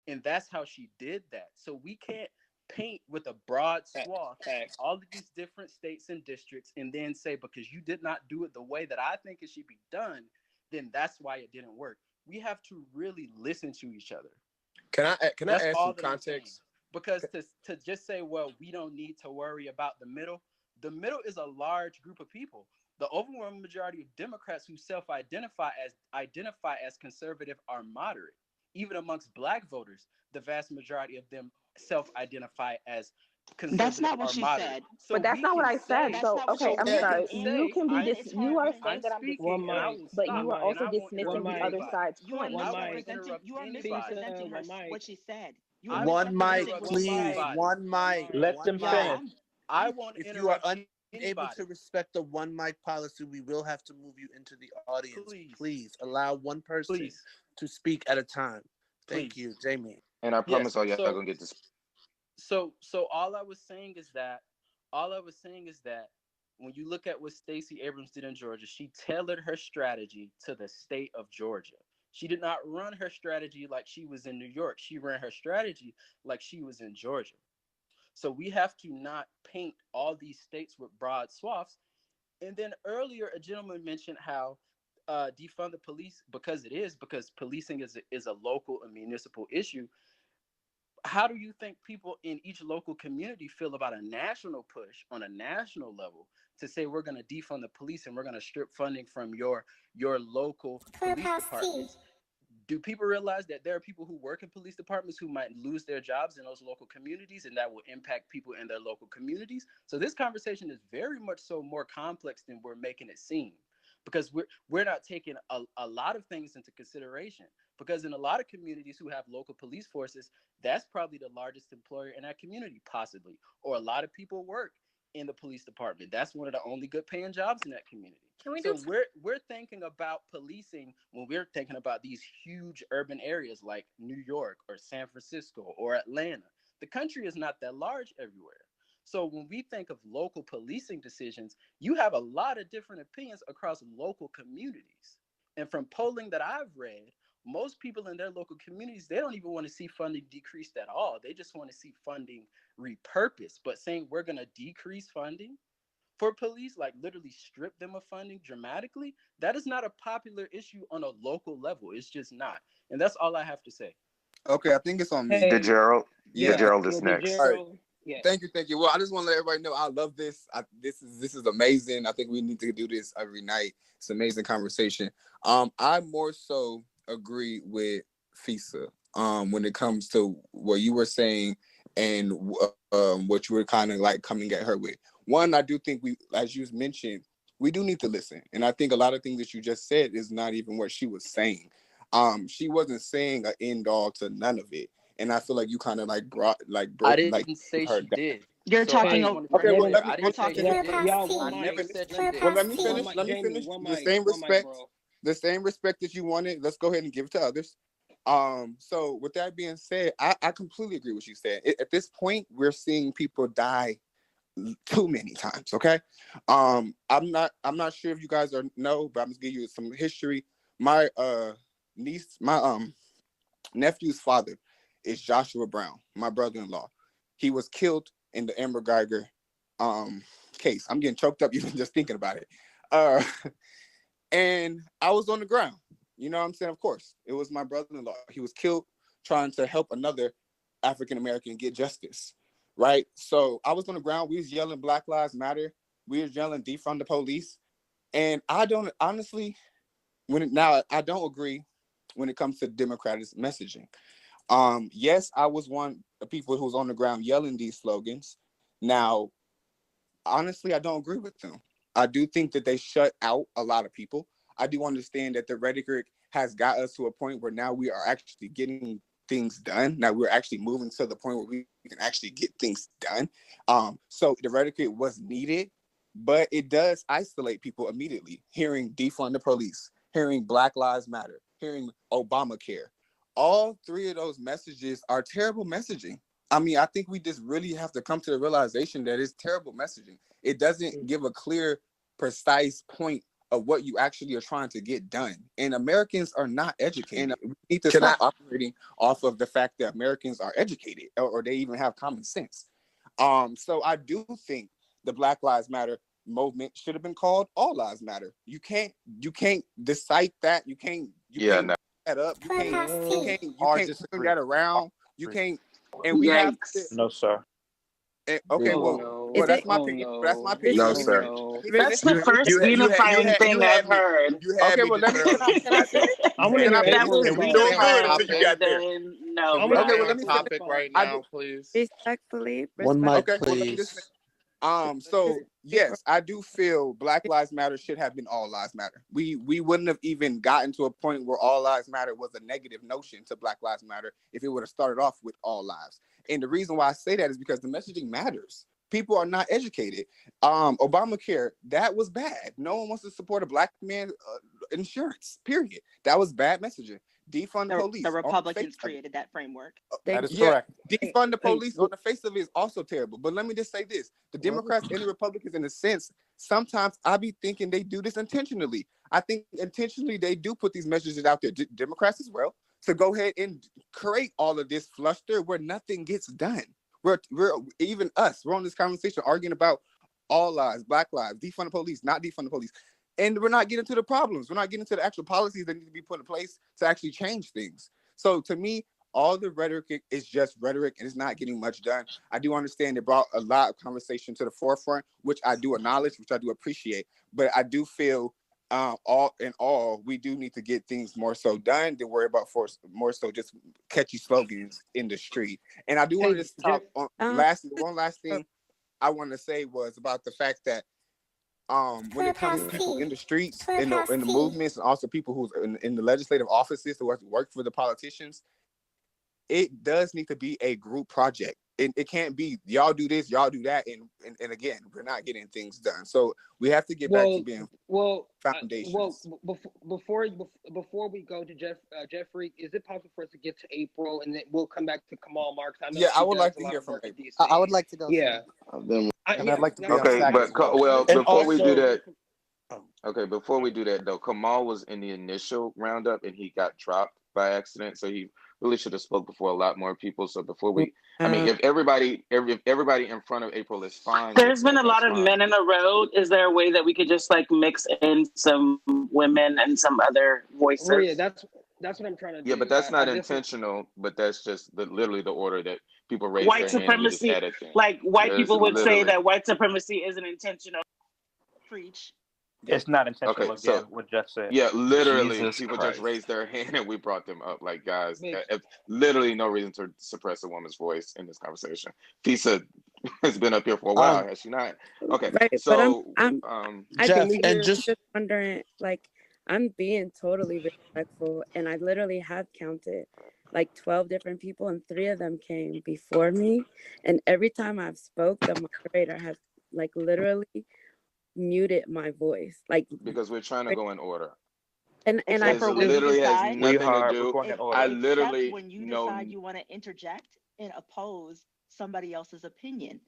And that's how she did that. So we can't paint with a broad swath Facts. all of these different states and districts and then say because you did not do it the way that I think it should be done, then that's why it didn't work. We have to really listen to each other. Can I That's add all some that I'm saying. context? Because to just say, well, we don't need to worry about the middle is a large group of people. The overwhelming majority of Democrats who identify as conservative are moderate. Even amongst black voters, the vast majority of them self-identify as That's conservative not what or she moderate. said. So But that's we not what can I said. say, That's So, not what okay, she so I'm we said. can sorry. And You say can be and I'm dis. it's You hard are because saying I'm that I'm One speaking and I dismissing, mic. will but stop you are and also I won't One dismissing interrupt the mic. other anybody. side's you are point. One I won't mic. misrepresenting. interrupt You are anybody. misrepresenting Pizza. her One mic. what she said. You are I will One mic, misrepresenting interrupt what she please. said. anybody. One mic. Let One them Yeah, mic. finish. I won't If you are interrupt unable to anybody. respect the one mic policy, we will have to move you into the audience. Please, Please allow one person please, to speak at a time. Thank please. you, Jamie. And I promise Yes. all y'all gonna get this. So all I was saying is that when you look at what Stacey Abrams did in Georgia, she tailored her strategy to the state of Georgia. She did not run her strategy like she was in New York. She ran her strategy like she was in Georgia. So we have to not paint all these states with broad swaths. And then earlier, a gentleman mentioned how defund the police because policing is a local and municipal issue. How do you think people in each local community feel about a national push on a national level to say we're going to defund the police and we're going to strip funding from your local police Clubhouse tea. departments? Do people realize that there are people who work in police departments who might lose their jobs in those local communities and that will impact people in their local communities? So this conversation is very much so more complex than we're making it seem because we're not taking a lot of things into consideration because in a lot of communities who have local police forces, that's probably the largest employer in that community, possibly, or a lot of people work in the police department. That's one of the only good paying jobs in that community. Can we So just we're thinking about policing when we're thinking about these huge urban areas like New York or San Francisco or Atlanta. The country is not that large everywhere. So when we think of local policing decisions, you have a lot of different opinions across local communities. And from polling that I've read, most people in their local communities, they don't even want to see funding decreased at all. They just want to see funding repurposed. But saying we're going to decrease funding for police, like literally strip them of funding dramatically, that is not a popular issue on a local level. It's just not. And that's all I have to say. Okay, I think it's on me. Hey, DeGerald, Yeah. DeGerald yeah, is the next. All right. Gerald. Yeah. Thank you. Well, I just want to let everybody know I love this. This is amazing. I think we need to do this every night. It's an amazing conversation. I more so agree with Fisa when it comes to what you were saying and what you were kind of like coming at her with. One, I do think we, as you mentioned, we do need to listen, and I think a lot of things that you just said is not even what she was saying. She wasn't saying an end all to none of it, and I feel like you kind of like I like didn't say her she down. did. You're So I talking just Hey, over. want to Okay, be well one, clear. I You're didn't say talking. she one, did. Clubhouse y'all, one I tea. never mic. said she Well, did. Clubhouse let me tea. finish. Let me Jamie, finish. one The mic. same One mic, respect, bro. the same respect that you wanted. Let's go ahead and give it to others. So with that being said, I completely agree with what you said. At this point, we're seeing people die too many times. Okay. I'm not sure if you guys know, but I'm just gonna give you some history. My my nephew's father is Joshua Brown, my brother-in-law. He was killed in the Amber Geiger case. I'm getting choked up even just thinking about it. Uh, and I was on the ground. You know what I'm saying? Of course, it was my brother-in-law. He was killed trying to help another African American get justice. Right. So I was on the ground. We was yelling Black Lives Matter. We was yelling defund the police. And I don't honestly now I don't agree when it comes to Democratic messaging. Yes, I was one of the people who was on the ground yelling these slogans. Now, honestly, I don't agree with them. I do think that they shut out a lot of people. I do understand that the rhetoric has got us to a point where now we are actually getting things done. Now we're actually moving to the point where we can actually get things done. So the rhetoric was needed, but it does isolate people immediately. Hearing defund the police, hearing Black Lives Matter, hearing Obamacare. All three of those messages are terrible messaging. I mean, I think we just really have to come to the realization that it's terrible messaging. It doesn't give a clear, precise point of what you actually are trying to get done. And Americans are not educated. We need to Can stop operating off of the fact that Americans are educated or they even have common sense. So I do think the Black Lives Matter movement should have been called All Lives Matter. You can't decide that. You can't that up. You can't turn that around. You can't, and we have to. Yikes. No, sir. Okay, Oh well, no. Is that's it? my Oh opinion. That's my no. opinion. No, Let me Oh sir. finish. no. Let me That's finish. the first unifying thing I've heard. You had Okay, me well, let me deterred. can I finish? I want to Can hear I finish? That April's was Can we It was stay still on good unifying, until you topic? got and there. then I no, want to Okay, hear well, bro. let On me April's finish. topic response. right I now, do. please. Respectfully, One respect. mic, Okay, well, let me just please. so yes, I do feel Black Lives Matter should have been All Lives Matter. We wouldn't have even gotten to a point where All Lives Matter was a negative notion to Black Lives Matter if it would have started off with all lives. And the reason why I say that is because the messaging matters. People are not educated. Obamacare, that was bad. No one wants to support a black man insurance. Period. That was bad messaging. Defund the The police. On the face Republicans of it. created that framework. That is Yeah, correct. defund the police on the face of it is also terrible. But let me just say this: the Democrats and the Republicans, in a sense, sometimes I be thinking they do this intentionally. I think intentionally they do put these messages out there. Democrats as well, to go ahead and create all of this fluster where nothing gets done. We're even us. We're on this conversation arguing about all lives, Black lives, defund the police, not defund the police. And we're not getting to the problems. We're not getting to the actual policies that need to be put in place to actually change things. So to me, all the rhetoric is just rhetoric and it's not getting much done. I do understand it brought a lot of conversation to the forefront, which I do acknowledge, which I do appreciate. But I do feel all in all, we do need to get things more so done than worry about more so just catchy slogans in the street. And I do want to just talk on one last thing I want to say was about the fact that when it comes to people in the streets, in the movements, and also people who's in the legislative offices who have to work for the politicians, it does need to be a group project. It can't be y'all do this, y'all do that, and again, we're not getting things done. So we have to get back to being foundations. Before we go to Jeffrey, is it possible for us to get to April and then we'll come back to Kamal Marks? I know Yeah, I she would does like a to lot hear of from work in April. DC. I would like to go. Yeah, And I'd like to be on Okay, SAC as but well. well, And before we do also, that, oh, okay, before we do that though, Kamal was in the initial roundup and he got dropped by accident, so he really should have spoke before a lot more people. So before we, I mean, if everybody in front of April is fine with There's been that, a that's lot of fine. men in a row. Is there a way that we could just like mix in some women and some other Maria, voices? that's what I'm trying to Yeah, but do. that's I not just intentional. But that's just literally the order that people raise White their hand and we just supremacy, add it in. like white It's people would say literally that white supremacy isn't intentional. Preach. it's not okay. intentional again, So what Jeff said. yeah, literally, Jesus people just Christ. raised their hand and we brought them up. Like, guys, make if literally no reason to suppress a woman's voice in this conversation. Fisa has been up here for a while, Um, has she not? Okay, Right, but so I can Jeff, we and hear? I'm just wondering, like, I'm being totally respectful, and I literally have counted like 12 different people, and 3 of them came before me. And every time I've spoke, the moderator has like literally muted my voice. Like, because we're trying to go in order. and I Except This for when you literally has decide, nothing to sweetheart, we're do. going in I order. except literally when you know. decide you want to interject and oppose somebody else's opinion.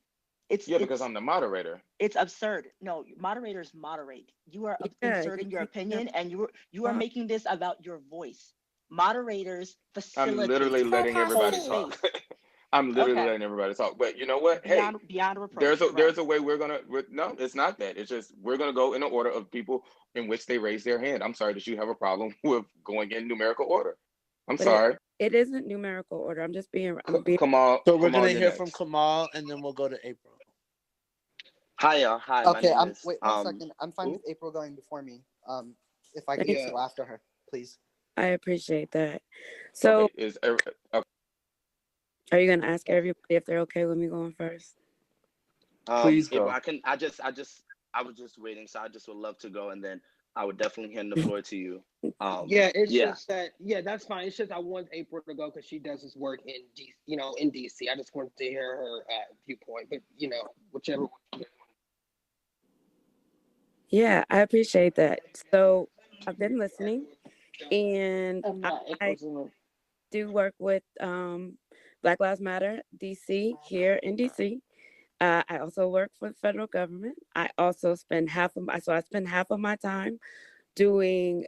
It's Yeah, because it's I'm the moderator. it's absurd. No, moderators moderate. You are yeah, inserting your you can't opinion and you are stop. making this about your voice. Moderators I'm literally facilitate, letting hold everybody talk. space. I'm literally Okay. letting everybody talk. But you know what? Hey, Beyond reproach. You're there's right. a way no, it's not that. It's just we're gonna go in the order of people in which they raise their hand. I'm sorry that you have a problem with going in numerical order. I'm But sorry. it isn't numerical order. I'm being. So we're Kamal, gonna you're hear from next. Kamal, and then we'll go to April. Hi, y'all. Hi, my Okay, name is wait 1 second. I'm fine Who? with April going before me. If I could Yeah. go after her, please. I appreciate that. So, Okay, okay. are you gonna ask everybody if they're okay with me going first? If Please I go. can, I was just waiting, so I just would love to go, and then I would definitely hand the floor to you. Yeah, it's Yeah. just that. Yeah, that's fine. It's just I want April to go because she does this work in in DC. I just wanted to hear her viewpoint, but whichever. Yeah, I appreciate that. So, I've been listening, and I do work with Black Lives Matter DC here in DC, I also work for the federal government. I also spend I spend half of my time doing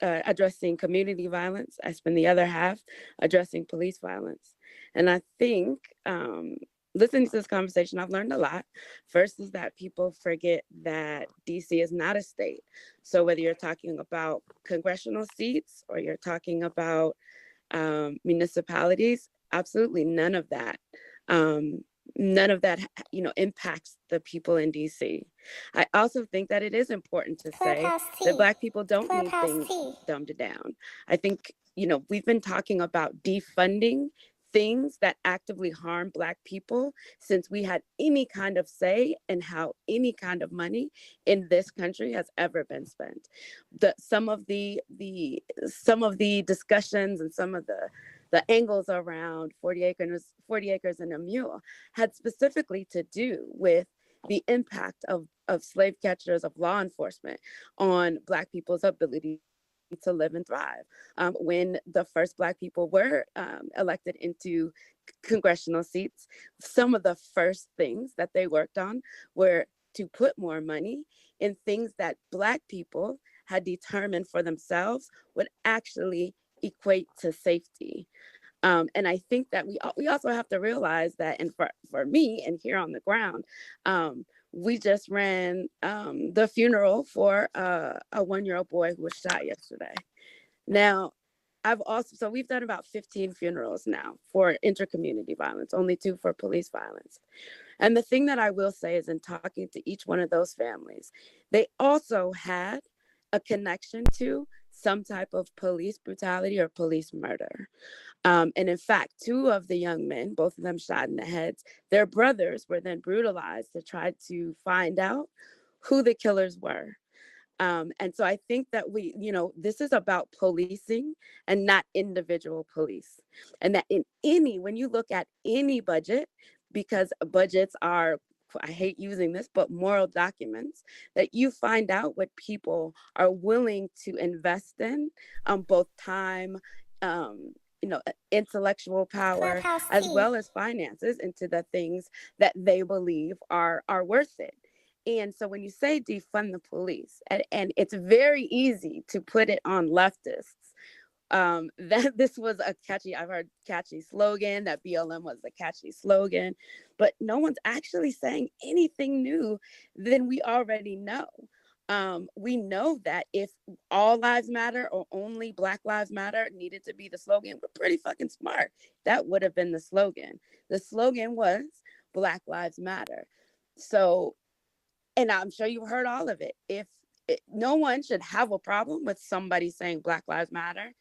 addressing community violence. I spend the other half addressing police violence. And I think listening to this conversation, I've learned a lot. First is that people forget that DC is not a state. So whether you're talking about congressional seats or you're talking about municipalities, absolutely none of that. Um, None of that, impacts the people in DC. I also think that it is important to say that Black people don't need things dumbed down. I think, we've been talking about defunding things that actively harm Black people since we had any kind of say in how any kind of money in this country has ever been spent. Some of the discussions and some of the angles around 40 acres and a mule had specifically to do with the impact of slave catchers, of law enforcement on Black people's ability to live and thrive. When the first Black people were elected into congressional seats, some of the first things that they worked on were to put more money in things that Black people had determined for themselves would actually equate to safety. And I think that we also have to realize that, and for me and here on the ground, we just ran the funeral for a 1-year-old boy who was shot yesterday. Now, we've done about 15 funerals now for intercommunity violence, only 2 for police violence. And the thing that I will say is, in talking to each one of those families, they also had a connection to some type of police brutality or police murder. And in fact, 2 of the young men, both of them shot in the heads, their brothers were then brutalized to try to find out who the killers were. And so I think that this is about policing and not individual police. And that when you look at any budget, because budgets are, I hate using this, but moral documents, that you find out what people are willing to invest in, both time, intellectual power, as well as finances into the things that they believe are worth it. And so when you say defund the police, and it's very easy to put it on leftists, that this was I've heard catchy slogan, that BLM was a catchy slogan, but no one's actually saying anything new than we already know. We know that if all lives matter or only Black lives matter needed to be the slogan, we're pretty fucking smart. That would have been the slogan. The slogan was Black lives matter. So, and I'm sure you've heard all of it. No one should have a problem with somebody saying Black lives matter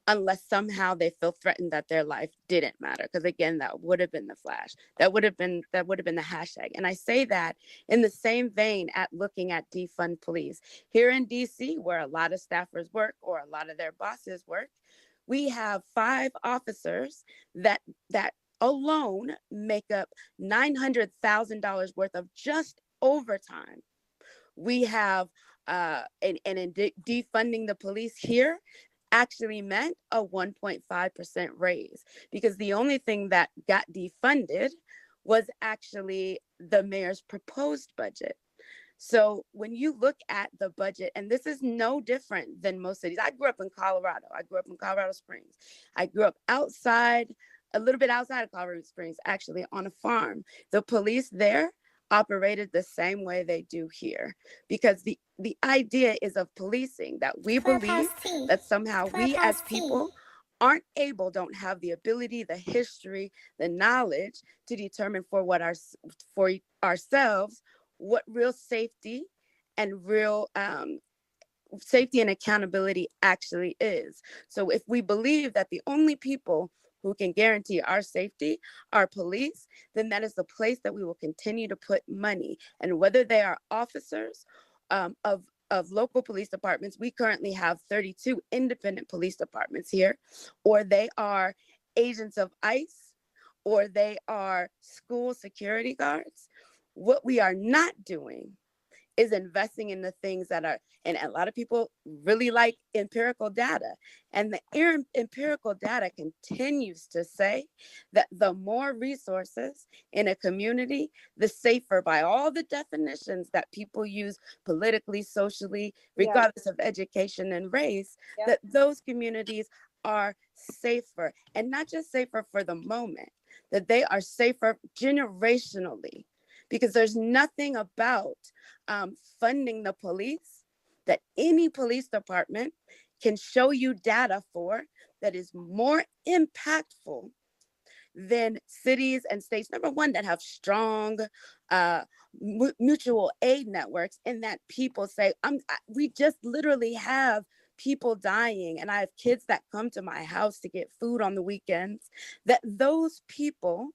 unless somehow they feel threatened that their life didn't matter. Because again, that would have been the flash. That would have been the hashtag. And I say that in the same vein at looking at defund police. Here in DC, where a lot of staffers work or a lot of their bosses work, we have 5 officers that alone make up $900,000 worth of just overtime. We have and in defunding the police here actually meant a 1.5% raise, because the only thing that got defunded was actually the mayor's proposed budget. So when you look at the budget, and this is no different than most cities. I grew up in Colorado. I grew up in Colorado Springs. I grew up a little bit outside of Colorado Springs, actually on a farm. The police there operated the same way they do here, because the idea is of policing that we believe that somehow we as people don't have the ability, the history, the knowledge to determine for ourselves what real safety and real safety and accountability actually is. So if we believe that the only people who can guarantee our safety are police, then that is the place that we will continue to put money. And whether they are officers of local police departments, we currently have 32 independent police departments here, or they are agents of ICE, or they are school security guards. What we are not doing is investing in the things that are, and a lot of people really like empirical data. And the empirical data continues to say that the more resources in a community, the safer, by all the definitions that people use politically, socially, regardless of education and race, that those communities are safer, and not just safer for the moment, that they are safer generationally, because there's nothing about funding the police that any police department can show you data for that is more impactful than cities and states, number one, that have strong mutual aid networks, and that people say, we just literally have people dying, and I have kids that come to my house to get food on the weekends, that those people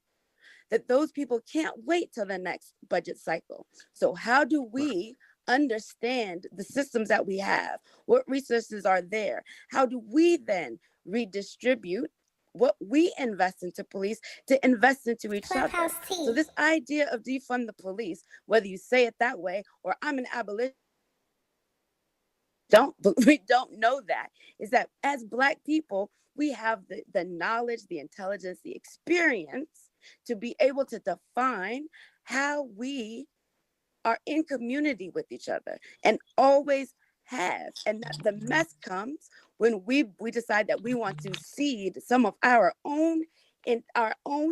can't wait till the next budget cycle. So how do we understand the systems that we have? What resources are there? How do we then redistribute what we invest into police to invest into each other? So this idea of defund the police, whether you say it that way or I'm an abolitionist, we don't know that, is that as Black people, we have the knowledge, the intelligence, the experience to be able to define how we are in community with each other, and always have. And that the mess comes when we decide that we want to cede some of our own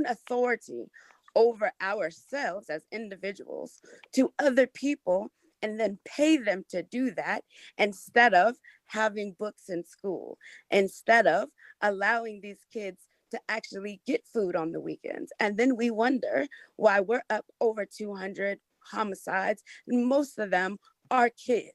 authority over ourselves as individuals to other people, and then pay them to do that, instead of having books in school, instead of allowing these kids to actually get food on the weekends. And then we wonder why we're up over 200 homicides, and most of them are kids.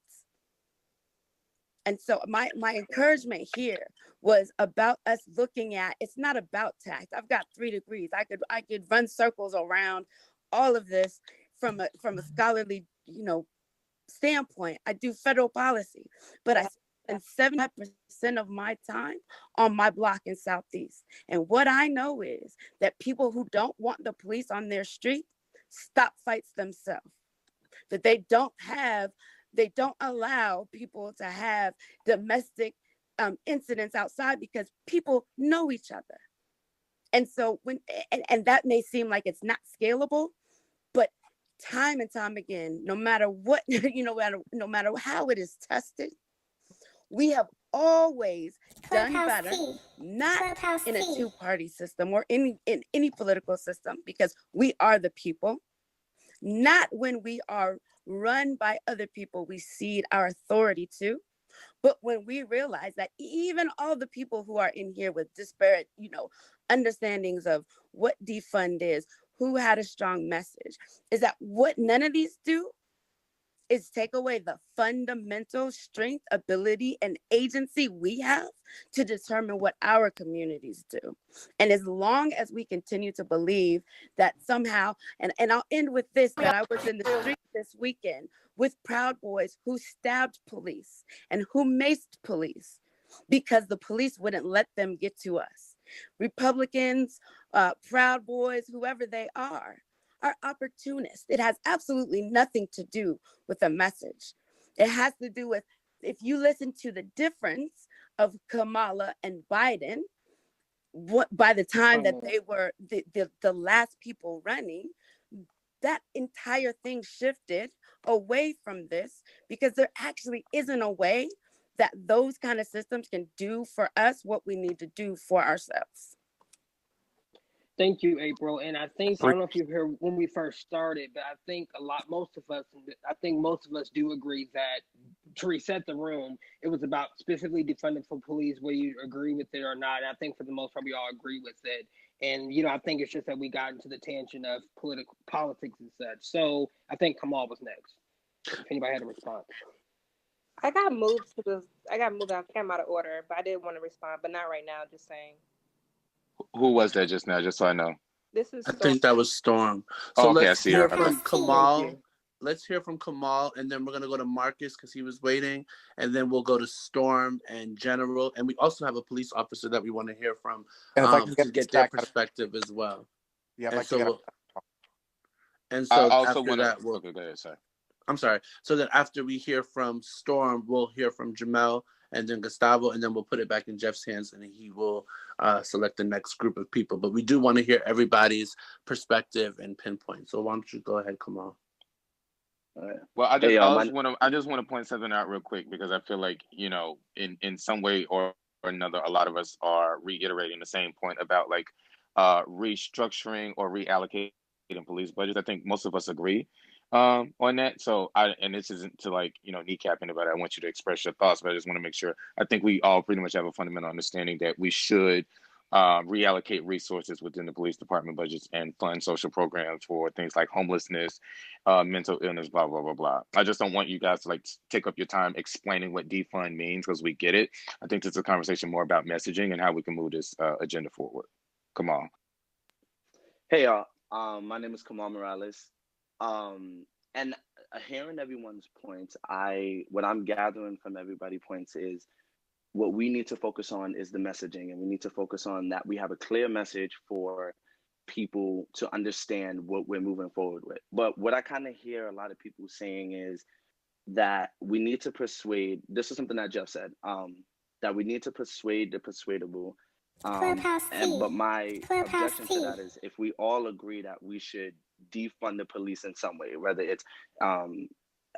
And so my encouragement here was about us looking at, it's not about tax. I've got 3 degrees. I could run circles around all of this from a scholarly, standpoint. I do federal policy, but I spend 70% of my time on my block in Southeast. And what I know is that people who don't want the police on their street stop fights themselves. That they don't allow people to have domestic incidents outside, because people know each other. And so and that may seem like it's not scalable, but time and time again, no matter what, no matter how it is tested, we have always done better, not in a two-party system or in any political system, because we are the people, not when we are run by other people we cede our authority to, but when we realize that even all the people who are in here with disparate, understandings of what defund is, who had a strong message, is that what none of these do is take away the fundamental strength, ability, and agency we have to determine what our communities do. And as long as we continue to believe that somehow, and I'll end with this, that I was in the street this weekend with Proud Boys who stabbed police and who maced police because the police wouldn't let them get to us. Republicans, Proud Boys, whoever they are opportunists. It has absolutely nothing to do with a message. It has to do with, if you listen to the difference of Kamala and Biden, by the time that they were the last people running, that entire thing shifted away from this, because there actually isn't a way that those kind of systems can do for us what we need to do for ourselves. Thank you, April. And I think, I don't know if you heard when we first started, but I think most of us do agree that to reset the room, it was about specifically defunding for police, whether you agree with it or not. And I think for the most part, we all agree with it. And, I think it's just that we got into the tangent of politics and such. So I think Kamal was next. If anybody had a response. I got moved I came out of order, but I did want to respond, but not right now, just saying. Who was that just now? Just so I know. I think that was Storm. So let's hear from Kamal. Let's hear from Kamal, and then we're going to go to Marcus because he was waiting, and then we'll go to Storm and General. And we also have a police officer that we want to hear from to get their perspective as well. Yeah, and so I also after want that, to. Okay, go ahead, sorry. I'm sorry. So then after we hear from Storm, we'll hear from Jamel and then Gustavo, and then we'll put it back in Jeff's hands, and he will select the next group of people. But we do want to hear everybody's perspective and pinpoint. So why don't you go ahead, Kamal? Well, I just want to point something out real quick, because I feel like, you know, in some way or another, a lot of us are reiterating the same point about like restructuring or reallocating police budgets. I think most of us agree on that. So and this isn't to like, you know, kneecap anybody. I want you to express your thoughts, but I just want to make sure. I think we all pretty much have a fundamental understanding that we should reallocate resources within the police department budgets and fund social programs for things like homelessness, mental illness, blah, blah, blah, blah. I just don't want you guys to like take up your time explaining what defund means, because we get it. I think this is a conversation more about messaging and how we can move this agenda forward. Kamal. Hey, y'all. My name is Kamal Morales. And hearing everyone's points, what I'm gathering from everybody's points is what we need to focus on is the messaging, and we need to focus on that we have a clear message for people to understand what we're moving forward with. But what I kind of hear a lot of people saying is that we need to persuade, this is something that Jeff said, that we need to persuade the persuadable. But my objection to that is if we all agree that we should defund the police in some way, whether it's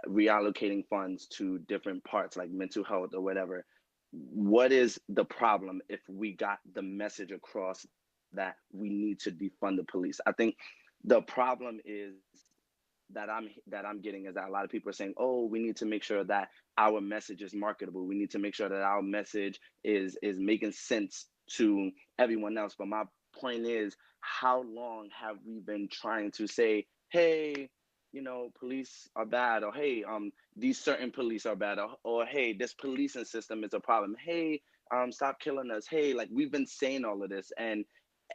reallocating funds to different parts like mental health or whatever, what is the problem if we got the message across that we need to defund the police? I think the problem is that I'm getting is that a lot of people are saying, oh, we need to make sure that our message is marketable. We need to make sure that our message is making sense to everyone else. But my point is, how long have we been trying to say, hey, you know, police are bad, or hey, these certain police are bad, or hey, this policing system is a problem. Hey, stop killing us. Hey, like we've been saying all of this, and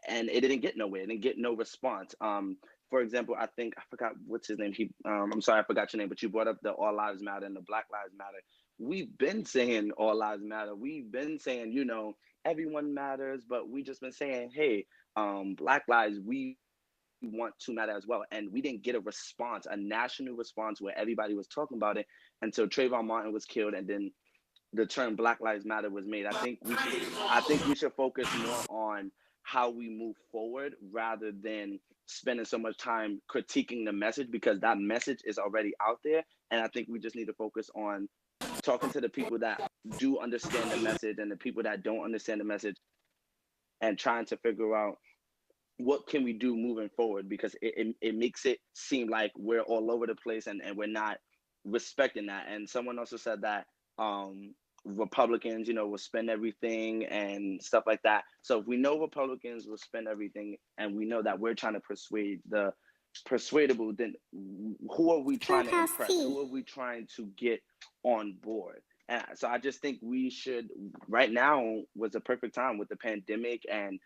it didn't get nowhere. It didn't get no response. For example, I forgot what's his name. I'm sorry, I forgot your name, but you brought up the All Lives Matter and the Black Lives Matter. We've been saying All Lives Matter. We've been saying, you know, everyone matters, but we just been saying, hey, Black lives, we want to matter as well. And we didn't get a response, a national response where everybody was talking about it until Trayvon Martin was killed, and then the term Black Lives Matter was made. I think we should focus more on how we move forward rather than spending so much time critiquing the message, because that message is already out there. And I think we just need to focus on talking to the people that do understand the message and the people that don't understand the message, and trying to figure out what can we do moving forward, because it makes it seem like we're all over the place and we're not respecting that. And someone also said that Republicans, you know, will spend everything and stuff like that. So if we know Republicans will spend everything, and we know that we're trying to persuade the persuadable, then who are we trying to impress? Who are we trying to get on board? And so I just think we should, right now was the perfect time with the pandemic and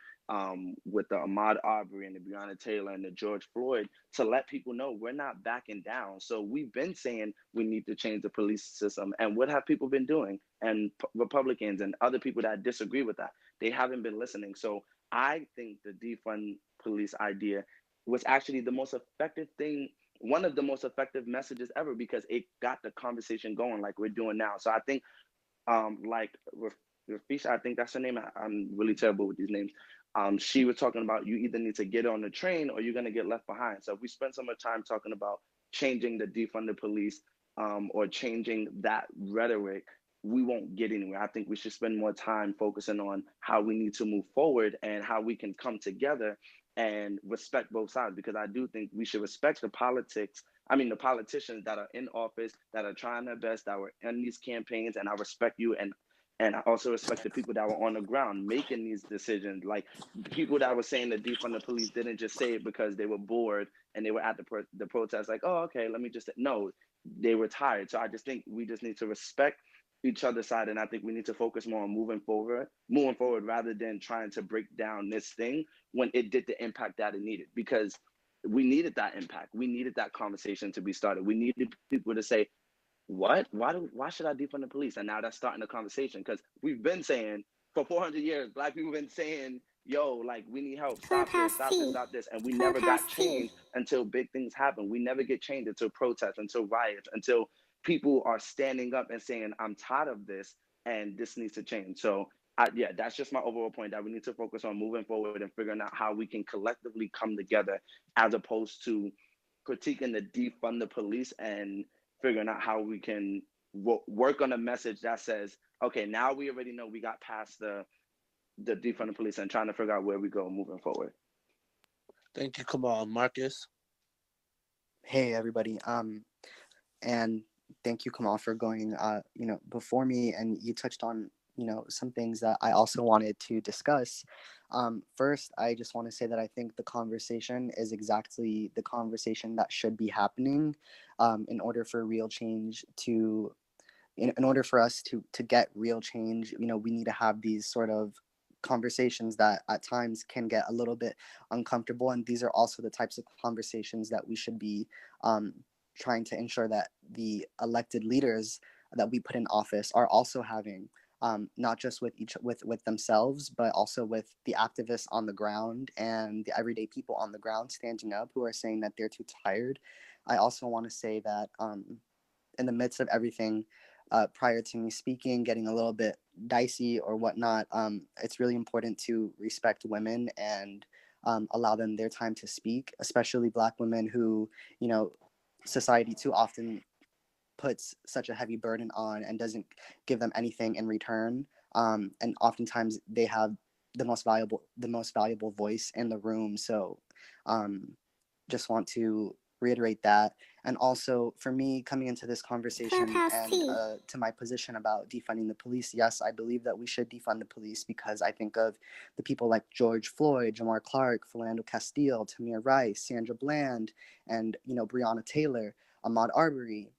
with the Ahmaud Arbery and the Breonna Taylor and the George Floyd, to let people know we're not backing down. So we've been saying we need to change the police system. And what have people been doing? And Republicans and other people that disagree with that, they haven't been listening. So I think the defund police idea was actually the most effective thing, one of the most effective messages ever, because it got the conversation going like we're doing now. So I think like Rafisha, I think that's her name. I'm really terrible with these names. She was talking about you either need to get on the train or you're going to get left behind. So if we spend so much time talking about changing the defund police or changing that rhetoric, we won't get anywhere. I think we should spend more time focusing on how we need to move forward and how we can come together and respect both sides, because I do think we should respect the politicians that are in office, that are trying their best, that were in these campaigns, and I respect you, and I also respect the people that were on the ground making these decisions. Like people that were saying the defund the police didn't just say it because they were bored and they were at the protest like, oh, okay, let me just say. No, they were tired. So I just think we just need to respect each other's side, and I think we need to focus more on moving forward rather than trying to break down this thing when it did the impact that it needed, because we needed that impact. We needed that conversation to be started. We needed people to say, what? Why should I defund the police? And now that's starting the conversation, because we've been saying for 400 years, Black people have been saying yo, like, we need help, stop this, stop this, stop this. And we never got change until big things happen. We never get change until protests, until riots, until people are standing up and saying, I'm tired of this and this needs to change. So yeah, that's just my overall point, that we need to focus on moving forward and figuring out how we can collectively come together, as opposed to critiquing the defund the police and figuring out how we can work on a message that says, okay, now we already know we got past the defund the police and trying to figure out where we go moving forward. Thank you, Kamal. Marcus? Hey, everybody. And thank you, Kamal, for going, before me. And you touched on, some things that I also wanted to discuss. First, I just want to say that I think the conversation is exactly the conversation that should be happening, in order for real change to, in order for us to get real change. We need to have these sort of conversations that at times can get a little bit uncomfortable. And these are also the types of conversations that we should be, trying to ensure that the elected leaders that we put in office are also having, not just with themselves, but also with the activists on the ground and the everyday people on the ground standing up, who are saying that they're too tired. I also want to say that, in the midst of everything, prior to me speaking, getting a little bit dicey or whatnot, it's really important to respect women and, allow them their time to speak, especially Black women who, society too often puts such a heavy burden on and doesn't give them anything in return. And oftentimes they have the most valuable voice in the room. So, just want to reiterate that. And also, for me, coming into this conversation and, to my position about defunding the police, yes, I believe that we should defund the police, because I think of the people like George Floyd, Jamar Clark, Philando Castile, Tamir Rice, Sandra Bland, and, Breonna Taylor, Ahmaud Arbery,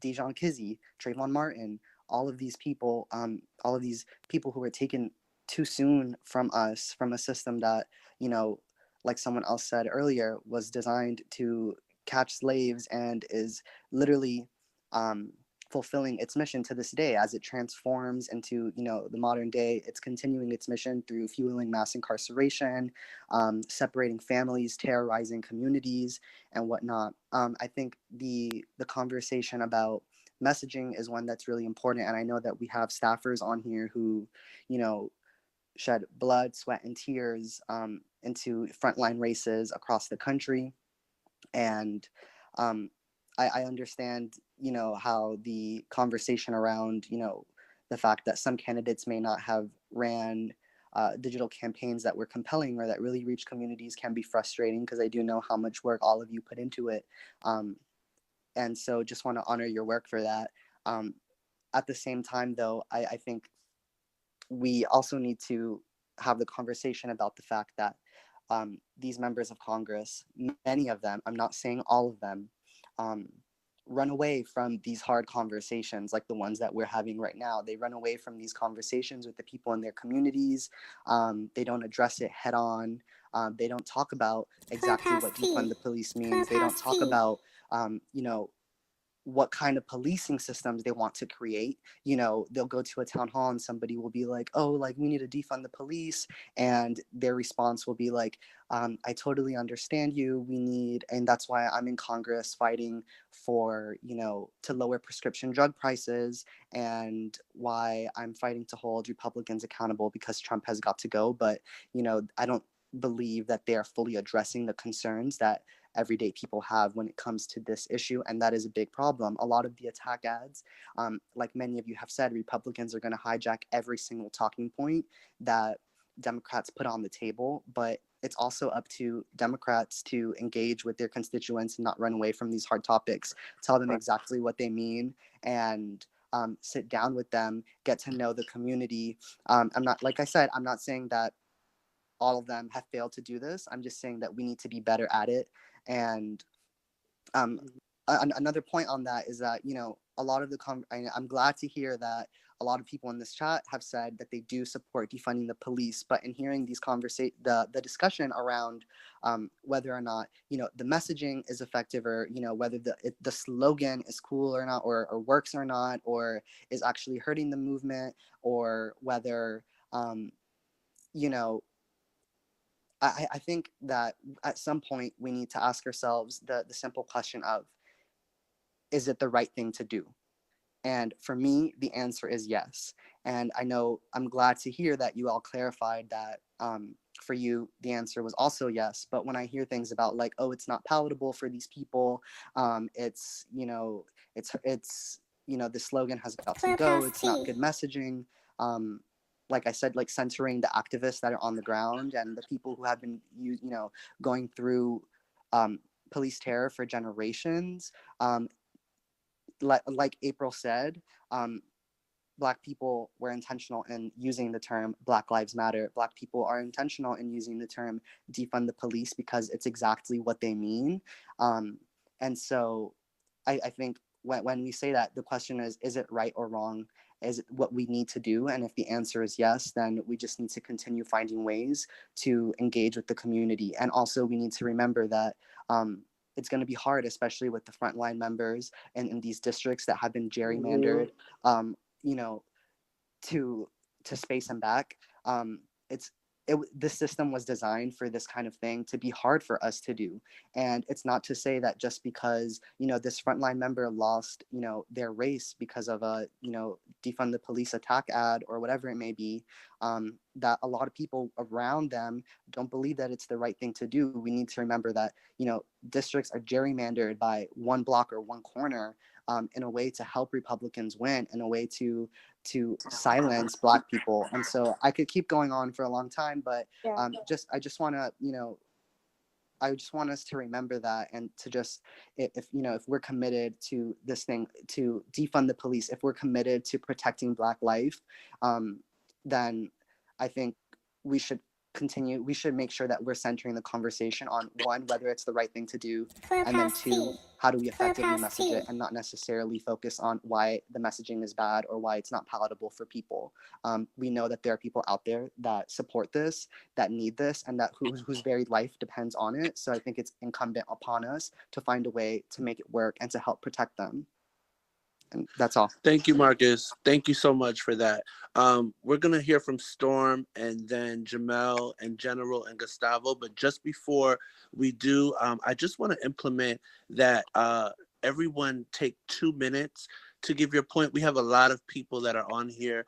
Dijon Kizzee, Trayvon Martin, all of these people who were taken too soon from us, from a system that, like someone else said earlier, was designed to catch slaves and is literally, fulfilling its mission to this day as it transforms into, the modern day. It's continuing its mission through fueling mass incarceration, separating families, terrorizing communities, and whatnot. I think the conversation about messaging is one that's really important, and I know that we have staffers on here who, shed blood, sweat, and tears, into frontline races across the country. And, I understand, how the conversation around, the fact that some candidates may not have ran, digital campaigns that were compelling or that really reach communities can be frustrating, because I do know how much work all of you put into it. And so just want to honor your work for that. At the same time, though, I think we also need to have the conversation about the fact that, these members of Congress, many of them, I'm not saying all of them, run away from these hard conversations like the ones that we're having right now. They run away from these conversations with the people in their communities. They don't address it head on. They don't talk about exactly what defund the police means. They don't talk about, what kind of policing systems they want to create. They'll go to a town hall and somebody will be like, oh, like, we need to defund the police. And their response will be like, I totally understand you. And that's why I'm in Congress fighting for, to lower prescription drug prices, and why I'm fighting to hold Republicans accountable because Trump has got to go. But, I don't believe that they are fully addressing the concerns that everyday people have when it comes to this issue, and that is a big problem. A lot of the attack ads, like many of you have said, Republicans are going to hijack every single talking point that Democrats put on the table, but it's also up to Democrats to engage with their constituents and not run away from these hard topics. Tell them exactly what they mean, and sit down with them, get to know the community. I'm not, like I said, I'm not saying that all of them have failed to do this. I'm just saying that we need to be better at it. And, another point on that is that, a lot of I'm glad to hear that a lot of people in this chat have said that they do support defunding the police. But in hearing these the discussion around, whether or not, the messaging is effective, or, whether the slogan is cool or not, or works or not, or is actually hurting the movement, or whether, you know, I think that at some point we need to ask ourselves the simple question of, is it the right thing to do? And for me, the answer is yes. And I know I'm glad to hear that you all clarified that for you, the answer was also yes. But when I hear things about like, oh, it's not palatable for these people, it's, the slogan has got to go. It's not good messaging. Like I said, like censoring the activists that are on the ground and the people who have been, going through police terror for generations. Like April said, Black people were intentional in using the term Black Lives Matter. Black people are intentional in using the term defund the police because it's exactly what they mean. And so I think when we say that, the question is it right or wrong? Is it what we need to do? And if the answer is yes, then we just need to continue finding ways to engage with the community. And also we need to remember that it's going to be hard, especially with the frontline members in these districts that have been gerrymandered, you know, to space them back. It's this system was designed for this kind of thing to be hard for us to do. And it's not to say that just because, this frontline member lost, their race because of a, defund the police attack ad or whatever it may be, that a lot of people around them don't believe that it's the right thing to do. We need to remember that, districts are gerrymandered by one block or one corner, in a way to help Republicans win, in a way to silence Black people. And so I could keep going on for a long time, but I just want to, I just want us to remember that, and to just, if we're committed to this thing, to defund the police, if we're committed to protecting Black life, then I think we should make sure that we're centering the conversation on, one, whether it's the right thing to do, and then two, how do we effectively message it, and not necessarily focus on why the messaging is bad or why it's not palatable for people. We know that there are people out there that support this, that need this, and that whose very life depends on it. So I think it's incumbent upon us to find a way to make it work and to help protect them. And that's all. Thank you, Marcus. Thank you so much for that. We're going to hear from Storm and then Jamel and General and Gustavo. But just before we do, I just want to implement that everyone take 2 minutes to give your point. We have a lot of people that are on here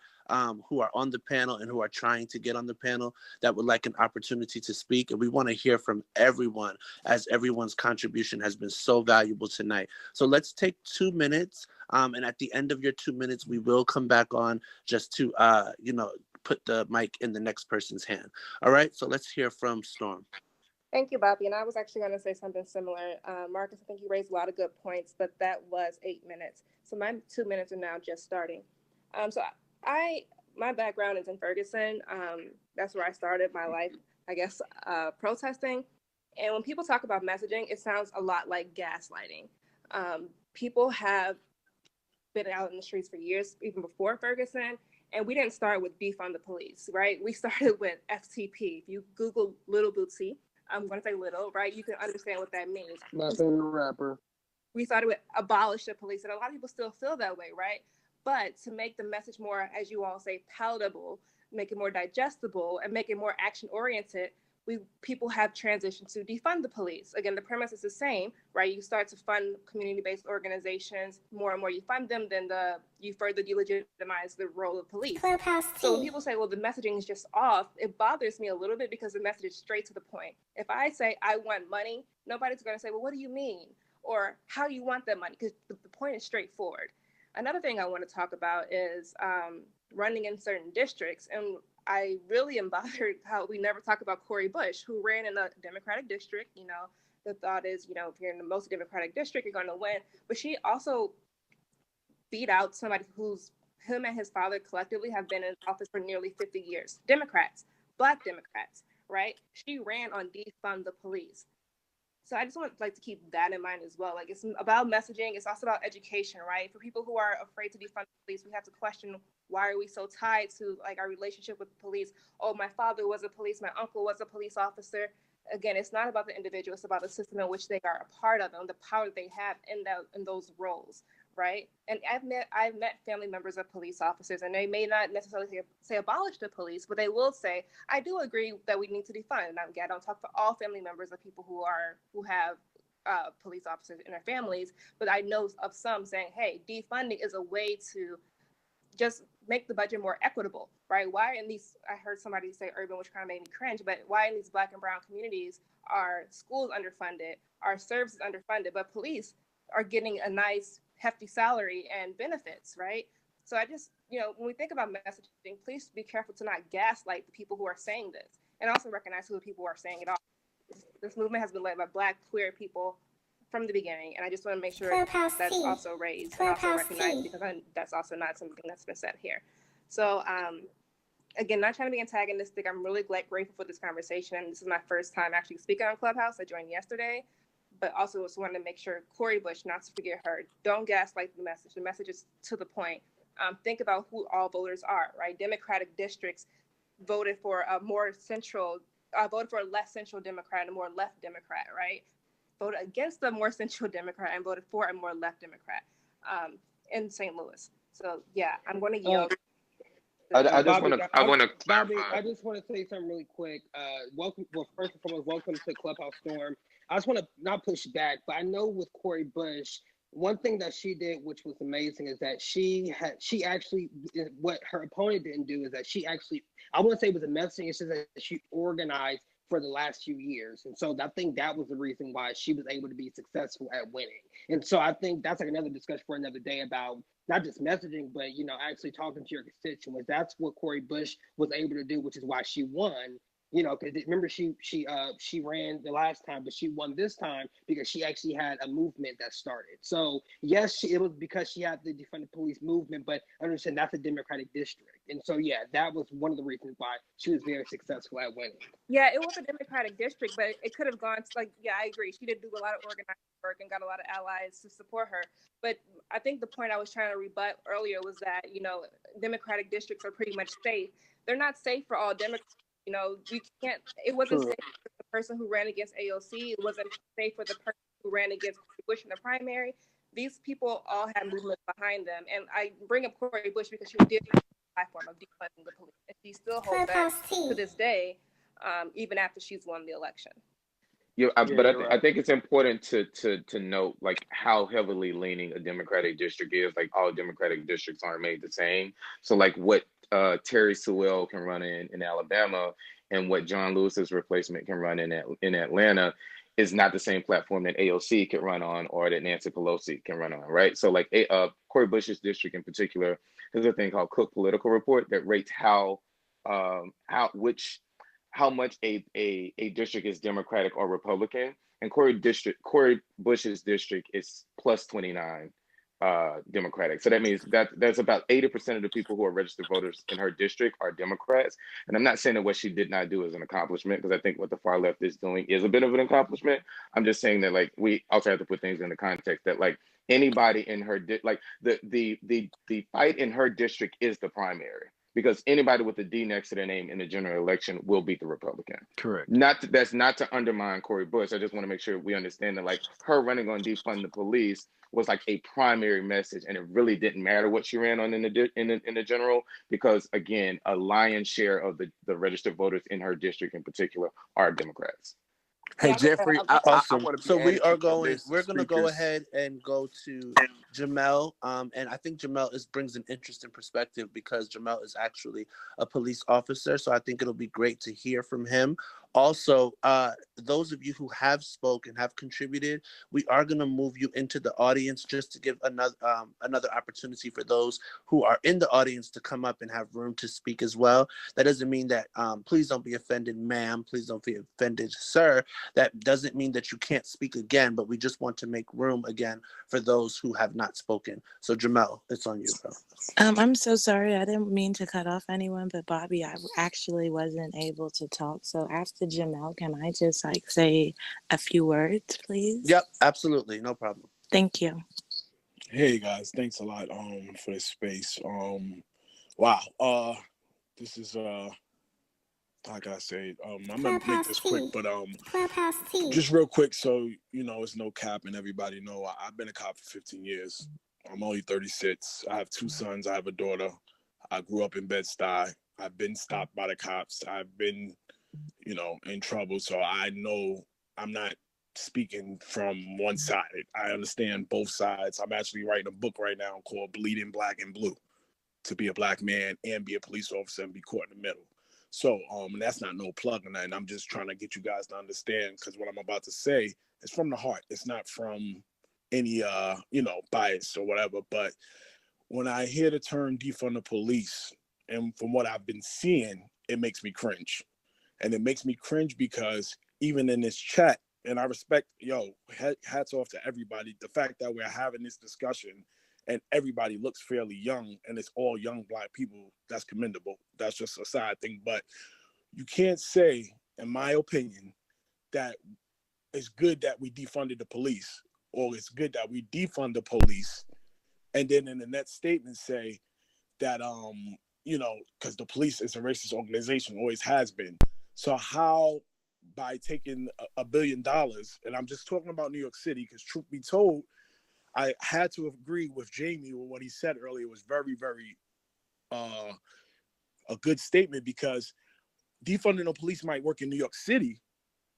who are on the panel and who are trying to get on the panel that would like an opportunity to speak. And we want to hear from everyone, as everyone's contribution has been so valuable tonight. So let's take 2 minutes. And at the end of your 2 minutes, we will come back on just to, put the mic in the next person's hand. All right. So let's hear from Storm. Thank you, Bobby. And I was actually going to say something similar. Marcus, I think you raised a lot of good points, but that was 8 minutes. So my 2 minutes are now just starting. So my background is in Ferguson. That's where I started my life, I guess, protesting. And when people talk about messaging, it sounds a lot like gaslighting. People have been out in the streets for years, even before Ferguson. And we didn't start with defund the police, right? We started with FTP. If you Google Little Bootsy, I'm going to say little, right? You can understand what that means. My favorite rapper. We started with abolish the police. And a lot of people still feel that way, right? But to make the message more, as you all say, palatable, make it more digestible, and make it more action-oriented, people have transitioned to defund the police. Again, the premise is the same, right? You start to fund community-based organizations. More and more you fund them, then you further delegitimize the role of police. So when people say, well, the messaging is just off, it bothers me a little bit because the message is straight to the point. If I say I want money, nobody's going to say, well, what do you mean? Or how do you want that money? Because the point is straightforward. Another thing I want to talk about is running in certain districts. And I really am bothered how we never talk about Cori Bush, who ran in a Democratic district. The thought is, if you're in the most Democratic district, you're going to win. But she also beat out somebody him and his father collectively have been in office for nearly 50 years. Democrats, Black Democrats, right? She ran on defund the police. So I just want to keep that in mind as well. Like, it's about messaging. It's also about education, right? For people who are afraid to defund the police, we have to question, why are we so tied to our relationship with the police? Oh, my father was a police, my uncle was a police officer. Again, it's not about the individual. It's about the system in which they are a part of and the power they have in those roles, right? And I've met family members of police officers, and they may not necessarily say abolish the police, but they will say, I do agree that we need to defund. And I don't talk for all family members of people who have police officers in their families, but I know of some saying, hey, defunding is a way to just make the budget more equitable, right? Why in these, I heard somebody say urban, which kind of made me cringe, but why in these Black and brown communities are schools underfunded, are services underfunded, but police are getting a nice hefty salary and benefits, right? So I just, when we think about messaging, please be careful to not gaslight the people who are saying this, and also recognize who the people who are saying it all. This movement has been led by Black queer people from the beginning, and I just want to make sure that's also raised and also recognized, because that's also not something that's been said here. So again, not trying to be antagonistic, I'm really grateful for this conversation. This is my first time actually speaking on Clubhouse. I joined yesterday, but also just wanted to make sure Cori Bush, not to forget her, don't gaslight the message. The message is to the point. Think about who all voters are, right? Democratic districts voted for a less central Democrat and a more left Democrat, right? Voted against a more central Democrat and voted for a more left Democrat in St. Louis. So yeah, I'm going to yield. I just want to Bobby, I just want to say something really quick. First and foremost, welcome to Clubhouse Storm. I just want to not push back, but I know with Cori Bush, one thing that she did, which was amazing, is that she actually, what her opponent didn't do is that she actually, I wouldn't say it was a messaging, it's just that she organized for the last few years. And so I think that was the reason why she was able to be successful at winning. And so I think that's like another discussion for another day about not just messaging, but, actually talking to your constituents. That's what Cori Bush was able to do, which is why she won. Because remember she ran the last time, but she won this time because she actually had a movement that started. So yes, it was because she had the Defund the Police movement, but understand that's a Democratic district, and so yeah, that was one of the reasons why she was very successful at winning. Yeah, it was a Democratic district, but it could have gone to, I agree. She did do a lot of organizing work and got a lot of allies to support her. But I think the point I was trying to rebut earlier was that, Democratic districts are pretty much safe. They're not safe for all Democrats. You can't, it wasn't safe for the person who ran against AOC. It wasn't safe for the person who ran against Bush in the primary. These people all had movements behind them. And I bring up Cori Bush because she did the platform of defunding the police. And she still holds that to this day, even after she's won the election. I think it's important to note how heavily leaning a Democratic district is. All Democratic districts aren't made the same. So what Terry Sewell can run in Alabama and what John Lewis's replacement can run in Atlanta is not the same platform that AOC can run on or that Nancy Pelosi can run on, right? So Cori Bush's district in particular, there's a thing called Cook Political Report that rates how much a district is Democratic or Republican, and Cori Bush's district is plus 29 Democratic. So that means that's about 80% of the people who are registered voters in her district are Democrats. And I'm not saying that what she did not do is an accomplishment, because I think what the far left is doing is a bit of an accomplishment. I'm just saying that we also have to put things in the context that anybody in her the fight in her district is the primary. Because anybody with a D next to their name in the general election will beat the Republican. Correct. That's not to undermine Cori Bush. I just want to make sure we understand that her running on defund the police was a primary message, and it really didn't matter what she ran on in the general, because again, a lion's share of the registered voters in her district in particular are Democrats. Hey Jeffrey, awesome. I So we're going to go speakers. ahead and go to Jamel. And I think Jamel brings an interesting perspective, because Jamel is actually a police officer. So I think it'll be great to hear from him. Also, those of you who have spoken, have contributed, we are going to move you into the audience just to give another opportunity for those who are in the audience to come up and have room to speak as well. That doesn't mean that, please don't be offended, ma'am. Please don't be offended, sir. That doesn't mean that you can't speak again, but we just want to make room again for those who have not spoken. So Jamel, it's on you, bro. I'm so sorry. I didn't mean to cut off anyone, but Bobby, I actually wasn't able to talk. So after Jamel, can I just say a few words, please? Yep, absolutely. No problem. Thank you. Hey guys, thanks a lot for this space. Wow. This is how can I say it? I'm gonna make this quick, but just real quick, so it's no cap, and everybody know I've been a cop for 15 years. I'm only 36. I have 2 sons. I have a daughter. I grew up in Bed-Stuy. I've been stopped by the cops. I've been, in trouble. So I know I'm not speaking from one side. I understand both sides. I'm actually writing a book right now called Bleeding Black and Blue, to be a black man and be a police officer and be caught in the middle. So, and that's not no plug or nothing. I'm just trying to get you guys to understand, because what I'm about to say is from the heart. It's not from any, bias or whatever. But when I hear the term defund the police, and from what I've been seeing, it makes me cringe. And it makes me cringe because even in this chat, and I respect, hats off to everybody. The fact that we're having this discussion and everybody looks fairly young and it's all young black people, that's commendable. That's just a side thing. But you can't say, in my opinion, that it's good that we defunded the police, or it's good that we defund the police, and then in the next statement say that, because the police is a racist organization, always has been. So how, by taking $1 billion, and I'm just talking about New York City, because truth be told, I had to agree with Jamie with what he said earlier. It was very, very a good statement, because defunding the police might work in New York City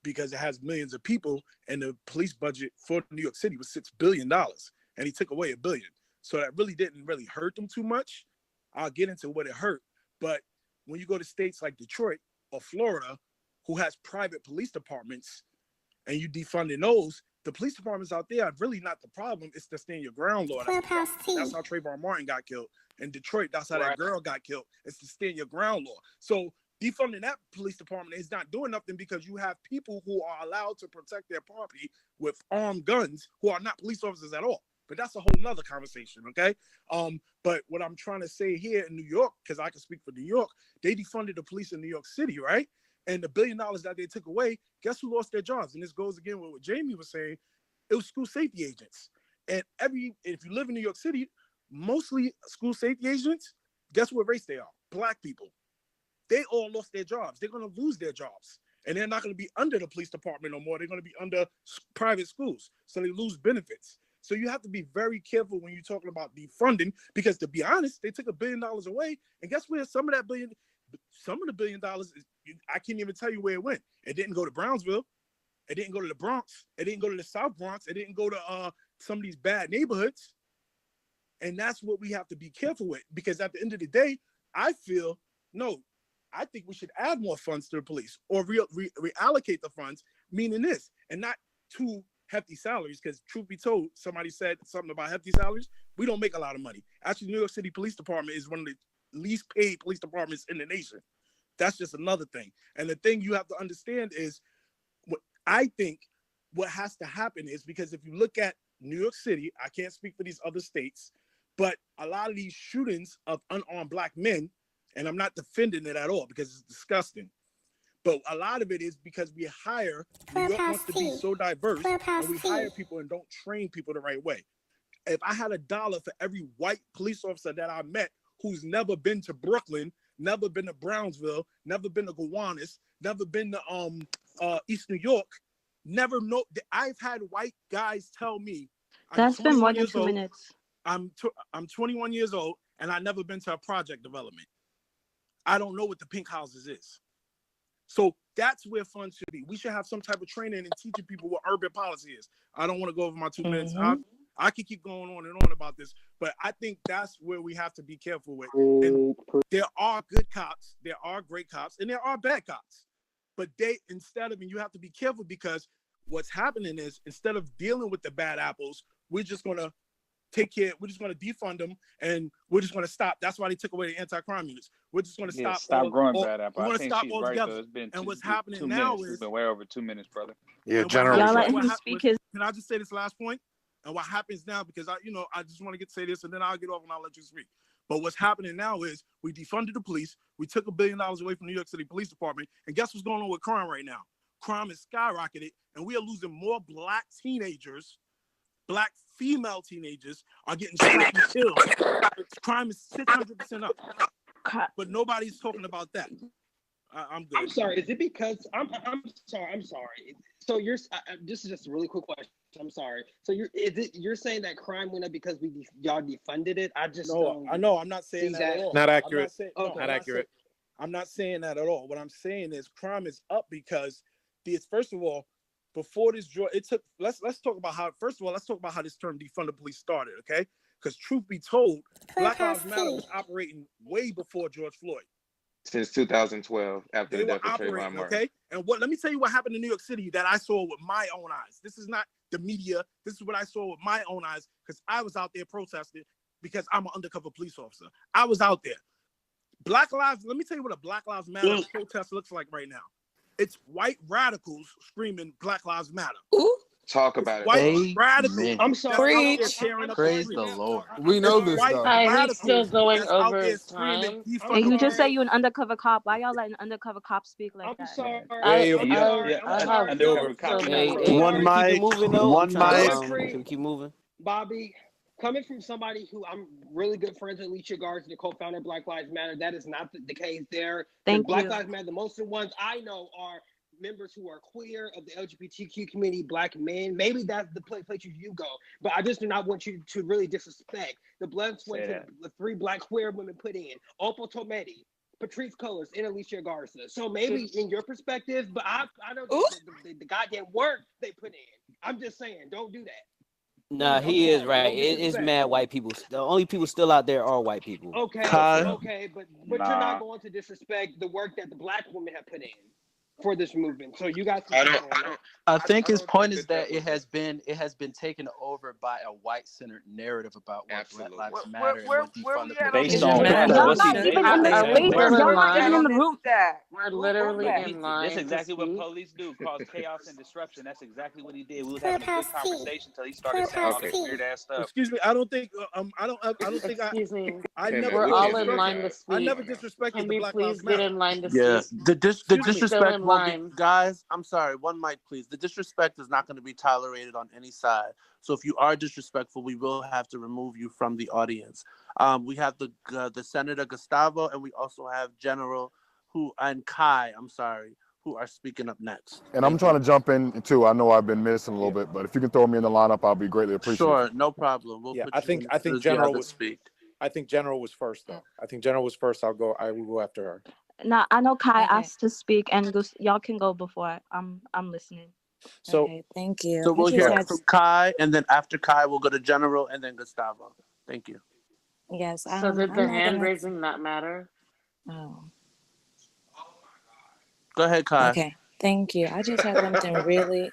because it has millions of people, and the police budget for New York City was $6 billion, and he took away $1 billion. So that really didn't really hurt them too much. I'll get into what it hurt. But when you go to states like Detroit or Florida, who has private police departments, and you defunding those, the police departments out there are really not the problem. It's the stand your ground law. That's how Trayvon Martin got killed. In Detroit, that's how that girl got killed. It's the stand your ground law. So defunding that police department is not doing nothing, because you have people who are allowed to protect their property with armed guns who are not police officers at all. But that's a whole nother conversation, okay? But what I'm trying to say here in New York, because I can speak for New York, they defunded the police in New York City, right? And the $1 billion that they took away, guess who lost their jobs? And this goes again with what Jamie was saying. It was school safety agents. And if you live in New York City, mostly school safety agents, guess what race they are? Black people. They all lost their jobs. They're going to lose their jobs. And they're not going to be under the police department no more. They're going to be under private schools. So they lose benefits. So you have to be very careful when you're talking about defunding, because to be honest, they took $1 billion away. And guess where some of the $1 billion is, I can't even tell you where it went. It didn't go to Brownsville. It didn't go to the Bronx. It didn't go to the South Bronx. It didn't go to some of these bad neighborhoods. And that's what we have to be careful with, because at the end of the day, I think we should add more funds to the police, or reallocate the funds, meaning this, and not too hefty salaries, because truth be told, somebody said something about hefty salaries. We don't make a lot of money. Actually, New York City Police Department is one of the least paid police departments in the nation. That's just another thing. And the thing you have to understand is, I think what has to happen is, because if you look at New York City, I can't speak for these other states, but a lot of these shootings of unarmed black men, and I'm not defending it at all because it's disgusting, but a lot of it is because we hire, New York wants to be so diverse, and we hire people and don't train people the right way. If I had $1 for every white police officer that I met who's never been to Brooklyn, never been to Brownsville, never been to Gowanus, never been to East New York, never know. I've had white guys tell me, that's been more than 2 minutes. I'm 21 years old, and I've never been to a project development. I don't know what the pink houses is. So that's where funds should be. We should have some type of training and teaching people what urban policy is. I don't want to go over my 2 minutes. I could keep going on and on about this, but I think that's where we have to be careful with. And there are good cops, there are great cops, and there are bad cops. But you have to be careful, because what's happening is, instead of dealing with the bad apples, we're just going to defund them, and we're just going to stop. That's why they took away the anti-crime units. We're just going to stop growing bad apple. We're going to stop she's altogether. Right, it's been and what's happening now is, we've been way over 2 minutes, brother. Yeah, General. Y'all let him speak his. Can I just say this last point? And what happens now, because I just want to say this, and then I'll get off and I'll let you speak. But what's happening now is, we defunded the police. We took $1 billion away from New York City Police Department. And guess what's going on with crime right now? Crime is skyrocketed, and we are losing more black teenagers. Black female teenagers are getting shot and killed. Crime is 600% up. But nobody's talking about that. I'm good. I'm sorry. Is it because I'm sorry? So this is just a really quick question. I'm sorry. So you're saying that crime went up because y'all defunded it? I just No, don't I'm not saying see that at that. all. Not I'm accurate. not saying Okay. no. Not accurate. I'm not saying that at all. What I'm saying is crime is up because first of all, before this it took let's talk about how first of all let's talk about how this term defund the police started, okay? Because truth be told, Black Lives Matter was operating way before George Floyd. Since 2012, after They the were death of Trayvon operating, Martin. okay? And let me tell you what happened in New York City that I saw with my own eyes. This is not the media. This is what I saw with my own eyes because I was out there protesting because I'm an undercover police officer. I was out there. Let me tell you what a Black Lives Matter protest looks like right now. It's white radicals screaming Black Lives Matter. Ooh. Talk about it. White radicals. I'm sorry. Praise the Lord. We know this white though. Hi, he's still radicals going that's out over there his screaming time. defund And the you just police. say you an undercover cop. Why y'all letting undercover cops speak like I'm that? sorry. Hey, I'm sorry. I'm sorry. Undercover So cop. Hey, I'm hey, sorry. can we keep it moving though? I'm trying to, can we keep moving? Bobby, coming from somebody who I'm really good friends with, Alicia Garza, the co-founder of Black Lives Matter, that is not the case there. Thank Black you. Lives Matter, the most of the ones I know are members who are queer, of the LGBTQ community, Black men. Maybe that's the place you go. But I just do not want you to really disrespect the blood, sweat, the 3 Black queer women put in. Opal Tometi, Patrice Cullors, and Alicia Garza. So maybe in your perspective, but I know the goddamn work they put in. I'm just saying, don't do that. Nah, he is right. It's mad white people. The only people still out there are white people. Okay, but you're not going to disrespect the work that the Black women have put in for this movement. So you guys, I think his point is that it has been taken over by a white-centered narrative about what Black Lives Matter and what defund the police. Based on what? Y'all not even in the space. Y'all not even in the room. We're literally in line. That's exactly what police do, cause chaos and disruption. That's exactly what he did. We was having a good conversation until he started saying all this weird ass stuff. Excuse me. I don't think. I don't think. Excuse me. I never. We're all in line to speak. I never disrespected Can the we Black please Lives get Matter. in line to Yeah, speak? the disrespect Still in won't be, line. guys. I'm sorry, one mic, please. The disrespect is not going to be tolerated on any side. So if you are disrespectful, we will have to remove you from the audience. We have the Senator Gustavo, and we also have General and Kai. I'm sorry, who are speaking up next. And I'm trying to jump in too. I know I've been missing a little bit, but if you can throw me in the lineup, I'll be greatly appreciated. Sure, no problem. We'll put I think General was speak. I think General was first though. I think General was first. I will go after her. Now I know Kai asked to speak, and y'all can go before. I'm listening. So thank you. So we'll hear from Kai, and then after Kai, we'll go to General, and then Gustavo. Thank you. Yes. So did the hand raising not matter? Oh. Go ahead, Kai. Okay. Thank you. I just had something really.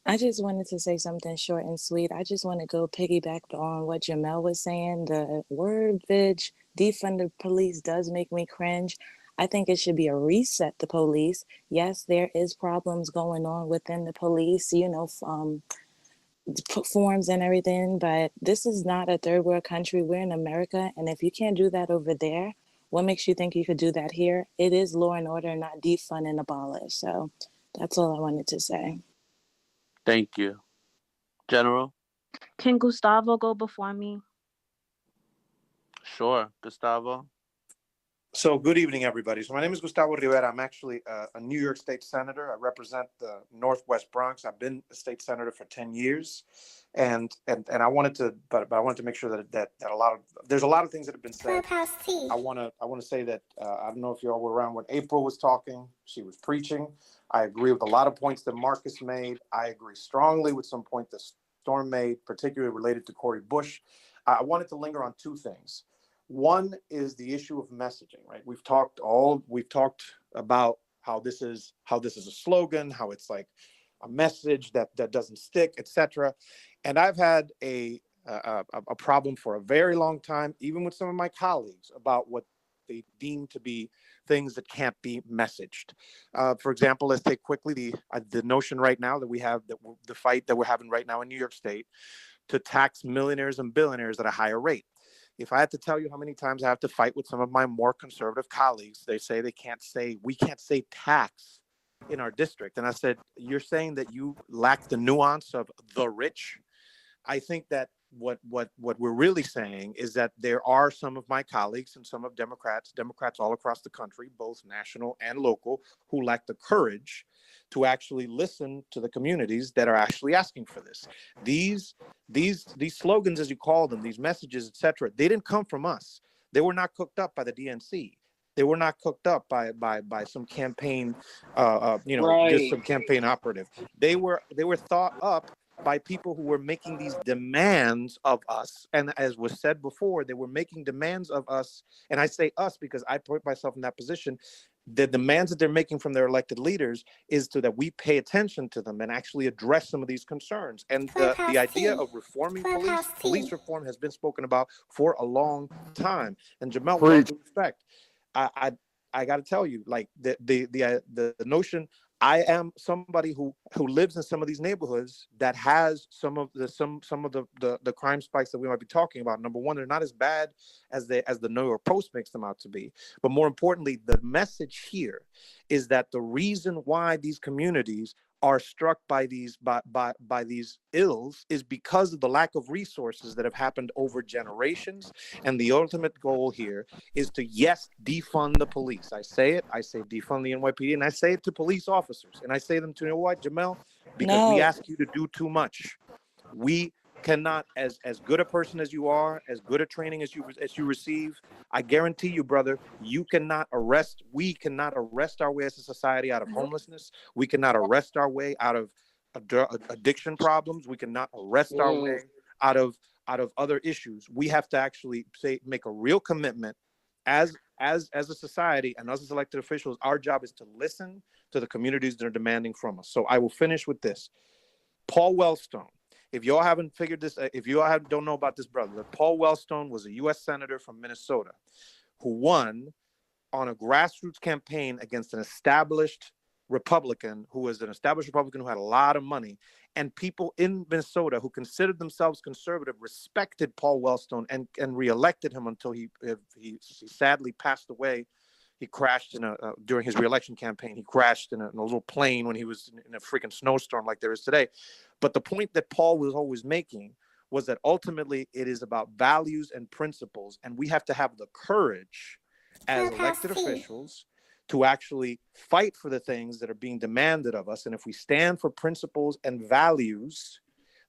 I just wanted to say something short and sweet. I just want to go piggyback on what Jamel was saying. The word defund the police does make me cringe. I think it should be a reset the police. Yes, there is problems going on within the police, forms and everything, but this is not a third world country. We're in America, and if you can't do that over there, what makes you think you could do that here? It is law and order, not defund and abolish. So that's all I wanted to say. Thank you. General? Can Gustavo go before me? Sure, Gustavo. So good evening, everybody. So my name is Gustavo Rivera. I'm actually a New York State Senator. I represent the Northwest Bronx. I've been a state senator for 10 years. And I wanted to, but I wanted to make sure that there's a lot of things that have been said. I want to say that I don't know if you all were around when April was talking. She was preaching. I agree with a lot of points that Marcus made. I agree strongly with some point that Storm made, particularly related to Cori Bush. I wanted to linger on two things. One is the issue of messaging, right? We've talked about how this is a slogan, how it's like a message that doesn't stick, etc. And I've had a problem for a very long time, even with some of my colleagues, about what they deem to be things that can't be messaged. For example, let's take quickly the notion right now that we have, the fight that we're having right now in New York State to tax millionaires and billionaires at a higher rate. If I had to tell you how many times I have to fight with some of my more conservative colleagues, they say we can't say tax in our district. And I said, you're saying that you lack the nuance of the rich? I think that what we're really saying is that there are some of my colleagues and some of Democrats all across the country, both national and local, who lack the courage to actually listen to the communities that are actually asking for this. These slogans, as you call them, these messages, etc., they didn't come from us. They were not cooked up by the DNC. They were not cooked up by some campaign, just some campaign operative. They were thought up by people who were making these demands of us. And as was said before, they were making demands of us. And I say us because I put myself in that position. The demands that they're making from their elected leaders is so that we pay attention to them and actually address some of these concerns. And the idea of reforming police reform has been spoken about for a long time. And Jamel, with all due respect, I got to tell you, like the notion, I am somebody who lives in some of these neighborhoods that has some of the crime spikes that we might be talking about. Number one, they're not as bad as the New York Post makes them out to be. But more importantly, the message here is that the reason why these communities are struck by these ills is because of the lack of resources that have happened over generations. And the ultimate goal here is to, yes, defund the police. I say defund the NYPD, and I say it to police officers, and I say them to, you know what, Jamel, because we ask you to do too much. We cannot, as good a person as you are, as good a training as you receive, I guarantee you, brother, we cannot arrest our way as a society out of homelessness. We cannot arrest our way out of addiction problems. We cannot arrest our way out of other issues. We have to actually make a real commitment as a society, and us as elected officials. Our job is to listen to the communities that are demanding from us. So I will finish with this. Paul Wellstone. If y'all haven't figured this, if you don't know about this brother, Paul Wellstone was a U.S. Senator from Minnesota who won on a grassroots campaign against an established Republican who had a lot of money. And people in Minnesota who considered themselves conservative respected Paul Wellstone and reelected him until he sadly passed away. He crashed during his reelection campaign. He crashed in a little plane when he was in a freaking snowstorm like there is today. But the point that Paul was always making was that ultimately it is about values and principles. And we have to have the courage as elected officials to actually fight for the things that are being demanded of us. And if we stand for principles and values,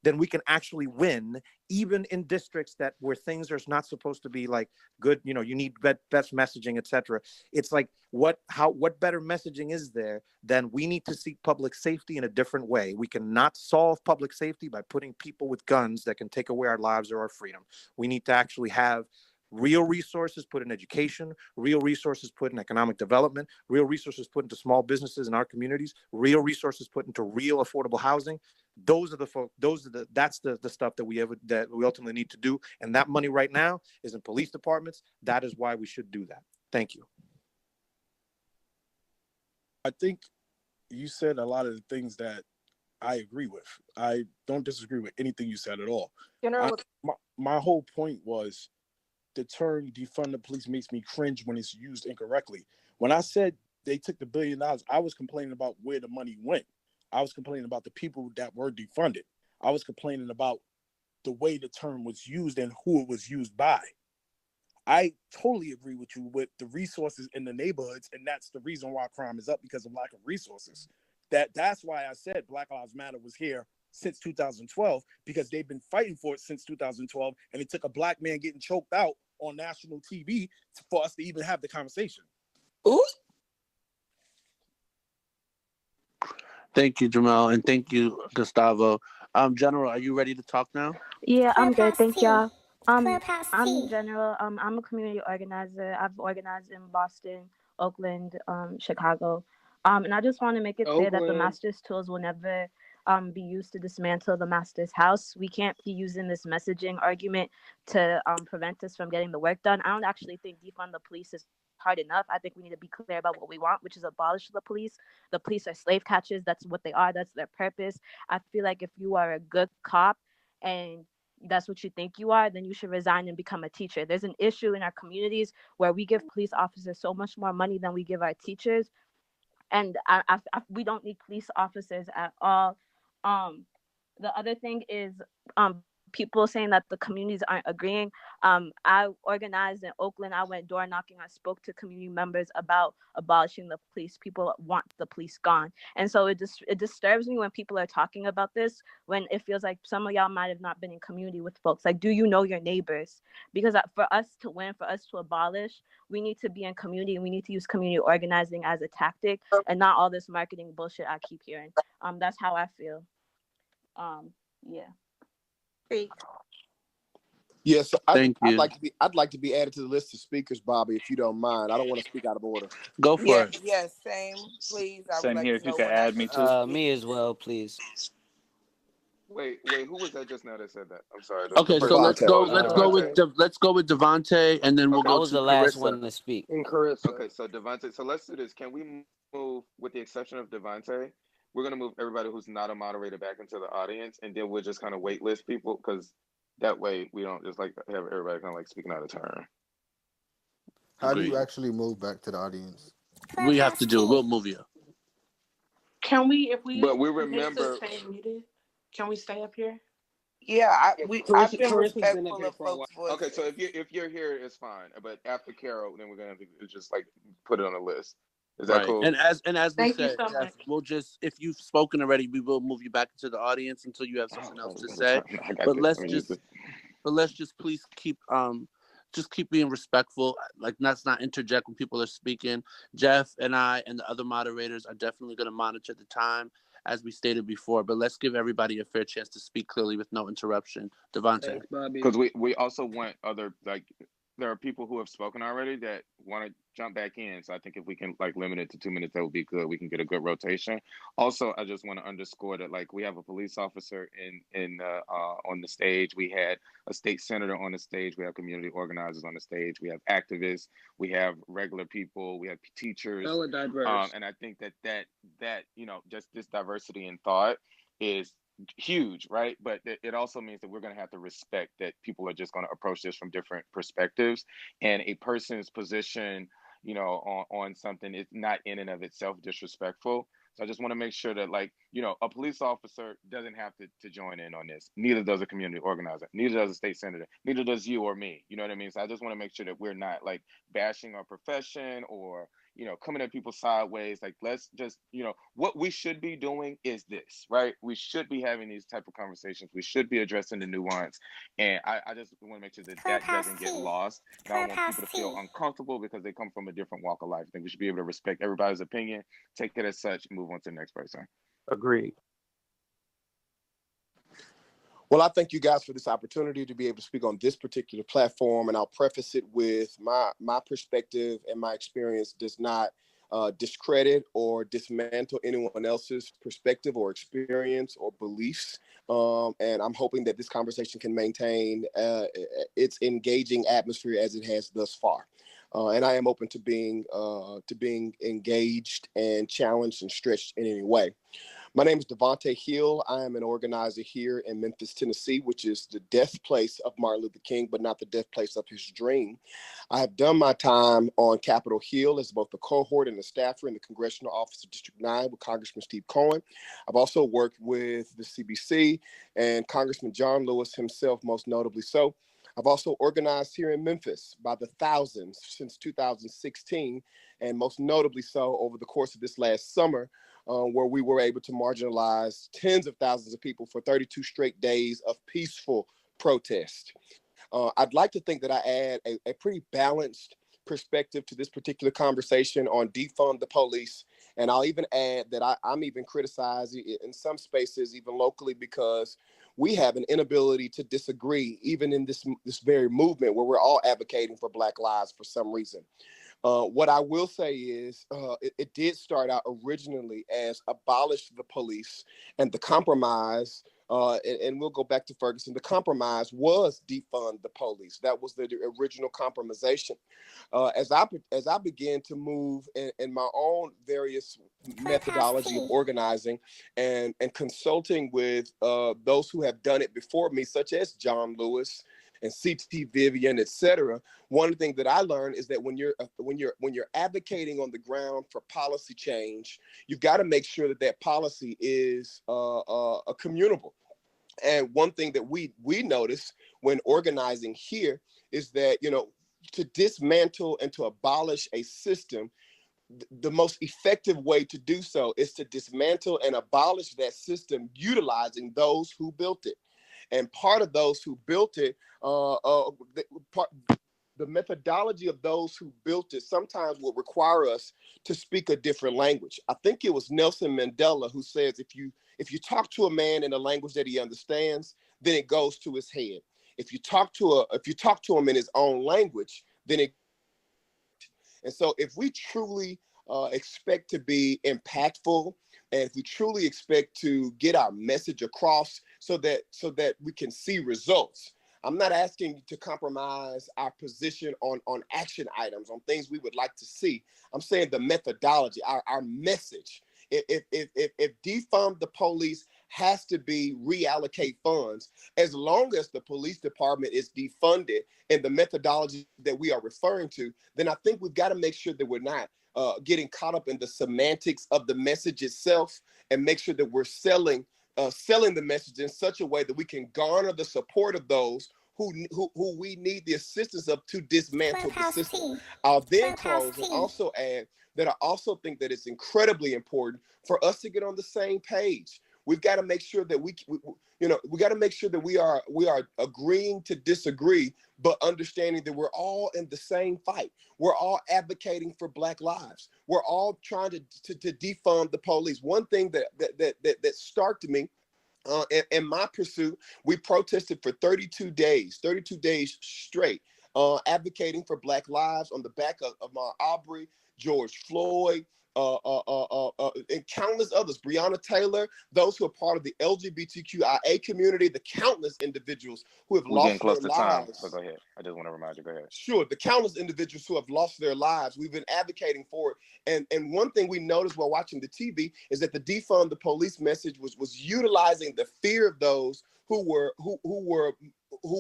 then we can actually win, even in districts where things are not supposed to be like good, you need best messaging, etc. It's like, what better messaging is there than we need to seek public safety in a different way? We cannot solve public safety by putting people with guns that can take away our lives or our freedom. We need to actually have real resources put in education, real resources put in economic development, real resources put into small businesses in our communities, real resources put into real affordable housing. That's the stuff that we ultimately need to do. And that money right now is in police departments. That is why we should do that. Thank you. I think you said a lot of the things that I agree with. I don't disagree with anything you said at all. My whole point was, the term defund the police makes me cringe when it's used incorrectly. When I said they took the $1 billion, I was complaining about where the money went. I was complaining about the people that were defunded. I was complaining about the way the term was used and who it was used by. I totally agree with you with the resources in the neighborhoods, and that's the reason why crime is up, because of lack of resources. That's why I said Black Lives Matter was here since 2012, because they've been fighting for it since 2012, and it took a Black man getting choked out on national TV for us to even have the conversation. Ooh. Thank you, Jamal, and thank you, Gustavo. General, are you ready to talk now? Yeah, I'm good. Thank y'all. I'm General. I'm a community organizer. I've organized in Boston, Oakland, Chicago. And I just want to make it clear that the master's tools will never be used to dismantle the master's house. We can't be using this messaging argument to prevent us from getting the work done. I don't actually think defund the police is hard enough. I think we need to be clear about what we want, which is abolish the police. The police are slave catchers. That's what they are. That's their purpose. I feel like if you are a good cop and that's what you think you are, then you should resign and become a teacher. There's an issue in our communities where we give police officers so much more money than we give our teachers. And we don't need police officers at all. The other thing is people saying that the communities aren't agreeing. I organized in Oakland. I went door knocking. I spoke to community members about abolishing the police. People want the police gone, and so it disturbs me when people are talking about this, when it feels like some of y'all might have not been in community with folks. Like, do you know your neighbors? Because for us to win, for us to abolish, we need to be in community, and we need to use community organizing as a tactic, and not all this marketing bullshit I keep hearing. That's how I feel. Yeah. Yes, Thank you. I'd like to be added to the list of speakers, Bobby, if you don't mind. I don't want to speak out of order. Go for it. Yes, same, please. I Same would like here. to If you know could when I add me can too. Me as well, please. Wait, who was that just now that said that? I'm sorry. Okay, so let's go with Devontae, and then we'll Okay. go I was to the last Carissa. one to speak. And Carissa. Okay, so Devontae. So let's do this. Can we move, with the exception of Devontae, we're gonna move everybody who's not a moderator back into the audience, and then we'll just kind of wait list people, because that way we don't just like have everybody kind of like speaking out of turn. How do you actually move back to the audience? We have to do it. We'll move you. Can we, if we, But we commit remember. to stay muted, can we stay up here? Yeah, I've been respectful of folks' voices. Okay, so if you're here, it's fine. But after Carol, then we're gonna have to just like put it on the list. Is that cool? And as we Thank you said, so Jeff, much. we'll just, if you've spoken already, we will move you back into the audience until you have something else to say. I got But this. let's just please keep being respectful. Like, let's not interject when people are speaking. Jeff and I and the other moderators are definitely going to monitor the time, as we stated before. But let's give everybody a fair chance to speak clearly with no interruption. Devontae. Because we also want other, like, there are people who have spoken already that want to jump back in. So I think if we can like limit it to 2 minutes, that would be good. We can get a good rotation. Also, I just want to underscore that like we have a police officer in on the stage. We had a state senator on the stage. We have community organizers on the stage. We have activists. We have regular people. We have teachers. Hella diverse. And I think that just this diversity in thought is huge, right? But it also means that we're going to have to respect that people are just going to approach this from different perspectives, and a person's position, on something is not in and of itself disrespectful. So I just want to make sure that, like, a police officer doesn't have to join in on this. Neither does a community organizer. Neither does a state senator. Neither does you or me. You know what I mean? So I just want to make sure that we're not like bashing our profession or coming at people sideways. Like, let's just, what we should be doing is this, right? We should be having these type of conversations. We should be addressing the nuance. And I just want to make sure that doesn't get lost. And I don't want people to feel uncomfortable because they come from a different walk of life. I think we should be able to respect everybody's opinion, take it as such, and move on to the next person. Agreed. Well, I thank you guys for this opportunity to be able to speak on this particular platform, and I'll preface it with my perspective and my experience does not discredit or dismantle anyone else's perspective or experience or beliefs. And I'm hoping that this conversation can maintain its engaging atmosphere as it has thus far. And I am open to being engaged and challenged and stretched in any way. My name is Devontae Hill. I am an organizer here in Memphis, Tennessee, which is the death place of Martin Luther King, but not the death place of his dream. I have done my time on Capitol Hill as both a cohort and a staffer in the Congressional Office of District 9 with Congressman Steve Cohen. I've also worked with the CBC and Congressman John Lewis himself, most notably so. I've also organized here in Memphis by the thousands since 2016, and most notably so over the course of this last summer, where we were able to marginalize tens of thousands of people for 32 straight days of peaceful protest. I'd like to think that I add a pretty balanced perspective to this particular conversation on defund the police. And I'll even add that I'm even criticizing it in some spaces, even locally, because we have an inability to disagree, even in this very movement where we're all advocating for Black lives for some reason. What I will say is it did start out originally as abolish the police, and the compromise, and we'll go back to Ferguson, the compromise was defund the police. That was the original compromisation. As I began to move in my own various methodology of organizing and consulting with those who have done it before me, such as John Lewis and C.T. Vivian, etc. One of the things that I learned is that when you're advocating on the ground for policy change, you've got to make sure that policy is communable. And one thing that we notice when organizing here is that, to dismantle and to abolish a system, the most effective way to do so is to dismantle and abolish that system utilizing those who built it. And part of those who built it, the methodology of those who built it sometimes will require us to speak a different language. I think it was Nelson Mandela who says, if you talk to a man in a language that he understands, then it goes to his head. If you talk to him in his own language, then it. And so if we truly expect to be impactful, and if we truly expect to get our message across so that we can see results, I'm not asking you to compromise our position on action items, on things we would like to see. I'm saying the methodology, our message. If defund the police has to be reallocate funds, as long as the police department is defunded and the methodology that we are referring to, then I think we've got to make sure that we're not getting caught up in the semantics of the message itself, and make sure that we're selling the message in such a way that we can garner the support of those who we need the assistance of to dismantle the system. I'll then close and also add that I also think that it's incredibly important for us to get on the same page. We've got to make sure that we got to make sure that we are agreeing to disagree, but understanding that we're all in the same fight. We're all advocating for Black lives. We're all trying to defund the police. One thing that started me in my pursuit, we protested for 32 days straight, advocating for Black lives on the back of Ahmaud Arbery, George Floyd, and countless others, Breonna Taylor, those who are part of the LGBTQIA community, the countless individuals who have We're getting lost their close to time, lives. but go ahead. I just want to remind you. Go ahead. Sure, the countless individuals who have lost their lives, we've been advocating for it. And one thing we noticed while watching the TV is that the defund the police message was utilizing the fear of those who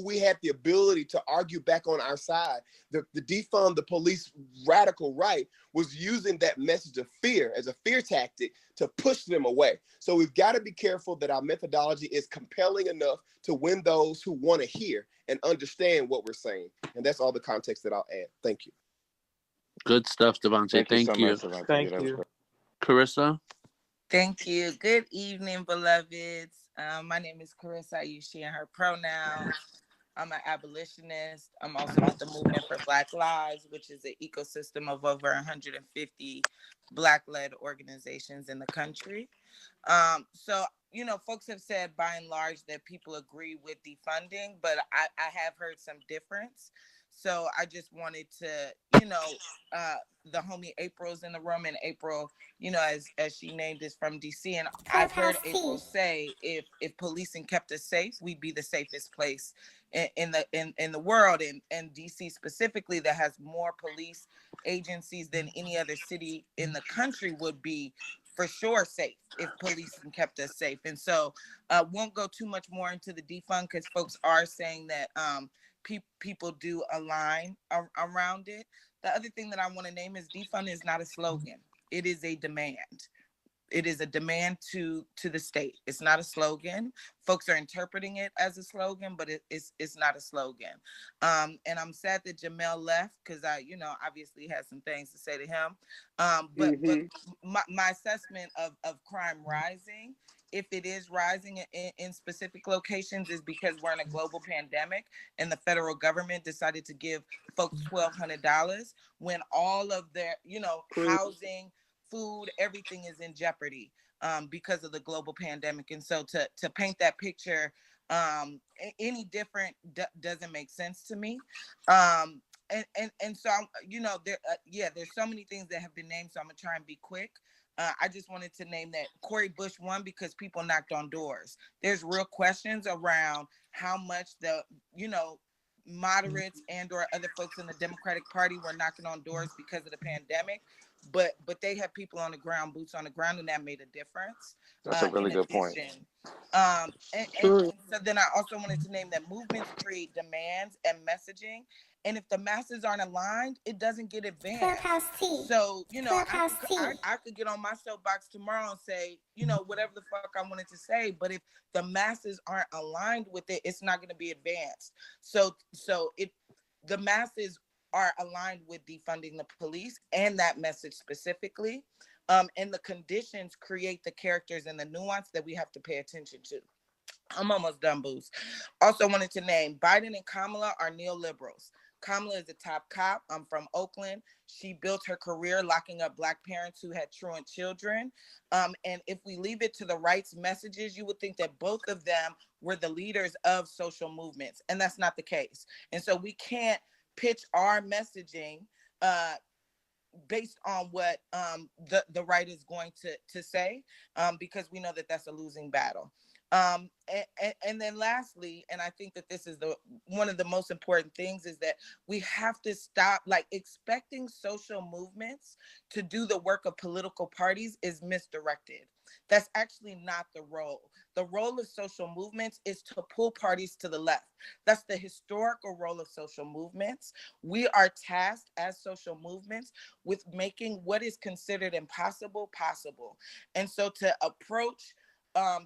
we had the ability to argue back on our side. The defund the police radical right was using that message of fear as a fear tactic to push them away. So we've got to be careful that our methodology is compelling enough to win those who want to hear and understand what we're saying. And that's all the context that I'll add. Thank you. Good stuff, Devontae. Thank you. Thank you. Carissa? Thank you. Good evening, beloveds. My name is Carissa. I use she and her pronouns. I'm an abolitionist. I'm also with the Movement for Black Lives, which is an ecosystem of over 150 Black-led organizations in the country. So, folks have said by and large that people agree with defunding, but I have heard some difference. So I just wanted to, the homie April's in the room, and April, as she named, is from DC, and I've heard April say if policing kept us safe, we'd be the safest place in the world, and DC specifically, that has more police agencies than any other city in the country, would be for sure safe if policing kept us safe. And so won't go too much more into the defund, because folks are saying that people do align around it. The other thing that I want to name is defund is not a slogan. It is a demand. It is a demand to the state. It's not a slogan. Folks are interpreting it as a slogan, but it's not a slogan. And I'm sad that Jamel left, because I, obviously had some things to say to him. But my assessment of crime rising, if it is rising in specific locations, is because we're in a global pandemic and the federal government decided to give folks $1,200 when all of their, housing, food, everything is in jeopardy because of the global pandemic. And so to paint that picture any different doesn't make sense to me. And so, there's so many things that have been named, so I'm gonna try and be quick. I just wanted to name that Cori Bush won because people knocked on doors. There's real questions around how much the, moderates and or other folks in the Democratic Party were knocking on doors because of the pandemic. But they have people on the ground, boots on the ground, and that made a difference. That's a really good point. And so then I also wanted to name that movements create demands and messaging, And if the masses aren't aligned, it doesn't get advanced. So, I could get on my soapbox tomorrow and say, whatever the fuck I wanted to say. But if the masses aren't aligned with it, it's not going to be advanced. So if the masses are aligned with defunding the police and that message specifically, and the conditions create the characters and the nuance that we have to pay attention to. I'm almost done, Booze. Also wanted to name Biden and Kamala are neoliberals. Kamala is a top cop. I'm from Oakland. She built her career locking up Black parents who had truant children. And if we leave it to the right's messages, you would think that both of them were the leaders of social movements. And that's not the case. And so we can't pitch our messaging based on what the right is going to say, because we know that that's a losing battle. And then lastly, and I think that this is one of the most important things, is that we have to stop expecting social movements to do the work of political parties is misdirected. That's actually not the role. The role of social movements is to pull parties to the left. That's the historical role of social movements. We are tasked as social movements with making what is considered impossible possible. And so to approach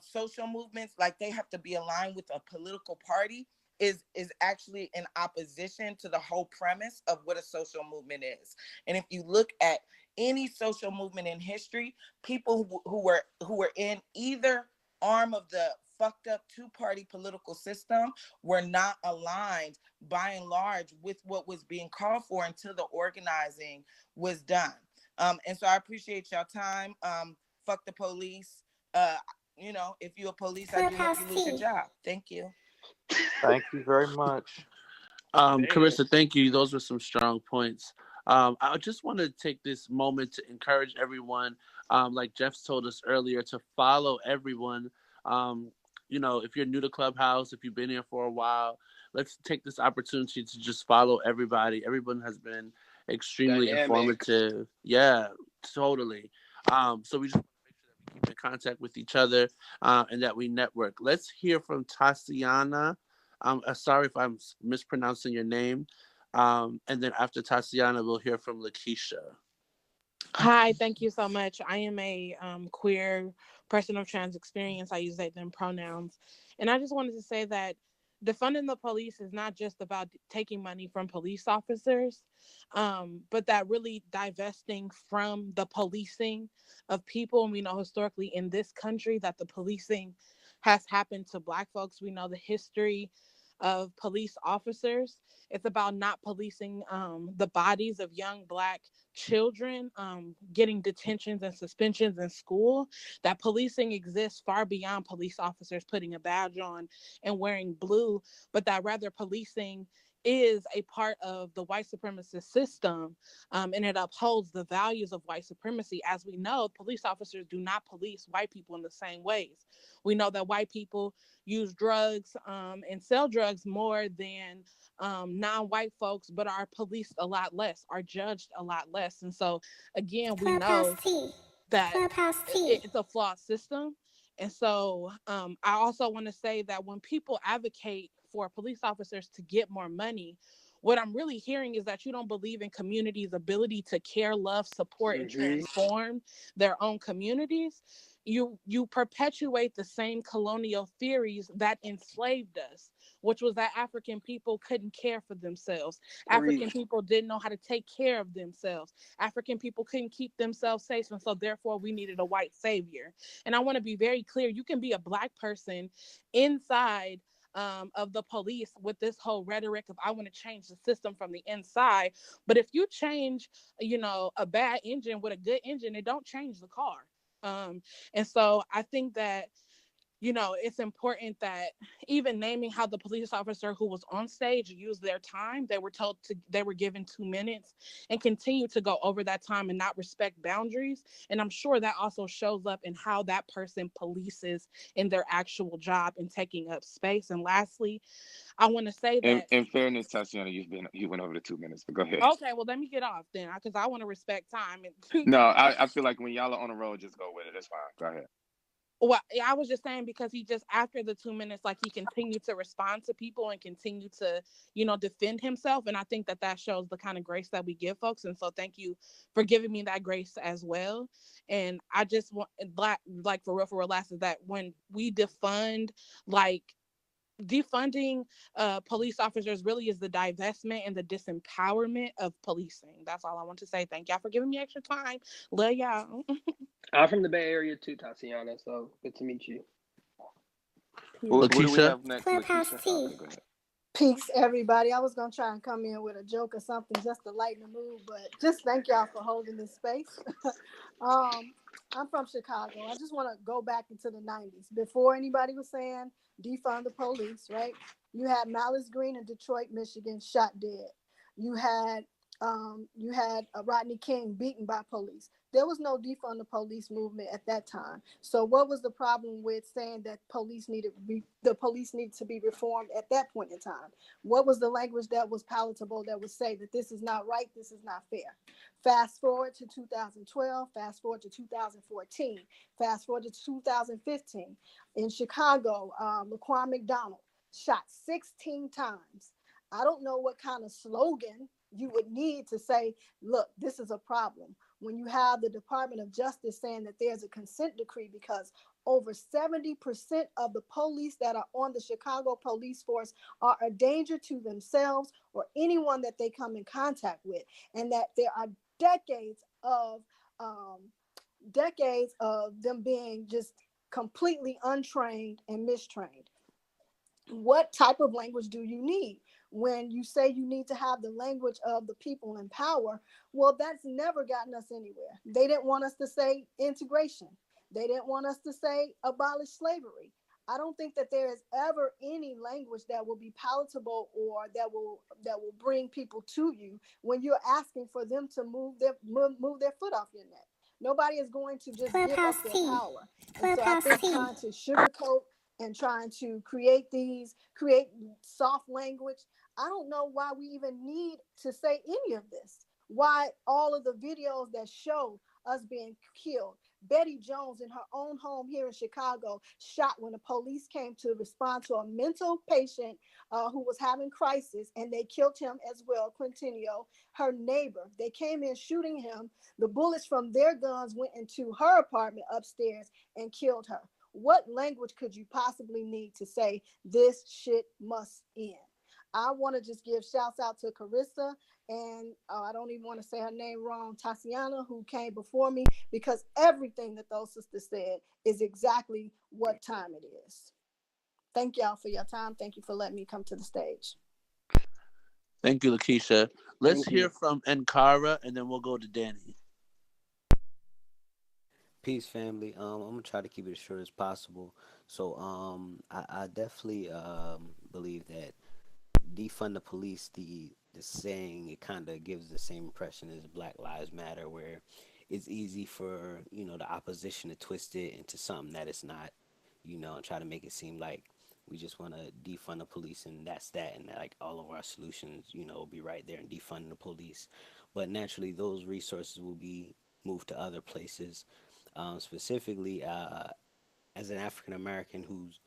social movements like they have to be aligned with a political party is actually in opposition to the whole premise of what a social movement is. And if you look at any social movement in history, people who were in either arm of the fucked up two-party political system were not aligned by and large with what was being called for until the organizing was done. And so I appreciate y'all time. Fuck the police. If you're a police, I do hope you lose your job. Thank you. Thank you very much. Carissa, thank you. Those were some strong points. I just want to take this moment to encourage everyone, like Jeff told us earlier, to follow everyone. If you're new to Clubhouse, if you've been here for a while, let's take this opportunity to just follow everybody. Everyone has been extremely informative. Yeah, totally. So we just keep in contact with each other, and that we network. Let's hear from Tatiana. Sorry if I'm mispronouncing your name. And then after Tatiana, we'll hear from Lakeisha. Hi, thank you so much. I am a queer person of trans experience. I use they, them pronouns. And I just wanted to say that defunding the police is not just about taking money from police officers, but that really divesting from the policing of people. And we know historically in this country that the policing has happened to Black folks. We know the history of police officers. It's about not policing the bodies of young Black children, getting detentions and suspensions in school. That policing exists far beyond police officers putting a badge on and wearing blue, but that rather policing is a part of the white supremacist system, and it upholds the values of white supremacy. As we know, police officers do not police white people in the same ways. We know that white people use drugs and sell drugs more than non-white folks, but are policed a lot less, are judged a lot less. And so again, we know that it's a flawed system. And so I also want to say that when people advocate for police officers to get more money, what I'm really hearing is that you don't believe in communities' ability to care, love, support, and transform their own communities. You perpetuate the same colonial theories that enslaved us, which was that African people couldn't care for themselves. African people didn't know how to take care of themselves. African people couldn't keep themselves safe, and so therefore we needed a white savior. And I want to be very clear, you can be a Black person inside of the police with this whole rhetoric of I want to change the system from the inside. But if you change, a bad engine with a good engine, it don't change the car. And so I think that it's important that even naming how the police officer who was on stage used their time, they were given 2 minutes and continue to go over that time and not respect boundaries. And I'm sure that also shows up in how that person polices in their actual job and taking up space. And lastly, I want to say that in fairness, Tatiana, you went over the 2 minutes, but go ahead. Okay, well, let me get off then, because I want to respect time. No, I feel like when y'all are on the road, just go with it. That's fine. Go ahead. Well, I was just saying because he just after the 2 minutes, like he continued to respond to people and continue to, defend himself, and I think that shows the kind of grace that we give folks. And so, thank you for giving me that grace as well. And I just want, like for real, last is that when we defund, like defunding police officers really is the divestment and the disempowerment of policing. That's all I want to say. Thank y'all for giving me extra time. Love y'all. I'm from the Bay Area too, Tatiana, so good to meet you. Who do we have next? Clubhouse Lakeisha? T. Okay, go ahead. Peace, everybody. I was gonna try and come in with a joke or something just to lighten the mood, but just thank y'all for holding this space. I'm from Chicago. I just want to go back into the 90s before anybody was saying defund the police, right? You had Malice Green in Detroit, Michigan, shot dead. You had Rodney King beaten by police. There was no defund the police movement at that time. So what was the problem with saying that the police needed to be reformed at that point in time? What was the language that was palatable that would say that this is not right, this is not fair? Fast forward to 2012, fast forward to 2014, fast forward to 2015. In Chicago, Laquan McDonald shot 16 times. I don't know what kind of slogan you would need to say, look, this is a problem. When you have the Department of Justice saying that there's a consent decree because over 70% of the police that are on the Chicago police force are a danger to themselves or anyone that they come in contact with, and that there are decades of them being just completely untrained and mistrained. What type of language do you need? When you say you need to have the language of the people in power, well, that's never gotten us anywhere. They didn't want us to say integration. They didn't want us to say abolish slavery. I don't think that there is ever any language that will be palatable or that will bring people to you when you're asking for them to move their foot off your neck. Nobody is going to just give up their power. And so I think trying to sugarcoat and trying to create soft language, I don't know why we even need to say any of this. Why all of the videos that show us being killed. Betty Jones in her own home here in Chicago shot when the police came to respond to a mental patient who was having crisis, and they killed him as well. Quintinio, her neighbor, they came in shooting him. The bullets from their guns went into her apartment upstairs and killed her. What language could you possibly need to say this shit must end? I want to just give shouts out to Carissa and I don't even want to say her name wrong, Tatiana, who came before me, because everything that those sisters said is exactly what time it is. Thank y'all for your time. Thank you for letting me come to the stage. Thank you, Lakeisha. Let's hear from Ankara, and then we'll go to Danny. Peace, family. I'm gonna try to keep it as short as possible. So, I definitely believe that defund the police. The saying, it kind of gives the same impression as Black Lives Matter, where it's easy for the opposition to twist it into something that it's not, and try to make it seem like we just want to defund the police and that's that, and that, like, all of our solutions, will be right there in defunding the police. But naturally, those resources will be moved to other places. Specifically, as an African American who's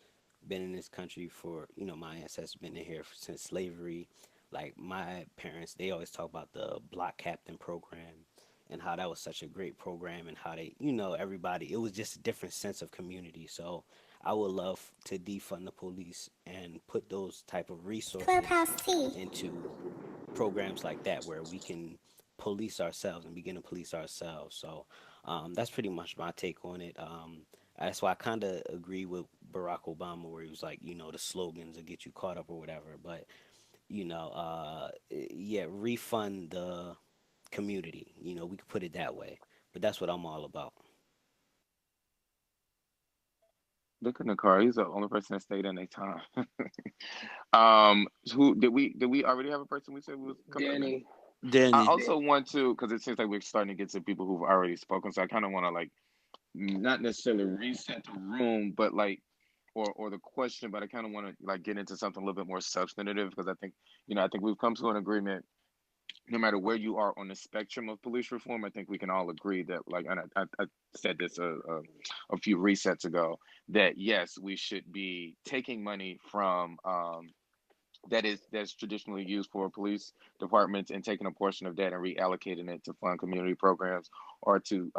been in this country for, my ancestors been in here since slavery. Like my parents, they always talk about the block captain program and how that was such a great program and how they, everybody, it was just a different sense of community. So I would love to defund the police and put those type of resources into programs like that where we can police ourselves and begin to police ourselves. So that's pretty much my take on it. That's why I kind of agree with Barack Obama, where he was like, the slogans will get you caught up or whatever. But, yeah, refund the community. We could put it that way. But that's what I'm all about. Look at the car. He's the only person that stayed in their time. Who did we already have a person we said was coming? Danny. I also want to, because it seems like we're starting to get to people who've already spoken, so I kind of want to, like, not necessarily reset the room, but like, or the question, but I kind of want to, like, get into something a little bit more substantive, because I think, I think we've come to an agreement no matter where you are on the spectrum of police reform, I think we can all agree that, like, and I said this a few resets ago, that yes, we should be taking money from that's traditionally used for police departments and taking a portion of that and reallocating it to fund community programs, or to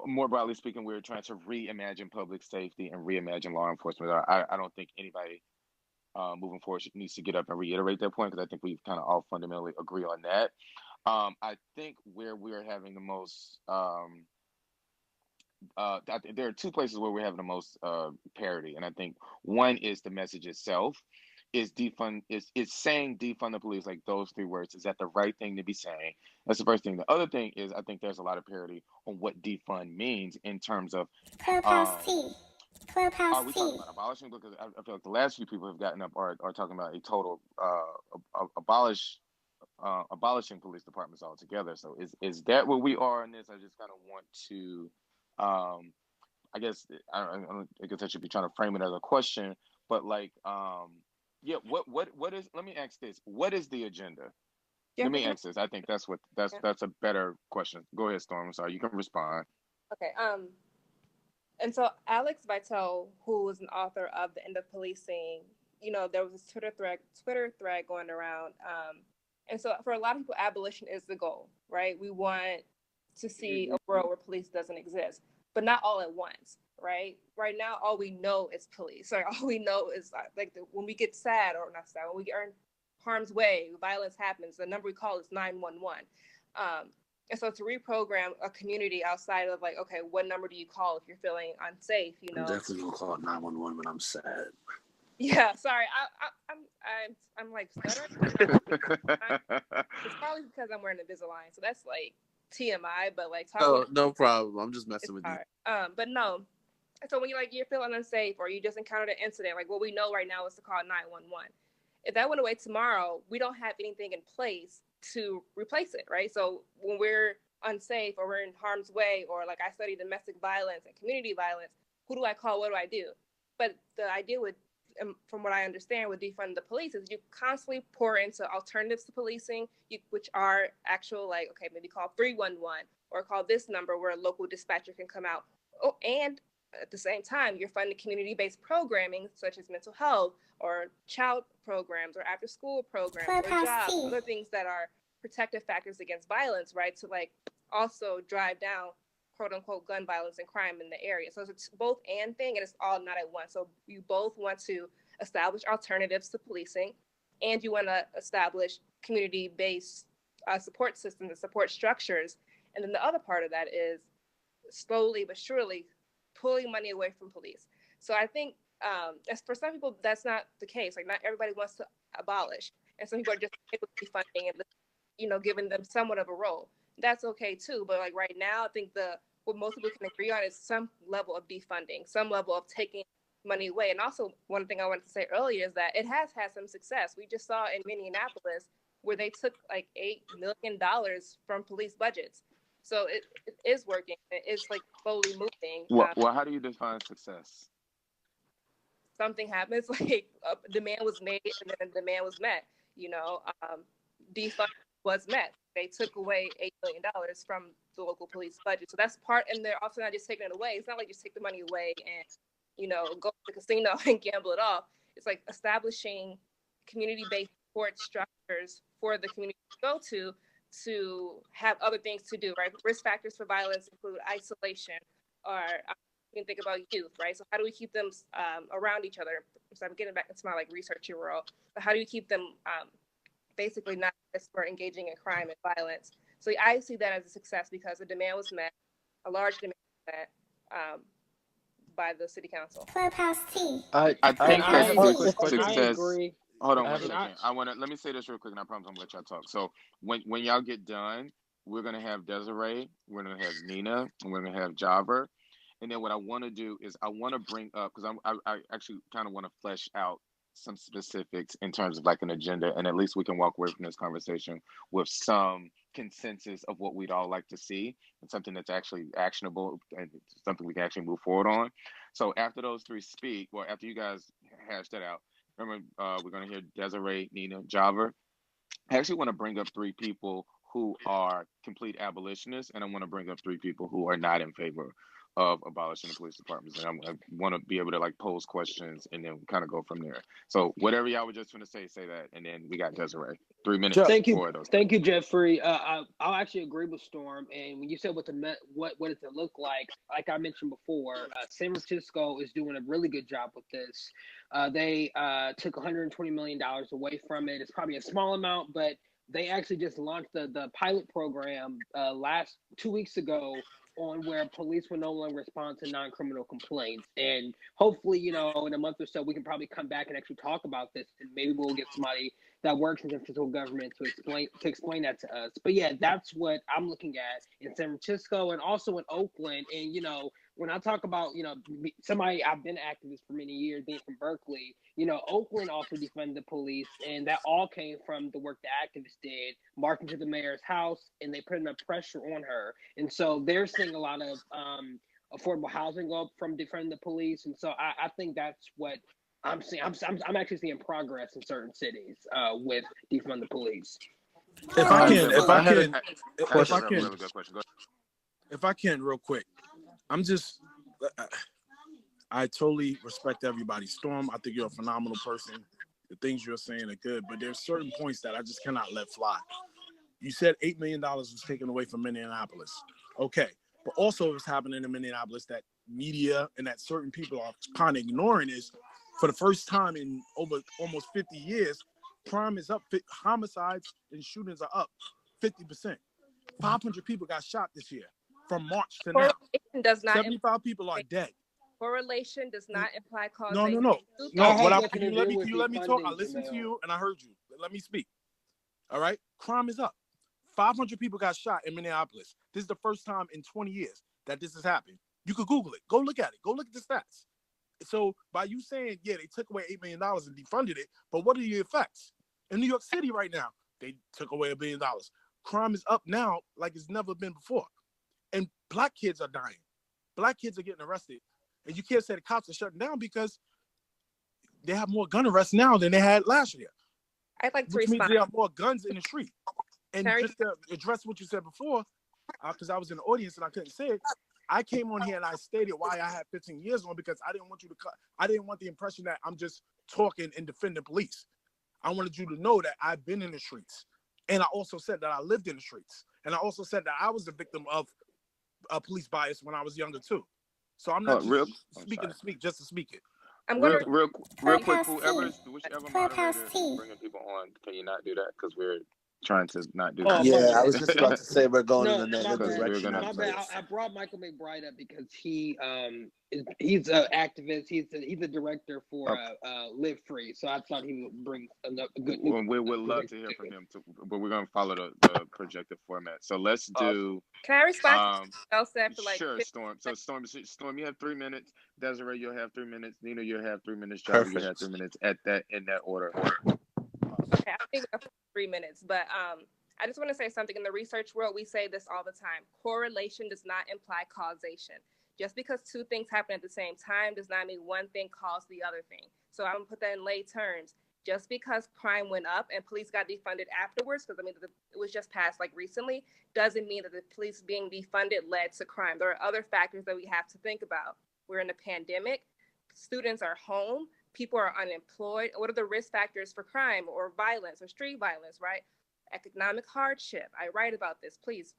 more broadly speaking, we're trying to reimagine public safety and reimagine law enforcement. I don't think anybody moving forward needs to get up and reiterate that point, because I think we've kind of all fundamentally agree on that. I think where we are having the most, there are two places where we're having the most parity, and I think one is the message itself. Is saying defund the police, like those three words, is that the right thing to be saying? That's the first thing. The other thing is, I think there's a lot of parity on what defund means in terms of Clubhouse T. are we Clubhouse talking T. about abolishing? Because I feel like the last few people have gotten up are talking about a total abolishing police departments altogether. So is that where we are in this? I just kind of want to, I guess I guess I should be trying to frame it as a question, but like, yeah, what is? Let me ask this: what is the agenda? Yeah, Let me ask this. I think that's a better question. Go ahead, Storm. I'm sorry, you can respond. Okay. And so Alex Vitale, who was an author of The End of Policing, you know, there was this Twitter thread going around. And so for a lot of people, abolition is the goal, right? We want to see a world where police doesn't exist, but not all at once, right? Right now, all we know is police. Like, all we know is when we get sad, or not sad, when we are in harm's way, violence happens, the number we call is 911. And so to reprogram a community outside of like, okay, what number do you call if you're feeling unsafe? You know, I'm definitely gonna call 911 when I'm sad. Yeah, sorry, I'm like stuttering. It's probably because I'm wearing Invisalign, so that's like TMI. But like talking. Oh, no problem. I'm just messing with you. But no. So when you're feeling unsafe, or you just encountered an incident, like what we know right now is to call 911. If that went away tomorrow, we don't have anything in place to replace it, right? So when we're unsafe, or we're in harm's way, or like I study domestic violence and community violence, who do I call? What do I do? But the idea with, from what I understand, with defund the police is you constantly pour into alternatives to policing, which are actual, like, okay, maybe call 311 or call this number where a local dispatcher can come out. Oh, and at the same time, you're funding community-based programming such as mental health or child programs or after-school programs or jobs, other things that are protective factors against violence, right? To like also drive down quote unquote gun violence and crime in the area. So it's both and thing, and it's all not at once. So you both want to establish alternatives to policing, and you want to establish community-based support systems and support structures. And then the other part of that is slowly but surely pulling money away from police. So I think as for some people, that's not the case. Like, not everybody wants to abolish, and some people are just able to be funding and, you know, giving them somewhat of a role. That's okay too. But like right now, I think what most people can agree on is some level of defunding, some level of taking money away. And also, one thing I wanted to say earlier is that it has had some success. We just saw in Minneapolis where they took like $8 million from police budgets. So it is working. It is like slowly moving. Well, how do you define success? Something happens, like a demand was made and then a demand was met. You know, defund was met. They took away $8 million from the local police budget. So that's part, and they're also not just taking it away. It's not like just take the money away and, you know, go to the casino and gamble it off. It's like establishing community-based support structures for the community to go to have other things to do, right? Risk factors for violence include isolation, or you can think about youth, right? So how do we keep them around each other? So I'm getting back into my like researchy world. But how do you keep them basically not just for engaging in crime and violence? So I see that as a success because the demand was met, a large demand was met by the city council. Clubhouse T. I think that success. I agree. Hold on one second. Let me say this real quick, and I promise I'm gonna let y'all talk. So when y'all get done, we're gonna have Desiree, we're gonna have Nina, and we're gonna have Javer. And then what I want to do is I want to bring up, because I actually kind of want to flesh out some specifics in terms of like an agenda, and at least we can walk away from this conversation with some consensus of what we'd all like to see, and something that's actually actionable and something we can actually move forward on. So after those three speak, after you guys hash that out, remember we're going to hear Desiree, Nina, Javer. I actually want to bring up three people who are complete abolitionists, and I want to bring up three people who are not in favor of abolishing the police departments. And I want to be able to like pose questions and then kind of go from there. So whatever y'all were just going to say that, and then we got Desiree. 3 minutes. Thank you, Jeffrey. I'll actually agree with Storm. And when you said what does it look like I mentioned before, San Francisco is doing a really good job with this. They took $120 million away from it. It's probably a small amount, but they actually just launched the pilot program last 2 weeks ago on where police will no longer respond to non-criminal complaints. And hopefully, in a month or so, we can probably come back and actually talk about this, and maybe we'll get somebody that works in the federal government to explain that to us. But yeah, that's what I'm looking at in San Francisco and also in Oakland. And when I talk about somebody, I've been an activist for many years, being from Berkeley. Oakland also defunded the police, and that all came from the work the activists did, marching to the mayor's house, and they put enough pressure on her. And so they're seeing a lot of affordable housing go up from defunding the police. And so I think that's what I'm seeing. I'm actually seeing progress in certain cities with defund the police. If I can, real quick, I totally respect everybody. Storm, I think you're a phenomenal person. The things you're saying are good, but there's certain points that I just cannot let fly. You said $8 million was taken away from Minneapolis. Okay, but also what's happening in Minneapolis that media and that certain people are kind of ignoring is, for the first time in over almost 50 years, crime is up. Homicides and shootings are up 50%. 500 people got shot this year from March to now. 75 people are dead. Correlation does not imply causation. No. Can you let me talk? I listened to you and I heard you. Let me speak. All right? Crime is up. 500 people got shot in Minneapolis. This is the first time in 20 years that this has happened. You could Google it. Go look at it. Go look at the stats. So by you saying, yeah, they took away $8 million and defunded it, but what are the effects? In New York City right now, they took away $1 billion. Crime is up now like it's never been before. And black kids are dying. Black kids are getting arrested. And you can't say the cops are shutting down because they have more gun arrests now than they had last year. I'd like to Which respond. means they have more guns in the street. And just to address what you said before, because I was in the audience and I couldn't say it, I came on here and I stated why I had 15 years on, because I didn't want I didn't want the impression that I'm just talking and defending police. I wanted you to know that I've been in the streets. And I also said that I lived in the streets. And I also said that I was the victim of police bias when I was younger too. So I'm not speaking to speak just to speak it. I'm real quick, whichever moderator is bringing people on, can you not do that? Because we're trying to not do that. Yeah, I was just about to say we're going in another direction. I brought Michael McBride up because he's an activist. He's a director for Live Free. So I thought he would bring a good. Well, we would love to hear from him too, but we're gonna follow the projected format. So let's do. Can I respond? Sure, Storm. So Storm, you have 3 minutes. Desiree, you'll have 3 minutes. Nina, you'll have 3 minutes. Charlie, you have 3 minutes. In that order. Okay, I think 3 minutes, but I just want to say something. In the research world, we say this all the time. Correlation does not imply causation. Just because two things happen at the same time does not mean one thing caused the other thing. So I'm gonna put that in lay terms. Just because crime went up and police got defunded afterwards, because it was just passed like recently, doesn't mean that the police being defunded led to crime. There are other factors that we have to think about. We're in a pandemic. Students are home. People are unemployed. What are the risk factors for crime or violence or street violence, right? Economic hardship. I write about this. Please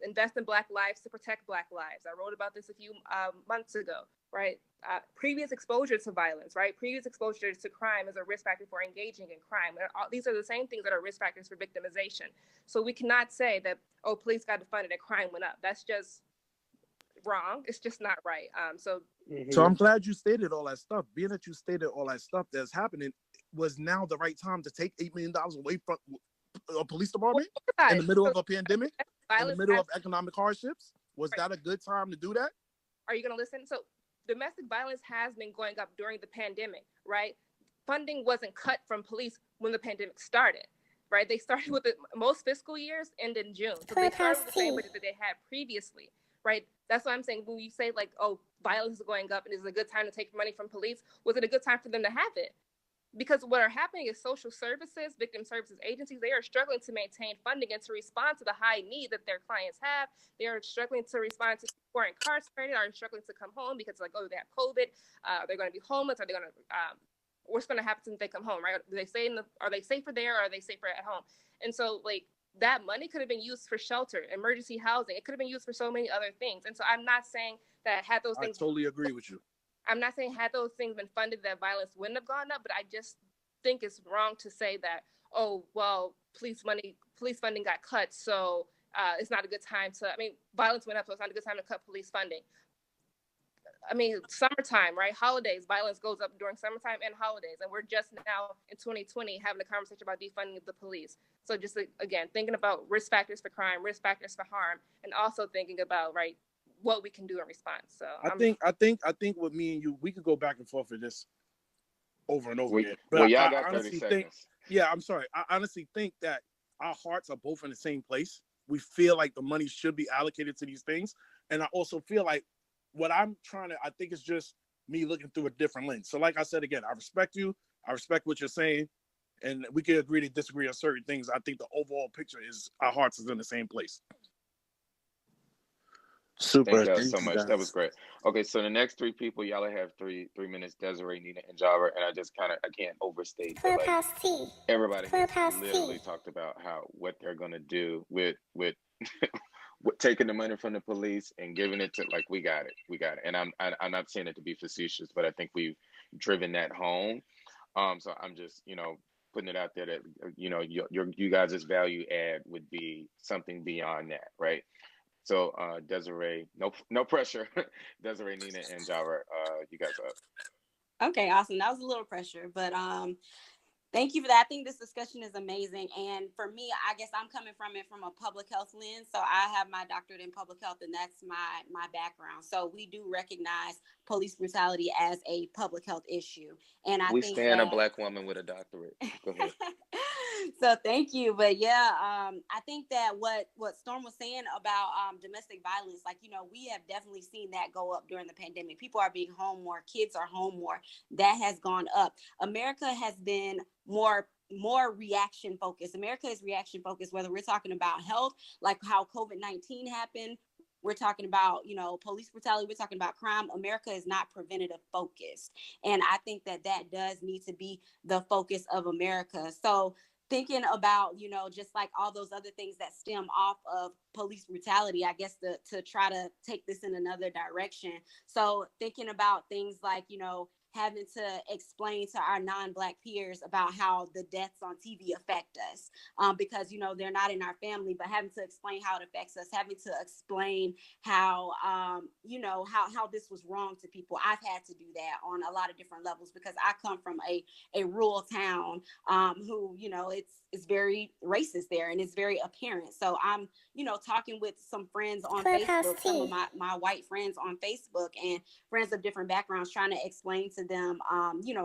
invest in Black lives to protect Black lives. I wrote about this a few months ago, right? Previous exposure to violence, right? Previous exposure to crime is a risk factor for engaging in crime. These are the same things that are risk factors for victimization. So we cannot say that, oh, police got defunded and crime went up. That's just wrong. It's just not right. So I'm glad you stated all that stuff. Being that you stated all that stuff that's happening, was now the right time to take $8 million away from a police department in the middle of a pandemic, in the middle of economic hardships? Was that a good time to do that? Are you going to listen? So domestic violence has been going up during the pandemic, right? Funding wasn't cut from police when the pandemic started, right? They started with most fiscal years end in June. So they started with the same budget that they had previously, right? That's what I'm saying. When you say like, oh, violence is going up and is it a good time to take money from police? Was it a good time for them to have it? because what are happening is social services, victim services agencies, they are struggling to maintain funding and to respond to the high need that their clients have. They are struggling to respond to people who are incarcerated, are struggling to come home because like, oh, they have COVID, they're going to be homeless, are they going to, what's going to happen when they come home, right? Do they stay are they safer there, or are they safer at home? And so like that money could have been used for shelter, emergency housing. It could have been used for so many other things. And so I'm not saying that had those things. I totally agree with you. I'm not saying had those things been funded that violence wouldn't have gone up, but I just think it's wrong to say that, oh, well, police funding got cut, so it's not a good time to, I mean, violence went up, so it's not a good time to cut police funding. I mean, summertime, right? Holidays, violence goes up during summertime and holidays. And we're just now in 2020 having a conversation about defunding the police. So just again, thinking about risk factors for crime, risk factors for harm, and also thinking about, right, what we can do in response. So I think with me and you, we could go back and forth for this over and over again. But y'all got 30 seconds. I'm sorry. I honestly think that our hearts are both in the same place. We feel like the money should be allocated to these things. And I also feel like what I think it's just me looking through a different lens. So like I said, again, I respect you. I respect what you're saying. And we can agree to disagree on certain things. I think the overall picture is our hearts is in the same place. Super. Thank y'all so much. That was great. Okay, so the next three people, y'all have three minutes. Desiree, Nina, and Java. And I can't overstate that, like, everybody has literally talked about what they're gonna do with taking the money from the police and giving it to, like, we got it. And I'm not saying it to be facetious, but I think we've driven that home. So I'm just, putting it out there that, you guys' value add would be something beyond that, right? So Desiree, no pressure. Desiree, Nina, and Java, you guys up. Okay, awesome. That was a little pressure, but thank you for that. I think this discussion is amazing. And for me, I guess I'm coming from it from a public health lens. So I have my doctorate in public health, and that's my background. So we do recognize police brutality as a public health issue. And I think stand a Black woman with a doctorate. Go ahead. So thank you. But yeah, I think that what Storm was saying about domestic violence, like, we have definitely seen that go up during the pandemic. People are being home more, kids are home more. That has gone up. America has been more reaction focused. America is reaction focused, whether we're talking about health, like how COVID-19 happened. We're talking about, police brutality. We're talking about crime. America is not preventative focused. And I think that does need to be the focus of America. So thinking about, just like all those other things that stem off of police brutality, I guess to try to take this in another direction. So thinking about things like, having to explain to our non-Black peers about how the deaths on TV affect us, because, they're not in our family, but having to explain how it affects us, having to explain how, how this was wrong to people. I've had to do that on a lot of different levels because I come from a rural town who, it's very racist there and it's very apparent. So I'm, talking with some friends on Facebook, some of my white friends on Facebook and friends of different backgrounds, trying to explain to them,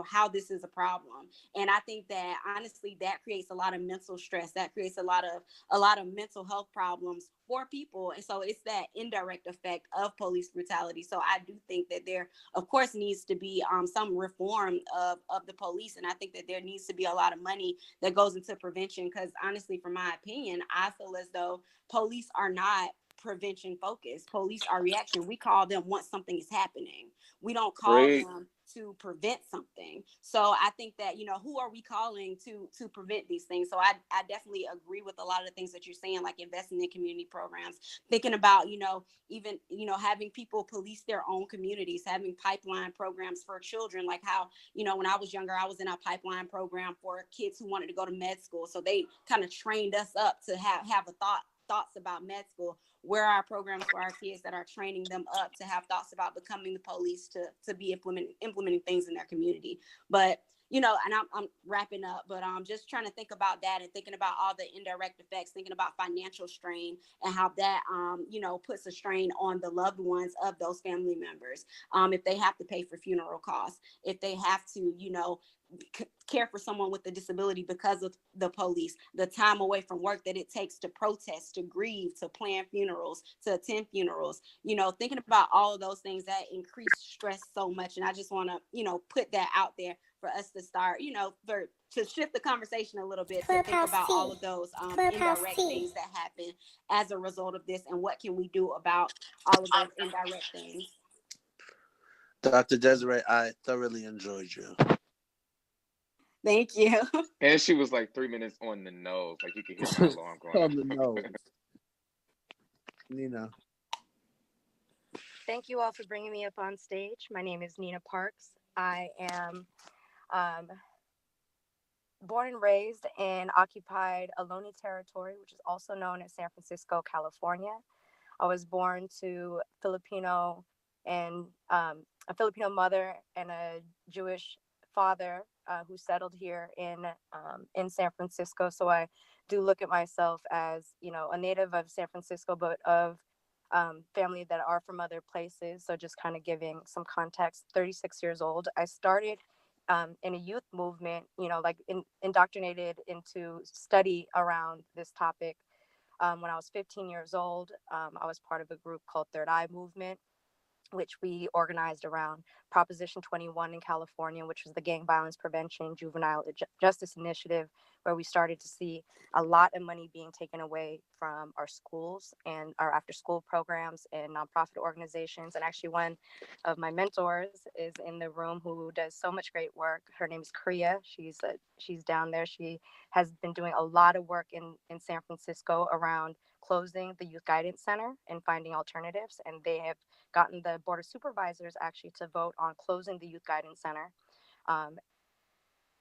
how this is a problem. And I think that honestly, that creates a lot of mental stress. That creates a lot of mental health problems for people. And so it's that indirect effect of police brutality. So I do think that there, of course, needs to be some reform of the police. And I think that there needs to be a lot of money that goes into prevention. Because honestly, from my opinion, I feel as though police are not prevention focused. Police are reaction. We call them once something is happening. We don't call them to prevent something. So I think that, who are we calling to prevent these things? So I definitely agree with a lot of the things that you're saying, like investing in community programs, thinking about, even, having people police their own communities, having pipeline programs for children, like how, when I was younger, I was in a pipeline program for kids who wanted to go to med school. So they kind of trained us up to have thoughts about med school. Where are our programs for our kids that are training them up to have thoughts about becoming the police, to be implementing things in their community? But, and I'm wrapping up, but I'm just trying to think about that and thinking about all the indirect effects, thinking about financial strain and how that, puts a strain on the loved ones of those family members. If they have to pay for funeral costs, if they have to, care for someone with a disability because of the police, the time away from work that it takes to protest, to grieve, to plan funerals, to attend funerals, thinking about all of those things that increase stress so much. And I just want to, put that out there for us to start, to shift the conversation a little bit, to think about all of those indirect things that happen as a result of this, and what can we do about all of those indirect things. Dr. Desiree, I thoroughly enjoyed you. Thank you. And she was like 3 minutes on the nose. Like you could hear my alarm going on the nose. Nina. Thank you all for bringing me up on stage. My name is Nina Parks. I am born and raised in occupied Ohlone territory, which is also known as San Francisco, California. I was born to Filipino and a Filipino mother and a Jewish father who settled here in San Francisco. So I do look at myself as, a native of San Francisco, but of family that are from other places. So just kind of giving some context. 36 years old. I started in a youth movement, indoctrinated into study around this topic. When I was 15 years old, I was part of a group called Third Eye Movement, which we organized around Proposition 21 in California, which was the Gang Violence Prevention Juvenile Justice Initiative, where we started to see a lot of money being taken away from our schools and our after-school programs and nonprofit organizations. And actually, one of my mentors is in the room who does so much great work. Her name is Kriya. She's down there. She has been doing a lot of work in San Francisco around closing the Youth Guidance Center and finding alternatives. And they have gotten the Board of Supervisors actually to vote on closing the Youth Guidance Center,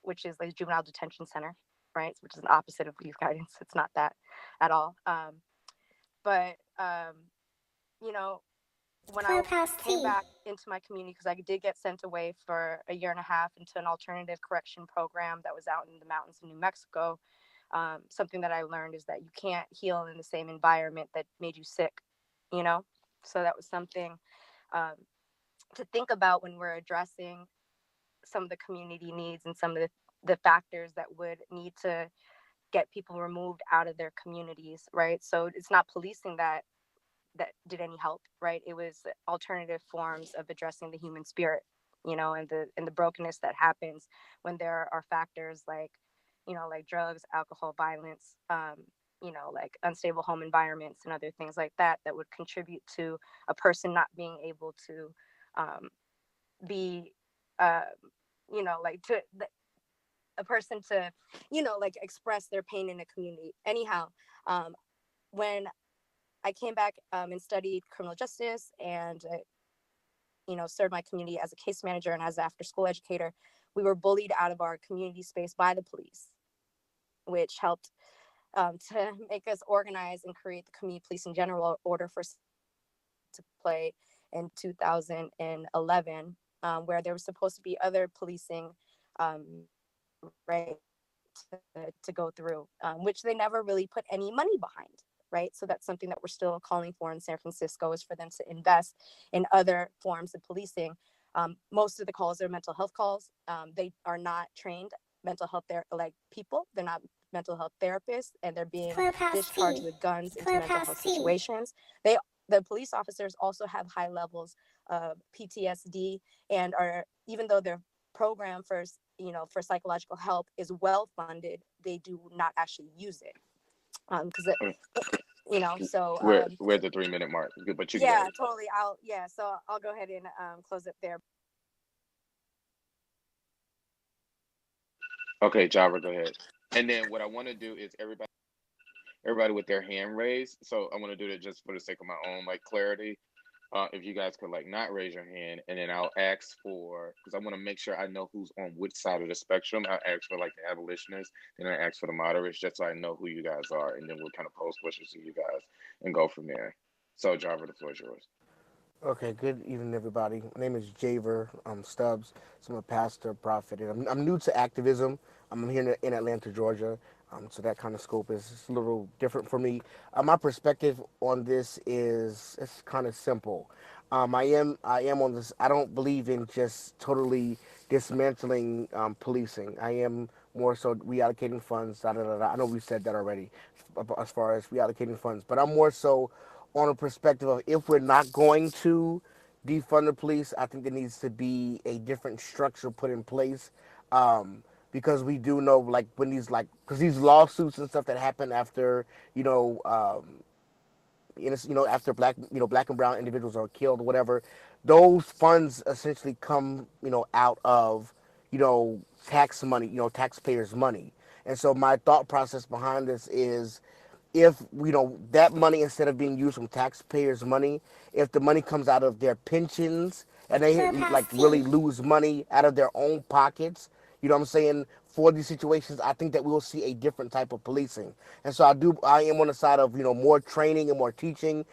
which is the Juvenile Detention Center, right? Which is the opposite of youth guidance. It's not that at all. But when I came back into my community, because I did get sent away for a year and a half into an alternative correction program that was out in the mountains of New Mexico, something that I learned is that you can't heal in the same environment that made you sick, So that was something to think about when we're addressing some of the community needs and some of the factors that would need to get people removed out of their communities, right? So it's not policing that did any help, right? It was alternative forms of addressing the human spirit, and the brokenness that happens when there are factors like drugs, alcohol, violence, like unstable home environments and other things like that would contribute to a person not being able to be, a person to, express their pain in a community. Anyhow, when I came back and studied criminal justice and, served my community as a case manager and as an after-school educator, we were bullied out of our community space by the police, which helped to make us organize and create the Community Policing General Order to play in 2011, where there was supposed to be other policing right to go through, which they never really put any money behind, right? So that's something that we're still calling for in San Francisco, is for them to invest in other forms of policing. Most of the calls are mental health calls. They are not trained mental health people. They're not mental health therapists, and they're being discharged with guns into mental health situations. The police officers also have high levels of PTSD and are, even though their program for psychological help is well funded, they do not actually use it. So we're at the 3 minute mark, but you yeah, totally. So I'll go ahead and close it there. Okay, Java, go ahead. And then what I want to do is everybody with their hand raised. So I want to do that just for the sake of my own clarity. If you guys could not raise your hand, and then I'll ask for, because I want to make sure I know who's on which side of the spectrum. I'll ask for the abolitionists, then I ask for the moderates, just so I know who you guys are, and then we'll kind of pose questions to you guys and go from there. So Java, the floor is yours. Okay, good evening, everybody. My name is Javer Stubbs. So I'm a pastor, prophet, and I'm new to activism. I'm here in Atlanta, Georgia. So that kind of scope is a little different for me. My perspective on this is it's kind of simple. I am on this. I don't believe in just totally dismantling policing. I am more so reallocating funds. Da, da, da, da. I know we said that already, as far as reallocating funds, but I'm more so on a perspective of if we're not going to defund the police, I think there needs to be a different structure put in place. Because we do know, like, when these, like, because these lawsuits and stuff that happen after, you know, after black and brown individuals are killed or whatever, those funds essentially come, out of, tax money, taxpayers' money. And so my thought process behind this is, if that money, instead of being used from taxpayers' money, if the money comes out of their pensions and they like really lose money out of their own pockets, you know what I'm saying, for these situations, I think that we will see a different type of policing. And so I am on the side of, more training and more teaching.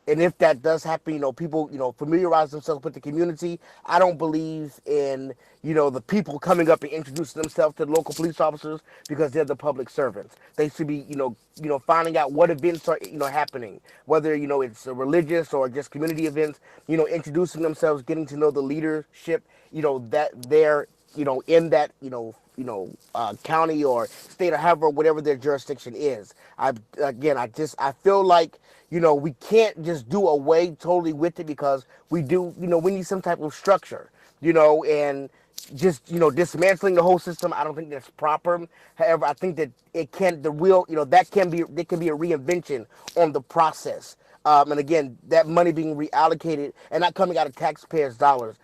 And if that does happen, people, familiarize themselves with the community. I don't believe in, the people coming up and introducing themselves to the local police officers because they're the public servants. They should be, finding out what events are, happening, whether, it's a religious or just community events, introducing themselves, getting to know the leadership, that they're, in that, county or state or however, whatever their jurisdiction is. I feel like, we can't just do away totally with it, because we need some type of structure, and just, dismantling the whole system, I don't think that's proper. However, I think that it can, the real, that can be, there can be a reinvention on the process. And again, that money being reallocated and not coming out of taxpayers' dollars,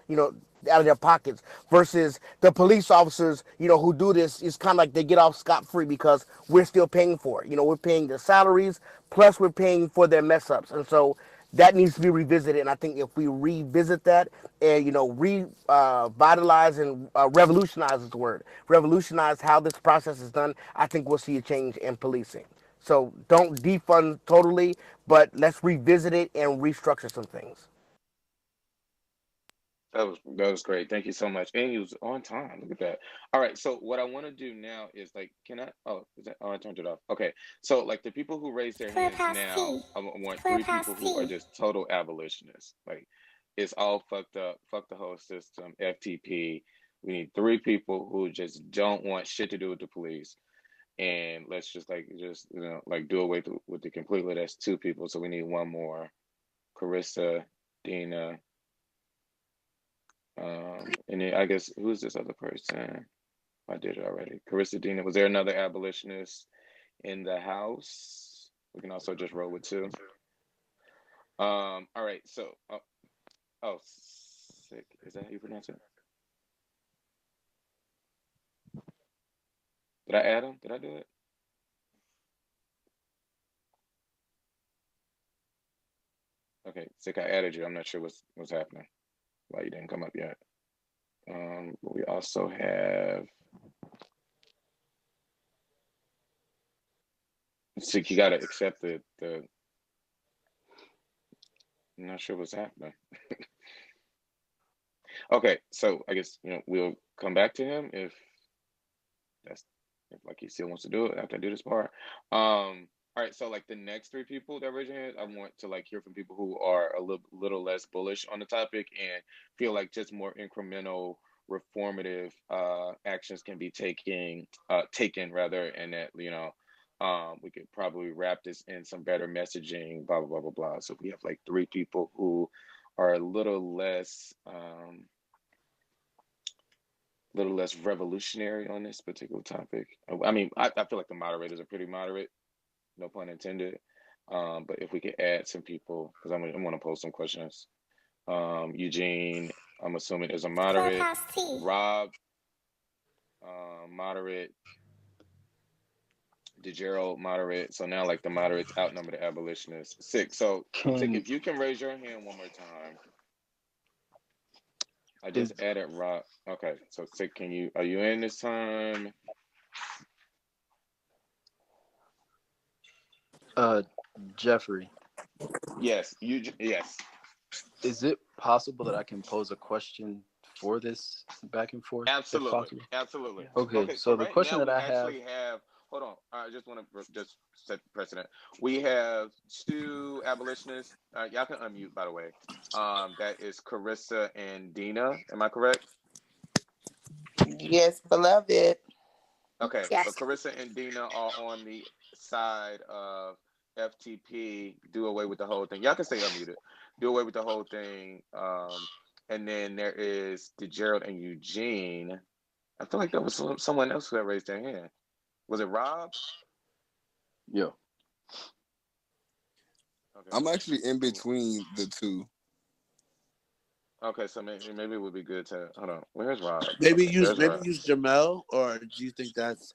out of their pockets, versus the police officers, who do this, is kind of like they get off scot-free because we're still paying for it. We're paying their salaries, plus we're paying for their mess ups. And so that needs to be revisited. And I think if we revisit that and, revitalize and revolutionize is the word, revolutionize how this process is done, I think we'll see a change in policing. So don't defund totally, but let's revisit it and restructure some things. That was great. Thank you so much. And you was on time. Look at that. All right. So what I want to do now is like, can I? Oh, is that? Oh, I turned it off. Okay. So like the people who raise their hands now, I want three people who are just total abolitionists. Like, it's all fucked up. Fuck the whole system. FTP. We need three people who just don't want shit to do with the police. And let's just like do away with it completely. That's two people. So we need one more. Carissa, Dina. And then I guess who's this other person? I did it already. Carissa Dina. Was there another abolitionist in the house? We can also just roll with two. All right. So, sick. Is that how you pronounce it? Did I add him? Did I do it? Okay, sick. I added you. I'm not sure what's happening. Why you didn't come up yet? But we also have. Sick. You gotta accept the. I'm not sure what's happening. Okay, so I guess we'll come back to him that's if like he still wants to do it after I do this part. All right, so like the next three people that raise your hands, I want to like hear from people who are a little less bullish on the topic and feel like just more incremental, reformative actions can be taken rather, and that we could probably wrap this in some better messaging, blah blah blah blah blah. So we have like three people who are a little less revolutionary on this particular topic. I mean, I feel like the moderators are pretty moderate, no pun intended. But if we could add some people, because I'm going to post some questions. Eugene, I'm assuming is a moderate. Rob, moderate. DeGerald, moderate. So now, like the moderates outnumber the abolitionists. Sick. So, Sick, if you can raise your hand one more time. I just added Rob. Okay, so Sick, are you in this time? Jeffrey. Yes, yes. Is it possible that I can pose a question for this back and forth, if possible? Absolutely. Okay, So so the right question now that we I have, actually have. Hold on. I just want to just set precedent. We have two abolitionists. Y'all can unmute, by the way. That is Carissa and Dina. Am I correct? Yes, beloved. Okay. So Yes. Carissa and Dina are on the side of FTP. Do away with the whole thing. Y'all can stay unmuted. Do away with the whole thing. And then there is DeGerald and Eugene. I feel like there was someone else who had raised their hand. Was it Rob? Yeah. Okay. I'm actually in between the two. Okay, so maybe it would be good to hold on. Where's Rob? Maybe Okay, use there's Rob. Jamel, or do you think that's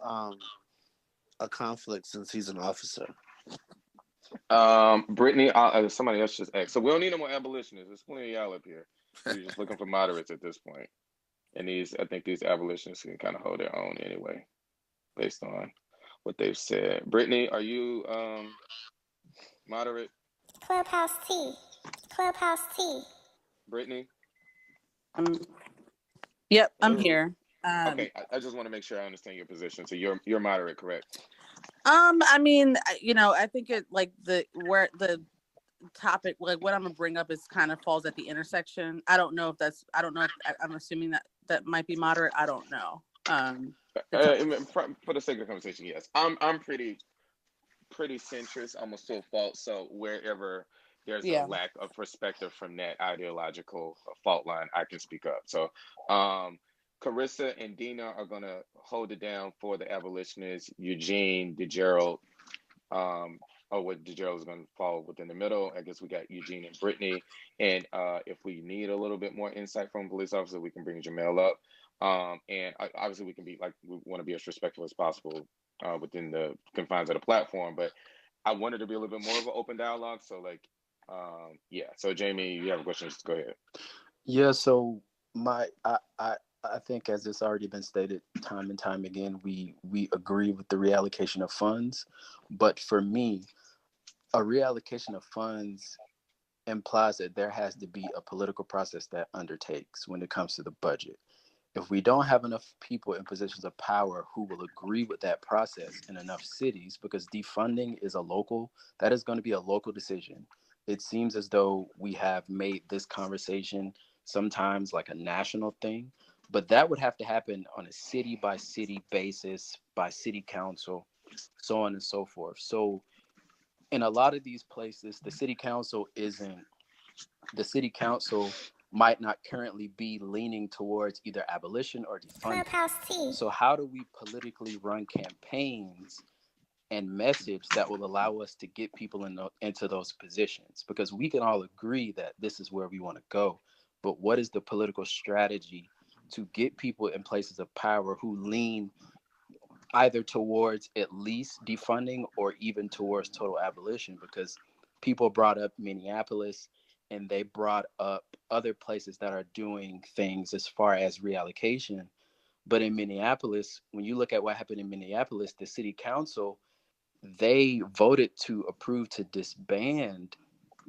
a conflict since he's an officer? Brittany, somebody else just asked. So we don't need no more abolitionists. There's plenty of y'all up here. We're just looking for moderates at this point. And I think these abolitionists can kind of hold their own anyway, based on what they've said. Brittany, are you moderate? Clubhouse T. Clubhouse T. Brittany? Yep, I'm Hello? here. Okay, I just want to make sure I understand your position. So you're moderate, correct? I mean, I think it where the topic, like what I'm gonna bring up, is kind of falls at the intersection. I don't know if I'm assuming that might be moderate. I don't know. For the sake of the conversation, yes. I'm pretty centrist, almost to a fault. So wherever there's a lack of perspective from that ideological fault line, I can speak up. So Carissa and Dina are gonna hold it down for the abolitionists. Eugene, DeGerald, what DeGerald is going to fall within the middle. I guess we got Eugene and Brittany. And if we need a little bit more insight from a police officer, we can bring Jamel up. And obviously we want to be as respectful as possible within the confines of the platform. But I wanted to be a little bit more of an open dialogue. So so Jamie, you have a question, just go ahead. yeah. So I think, as it's already been stated time and time again, we agree with the reallocation of funds. But for me, a reallocation of funds implies that there has to be a political process that undertakes when it comes to the budget. If we don't have enough people in positions of power who will agree with that process in enough cities, because defunding is that is going to be a local decision. It seems as though we have made this conversation sometimes like a national thing, but that would have to happen on a city by city basis, by city council, so on and so forth. So in a lot of these places, the city council might not currently be leaning towards either abolition or defunding. So how do we politically run campaigns and message that will allow us to get people into those positions? Because we can all agree that this is where we want to go, but what is the political strategy to get people in places of power who lean either towards at least defunding or even towards total abolition? Because people brought up Minneapolis and they brought up other places that are doing things as far as reallocation. But in Minneapolis, when you look at what happened in Minneapolis, the city council, they voted to approve to disband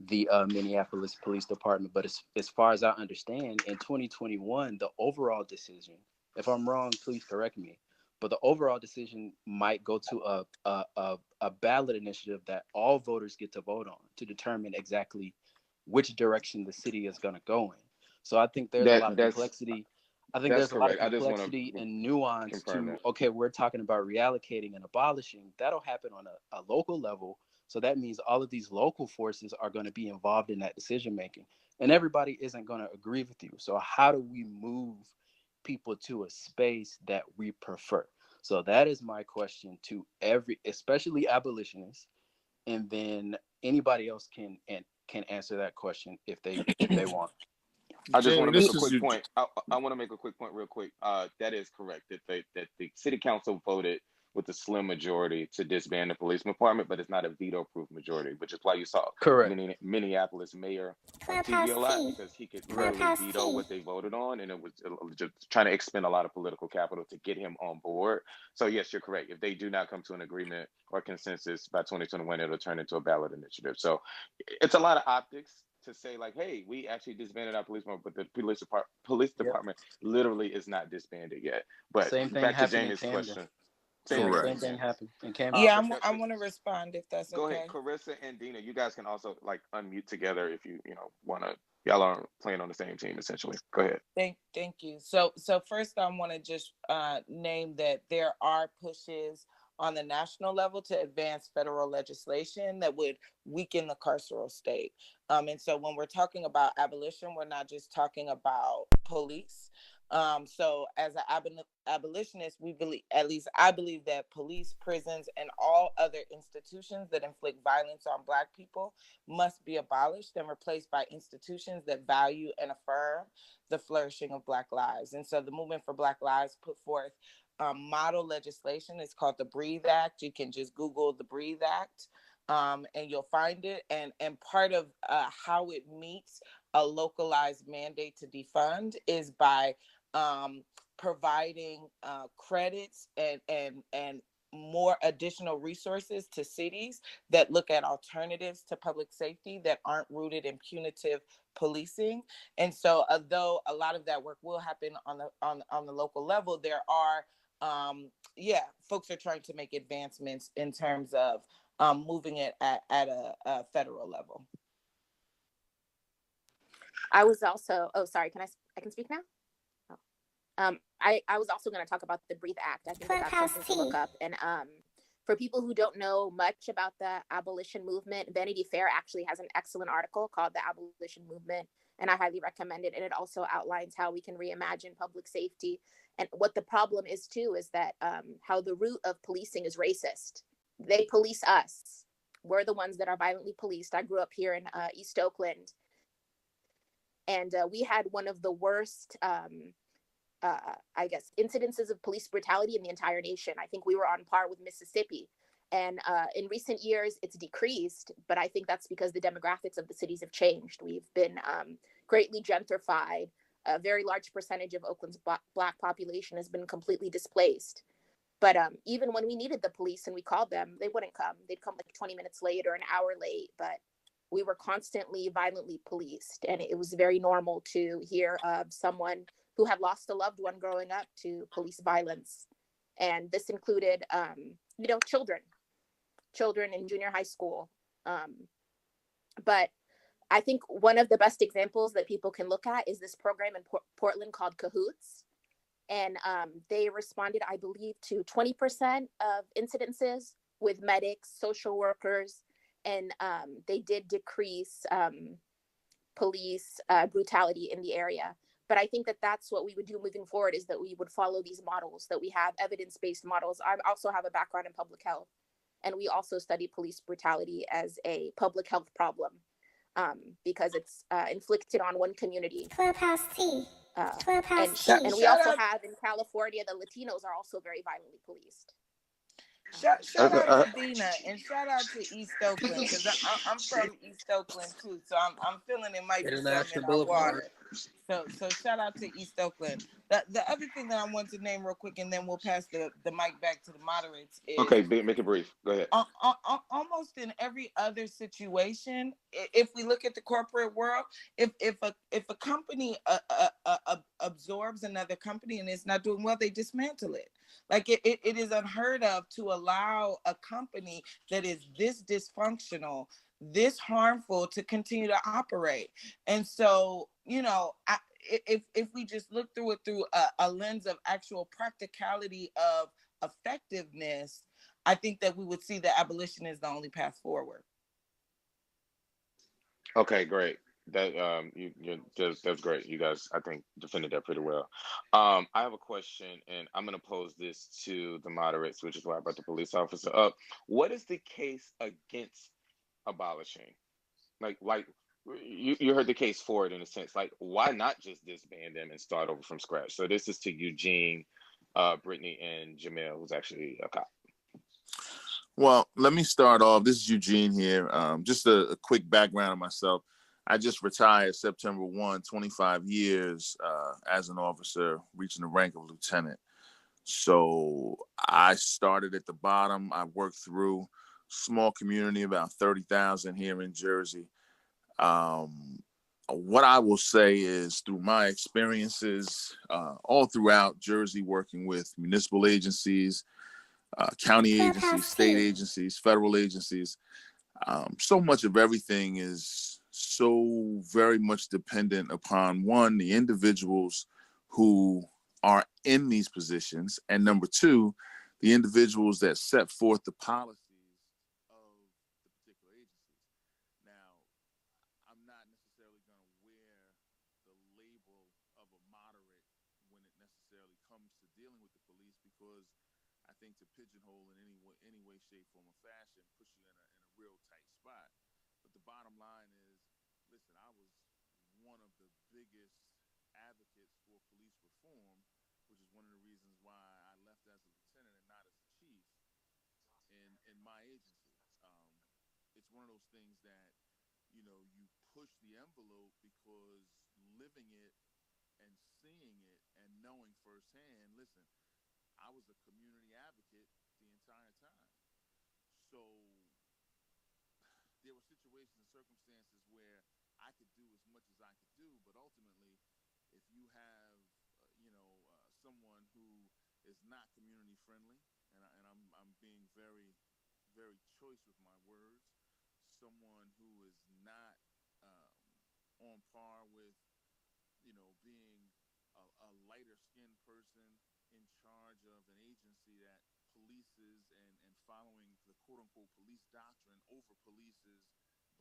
the Minneapolis Police Department. But as far as I understand, in 2021, the overall decision, if I'm wrong, please correct me, but the overall decision might go to a ballot initiative that all voters get to vote on to determine exactly which direction the city is going to go in. So I think there's a lot of complexity. I think there's a lot of complexity and nuance to, okay, we're talking about reallocating and abolishing. That'll happen on a local level. So that means all of these local forces are going to be involved in that decision making. And everybody isn't going to agree with you. So how do we move people to a space that we prefer? So that is my question to especially abolitionists, and then anybody else can answer that question if they want. I just want to make a quick point. I want to make a quick point real quick. That is correct. That the city council voted with a slim majority to disband the police department, but it's not a veto-proof majority, which is why you saw Minneapolis mayor on TV a lot, because he could literally veto what they voted on, and it was just trying to expend a lot of political capital to get him on board. So yes, you're correct. If they do not come to an agreement or consensus by 2021, it'll turn into a ballot initiative. So it's a lot of optics to say like, hey, we actually disbanded our police department, but the police department literally is not disbanded yet. But Same thing back to happened in Jamie's Camden. question. Same thing happened in Camden. Yeah, I want to respond if that's Go okay. ahead, Carissa and Dina. You guys can also like unmute together if you want to. Y'all are playing on the same team essentially. Go ahead. Thank you. So first I want to just name that there are pushes on the national level to advance federal legislation that would weaken the carceral state. And so when we're talking about abolition, we're not just talking about police. So as an abolitionist, we believe, at least I believe, that police, prisons, and all other institutions that inflict violence on Black people must be abolished and replaced by institutions that value and affirm the flourishing of Black lives. And so the Movement for Black Lives put forth model legislation. It's called the Breathe Act. You can just Google the Breathe Act. And you'll find it. And part of how it meets a localized mandate to defund is by providing credits and more additional resources to cities that look at alternatives to public safety that aren't rooted in punitive policing. And so although a lot of that work will happen on the local level, there are folks are trying to make advancements in terms of moving it at a federal level. I was also, sorry, I can speak now? I was also going to talk about the Breathe Act. I think that's something to look up. And for people who don't know much about the abolition movement, Vanity Fair actually has an excellent article called The Abolition Movement, and I highly recommend it. And it also outlines how we can reimagine public safety. And what the problem is too is that how the root of policing is racist. They police us. We're the ones that are violently policed. I grew up here in East Oakland, and we had one of the worst incidences of police brutality in the entire nation. I think we were on par with Mississippi. And in recent years, it's decreased, but I think that's because the demographics of the cities have changed. We've been greatly gentrified. A very large percentage of Oakland's Black population has been completely displaced. But even when we needed the police and we called them, they wouldn't come. They'd come like 20 minutes late or an hour late, but we were constantly violently policed. And it was very normal to hear of someone who had lost a loved one growing up to police violence. And this included, children in junior high school. But I think one of the best examples that people can look at is this program in Portland called Cahoots. And they responded, I believe, to 20% of incidences with medics, social workers, and they did decrease police brutality in the area. But I think that that's what we would do moving forward, is that we would follow these models, that we have evidence-based models. I also have a background in public health, and we also study police brutality as a public health problem because it's inflicted on one community. Clubhouse T. And we also have in California, the Latinos are also very violently policed. Shout out to Dina and shout out to East Oakland, because I'm from East Oakland too, so I'm feeling it might be something in our water. So shout out to East Oakland. The other thing that I want to name real quick, and then we'll pass the mic back to the moderates, is okay, make it brief. Go ahead. Almost in every other situation, if we look at the corporate world, if a company absorbs another company and it's not doing well, they dismantle it. Like it is unheard of to allow a company that is this dysfunctional, this harmful, to continue to operate. And so, if we just look through it through a lens of actual practicality of effectiveness, I think that we would see that abolition is the only path forward. Okay, great. That that's great. You guys, I think, defended that pretty well. I have a question, and I'm going to pose this to the moderates, which is why I brought the police officer up. What is the case against abolishing? Like you heard the case for it in a sense. Like, why not just disband them and start over from scratch? So this is to Eugene, Brittany, and Jamel, who's actually a cop. Well, let me start off. This is Eugene here. Just a quick background of myself. I just retired September 1, 25 years as an officer, reaching the rank of lieutenant. So I started at the bottom. I worked through small community, about 30,000 here in Jersey. Um, what I will say is, through my experiences all throughout Jersey, working with municipal agencies, county agencies, state agencies, federal agencies, so much of everything is so very much dependent upon, one, the individuals who are in these positions, and number two, the individuals that set forth the policies of the particular agencies. Now, I'm not necessarily going to wear the label of a moderate when it necessarily comes to dealing with the police, because I think to pigeonhole in any way, shape, form, or fashion puts you in a real tight spot. But the bottom line is, listen, I was one of the biggest advocates for police reform, which is one of the reasons why I left as a lieutenant and not as a chief in my agency. It's one of those things that, you push the envelope because living it and seeing it and knowing firsthand, listen, I was a community advocate the entire time. So there were situations and circumstances where I could do as much as I could do, but ultimately, if you have, someone who is not community friendly, and I'm being very, very choice with my words, someone who is not on par with, being a lighter skinned person in charge of an agency that polices and following the quote unquote police doctrine over polices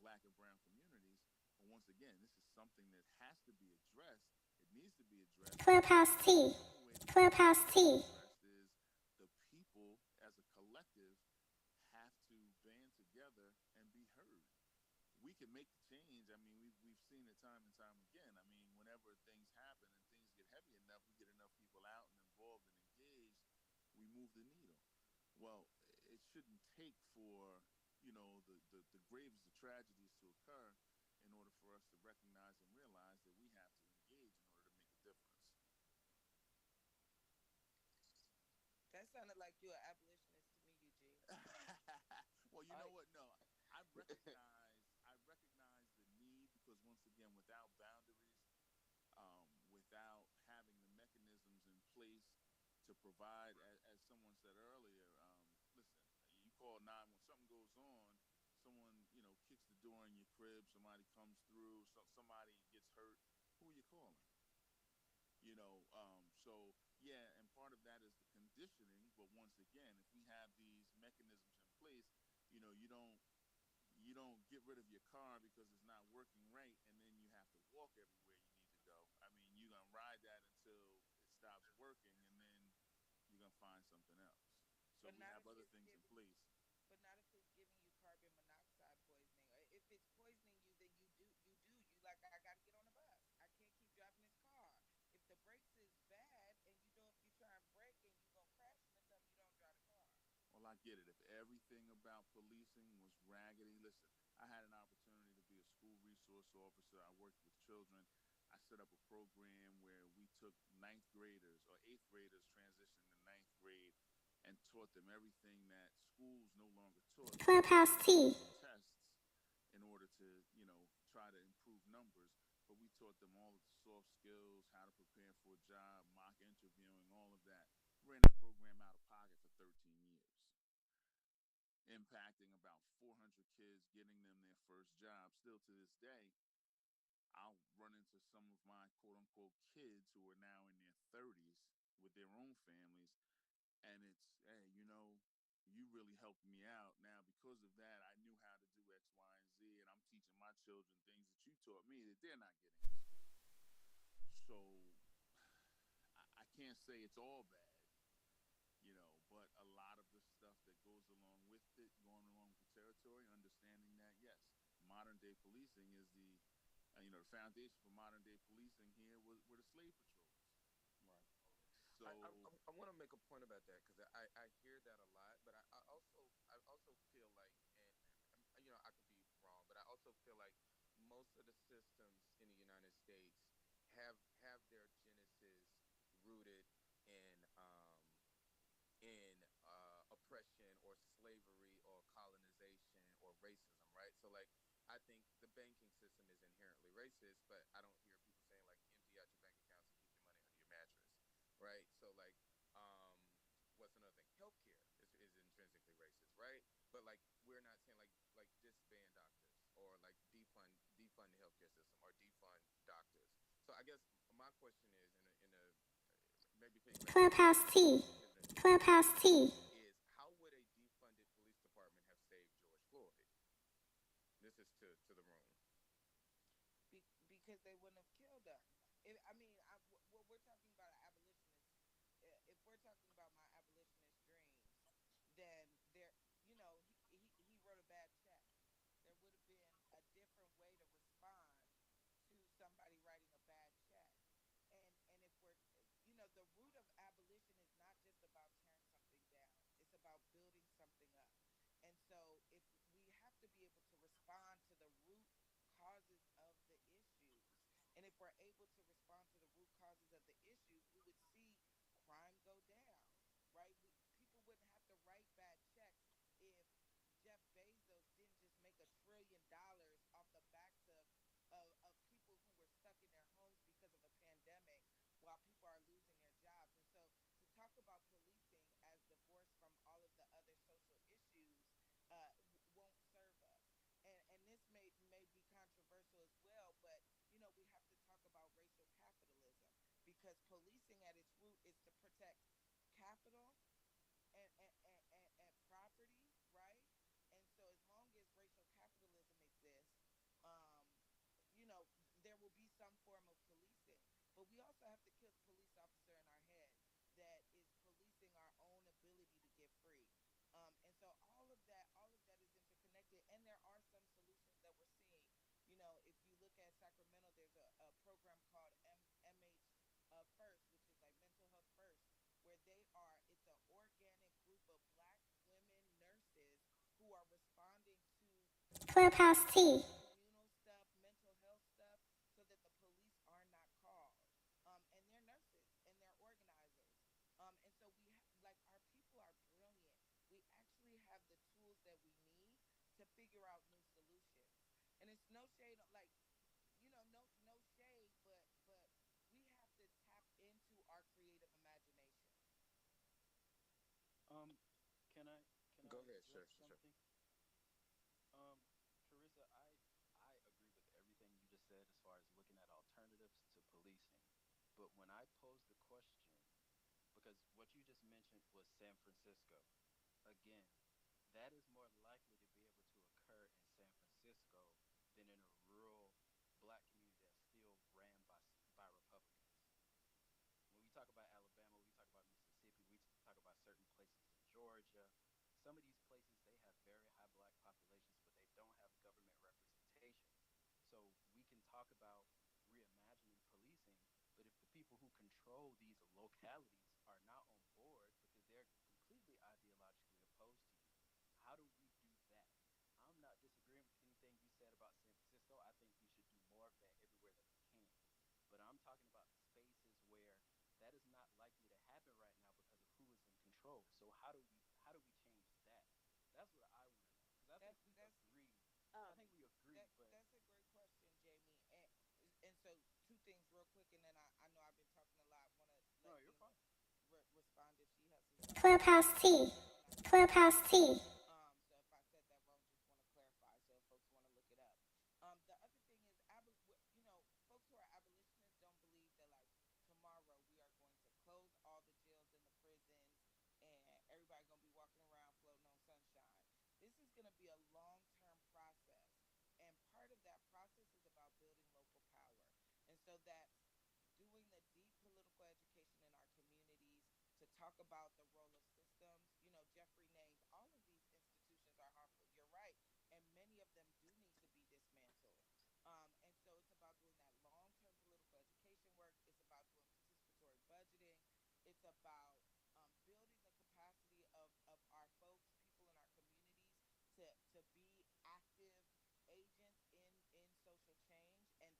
black and brown communities. But once again, this is something that has to be addressed. It needs to be addressed. Clubhouse T. The only way that Clubhouse can be T. addressed is the people as a collective have to band together and be heard. We can make the change. I mean, we've seen it time and time again. I mean, whenever things happen and things get heavy enough, we get enough people out and involved and engaged, we move the needle. Well, it shouldn't take for, the gravest of tragedies to occur in order for us to recognize and realize that we have to engage in order to make a difference. That sounded like you're an abolitionist to me, Eugene. Well, you know what? No, I recognize the need, because once again, without boundaries, without having the mechanisms in place to provide, as someone said earlier, listen, you call 9 when something goes on, someone, kicks the door in your crib, somebody comes through, somebody gets hurt, who are you calling? So yeah, and part of that is the conditioning. But once again, if we have these mechanisms in place, you don't get rid of your car because it's not working right, and then you have to walk everywhere you need to go. I mean, you're gonna ride that until it stops working, and then you're gonna find something else. So But we not have if other it's things in giving, place. but not if it's giving you carbon monoxide poisoning. If it's poisoning you, then you like, I got to get on the bus. I can't keep driving this car. If the brakes is bad and you try and brake and you gonna crash into something, you don't drive the car. Well, I get it. If everything about policing was raggedy, listen, I had an opportunity to be a school resource officer. I worked with children. I set up a program where we took ninth graders or eighth graders transitioning to ninth grade and taught them everything that schools no longer taught. Now, we Clubhouse did T. some tests in order to, try to improve numbers, but we taught them all of the soft skills, how to prepare for a job, mock interviewing, all of that. Ran that program out of pocket for 13 years, impacting about 400 kids, getting them their first job. Still to this day, I'll run into some of my quote unquote kids who are now in their 30s with their own families, and it's, hey, you really helped me out. Now, because of that, I knew how to do X, Y, and Z, and I'm teaching my children things that you taught me that they're not getting in school. So I can't say it's all bad, but a lot of the stuff that goes along with it, going along with the territory, understanding that, yes, modern day policing is the foundation for modern day policing here were the slave patrols. Right. So I want to make a point about that because I hear that a lot, but I also feel like, and I could be wrong, but I also feel like most of the systems in the United States have their genesis rooted in oppression or slavery or colonization or racism, right? So like think the banking system is inherently racist, but I don't hear people saying like empty out your bank accounts and keep your money under your mattress, right? So like, what's another thing? Healthcare is intrinsically racist, right? But like, we're not saying like disband doctors or like defund the healthcare system or defund doctors. So I guess my question is in a maybe piggyback off Clubhouse T. President Trump Clubhouse T. is how would a defunded police department have saved George Floyd? This is to the room. Because they wouldn't have killed him. I mean, what we're talking about an abolitionist. If we're talking about my abolitionist dreams, then there, he wrote a bad check. There would have been a different way to respond to somebody writing a bad check. And if we're, the root of abolition is not just about tearing something down. It's about building something up. And so if we have to be able to respond to the root causes of the issues, and if we're able to respond to the root causes of the issues, we would see crime go down, right? People wouldn't have to write bad checks if Jeff Bezos didn't just make $1 trillion off the backs of people who were stuck in their homes because of a pandemic while people are losing their jobs. And so to talk about policing as divorced from all of the other social issues won't serve us. And this may be controversial as well, but we have to talk about racial capitalism, because policing at its root is to protect capital and property, right? And so as long as racial capitalism exists, um, there will be some form of policing. But we also have to kill the police officer in our head that is policing our own ability to get free. And so all of that is interconnected, and there are some solutions that we're seeing. If you look at Sacramento, there's a program called MH First, which is like mental health first, where it's an organic group of Black women nurses who are responding to Clubhouse T. communal stuff, mental health stuff, so that the police are not called. And they're nurses and they're organizers. And so like, our people are brilliant. We actually have the tools that we need to figure out new solutions. And it's no shade, like, no shade, but we have to tap into our creative imagination. Um, can Go I ahead, address sure. something? Carissa, I agree with everything you just said as far as looking at alternatives to policing. But when I posed the question, because what you just mentioned was San Francisco, again, that is more likely to be able to occur in San Francisco than in a rural Black community that's still ran by Republicans. When we talk about Alabama, we talk about Mississippi, we talk about certain places in Georgia. Some of these places, they have very high Black populations, but they don't have government representation. So we can talk about reimagining policing, but if the people who control these localities are not on board because they're completely ideologically opposed to you, how do we do that? I'm not disagreeing with anything you said about San Francisco. I think we should do more of that everywhere that we can. But I'm talking about the spaces where that is not likely to happen right now because of who is in control. So how do we change that? That's what I want to know, because I think That's we that's agree. I Um, think we agree, but that's a great question, Jamie. And so two things real quick, and then I know I've been talking a lot. Want to no, let you're fine. Nina respond if she has some stuff to say, Clubhouse T. and I know she Clubhouse knows. T. So if I said that wrong, just want to clarify. So if folks want to look it up. The other thing is, folks who are abolitionists don't believe that, like, tomorrow we are going to close all the jails and the prisons, and everybody gonna be walking around floating on sunshine. This is gonna be a long-term process, and part of that process is about building local power. And so that's doing the deep political education in our communities to talk about the role of systems. Jeffrey named all of these institutions are harmful. You're right. And many of them do need to be dismantled. And so it's about doing that long term political education work. It's about doing participatory budgeting. It's about building the capacity of our folks, people in our communities, to be active agents in social change, and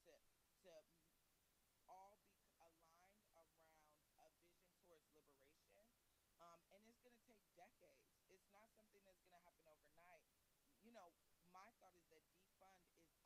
to all be aligned around a vision towards liberation. And it's going to take decades. It's not something that's going to happen overnight. My thought is that defund is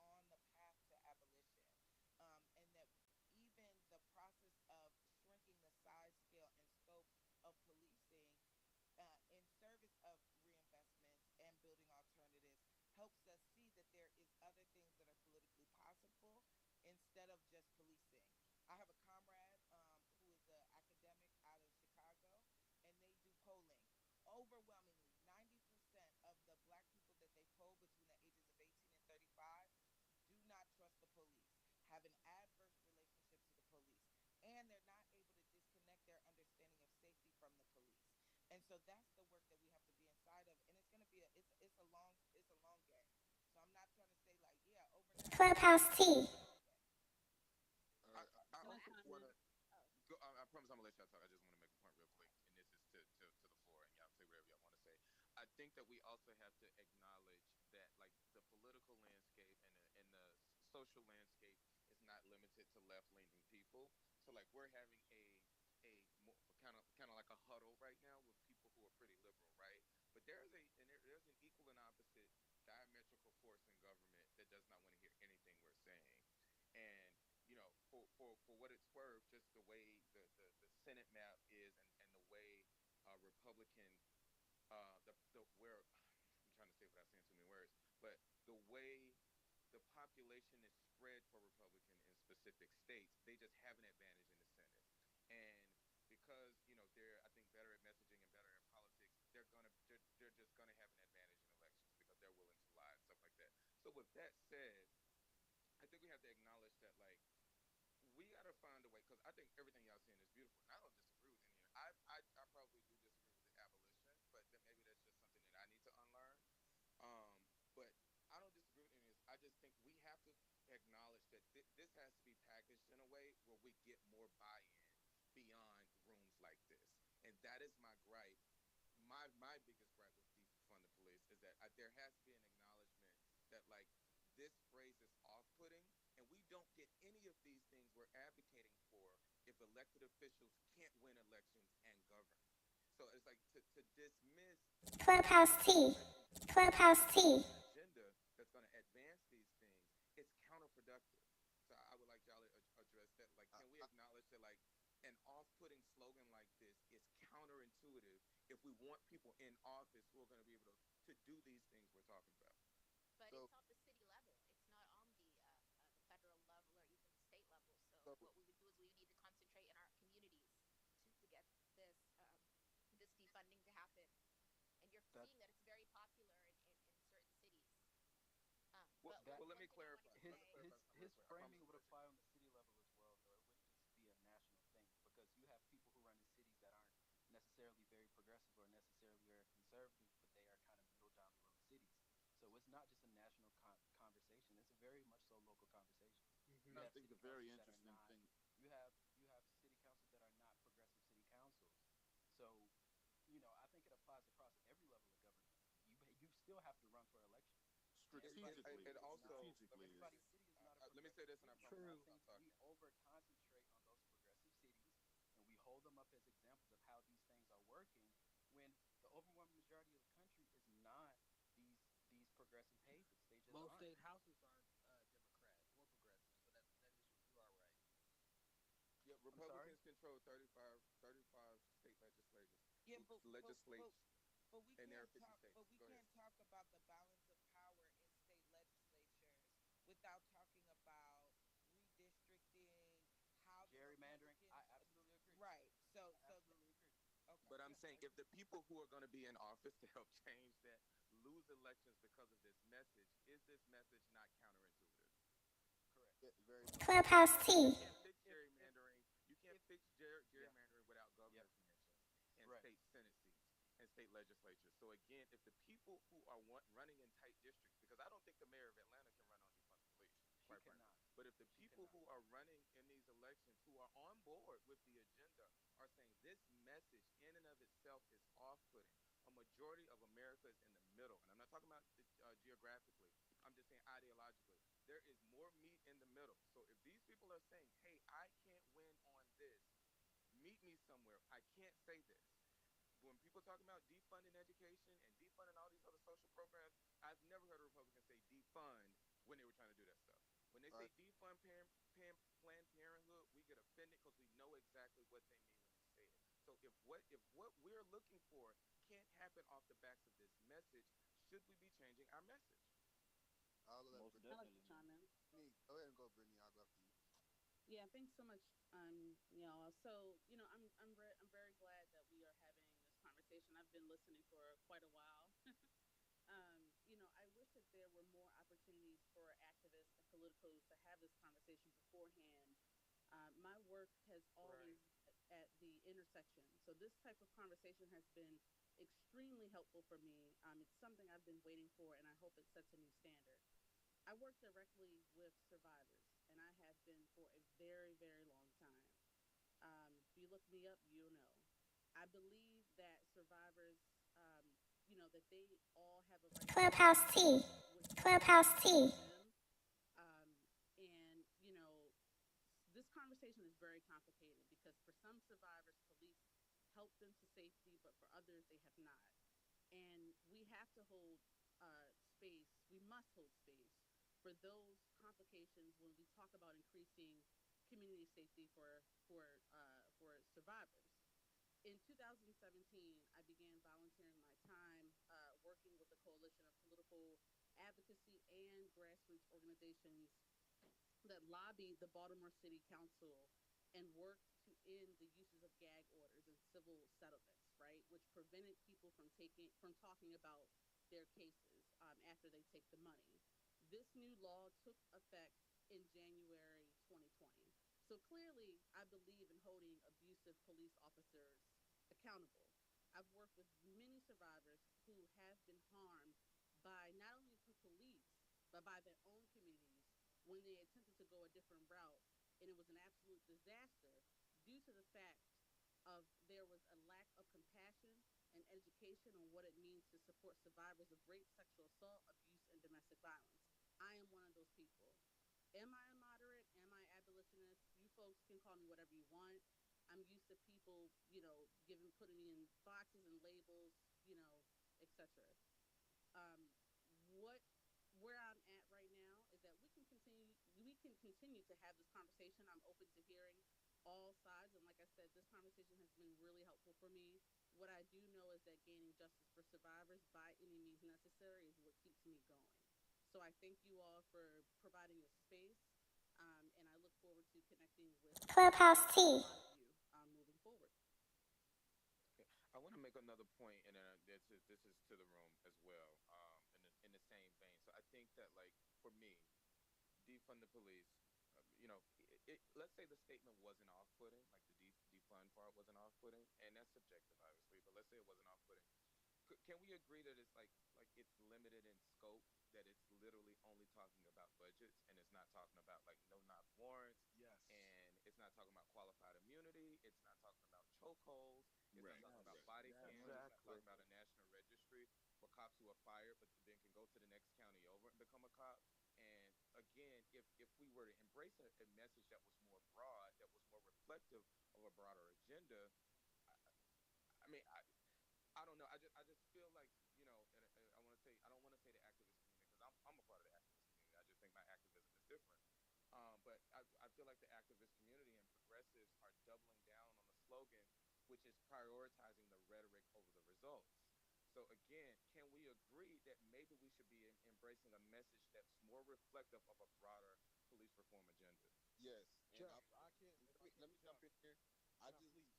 helps us see that there is other things that are politically possible instead of just policing. I have a comrade who is an academic out of Chicago, and they do polling. Overwhelmingly, 90% of the black people that they poll between the ages of 18 and 35 do not trust the police, have an adverse relationship to the police, and they're not able to disconnect their understanding of safety from the police. And so that's the work that we have to be inside of, and it's going to be it's a long game. So I'm not trying to say like, yeah, overnight, Clubhouse Tea. it's a long game. I also want to go. I promise I'm gonna let y'all talk. I just want to make a point real quick, and this is to the floor, and y'all say whatever y'all want to say. I think that we also have to acknowledge that like the political landscape and the social landscape is not limited to left leaning people. So like we're having a kind of like a huddle right now with people who are pretty liberal, right? But there's an equal and opposite diametrical force in government that does not want to hear anything we're saying, and for what it's worth, just the way the Senate map is and the way Republican the where I'm trying to say it without saying too many words, but the way the population is spread for Republican in specific states, they just have an advantage in the Senate. And because they're I think better at messaging and better at politics, they're just gonna have an advantage in elections because they're willing to lie and stuff like that. So with that said, I think we have to acknowledge that like we got to find a way because I think everything y'all saying is beautiful, and I don't disagree with any of it. I probably do disagree with the abolition, but maybe that's just something that I need to unlearn. But I don't disagree with any of this. I just think we have to acknowledge that this has to be packaged in a way where we get more buy-in beyond rooms like this, and that is my gripe. My biggest gripe with defund the police is that there has to be an acknowledgement that like this phrase is off-putting, and we don't get any of these things we're advocating for if elected officials can't win elections and govern. So it's like to dismiss Clubhouse Tea. Clubhouse Tea. an agenda that's going to advance these things. It's counterproductive. So I would like y'all to address that. Like, can we acknowledge that like an off-putting slogan like this is counterintuitive if we want people in office who are going to be able to do these things we're talking about? But it's on the city level. It's not on the federal level or even the state level. So what we would do is we need to concentrate in our communities to get this defunding to happen. And you're seeing that it's very popular in certain cities. Well, let me clarify. His framing would apply on the city level as well, though. It wouldn't just be a national thing because you have people who run in cities that aren't necessarily very progressive or necessarily very conservative, but they are kind of middle down the road cities. So it's not just a national conversation; it's a very much so local conversation. Mm-hmm. I think the very interesting thing you have city councils that are not progressive city councils. So, I think it applies across every level of government. You still have to run for election. Strategically, and also everybody's city is not a let me say this, and I promise I'll stop talking. We over concentrate on those progressive cities, and we hold them up as examples of how these things are working. When the overwhelming majority of the country is not these progressive havens, they just most aren't. state houses aren't Democrat or progressive, so that is you are right. Yeah, Republicans control 35 state legislators. Yeah, but we and there can't are 50 talk. states. But we can't talk about the balance of power in state legislatures without talking about redistricting, how the gerrymandering. Republicans, I absolutely agree. Right. So absolutely agree. Okay. But I'm saying if the people who are going to be in office to help change that lose elections because of this message, is this message not counterintuitive? Correct. Yeah, very Clubhouse Tea. You can't fix gerrymandering. You can't fix gerrymandering without governor's mansions and state senate seats and state legislatures. So again, if the people who are running in tight districts, because I don't think the mayor of Atlanta can run on defund the police, quite frankly. But if the people who are running in these elections who are on board with the agenda are saying this message in and of itself is off-putting, a majority of America is in the middle, and I'm not talking about geographically. I'm just saying ideologically. There is more meat in the middle. So if these people are saying, hey, I can't win on this, meet me somewhere. I can't say this. When people talking about defunding education and defunding all these other social programs, I've never heard a Republican say defund when they were trying to do that stuff. When they say defund Planned Parenthood, we get offended because we know exactly what they mean when they say it. So if what we're looking for can't happen off the backs of this message, should we be changing our message? I'll let I'd like to chime in. Brittany, go ahead and go, Brittany. I'll go after you. Yeah, thanks so much, y'all. So, I'm very glad that we are having this conversation. I've been listening for quite a while. I wish that there were more opportunities for activists and politicals to have this conversation beforehand. My work has always at the intersection, so this type of conversation has been extremely helpful for me. It's something I've been waiting for, and I hope it sets a new standard. I work directly with survivors, and I have been for a very, very long time. If you look me up, you'll know. I believe that survivors, that they all have a right to Clubhouse T. Clubhouse T. them. Um, and, this conversation is very complicated because for some survivors, police help them to safety, but for others, they have not. And we have to hold space, we must hold space for those complications when we talk about increasing community safety for survivors. In 2017, I began volunteering my time working with a coalition of political advocacy and grassroots organizations that lobbied the Baltimore City Council and worked to end the uses of gag orders and civil settlements, right, which prevented people from talking about their cases after they take the money. This new law took effect in January 2020. So clearly, I believe in holding abusive police officers accountable. I've worked with many survivors who have been harmed by not only the police, but by their own communities when they attempted to go a different route. And it was an absolute disaster due to the fact of there was a lack of compassion and education on what it means to support survivors of rape, sexual assault, abuse, and domestic violence. I am one of those people. Am I a moderate? Am I abolitionist? You folks can call me whatever you want. I'm used to people, putting me in boxes and labels, etc. Um, what where I'm at right now is that we can continue to have this conversation. I'm open to hearing all sides, and like I said, this conversation has been really helpful for me. What I do know is that gaining justice for survivors by any means necessary is what keeps me going. So I thank you all for providing a space, and I look forward to connecting with Clubhouse a T. lot of you moving forward. Okay. I want to make another point, and this is to the room as well, in the same vein. So I think that, like, for me, defund the police. Let's say the statement wasn't off-putting, like the defund part wasn't off-putting, and that's subjective, obviously. But let's say it wasn't off-putting. Can we agree that it's like it's limited in scope, that it's literally only talking about budgets and it's not talking about like no knock warrants, Yes. and it's not talking about qualified immunity, it's not talking about chokeholds, it's not Right. talking about body Yes. cams, it's not talking about a national registry for cops who are fired but then can go to the next county over and become a cop. And again, if we were to embrace a message that was more broad, that was more reflective of a broader agenda, I, I mean, I don't know. I just feel like, and I want to say, I don't want to say the activist community, because I'm a part of the activist community. I just think my activism is different. But I feel like the activist community and progressives are doubling down on the slogan, which is prioritizing the rhetoric over the results. So again, can we agree that maybe we should be embracing a message that's more reflective of a broader police reform agenda? Yes, and Jeff, let me jump in here. I Jeff, do. please.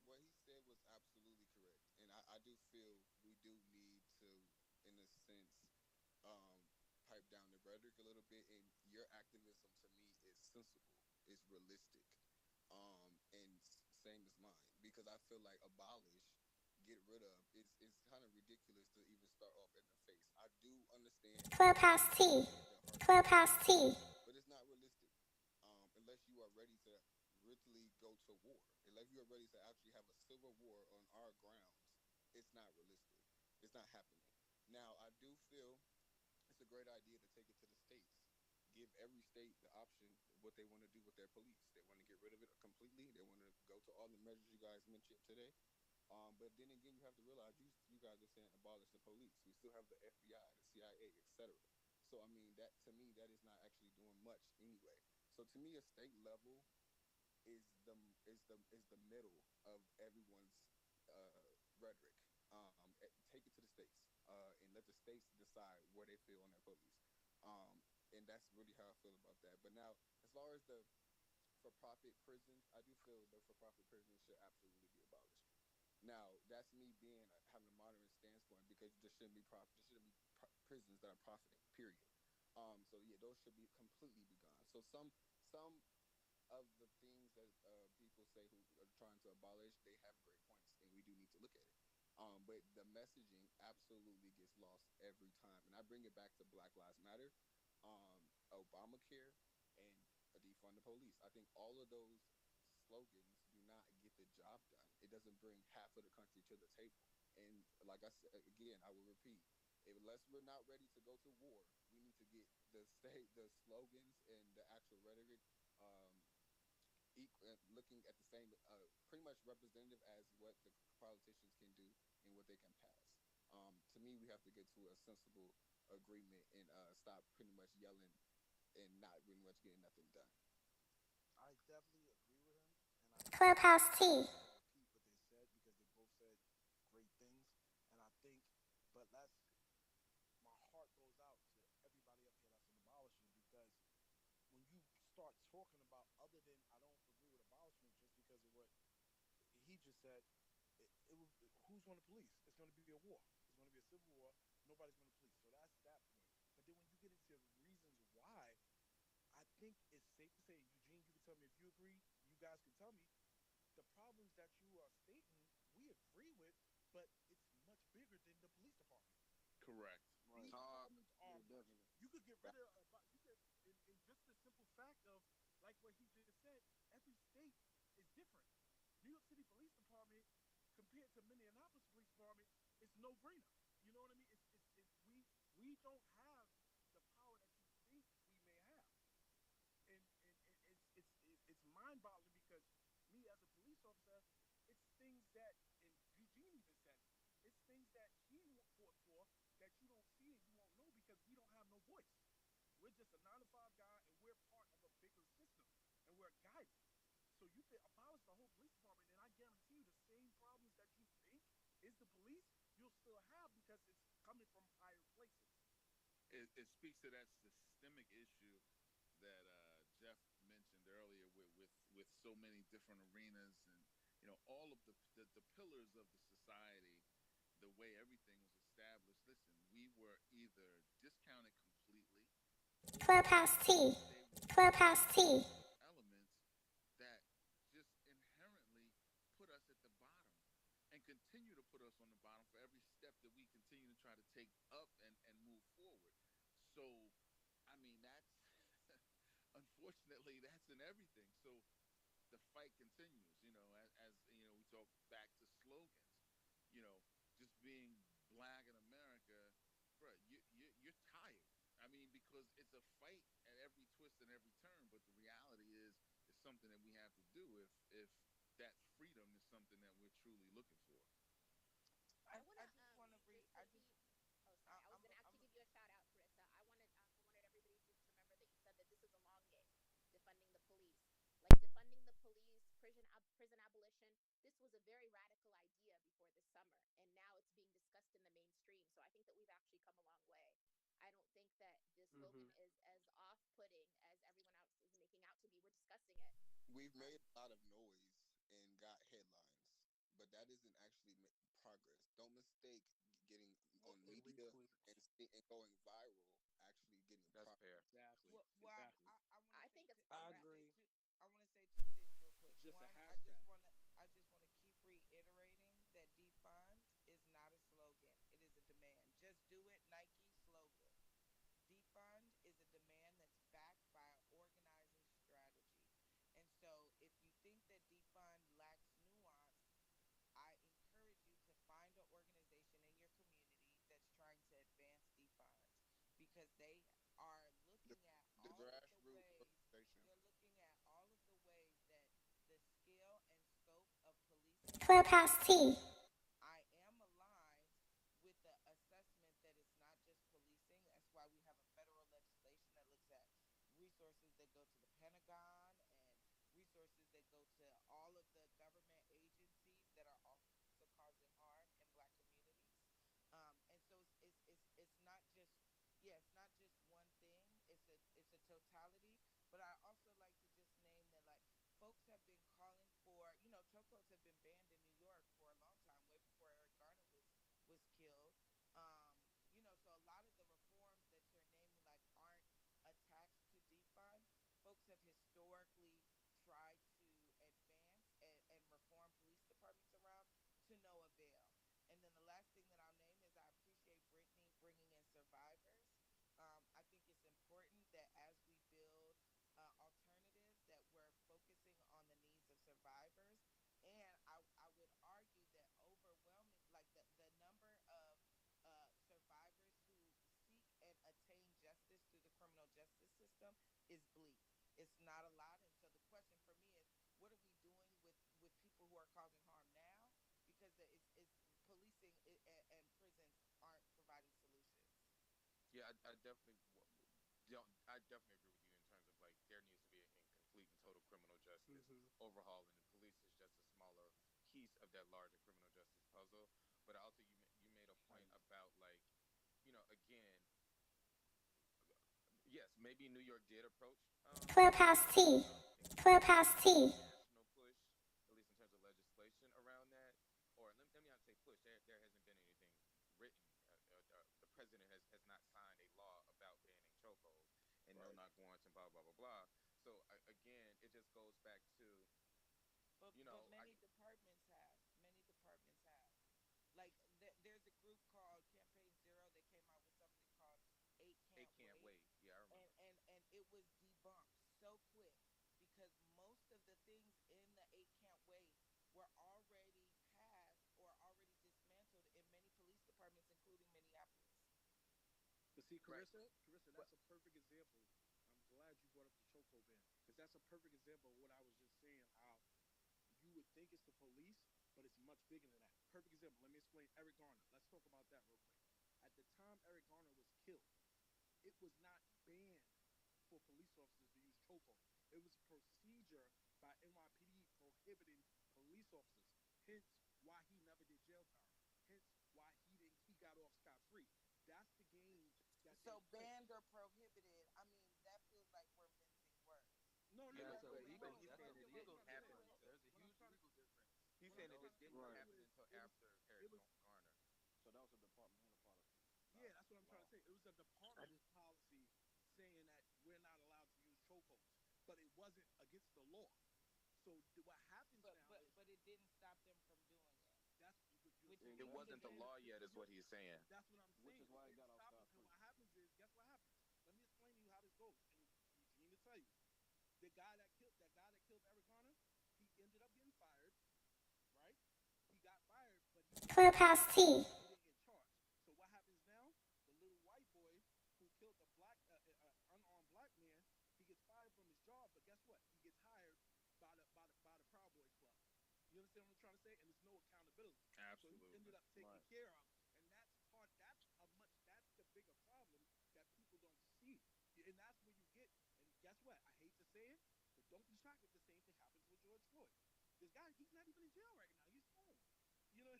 What he said was absolutely correct, and I do feel we do need to, in a sense, pipe down the rhetoric a little bit. And your activism to me is sensible, it's realistic, and same as mine, because I feel like abolish, get rid of is kind of ridiculous to even start off in the face. I do understand Clubhouse T. the heart behind it, Clubhouse T. but it's not realistic, unless you are ready to literally go to war. Unless you are ready to actually have a civil war on our grounds, it's not realistic. It's not happening. Now, I do feel it's a great idea to take it to the states. Give every state the option of what they want to do with their police. They want to get rid of it completely. They want to go to all the measures you guys mentioned today. But then again, you have to realize you guys are saying abolish the police. We still have the FBI, the CIA, etc. So I mean that to me that is not actually doing much anyway. So to me, a state level is the middle of everyone's rhetoric. Take it to the states and let the states decide where they feel on their police. And that's really how I feel about that. But now, as far as the for-profit prisons, I do feel the for-profit prisons should absolutely be abolished. Now, that's me being having a moderate standpoint because there shouldn't be profit. There shouldn't be prisons that are profiting. Period. So yeah, those should be completely be gone. So some of the things that people say who are trying to abolish, they have great points, and we do need to look at it. But the messaging absolutely gets lost every time, and I bring it back to Black Lives Matter, Obamacare, and defund the police. I think all of those slogans do not get the job done. It doesn't bring half of the country to the table. And like I said again, I will repeat: unless we're not ready to go to war, we need to get the slogans and the actual rhetoric um, looking at the same, pretty much representative as what the politicians can do and what they can pass. To me, we have to get to a sensible agreement and stop pretty much yelling and not pretty much getting nothing done. I definitely agree with him, and I definitely Clubhouse T. want to repeat what they said because they both said great things. And I think, but my heart goes out to everybody up here that's an abolishing because when you start talking about other than I don't agree with abolishment just because of what he just said, it will, who's going to police? It's going to be a war. It's going to be a civil war. Nobody's going to police. So that's that point. But then when you get into reasons why, I think it's safe to say, Eugene, you can tell me if you agree. You guys can tell me the problems that you are stating. We agree with, but it's much bigger than the police department. Correct. These Right. problems are Yeah, much. definitely. You could get rid of you could in just the simple fact of like what he just said. Every state is different. New York City Police Department compared to Minneapolis Police Department, it's no brainer. You know what I mean? We don't have the power that you think we may have, and it's mind boggling because me as a police officer, it's things that and Eugene even said it. It's things that he fought for that you don't see and you won't know because we don't have no voice. We're just a 9 to 5 guy and we're part of a bigger system and we're guided. So you could abolish the whole police department, and I guarantee you the same problems that you think is the police, you'll still have because it's coming from higher places. It speaks to that systemic issue that Jeff mentioned earlier with so many different arenas and all of the pillars of the society, the way everything was established. Listen, we were either discounted completely or Clubhouse T. they were Clubhouse built T. with elements that just inherently put us at the bottom and continue to put us on the bottom for every step that we continue to try to take up and move forward. So, I mean, that's unfortunately that's in everything. So the fight continues, as we talk back to slogans, you know, just being black in America, bro, you're tired. I mean, because it's a fight at every twist and every turn, but the reality is it's something that we have to do if that freedom is something that we're truly looking for. I just want to read. I just. Oh, sorry. I was I'm. gonna I'm. actually give you a shout out, Carissa. I wanted everybody to just remember that you said that this is a long game, defunding the police. Like defunding the police, prison abolition. This was a very radical idea before this summer, and now it's being discussed in the mainstream. So I think that we've actually come a long way. I don't think that the slogan is as off-putting as everyone else is making out to be. We're discussing it. We've made a lot of noise and got headlines, but that isn't actually progress. Don't mistake getting on A media retweet. and going viral actually getting That's progress. fair. Exactly. Well, Exactly. I want to I say. think it's I I want to progress. say agree. two. I want to say two things real quick. It's just a One, hashtag. I just want to keep reiterating that defund is not a slogan. It is a demand. Just do it, Nike slogan. Defund is a demand that's backed by an organizing strategy. And so, if you think that defund lacks nuance, I encourage you to find an organization in your community that's trying to advance defund because they are The, looking at the all of the grassroots ways organization. they're looking at all of the ways that the scale and scope of policing is Clubhouse T. changing. I am aligned with the assessment that it's not just policing. That's why we have a federal legislation that looks at resources that go to the Pentagon and resources that go to all of the government agencies that are also causing harm in Black communities. And so it's not just, yeah, it's not just one thing. totality. But I also like to just name that like folks have been calling for, chokeholds have been banned in New York for a long time, way before Eric Garner was killed. So a lot of the reforms that you're naming like aren't attached to defund. Folks have historically tried to advance and reform police departments around to no avail. And then the last thing that I'll name is I appreciate Brittany bringing in survivors. I think it's important that as we build alternatives, that we're focusing on the needs of survivors. And I would argue that overwhelming, like the number of survivors who seek and attain justice through the criminal justice system is bleak. It's not a lot. And so the question for me is, what are we doing with people who are causing harm now? Because it's policing and prisons aren't providing solutions. Yeah, I definitely don't. I definitely agree with you in terms of like there needs to be a complete and total criminal justice overhaul, and the police is just a smaller piece of that larger criminal justice puzzle. But also, you made a point about like, again, yes, maybe New York did approach Clubhouse defunding, T. in terms of Clubhouse like a T. national push, at least in terms of legislation around that. Or let me not say push. There hasn't been anything written. The president has not signed a law about banning chokeholds and no knock warrants and blah blah blah blah. So again, it just goes back to But many departments have. Many departments have. Like there's a group called Campaign Zero. They came out with something called Eight They Can't can't Wait, wait. Yeah, I and remember. it was debunked so quick because most of the things in the Eight Can't Wait were already passed or already dismantled in many police departments, including Minneapolis. But see, Right. Carissa, that's a perfect example. I'm glad you brought up the chokehold ban because that's a perfect example of what I was just saying. How you would think it's the police, but it's much bigger than that. Perfect example. Let me explain Eric Garner. Let's talk about that real quick. At the time Eric Garner was killed, it was not banned for police officers to use chokehold. It was a procedure by NYPD prohibiting police officers. Hence why he never did jail time. Hence why he got off scot free. That's the game that they So play. banned or prohibited, I mean, that feels like we're mincing words. No, Yeah, no, that's no, a no, legal. no. He's What saying I'm, it what I'm didn't trying to say, happen. There's a what I'm huge trying to, legal difference. He's what I'm saying that trying it to didn't tell happen you is, until it was, after Eric it was. Garner. So that was a departmental policy. Yeah, that's what I'm trying to say. It was a department policy saying that we're not allowed to use chokeholds, but it wasn't against the law. So what happens But now but is but it didn't stop them from doing it, that's which It which wasn't is the in law yet, is what he's saying. that's what I'm which saying. is It why he didn't got off stop them. scot And free. what happens is, guess what happens? Let me explain to you how this goes. And Eugene will tell you, the guy that killed Eric Garner, he ended up getting fired, right? He got fired, but he didn't get Clubhouse T. charged. So what happens now? The little white boy who killed the unarmed black man, he gets fired from his job. But guess what? He gets hired by the Proud Boys Club. You understand what I'm trying to say? And there's no accountability. So he Absolutely. ended up taken Right. care of, and that's the bigger problem that people don't see. And that's where you get. And guess what? I hate to say it, but don't be shocked if the same thing happens with George Floyd. This guy, he's not even in jail right now. He's home.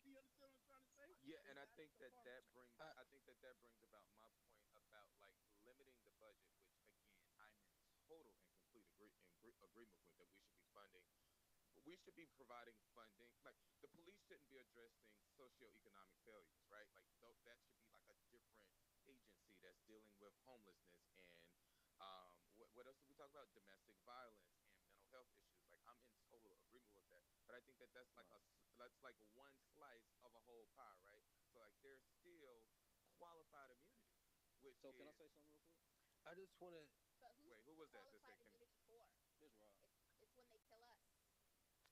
You understand what I'm trying to say? Yeah, And and I that's think the that part. that brings I think that that brings about my point about like limiting the budget, which again I'm in total and complete agreement with that we should be funding. We should be providing funding. Like the police shouldn't be addressing socioeconomic failures, right? Like that should be like a different agency that's dealing with homelessness and what else did we talk about? Domestic violence and mental health issues. Like I'm in total agreement with that, but I think that Right. that's like one slice of a whole pie, right? So like there's still qualified immunity, which So can I is say something real quick? I just want to. But who's wait, who was that? That said, qualified immunity for? This Rob. It's when they kill us.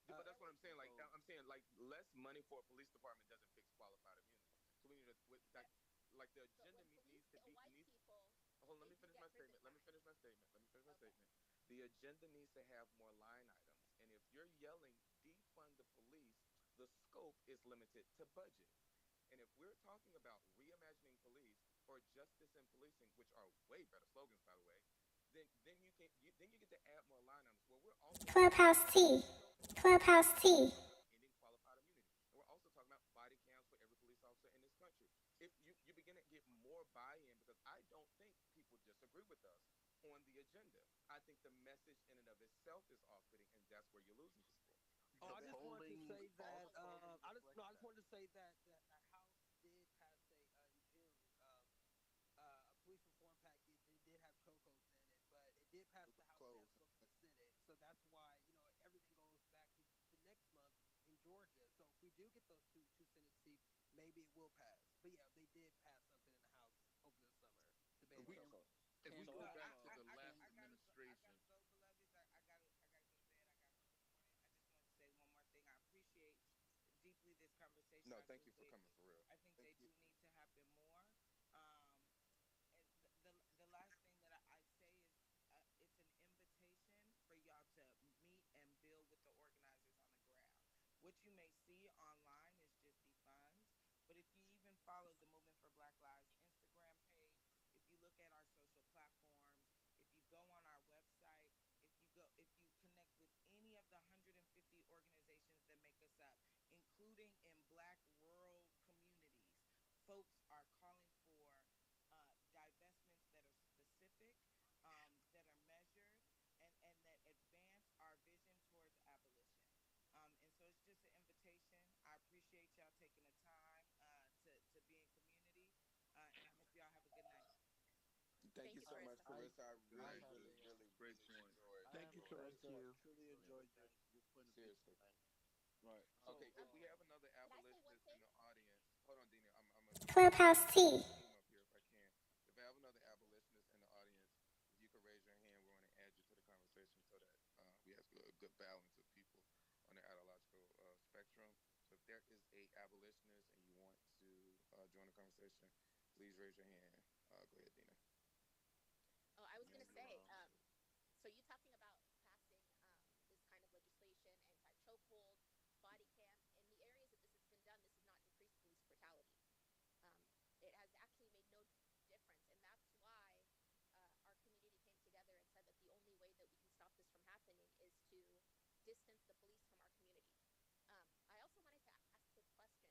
yeah, but They're that's what like I'm saying. Like So I'm saying, like less money for a police department doesn't fix qualified immunity. So we need to that, like the but agenda when police needs to kill be white needs. people, Hold on, let they me do finish get my prison statement. Let me time. finish my statement. Let me finish my Okay. statement. The agenda needs to have more line items, and if you're yelling defund the police, the scope is limited to budget. And if we're talking about reimagining police or justice and policing, which are way better slogans, by the way, then then you get to add more line items. Well, we're also talking about Clubhouse T. limiting chokeholds. We're Clubhouse also T. talking about ending qualified immunity, and we're also talking about body cams for every police officer in this country. If you begin to get more buy-in, because I don't think people disagree with us on the agenda. I think the message in and of itself is off-putting, and that's where you're losing people. Oh, I just wanted to say all that. the polling No, reflects I just that. wanted to say that the House did pass in June a police reform package. It did have chokeholds in it, but it did pass It the was House. It has to close. go to the Senate, so that's why everything goes back to next month in Georgia. So if we do get those two Senate seats, maybe it will pass. But yeah, they did pass something in the House over the summer to ban chokeholds. If we So go I, back to I, the I, last I, I administration, gotta go, beloveds. I gotta go to bed. I got work in the morning. I just wanted to say one more thing. I appreciate deeply this conversation. no, I thank think you for they, coming for real. I think Thank they you. do need to happen more. Um, and the last thing that I say is it's an invitation for y'all to meet and build with the organizers on the ground. What you may see online is just defunds, but if you even follow the Movement for Black Lives Instagram page, if you look at our social platforms, if you go on our website, if you connect with any of the 150 organizations that make us up, including in Black rural communities, folks are calling for divestments that are specific, that are measured, and that advance our vision towards abolition. And so it's just an invitation. I appreciate y'all taking the time to be in community, and I hope y'all have a good night. Thank Thank you you, so much, Carissa. Carissa. I Good really, night, really, Carissa. really, Great really point. enjoyed I Thank you, your enjoyed Carissa. truly enjoyed Your point of view. seriously. Right. Okay, So if we have another Can I say one abolitionist in thing? the audience, hold on, Dina. I'm gonna Clubhouse bring the T. team up here if I can. If I have another abolitionist in the audience, if you could raise your hand, we want to add you to the conversation so that we have a good balance of people on the ideological spectrum. So if there is a abolitionist and you want to join the conversation, please raise your hand. Go ahead, Dina. Oh, I was Yeah, gonna you say, so you talking about passing this kind of legislation, anti-chokehold, body cams, in the areas that this has been done, this has not decreased police brutality. It has actually made no difference, and that's why our community came together and said that the only way that we can stop this from happening is to distance the police from our community. I also wanted to ask this question.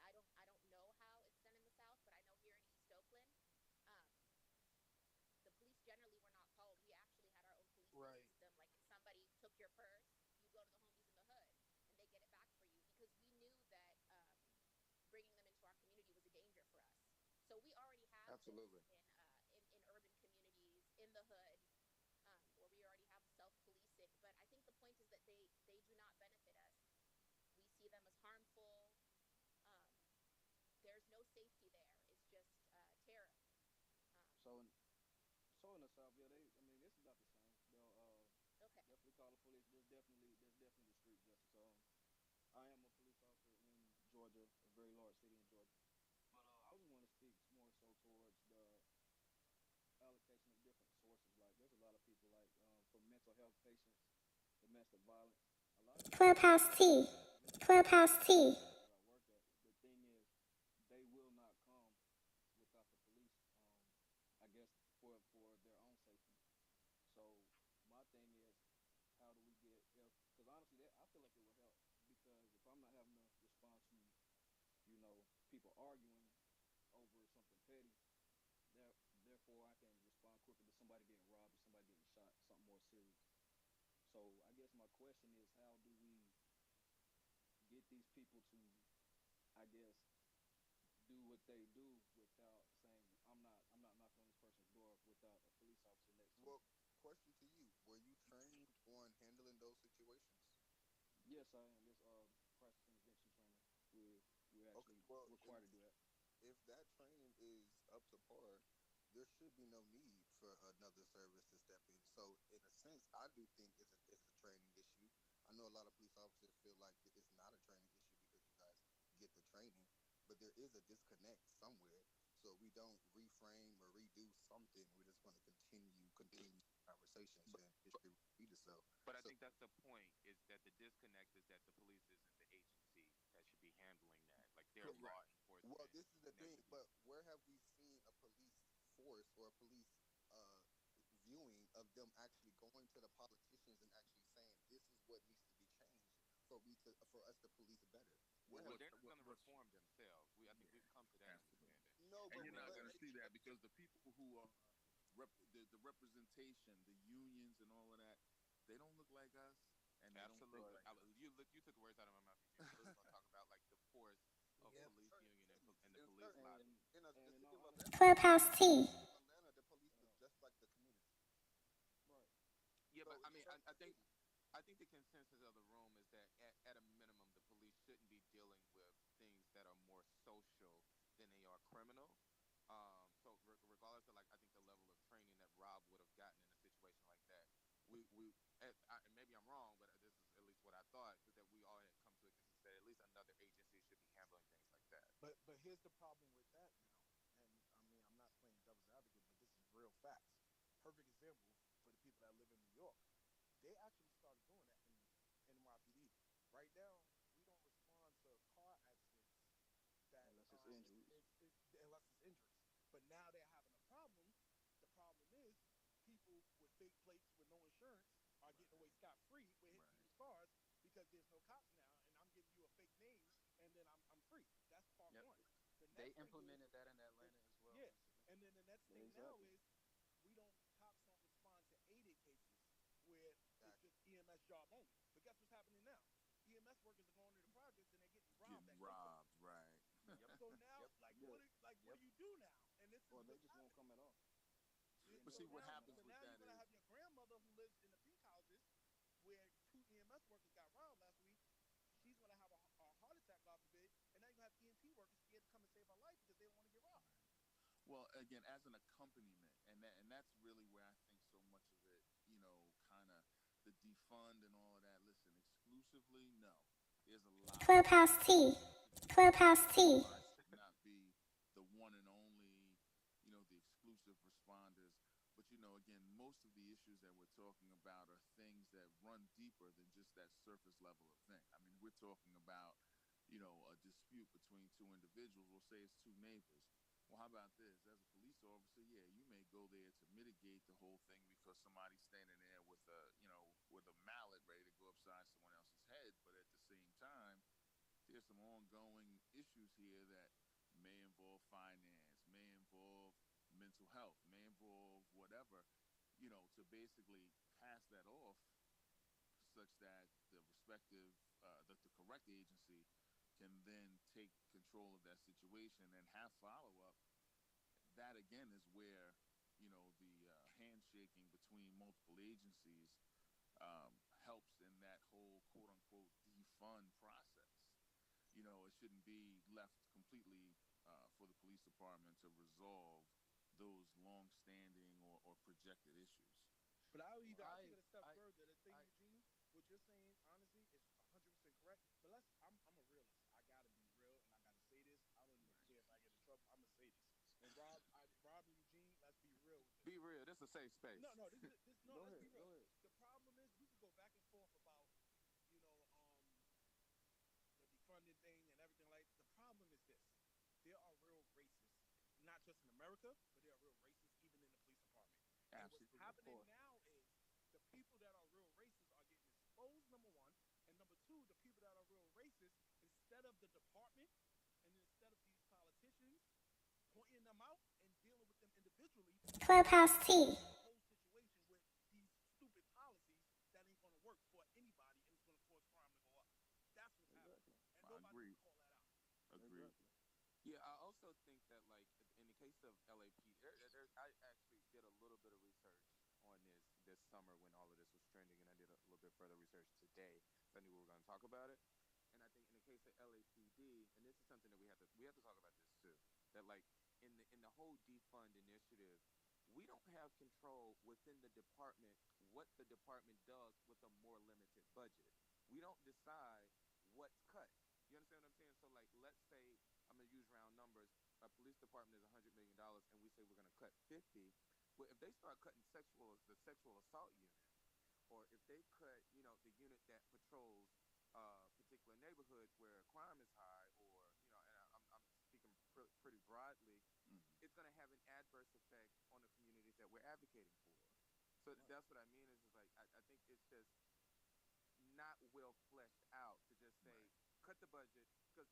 I don't know how it's done in the South, but I know here in East Oakland, um, the police generally were not called. We actually had our own policing right. system. Like if somebody took your purse, you go to the homies in the hood and they get it back for you because we knew that bringing them into our community was a danger for us. So we already have this absolutely. in urban communities in the hood, where we already have self policing. But I think the point is that they do not benefit us. We see them as harmful. Um, there's no safety there. It's just terror. Um, So in the South, yeah, I mean, it's about the same. They'll okay. definitely call the police. There's definitely street justice. I am a police officer in Georgia, a very large city in Georgia. But I just want to speak more so towards the allocation of different sources. Like, there's a lot of people like for mental health patients, domestic violence. A lot of these Clubhouse T. mental health Clubhouse patients T. where I work at. The thing is, they will not come without the police. I guess for their own safety. So my thing is, how do we get if? Because honestly, I feel like it would help because if I'm not having to respond to people arguing over something petty, there therefore I can respond quicker to somebody getting robbed or somebody getting shot, something more serious. So I guess my question is, how do we get these people to, I guess, do what they do without saying I'm not knocking on this person's door without a police officer next to me? Well, question to you: were you trained on handling those situations? Yes, I am. It's crisis intervention training. We're Okay, actually well, required to do that. if that training is up to par, there should be no need for another service to step in. So, in a sense, I do think it's a training issue. I know a lot of police officers feel like it's not a training issue because you guys get the training, but there is a disconnect somewhere. So we don't reframe or redo something. We're just going to continue conversations, But and history will repeat itself. but I So, think that's the point. Is that the disconnect is that the police isn't the agency that should be handling that. Like they're law correct. Well, enforcement, this is the and there thing, should be. but where have we seen a police force or a police viewing of them actually going to the politicians and actually saying this is what needs to be changed for us to police better? Where have Well, they're not going to reform themselves. I think Yeah, we've come to that absolutely. underst3 no, And but And you you're know, not but going to see that because the people who are the representation, the unions, and all of that, they don't look like us, and they don't think Absolutely. like us. You took the words out of my mouth, Eugene. I was going to talk about like the force of in police certain union and cities, the police lobby. the and in city all of honesty, Atlanta, Clubhouse T. the police look just like the community. right. Yeah, but So I in mean, certain cities, I think the consensus of the room is that at a minimum, the police shouldn't be dealing with things that are more social than they are criminal. So regardless of like, I think the level of training that Rob would have gotten in a situation like that, and maybe I'm wrong, but this is at least what I thought, is that we all had come to a consensus that at least another agency should be handling things like that. But here's the problem with that now, and I mean I'm not playing devil's advocate, but this is real facts. Perfect example for the people that live in New York. They actually started doing that in NYPD. Right now, we don't respond to car accidents that Unless it's injuries. unless it's injuries. But now they're having a problem. The problem is people with fake plates with no insurance are getting away scot free with hitting Right. people's cars because there's no cops now, and I'm giving you a fake name, and then I'm free. That's part Yep. one. The They next thing implemented that in is, Atlanta as well yeah, recently. and then the next thing now Exactly. is we don't cops don't respond to aided cases where it's gotcha. just EMS job only. But guess what's happening now? EMS workers are going to the projects and they're getting robbed Getting at gunpoint. robbed, right? Yep. So now, Yep. like, Yeah. what Yep. do you do now? And this is Or they what's just won't happening. come at all. They end But up see, So what not now, coming at happens so all. with now you're that gonna is, have your grandmother who lives in the pink houses, where two EMS workers got robbed last week. She's gonna have a heart attack, God forbid, and now you're gonna have EMT workers scared to come and save her life because they don't want to get robbed. right. Well, again, as an accompaniment, and that's really where I think so much of it, kind of the defund and all of that. Listen, exclusively, no. There's a lot of Clubhouse things T. to do with it. Clubhouse T. I should not be the one and only, the exclusive responders. But again, most of the issues that we're talking about are things that run deeper than just that surface level of thing. I mean, we're talking about, a dispute between two individuals. We'll say it's two neighbors. Well, how about this? As a police officer, yeah, you may go there to mitigate the whole thing because somebody's standing there with a mallet ready to go upside someone else's head. But at the same time, there's some ongoing issues here that may involve finance, may involve mental health, may involve whatever, to basically pass that off such that the respective, the correct agency can then take control of that situation and have follow up. That again is where the handshaking between multiple agencies helps in that whole quote unquote defund process. It shouldn't be left completely for the police department to resolve those long-standing or projected issues. But I'll take I it a step I further. The thing, I Eugene, what you're saying, honestly, is 100% correct. But I'm a realist. I gotta be real, and I gotta say this. I don't even care if I get in trouble. I'm gonna say this. And Rob and Eugene, let's be real with this. Be real. This is a safe space. No, this. No, Go let's ahead. be real. Go ahead. The problem is we could go back and forth about, you know, um, the defunding thing and everything like. The problem is this: there are real racists, not just in America, but there are real racists even in the police department. And what's Absolutely. Of happening course. now is the people that are real racists are getting exposed. Number one, and number two, the people that are real racist, instead of the department and instead of these politicians pointing them out and dealing with them individually, they're Clubhouse T. the whole situation with these stupid policies that ain't going to work for anybody and it's going to cause crime to go up. That's what's happening. Exactly. And I nobody agree. can call that out. Agreed. Exactly. Yeah, I also think that like in the case of LAP, I actually did a little bit of research on this summer when all of this was trending, and I did a little bit further research today because I knew we were going to talk about it. And I think in the case of LAPD, and this is something that we have to talk about this too, that like in the whole defund initiative, we don't have control within the department what the department does with a more limited budget. We don't decide what's cut. You understand what I'm saying? So like, let's say I'm gonna use round numbers. A police department is $100 million, and we say we're gonna cut 50. Well, if they start cutting the sexual assault unit, or if they cut, the unit that patrols particular neighborhoods where crime is high, or and I'm speaking pretty broadly, Mm-hmm. it's going to have an adverse effect on the communities that we're advocating for. So Right. that's what I mean is like I think it's just not well fleshed out to just say Right. cut the budget because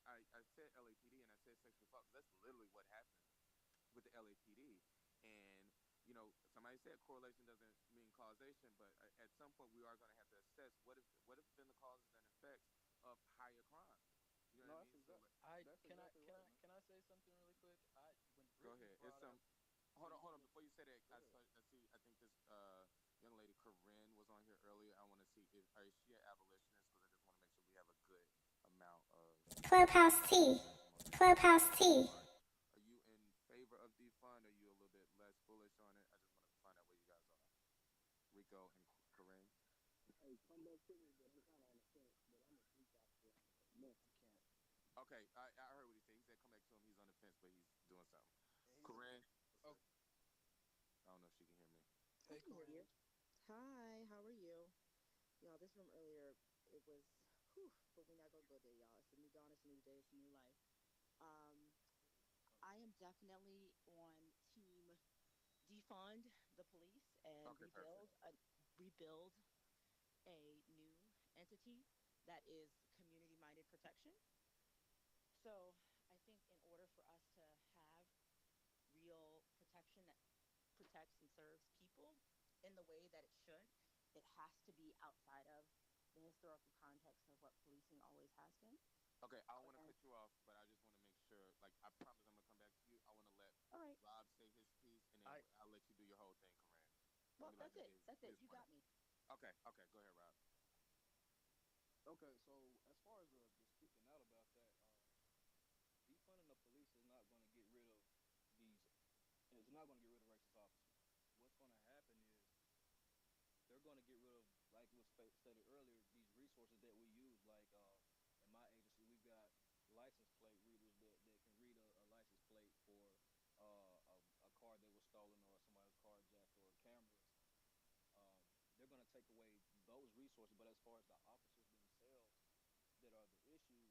and I said LAPD and I said sexual assault because that's literally what happened with the LAPD. And somebody said correlation doesn't mean causation, but at some point we are going to have to assess what have been the causes and effects of higher crime. You know what I No, mean? So like, that's exactly right, man. Can I say something really quick? When go Brittany ahead. It's brought up, so hold on you before you say that. Go ahead. I see. I think this young lady Corinne was on here earlier. I want to see if is she an abolitionist, because I just want to make sure we have a good amount of Clubhouse T. testimony. Clubhouse T. Are you in favor of defund? Are you a little bit less bullish on it? I just wanted to find out where you guys are. Rico and Corinne. Hey, come back to me, but I'm kind of on the fence. But I'm a police officer. No, I can't. Okay, I heard what he said. He said come back to him. He's on the fence, but he's doing something. And he's a Corinne. Oh, I don't know if she can hear me. hey, I can hear you. Corinne. Hi, how are you? Y'all, this room earlier, it was, whew, but we're not gonna go there, y'all. It's a new dawn, it's a new day, it's a new life. Um, I am definitely on team defund the police and Okay, perfect. rebuild a new entity that is community-minded protection. So I think in order for us to have real protection that protects and serves people in the way that it should, it has to be outside of the historical context of what policing always has been. Okay, I don't want to And cut you off, but I just want to make sure. Like, I promise I'm gonna come back to you. I want to let all right, Rob say his piece, and then I I'll let you do your whole thing, Corinne. I well, would like that's to it. hear That's it. his You point. got me. Okay, okay, go ahead, Rob. okay. So as far as the speaking out about that, defunding the police is not going to get rid of these. It's not going to get rid of racist officers. What's going to happen is they're going to get rid of, like it was stated earlier, these resources that we use. Like in my agency, we've got license plate readers that can read a license plate for a car that was stolen or somebody was carjacked or cameras. They're going to take away those resources. But as far as the officers themselves that are the issues,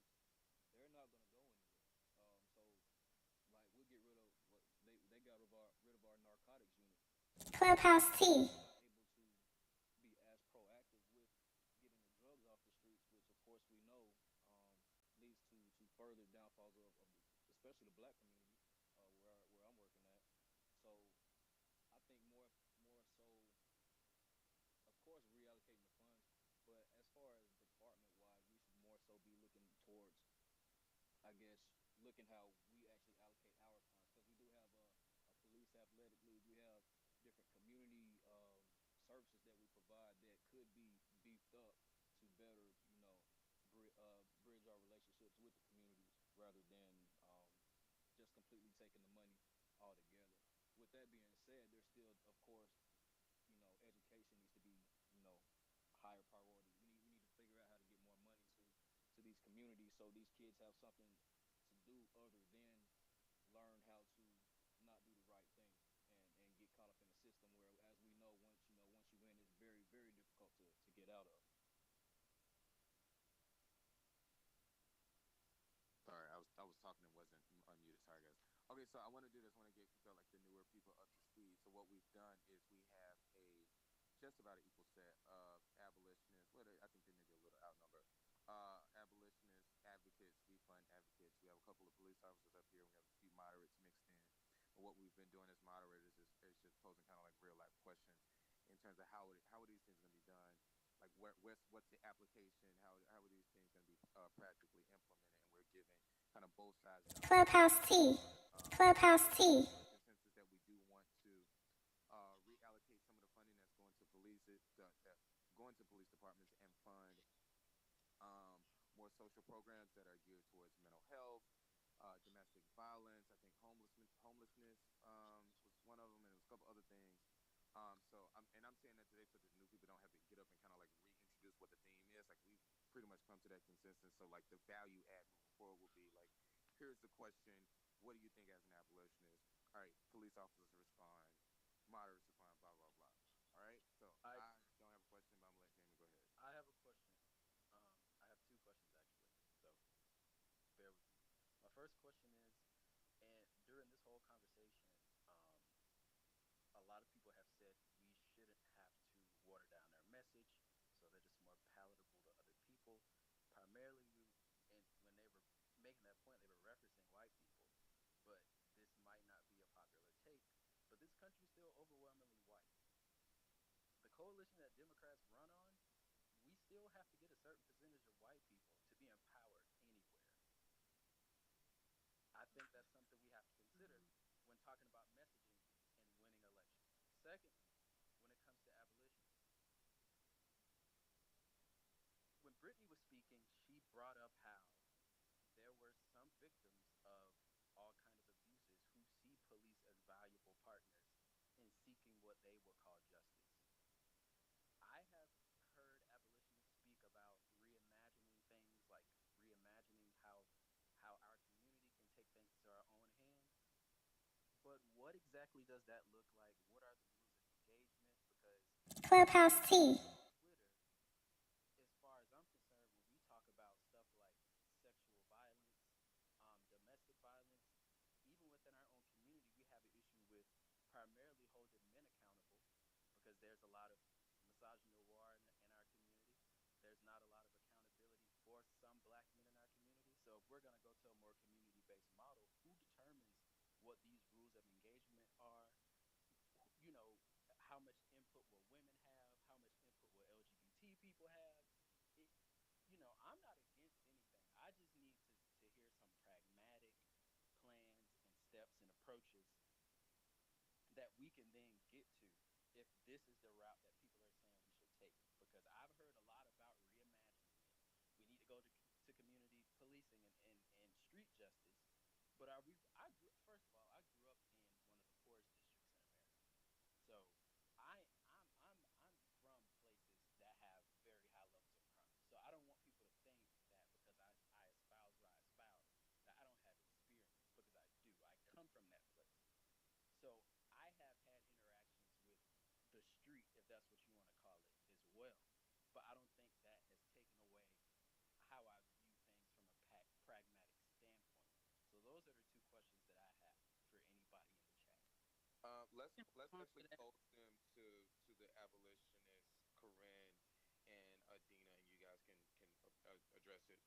they're not going to go anywhere. So like we'll get rid of what they got rid of our narcotics unit. Clubhouse T. They're not able to be as proactive with getting the drugs off the streets, which of course we know leads to further downfalls of especially the black community where I'm working at. So I think more so, of course, reallocating the funds, but as far as department wise, we should more so be looking towards, I guess, looking how we actually allocate our funds, because we do have a police athletic league. We have different community services that we provide that could be beefed up to better, bridge our relationships with the communities rather than just completely taking the money altogether. With that being said, there's still, of course, education needs to be, higher priority. We need to figure out how to get more money to these communities so these kids have something to do other than learn how to not do the right thing and get caught up in a system where, as we know, once you in, it's very very difficult to get out of. Sorry, I was talking and wasn't unmuted. Sorry, guys. Okay, so I want to do this. I want to get like the newer people up to speed. So what we've done is we have a just about an equal set of abolitionists. Well, I think they may be a little outnumbered. Abolitionists, advocates, defund advocates. We have a couple of police officers up here. We have a few moderates mixed in. And what we've been doing as moderators is just posing kind of like real life questions in terms of how are these things going to be done, like what's the application, how are these things going to be practically implemented, and we're giving kind of both sides the Clubhouse opportunity. T. Clubhouse T. The consensus that we do want to reallocate some of the funding that's going to going to police departments and fund more social programs that are geared towards mental health, domestic violence. I think homelessness was one of them, and there was a couple other things. I'm saying that today so that the new people don't have to get up and kind of like reintroduce what the theme is. Like we've pretty much come to that consensus. So like the value add moving forward will be like, here's the question: what do you think as an abolitionist? All right, police officers respond, moderates respond, blah blah blah. All right, so I I don't have a question, but I'm gonna let Jamie go ahead. I have a question. I have two questions actually. So bear with me. My first question is, and during this whole conversation, um, a lot of people have said we shouldn't have to water down their message so that it's more palatable to other people. Primarily, and when they were making that point, they were referencing white people, but this might not be a popular take. But this country's still overwhelmingly white. The coalition that Democrats run on, we still have to get a certain percentage of white people to be empowered anywhere. I think that's something we have to consider when talking about messaging and winning elections. Secondly, when it comes to abolitionists, when Brittany was speaking, she brought up how there were some victims of all kind of abuses who see police as valuable partners in seeking what they would call justice. I have heard abolitionists speak about reimagining things, like reimagining how our community can take things into our own hands. But what exactly does that look like? What are the rules of engagement? Because Clubhouse T. Twitter, as far as I'm concerned, when we talk about stuff like sexual violence, domestic violence, even within our own community, we have an issue with primarily holding men accountable because there's a lot of misogynoir in our community. There's not a lot of accountability for some black men in our community. So if we're going to go to a more community-based model, who determines what these rules of engagement are? You know, how much input will women have? How much input will LGBT people have? It, I'm not against anything. I just need to hear some pragmatic plans and steps and approaches that we can then get to if this is the route that people are saying we should take. Because I've heard a lot about reimagining it. We need to go to community policing and street justice. But are we? First of all, I grew up in one of the poorest districts in America, so I'm from places that have very high levels of crime. So I don't want people to think that because I espouse what I espouse that I don't have experience, because I do. I come from that place. So I have had interactions with the street, if that's what you want to call it, as well. But I don't think that has taken away how I view things from a pragmatic standpoint. So those are the two questions that I have for anybody in the chat. Let's actually pose them to the abolitionists, Corinne and Adina, and you guys can address it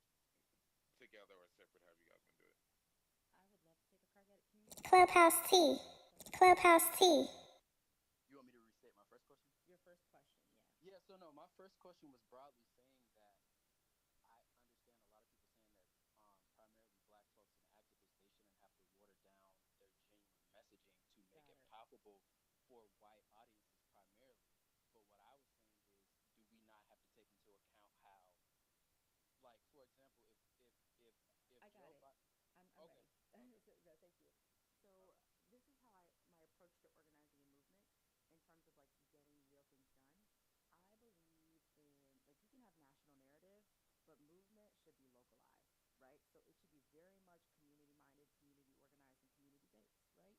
together or separate, however you guys want to do it. I would love to take a crack at it. Can you Clubhouse T. Clubhouse T. You want me to restate my first question? Your first question, yeah. Yeah, so no, my first question was broadly saying that I understand a lot of people saying that primarily black folks and activists, they shouldn't have to water down their genuine messaging to make it palpable for white audiences primarily. But what I was saying is, do we not have to take into account how, like, for example, if I got Joe it. I'm okay, ready. okay. No, thank you. So this is how my approach to organizing a movement in terms of like getting real things done. I believe in like you can have national narrative, but movement should be localized, right? So it should be very much community minded, community organized, and community based, right?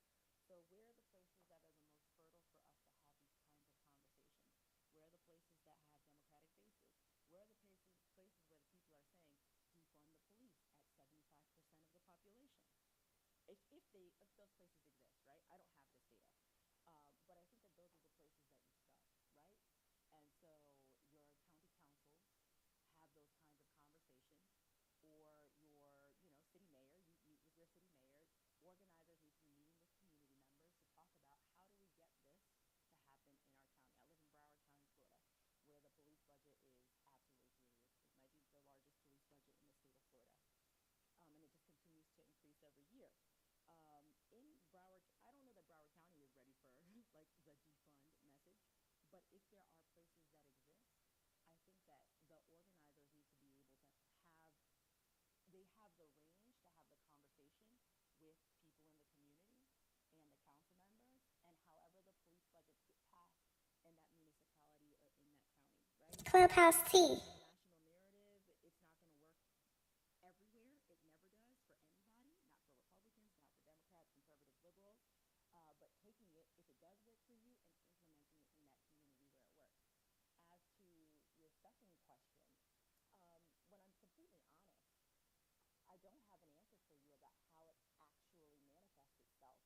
So where are the places that are the most fertile for us to have these kinds of conversations? Where are the places that have democratic bases? Where are the places where the people are saying defund the police at 75% of the population? If those places exist, right? I don't have this data, but I think that those are the places that you start, right? And so your county councils have those kinds of conversations, or your city mayor. You meet with your city mayor. Organizers need to be meeting with community members to talk about how do we get this to happen in our county. I live in Broward County, Florida, where the police budget is absolutely through the roof. It might be the largest police budget in the state of Florida, and it just continues to increase every year. In Broward, I don't know that Broward County is ready for like the defund message, but if there are places that exist, I think that the organizers need to be able to have, they have the range to have the conversation with people in the community and the council members, and however the police budgets get passed in that municipality or in that county, right? Clubhouse T. National narrative, it's not going to work everywhere. It never does for anybody, not for Republicans, not for Democrats, conservatives, liberals. But taking it, if it does work for you, and implementing it in that community where it works. As to your second question, when I'm completely honest, I don't have an answer for you about how it actually manifests itself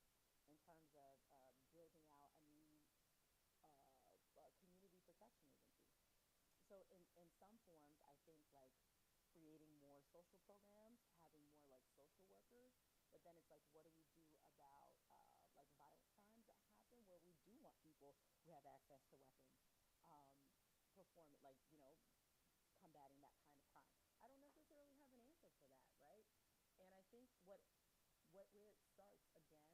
in terms of building out a new community protection agency. So in some forms, I think like creating more social programs, having more like social workers, but then it's like, what do we do about like violent crimes that happen where we want people who have access to weapons perform like combating that kind of crime. I don't necessarily have an answer for that, right? And I think where it starts again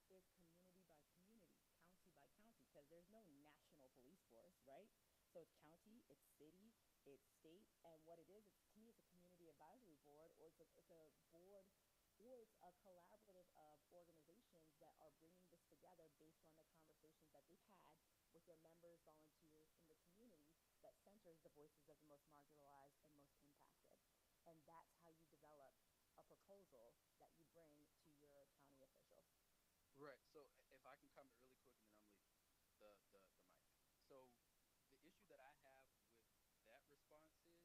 is community by community, county by county, because there's no national police force, right? So it's county, it's city, it's state, and what it is, it's to me, it's a community advisory board, or it's a board, or it's a collaborative of organizations that are bringing this together based on the conversations that they've had with their members, volunteers in the community that centers the voices of the most marginalized and most impacted. And that's how you develop a proposal that you bring to your county officials. Right. So if I can comment really quick and then I'm leaving the mic. So the issue that I have with that response is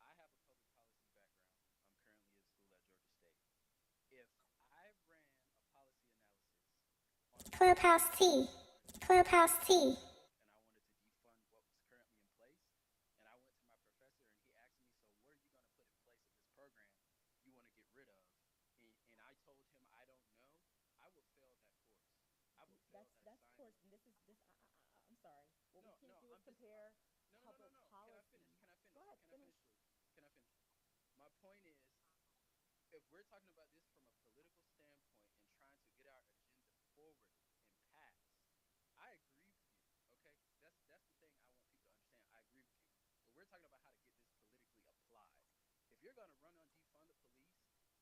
I have a public policy background. I'm currently in school at Georgia State. If I ran a policy analysis on a program Clubhouse T. Clubhouse T. and I wanted to defund what was currently in place, and I went to my professor and he asked me, so what are you going to put in place in this program you want to get rid of? And I told him I don't know. I would fail that course. I would fail that That's assignment. course, and this is this. I'm sorry. What we No, can't no, do is I'm just compare no, no, no, no, public no. Can I finish? policy. Can I finish? Go ahead, Can I finish. finish, please? Can I finish? My point is, if we're talking about this from a political standpoint and trying to get our agenda forward and pass, I agree with you. Okay, that's the thing I want people to understand. I agree with you, but we're talking about how to get this politically applied. If you're going to run on defund the police,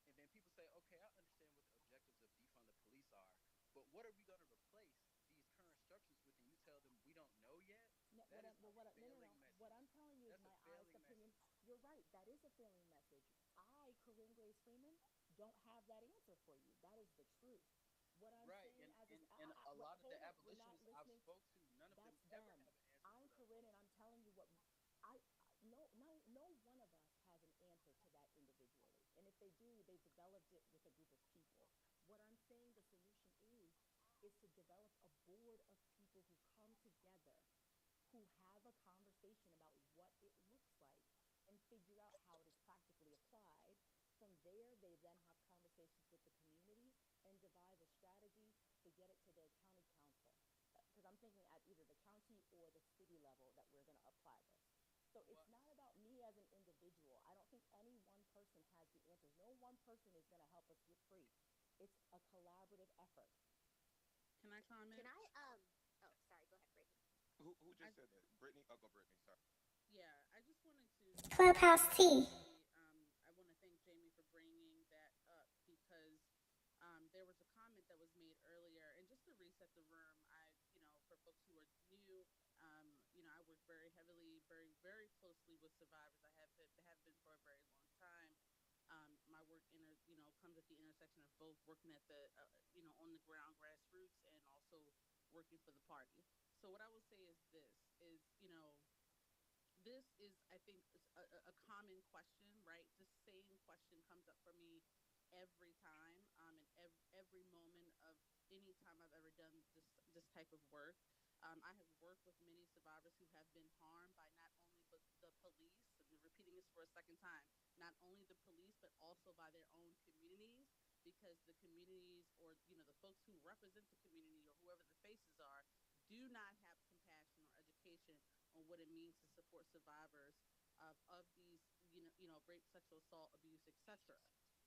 and then people say, okay, I understand what the objectives of defund the police are, but what are we going to replace these current structures with? And you tell them we don't know yet. No, That is a no. failing What message. I'm telling you is That's a my honest failing opinion. message. You're right. That is a failing message. I, Corinne Grace Freeman, don't have that answer for you. That is the truth. What I'm Right, saying as and a lot of the hold up, you're not abolitionists I've listening. spoke to, none of them That's ever them. have an answer for I'm that Corinne, part. and I'm telling you what I no one of us has an answer to that individually. And if they do, they've developed it with a group of people. What I'm saying the solution is to develop a board of people who come together, who have a conversation about what it looks like and figure out how it is practically applied. From there, they then have conversations with the community and devise a strategy to get it to their county council. Because I'm thinking at either the county or the city level that we're going to apply this. So it's not about me as an individual. I don't think any one person has the answers. No one person is going to help us get free. It's a collaborative effort. Can I comment? Can I oh, sorry, go ahead, Brittany. Who just said that? Brittany? Oh, go Brittany. Sorry. Yeah, I just wanted to Clubhouse T. I want to thank Jamie for bringing that up because there was a comment that was made earlier, and just to reset the room, for folks who are new, I work very heavily, very, very closely with survivors. I have been for a very long time. My work comes at the intersection of both working at the on the ground grassroots and also working for the party. So what I will say is this is, I think, a common question, right? The same question comes up for me every time, and every moment of any time I've ever done this type of work. I have worked with many survivors who have been harmed by not only but the police. And repeating this for a second time, not only the police but also by their own communities, because the communities, or the folks who represent the community, or whoever the faces are, do not have compassion or education on what it means to support survivors of these rape, sexual assault, abuse, etc.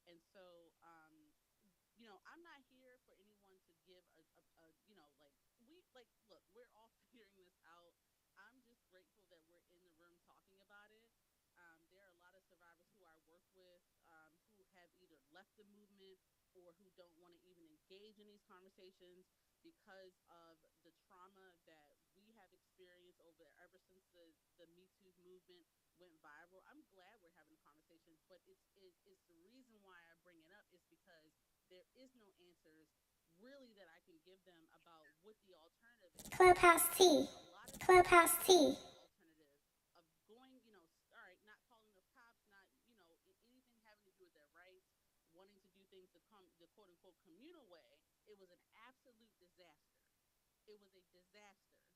And so I'm not here for anyone to give look, we're all figuring this out. I'm just grateful that we're in the room talking about it. There are a lot of survivors who I work with who have either left the movement or who don't want to even engage in these conversations because of the trauma that we have experienced over ever since the Me Too movement went viral. I'm glad we're having a conversation, but it's the reason why I bring it up is because there is no answers really that I can give them about what the alternative is. Clubhouse T. Clubhouse T. The alternative of going, all right, not calling the cops, not, anything having to do with their rights, wanting to do things the quote unquote communal way. It was an absolute disaster. It was a disaster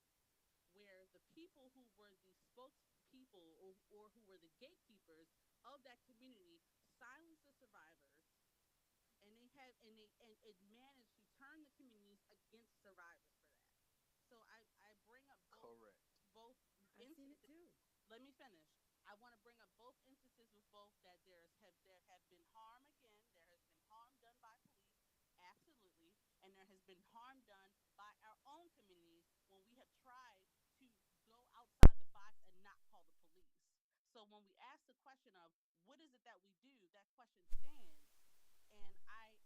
where the people who were the spokespeople or who were the gatekeepers of that community silenced the survivors, and they managed to turn the communities against survivors for that. So I bring up Correct. both I've seen it instances. too. Let me finish. I want to bring up both instances with both that there have been harm again. There has been harm done by police, absolutely, and there has been harm done by our own communities when we have tried to go outside the box and not call the police. So when we ask the question of what is it that we do, that question stands. And I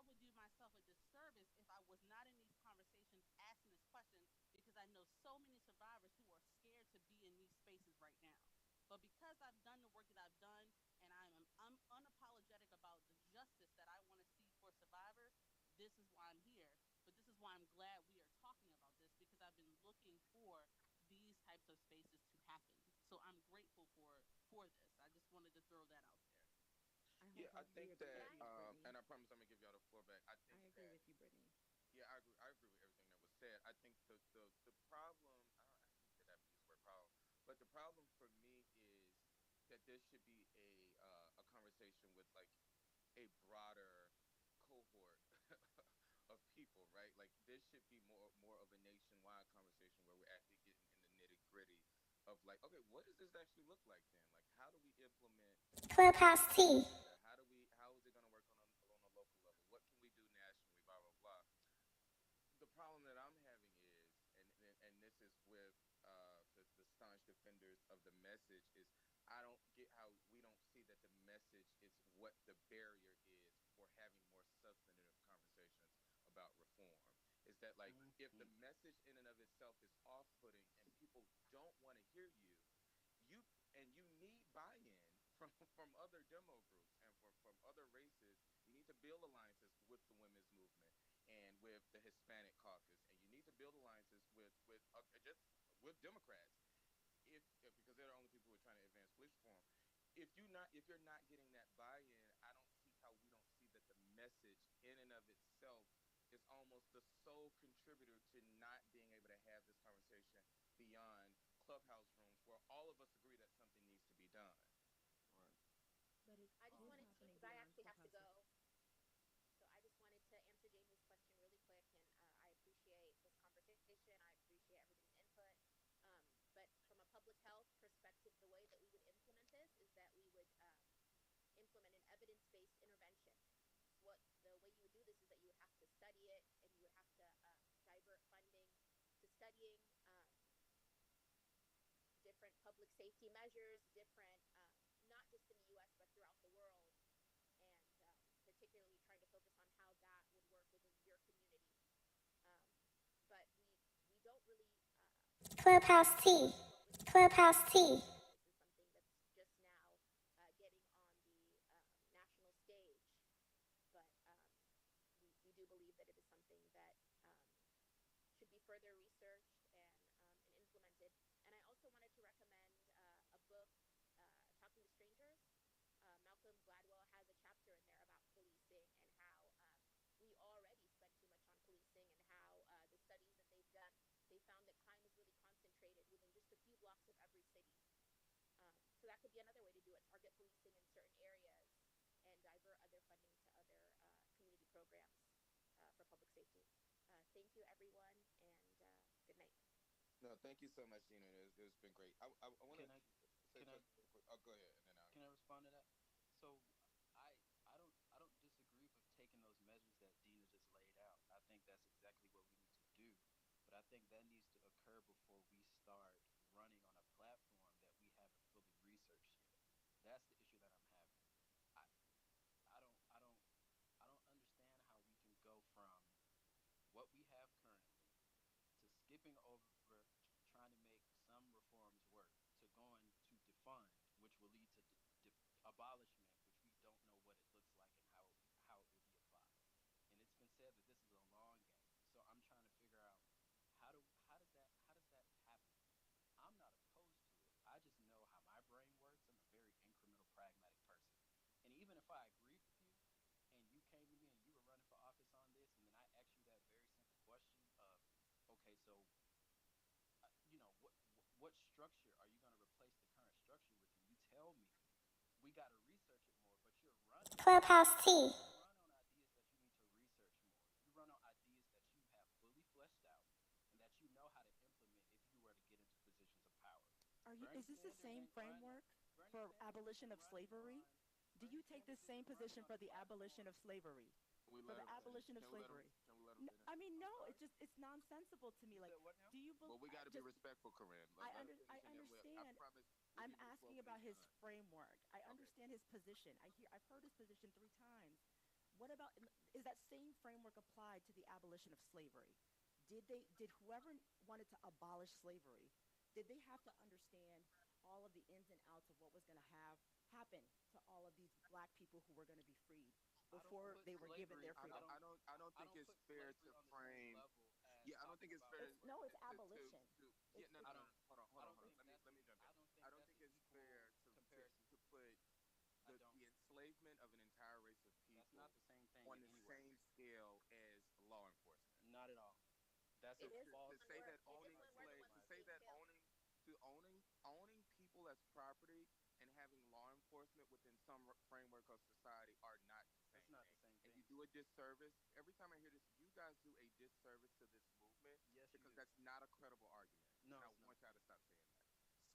would do myself a disservice if I was not in these conversations asking this question, because I know so many survivors who are scared to be in these spaces right now. But because I've done the work that I've done, and I'm unapologetic about the justice that I want to see for survivors, this is why I'm here. But this is why I'm glad we are talking about this, because I've been looking for these types of spaces to happen. So I'm grateful for this. I just wanted to throw that out there. I Yeah, I wholeheartedly think agree Can that, with I? you, Brittany. and I promise I'm gonna give y'all the floor back. I I think agree that, with you, Brittany. yeah, I agree. I agree with everything that was said. I think the problem. I hate that I have to use the word problem, but the problem for me is that this should be a conversation with like a broader cohort of people, right? Like this should be more of a nationwide conversation where we're actually getting in the nitty gritty of like, okay, what does this actually look like then? Like, how do we implement this Clubhouse T. agenda? How is it going to work on a local level? What can we do nationally? Blah blah blah. The problem that I'm having is, and this is with the staunch defenders of the message, is I don't get how we don't see that the message is what the barrier is for having more substantive conversations about reform. Is that like if the Mhm. message in and of itself is off-putting and people don't want to hear you, you and you need buy-in from other demo groups and from other races. You need to build alliances with the women's movement and with the Hispanic caucus, and you need to build alliances with just with Democrats, if because they're the only people who are trying to advance police reform. If you're not getting that buy-in, I don't see how we don't see that the message in and of itself is almost the sole contributor to not being able to have this conversation beyond clubhouse rooms where all of us agree that something needs to be done. Right. But it I just is wanted to, happening because I beyond actually have to Clubhouse. go. So I just wanted to answer Jamie's question really quick, and I appreciate this conversation. I appreciate everybody's input. But from a public health perspective, the way that we would implement this is that we would implement an evidence-based intervention. So what the way you would do this is that you would have to study it, and you would have to divert funding to studying different public safety measures, different not just in the U.S. but throughout the world, and particularly trying to focus on how that would work within your community. Um, but we don't really Clubhouse talk T. about what would happen in Clubhouse America T. because this is something that's just now getting on the national stage. But we do believe that it is something that should be further researched and implemented. And I also wanted to recommend a book, Talking to Strangers. Malcolm Gladwell has a chapter in there about policing and how we already spend too much on policing, and how the studies that they've done, they found that crime is really concentrated within just a few blocks of every city. So that could be another way to do it: target policing in certain areas and divert other funding to other community programs for public safety. Thank you, everyone, and good night. No, thank you so much, Gina. It's been great. I want to Can I say can I something real quick. Oh, go ahead, and then I'll. can I respond to that? So I don't disagree with taking those measures that Dina just laid out. I think that's exactly what we need to do. But I think that needs to occur before we start running on a platform that we haven't fully researched yet. That's the issue that I'm having. I I don't I don't I don't understand how we can go from what we have currently to skipping over trying to make some reforms work to going to defund, which will lead to abolishment, which we don't know what it looks like and how it will be applied. And it's been said that this is a long game. So I'm trying to figure out how does that happen? I'm not opposed to it. I just know how my brain works. I'm a very incremental, pragmatic person. And even if I agreed with you and you came to me and you were running for office on this, and then I asked you that very simple question of, okay, so what structure are you going to replace the current structure with? And you tell me we got to research it more, but you're running. Clubhouse T. You run on ideas that you need to research more. You run on ideas that you have fully fleshed out and that you is this the same framework for abolition of slavery? Do you take the same position for the abolition of slavery? Can we For let the him finish? abolition of Can we let him? slavery? Can we let him finish? I mean, no, it's nonsensical to me. You Like, said what now? do you But believe? we got to be respectful, Corinne. Let him finish, I and then I understand. promise we'll I'm give you the floor asking when about he's his done. framework. I Okay. understand his position. I've heard his position 3 times. What about, is that same framework applied to the abolition of slavery? Did whoever wanted to abolish slavery, did they have to understand all of the ins and outs of what was going to have happen to all of these black people who were going to be freed before they were given their freedom? I don't think it's fair to frame. Yeah, I don't think it's fair. It's abolition. Yeah, no. Hold on. Let me jump in. I don't think it's fair to put the enslavement of an entire race of people on the same scale as law enforcement. Not at all. That's to, a false. to say that owning people as property and having law enforcement within some framework of society are not the same. That's not the same thing. And you do a disservice. Every time I hear this, you guys do a disservice to this movement. Yes, because that's not a credible argument. No, and I want y'all to stop saying that.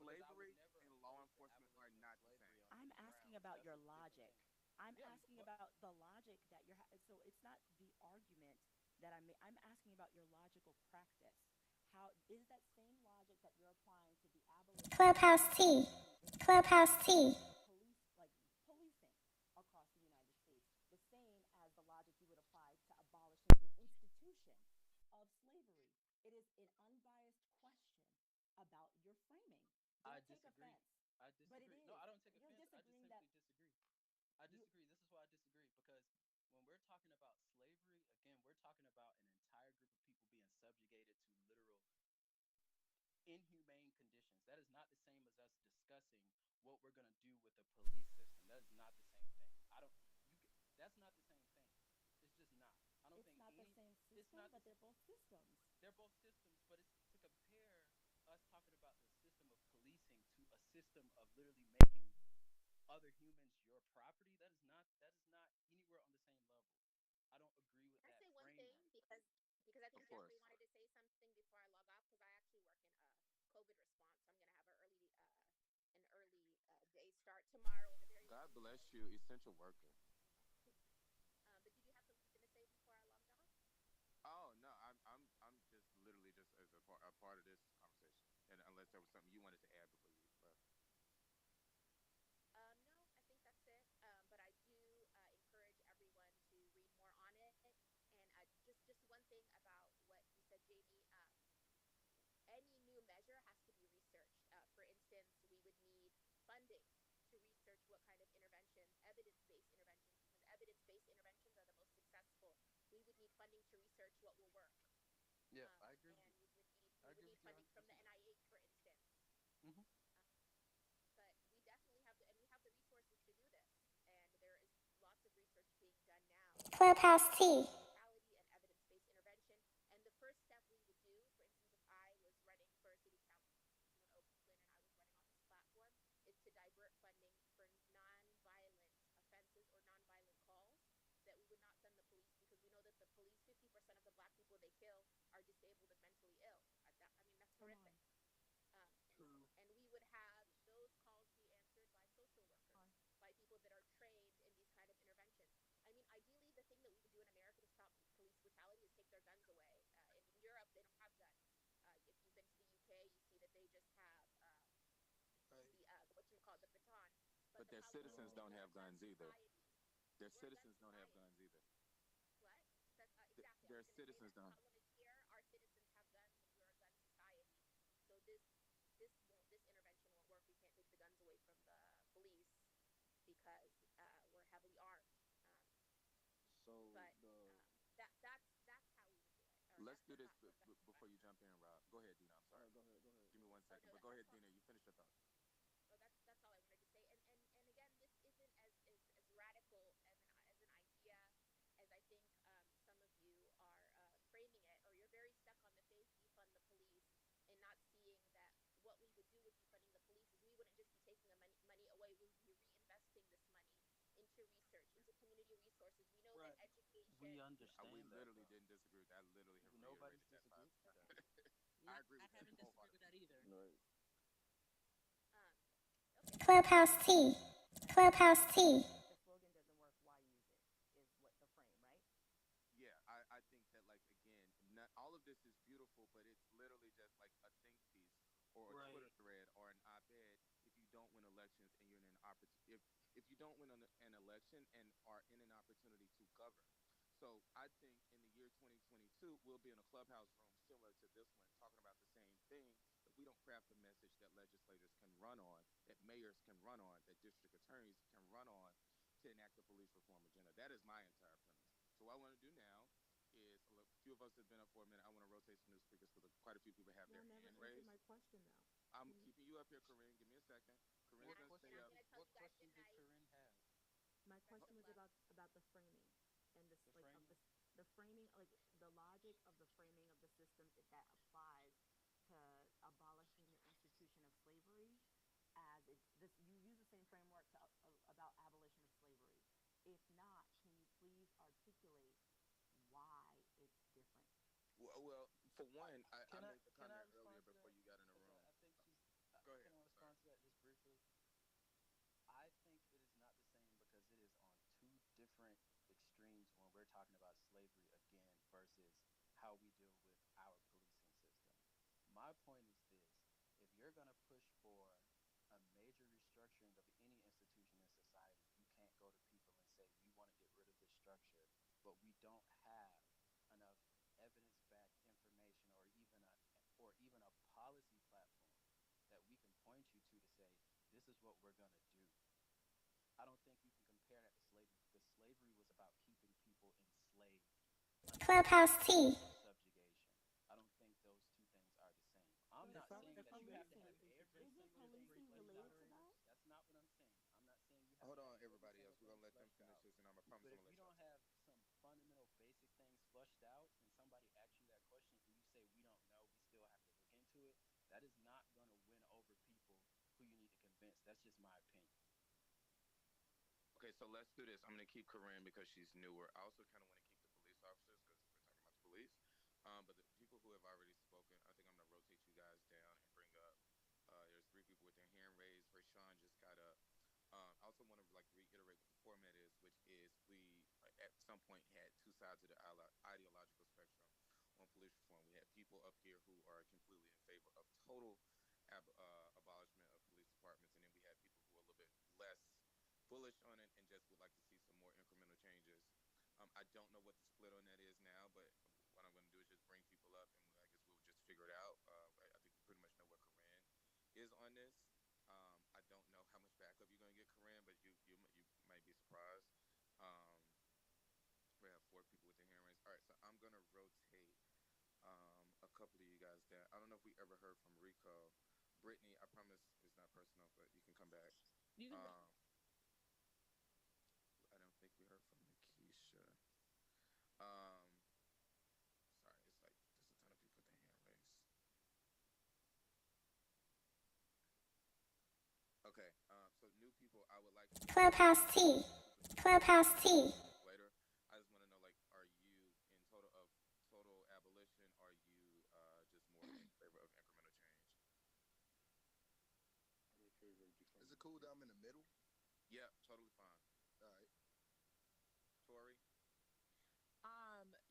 Slavery and law enforcement are not the same. I'm asking about your logic. I'm asking about the logic that you're. So it's not the argument that I'm asking about your logical practice. How is that same logic that you're applying to the abolition? Clubhouse T. Clubhouse T. Police, like policing across the United States, the same as the logic you would apply to abolishing the institution of slavery. It is an unbiased question about your framing. Don't take disagree. offense. I disagree. But it is. No, I don't take You're offense. I just disagreeing simply that disagree. I disagree. This is why I disagree, because when we're talking about slavery, again, we're talking about an entire group of people being subjugated to literal inhumane conditions. That is not the same as us discussing what we're going to do with the police system. That is not the same thing. That's not the same thing. It's just not. I don't it's think not the same system, but they're both systems. They're both systems, but it's to compare us talking about the system of policing to a system of literally making other humans your property. That is not anywhere on the same level. I don't agree with Can I that say one framework. thing because I think Jeffrey wanted to say something before I log off, because I actually work in COVID response. So I'm gonna have an early day start tomorrow and a very God bless you, essential worker. But did you have something to say before I logged off? Oh no, I'm just literally just as a part of this conversation, and unless there was something you wanted to add before you left. No, I think that's it. But I do encourage everyone to read more on it. And just one thing about what you said, Jamie. Any new measure has to be researched. For instance, we would need funding to research what kind of interventions, evidence-based interventions, because evidence-based interventions are the most successful. We would need funding to research what will work. Yeah, I agree. And we would need funding from the NIH, for instance. Mm-hmm. But we definitely have and we have the resources to do this. And there is lots of research being done now. Clubhouse T. Brutality and evidence-based intervention. And the first step we would do, for instance, if I was running for city council in Oakland and I was running on this platform, is to divert funding for non-violent offenses or non-violent calls that we would not send the police, because we know that the police, 50% of the black people they kill are disabled and mentally ill. That's horrific. And we would have those calls be answered by social workers, by people that are trained in these kind of interventions. I mean, ideally, the thing that we would do in America to stop police brutality is take their guns away. In Europe, they don't have guns. If you've been to the UK, you see that they just have the baton. But their citizens don't have guns either. Their citizens don't have guns either. What? Exactly. Their citizens don't. Here, our citizens have guns, and we're a gun society. So this intervention won't work. We can't take the guns away from the police because we're heavily armed. That's how we would do it. Let's do this before you jump in, Rob. Go ahead, Dina. I'm sorry. Go ahead. Give me 1 second. But go ahead, Dina. You finish your thought. So that's all I wanted to say. And again, this isn't as radical as an idea as I think some of you are framing it, or you're very stuck on the phrase defund the police and not seeing that what we would do with defunding the police is we wouldn't just be taking the money away, we would be reinvesting this money into research, into community resources. We know that education. We understand. We literally didn't disagree with that. I literally have reiterated that 5 times. I agree with I haven't disagreed with that either. Right. Clubhouse T. Clubhouse T. The slogan doesn't work, why use it? Is what the frame, right? Yeah, I think that like again, not all of this is beautiful, but it's literally just like a think piece or a Right. Twitter thread or an op-ed. If you don't win elections and you're in an opportunity, if you don't win an election and are in an opportunity to govern. So I think in the year 2022 we'll be in a clubhouse room similar to this one, talking about the same thing. If we don't craft a message that legislators can run on, that mayors can run on, that district attorneys can run on, to enact the police reform agenda. That is my entire premise. So what I want to do now is look, a few of us have been up for a minute. I want to rotate some new speakers because quite a few people have Y'all their never hand answered raised. my question though. I'm keeping you up here, Corinne. Give me a second. Corinne's What gonna stay question up. did Corinne have? My question was about the framing and this The like of framing? this the framing like the logic of the framing of the system that applies to abolishing the institution of slavery as it this you use the same framework to about abolition of slavery. If not, can you please articulate why it's different? Well, for one, I made the Can I comment earlier respond to before that? you got in the Because room. I think she's. Go ahead. Can I Sorry. respond to that just briefly? I think it is not the same because it is on two different extremes when we're talking about slavery again versus how we deal with our policing system. My point is this: if you're going to push for a major restructuring of any institution in society, you can't go to people and say, we want to get rid of this structure, but we don't have enough evidence-backed information or even a policy platform that we can point you to say, this is what we're going to do. I don't think you can compare that to slavery because slavery was about keeping people enslaved under Clubhouse T. subjugation. I don't think those two things are the same. I'm But not saying that you have to have every isn't single thing policing fleshed related out. to that? That's not what I'm saying. I'm not saying you have Hold to on, have every everybody else. single We're thing gonna let them fleshed finish out. this, and I promise But I'm if gonna you let y'all don't talk. have some fundamental basic things flushed out and somebody asks you that question and you say, we don't know, we still have to look into it, that is not going to win over people who you need to convince. That's just my opinion. Okay, so let's do this. I'm gonna keep Corinne because she's newer. I also kind of want to keep the police officers because we're talking about the police. But the people who have already spoken, I think I'm gonna rotate you guys down and bring up. There's three people with their hand raised. Rayshawn just got up. I also want to like reiterate what the format is, which is we at some point had two sides of the ideological spectrum on police reform. We had people up here who are completely in favor of total abolishment of police departments, and then we had people who are a little bit less bullish on it and just would like to see some more incremental changes. I don't know what the split on that is now, but what I'm going to do is just bring people up, and I guess we'll just figure it out. I think we pretty much know where Corinne is on this. I don't know how much backup you're going to get, Corinne, but you might be surprised. Um, we have four people with their hand raised. All right, so I'm going to rotate a couple of you guys down. I don't know if we ever heard from Rico. Brittany, I promise it's not personal, but you can come back. You can. I don't think we heard from Nikisha. Um, sorry, it's like there's a ton of people with their hand raised. Okay, so new people, I would like to Clubhouse T. Clubhouse T. later. I just want to know, like, are you in total abolition? Or are you just more in favor of incremental change? Is it cool that I'm in the middle? Yeah, totally fine. All right. Tori?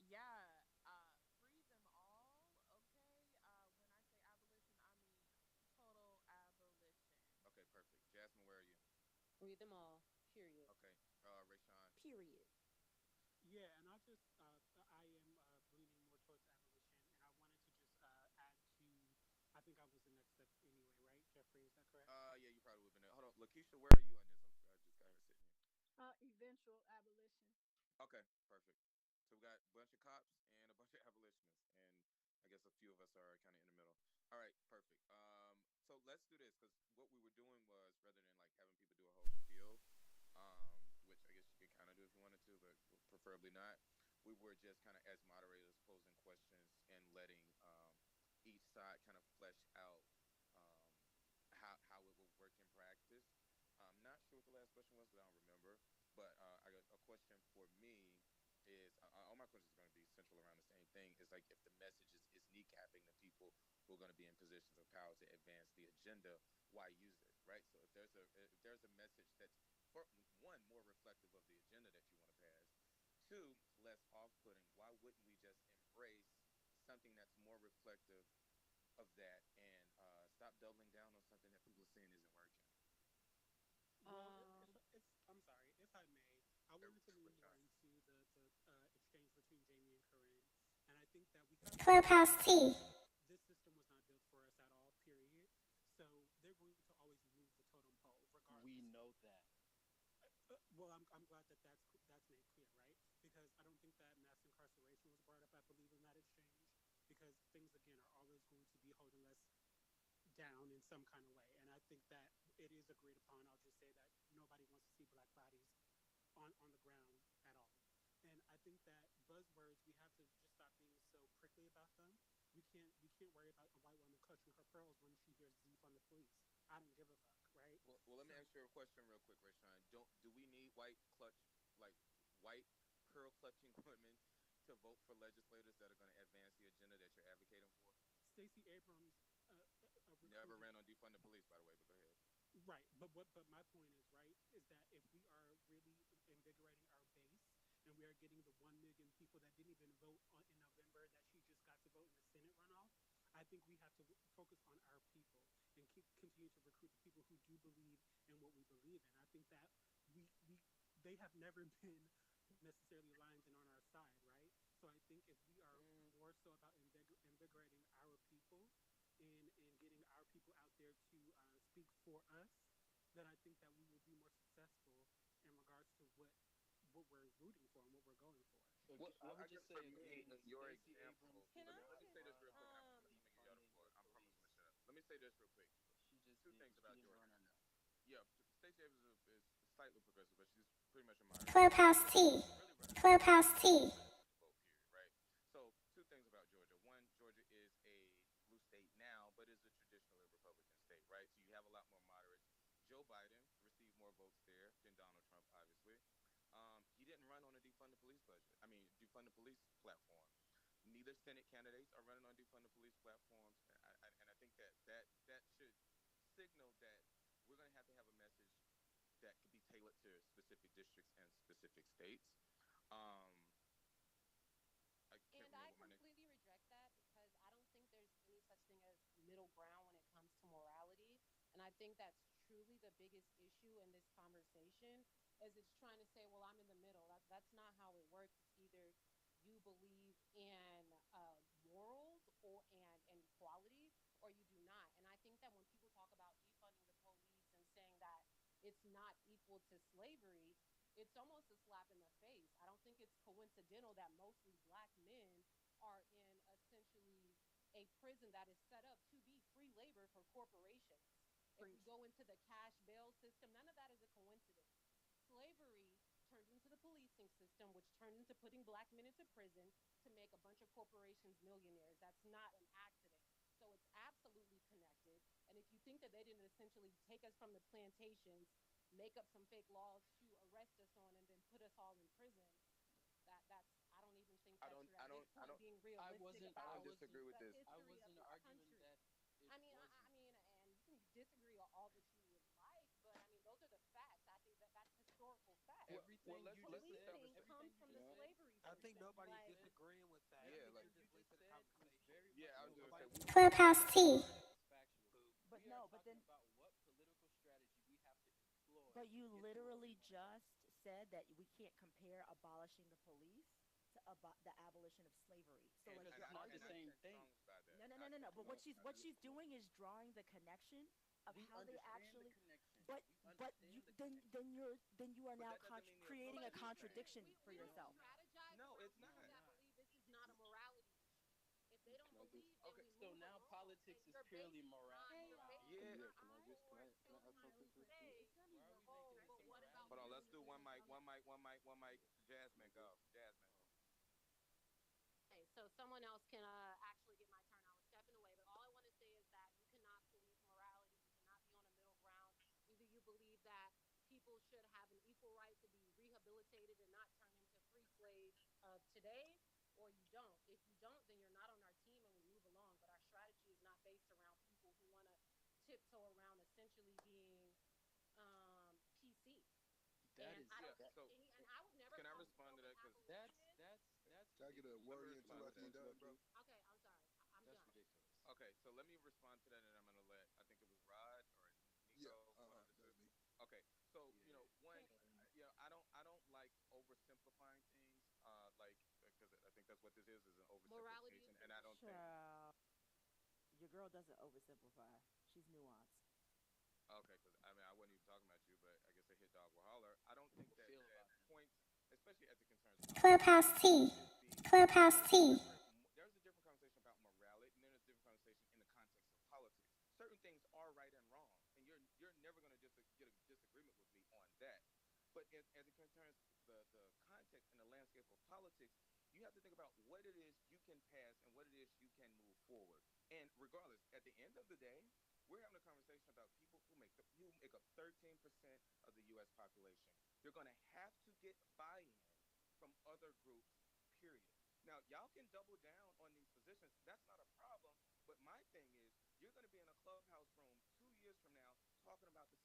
Yeah, free them all. Okay. When I say abolition, I mean total abolition. Okay, perfect. Jasmine, where are you? Free them all. Period. Okay. Rayshawn? Period. Yeah, and I am leaning more towards abolition, and I wanted to just add to. I think I was the next step anyway, right, Jeffrey? Is that correct? Yeah, you probably would have been there. Hold on, Lakeisha, where are you on this? I just got her sitting here. Eventual abolition. Okay, perfect. So we got a bunch of cops and a bunch of abolitionists, and I guess a few of us are kind of in the middle. All right, perfect. So let's do this because what we were doing was rather than like having people do a whole spiel, which I guess you could kind of do if you wanted to, but preferably not. We were just kind of as moderators posing questions and letting each side kind of flesh out um, how it would work in practice. I'm not sure what the last question was because I don't remember. But I got a question for me is all my questions are going to be central around the same thing. Is like if the message is kneecapping the people who are going to be in positions of power to advance the agenda, why use it, right? So if there's a message that's for one more reflective of the agenda that you want to pass, two less off-putting, why wouldn't we just embrace something that's more reflective of that and stop doubling down on something that people are saying isn't working? Well, I'm sorry, if I may, I wanted to lean more into the exchange between Jamie and Corinne, and I think that we have to Clubhouse realize T. that this system was not built for us at all. Period. So they're going to always move the totem pole, We regardless. know that. Well, I'm glad that that's made clear, right? Because I don't think that mass incarceration was brought up, I believe, in that exchange, because things again are always going to be holding us down in some kind of way. And I think that it is agreed upon. I'll just say that nobody wants to see black bodies on the ground at all. And I think that buzzwords, we have to just stop being so prickly about them. We can't worry about a white woman clutching her pearls when she hears defund the police. I don't give a fuck, right? Well, let me So ask you a question real quick, Rayshawn. Do we need like white pearl clutching women to vote for legislators that are going to advance the agenda that you're advocating for? Stacey Abrams Never recruited. ran on defund the police, by the way, but go ahead. Right, but my point is right is that if we are really invigorating our base and we are getting the 1 million people that didn't even vote in November that she just got to vote in the Senate runoff, I think we have to focus on our people and continue to recruit the people who do believe in what we believe in. I think that we they have never been necessarily aligned and on our side, right? So I think if we are more so about invigorating our people and getting our people out there to speak for us, then I think that we will be more successful in regards to what we're rooting for and what we're going for. I would I just guess say for me, again, your Stacey example. Abrams Can did I Let me not say this just real run quick. on I'm gonna get y'all the defunding floor. the I promise I'm police. gonna shut up. Let me say this real quick. She just Two things about she didn't Georgia. run on that. Yeah, Stacey Abrams is slightly progressive, but she's pretty much a moderate. Clubhouse T. Really running Clubhouse T. vote period, right? So two things about Georgia. One, Georgia is a blue state now, but is a traditionally Republican state, right? So you have a lot more moderates. Joe Biden received more votes there than Donald Trump, obviously. He didn't run on a defund the police budget. I mean, defund the police platform. Neither Senate candidates are running on defund the police platforms, and I think that should signal that we're going to have a message that could be tailored to specific districts and specific states. Um, I can't And remember I what my next. completely reject that because I don't think there's any such thing as middle ground when it comes to morality. And I think that's truly the biggest issue in this conversation is it's trying to say, well, I'm in the middle. That's not how it works. It's either you believe in morals and equality or you do not. And I think that when people talk about defunding the police and saying that it's not equal to slavery, it's almost a slap in the face. I don't think it's coincidental that mostly black men are in essentially a prison that is set up to be free labor for corporations. If we go into the cash bail system, none of that is a coincidence. Slavery turned into the policing system, which turned into putting black men into prison to make a bunch of corporations millionaires. That's not an accident. So it's absolutely connected. And if you think that they didn't essentially take us from the plantations, make up some fake laws to arrest us on, and then put us all in prison, that's I don't even think I that don't. you're I at this don't. I point don't. being I realistic wasn't. I I about wasn't. disagree with the this. I history of wasn't this arguing country. that it I mean, wasn't. and you can disagree on all that you would like, but I mean, those are the facts. I think that that's historical fact. Well, Everything you just said. Policing Everything comes you from just the said. slavery I think system. nobody's Like, disagreeing with that. I yeah, think like you're just late Just to the said was conversation. very much yeah. I was so gonna say Nobody's we. disagreeing Clubhouse with T. that. it's factual. But We are no, but talking then, about what political strategy we have to employ but to you get to where we literally want to go. just said that we can't compare abolishing the police to the abolition of slavery. So And like Because you're it's not the and I arguing. same stand thing. strong by that. No, no, I no, no, no. stand But strong by what that. she's doing is drawing the connection of We how they understand the actually. connection. But We but you understand the connection. then you are But now that doesn't mean the creating approach a but is the here's the same. thing: contradiction for we No, don't yourself. I'm not. strategize No, around it's No, people I'm not. that not. believe this is not a morality issue. If they don't Can I just? believe, then Okay, we so move now along. And politics is your purely base is not Hey your base y'all. is Yeah. Yeah, not cohort can I talk to this real quick? say, It's not even a oh, Politics but is a what about Hold on. morality Let's business do issue. one owners? mic. One mic. One mic. One mic. Can I Jasmine, just? go. Jasmine. Okay, so someone else can actually get my turn. I was stepping away, but all I want to say is that you cannot police morality. You cannot be on a middle ground. Either you believe that people should have an equal right to be rehabilitated and not turn into free slaves of today, or you don't. If you don't, then you're not on our team and we move along. But our strategy is not based around people who want to tiptoe around essentially being That is And I Yeah. don't that. So and I would never can I call respond to myself that? an Because That's Can I get a ridiculous. let me word in too respond to after you that. done, bro? okay, I'm sorry. I'm That's done. ridiculous. Okay, so let me respond to that, and I'm gonna let I think it was Rod or Yeah. Nico, one of the That's me. sisters. Okay, so Yeah. one, you know, I don't like oversimplifying things, like because I think that's what this is an Morality oversimplification, is and I don't relative. think. Child, your girl doesn't oversimplify. She's nuanced. Okay, because I mean I wasn't even talking about you, but I guess a hit dog will holler. I don't think People feel that about that. points, especially as it concerns politics, Clubhouse T. should be. Clubhouse T. There's a different conversation about morality, and then there's a different conversation in the context of politics. Certain things are right and wrong, and you're never going to just get a disagreement with me on that. But as it concerns the context and the landscape of politics, you have to think about what it is you can pass and what it is you can move forward. And regardless, at the end of the day, we're having a conversation about people who make up 13% of the U.S. population. They're going to have to get buy-in from other groups. Period. Now, y'all can double down on these positions. That's not a problem. But my thing is, you're going to be in a clubhouse room 2 years from now talking about the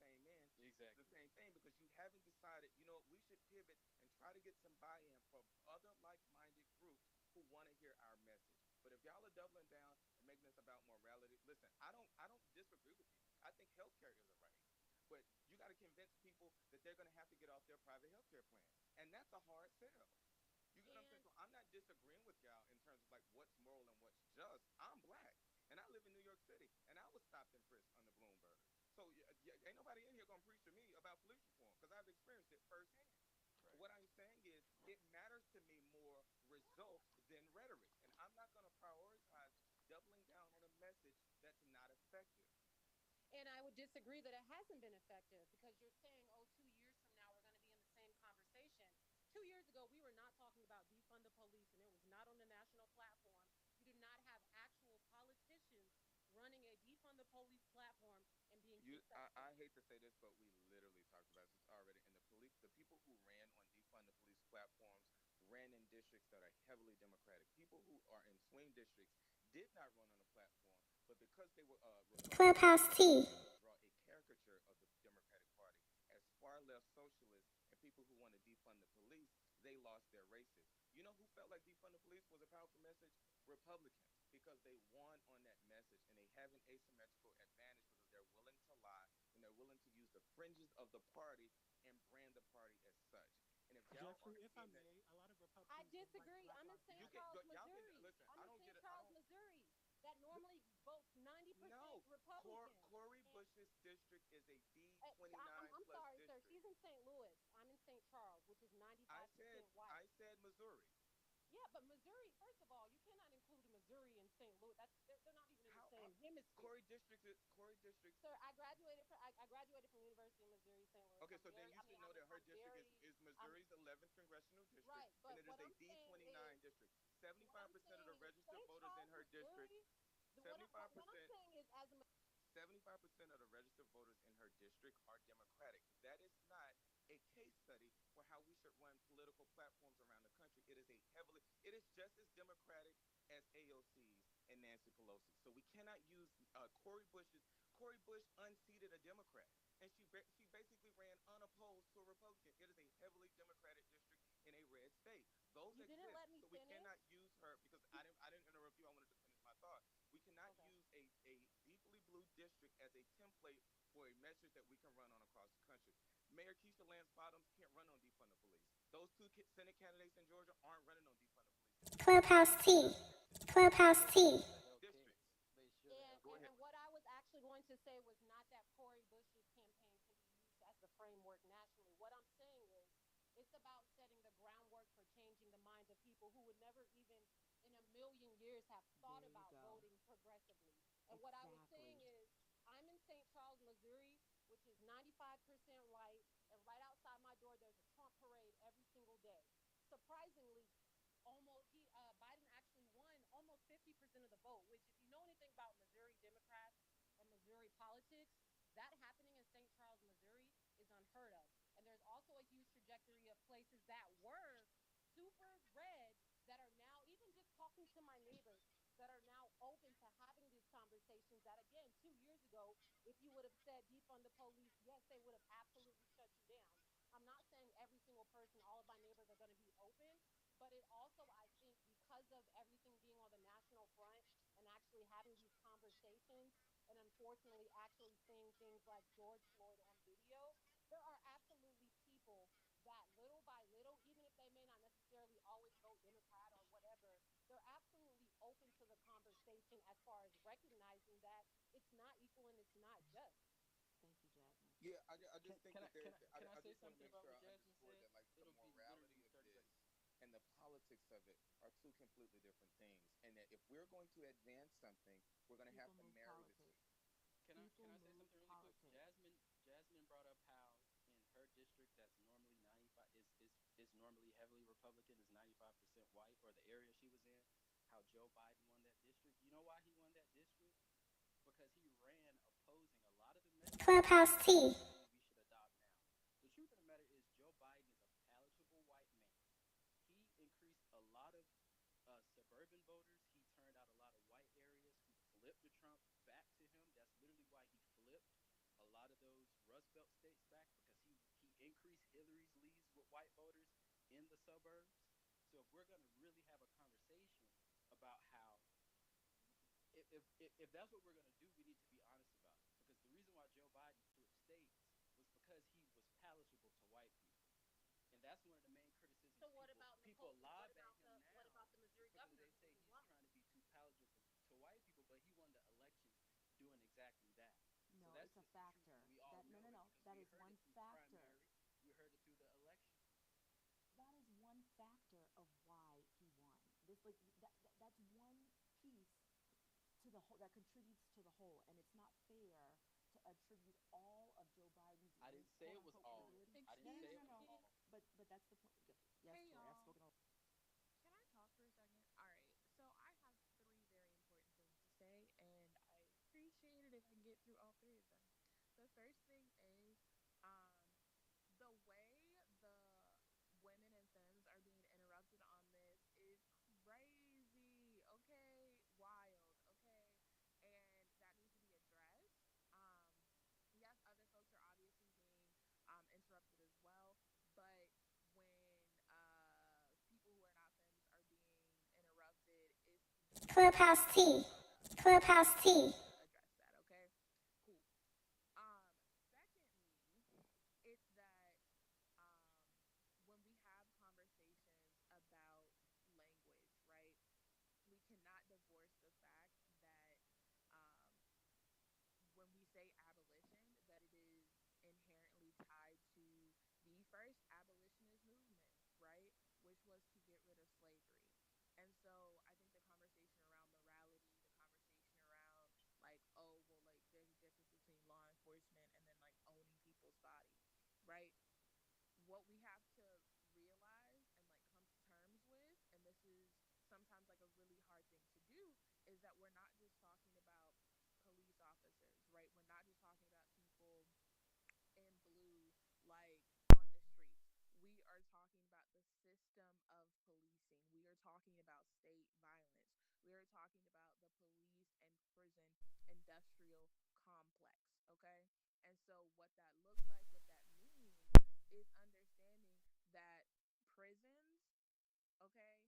Exactly. same thing because you haven't decided, you know, we should pivot and try to get some buy in from other like minded groups who want to hear our message. But if y'all are doubling down and making this about morality, listen, I don't disagree with you. I think healthcare is a right. But you got to convince people that they're going to have to get off their private healthcare plans. And that's a hard sell. You get what I'm saying? And So I'm not disagreeing with y'all in terms of like what's moral and what's just. I'm black and I live in New York City and I was stopped and frisked under Bloomberg. So ain't nobody in here gonna preach to me about police reform because I've experienced it firsthand. Right. What I'm saying is it matters to me more results than rhetoric, and I'm not gonna prioritize doubling down on a message that's not effective. And I would disagree that it hasn't been effective because you're saying, oh, 2 years from now, we're going to be in the same conversation. 2 years ago, we were not talking about defund the police, and it was not on the national platform. You did not have actual politicians running a defund the police platform and being successful. I hate to say this, but we literally talked about this already. And the people who ran on defund the police platforms ran in districts that are heavily Democratic. People who are in swing districts did not run on a platform, but because they were Republicans, Clubhouse they were T. able to draw a caricature of the Democratic Party as far left socialists and people who want to defund the police. They lost their races. You know who felt like defund the police was a powerful message? Republicans, because they won on that message and they have an asymmetrical advantage because they're willing to lie and they're willing to use the fringes of the party and brand the party as such. And if y'all Jeffrey, aren't if I in that, may, a lot of I Republicans don't like disagree. Black I'm in Lives St. you can Matter. Charles, y'all can Missouri. listen. I'm I in don't get St. it. I Charles, don't. Missouri, that normally votes 90% No, Republican. Corey And Bush's district is a D29 I'm plus sorry, sir. district. She's in St. Louis. I'm in St. Charles, which is I 95% said white. I said Missouri. Yeah, but Missouri, first of all, you cannot include Missouri and St. Louis. They're not even in the How same hemisphere. Corey district. Sir, I graduated from University of Missouri St. Louis. Okay, so then you should know that her I'm district very is I'm Missouri's 11th congressional district, right. and But it is what a I'm saying D29 is district. what I'm 75% of saying the is registered St. voters in Charles, her district, Missouri. What I'm 75%, saying is as a 75% of the registered voters in her district are Democratic. That is not a case study for how we should run political platforms around the country. It is just as Democratic as AOC's and Nancy Pelosi. So we cannot use Corey Bush unseated a Democrat. And she basically ran unopposed to a Republican. It is a heavily Democratic district in a red state. Those you didn't exist. let me So we finish. cannot use her because I didn't interrupt you. I wanted to finish my thought. We cannot Okay. use a deeply blue district as a template for a message that we can run on across the country. Mayor Keisha Lance Bottoms can't run on defund the police. Those two Senate candidates in Georgia aren't running on defund the police. Clubhouse T. Clubhouse T. Sure the hell can't. Districts. They sure the hell Go can't. ahead. And what I was actually going to say was not that Corey Bush's campaign can be used as the framework nationally. What I'm saying is it's about setting the groundwork for changing the minds of people who would never even in a million years have thought There you about go. voting progressively. And what I was saying Exactly. is I'm in St. Charles, Missouri, which is 95% white, and right outside my door there's a Trump parade every single day. Surprisingly, almost he Biden actually won almost 50% of the vote, which if you know anything about Missouri Democrats or Missouri politics, that happening in St. Charles, Missouri is unheard of. And there's also a huge trajectory of places that were super red that are now even just talking to my neighbors that are now open to having these conversations that again 2 years ago if you would have said defund the police, yes, they would have absolutely shut you down. I'm not saying person, all of my neighbors are going to be open. But it also, I think, because of everything being on the national front and actually having these conversations, and unfortunately actually seeing things like George Floyd on video, there are absolutely people that little by little, even if they may not necessarily always vote Democrat or whatever, they're absolutely open to the conversation as far as recognizing that it's not equal and it's not just. Thank you, Jasmine. Yeah, I just think that there. Can I I say just want to something make about sure what I Jasmine underscore said? that like the It'll be morality literally of 30 this seconds. and the politics of it are two completely different things, and that if we're going to advance something, we're going to have People to move marry the two. politics. Can People I say move something really quick? politics. Jasmine brought up how in her district that's normally 95 is normally heavily Republican, is 95% white, or the area she was in, how Joe Biden won that district. You know why he won that district? Because he ran opposing a lot of the messages Clubhouse T. we should adopt now. The truth of the matter is Joe Biden is a palatable white man. He increased a lot of suburban voters. He turned out a lot of white areas who flipped the Trump back to him. That's literally why he flipped a lot of those Rust Belt states back, because he increased Hillary's leads with white voters in the suburbs. So if we're going to really have a conversation about how if that's what we're going to do, we need to be honest about it. Because the reason why Joe Biden flipped states was because he was palatable to white people. And that's one of the main criticisms So what about people Nicole? lob What at about him what now, about the is Missouri because governor they who say was a he's woman? trying to be too palatable to white people, but he won the election doing exactly that. So No, that's it's a just the truth, factor. and we all No, know no, it no. because That we is heard one it through the factor. primary, we heard it through the election. That is one factor of why he won. This like that's one piece to the whole that contributes to the whole, and it's not fair to attribute all of Joe Biden's I didn't say quote it was unquote all. credibility. I No, didn't no, say no, it no, was no. all. But that's the point. Yes, Hey Tori, I've y'all, spoken. can I talk for a second? All right, so I have three very important things to say, and I appreciate it if I can get through all three of them. The first thing is, the way the women and femmes are being interrupted on this is crazy. Okay, wild. Okay, and that needs to be addressed. Yes, other folks are obviously being interrupted as well, but when people who are not femmes are being interrupted, it's Clubhouse T. Clubhouse T. address that. Okay, cool. Secondly, it's that um, when we have conversations about language, right? We cannot divorce the fact that um, when we say abolition, that it is inherently tied to the first abolitionist movement, right? Which was to get rid of slavery. And so I think the conversation around morality, the conversation around like, oh, well, like there's a difference between law enforcement and then like owning people's body, right? What we have to realize and like come to terms with, and this is sometimes like a really hard thing to do, is that we're not just talking about police officers, right? We're not just talking about people in blue, like on the streets. We are talking about the system of policing. We are talking about state violence. We are talking about the police and prison industrial complex. Okay. And so, what that looks like, what that means, is understanding that prisons, okay,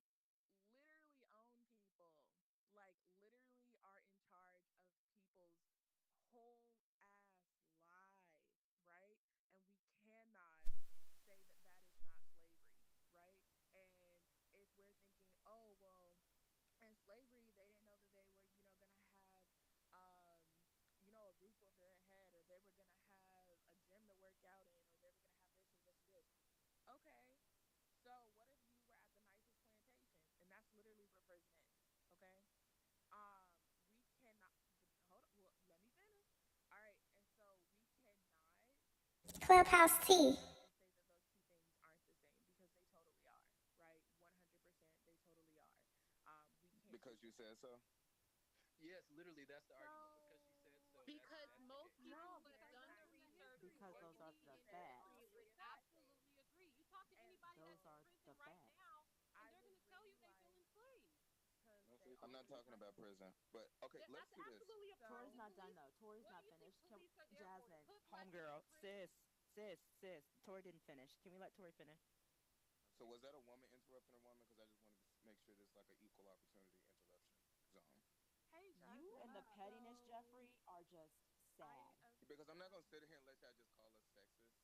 literally own people, like literally are in charge of people's whole ass lives, right? And we cannot say that that is not slavery, right? And if we're thinking, oh, well, in slavery, they didn't know that they were, gonna have, a roof over their head, or they were gonna have a gym to work out in, or they were gonna have this or this or this. Okay, so what if you were at the nicest plantation? And that's literally where prison is. Okay. We cannot hold on, well, let me finish. All right, and so we cannot Clubhouse T. and say that those two things aren't the same, because they totally are, right? 100%, they totally are. We can't do Because you that. said so. Yes, literally, that's the argument. Because she said So so. Because That's the most case. people no, who have because done that's the the research history. Because before those It's are me the in facts. history would historically happened. absolutely agree. You talk to And anybody Those that's in are so the prison right facts. now, and I they're would going to tell you really they feel like enslaved. to Okay, say I'm okay, not this. talking about prison, but okay, Yeah, let's that's do this. absolutely a part of Tori's the So not done police. though. Tori's What do not you think finished. police are there for? To Jasmine, put black people homegirl, in prison? sis. Tori didn't finish. Can we let Tori finish? So was that a woman interrupting a woman? Because I just wanted to make sure there's like an equal opportunity interruption zone. Hey guys, You and the pettiness, Jeffrey, are just sad. Because I'm not gonna sit here and let y'all just call us sexist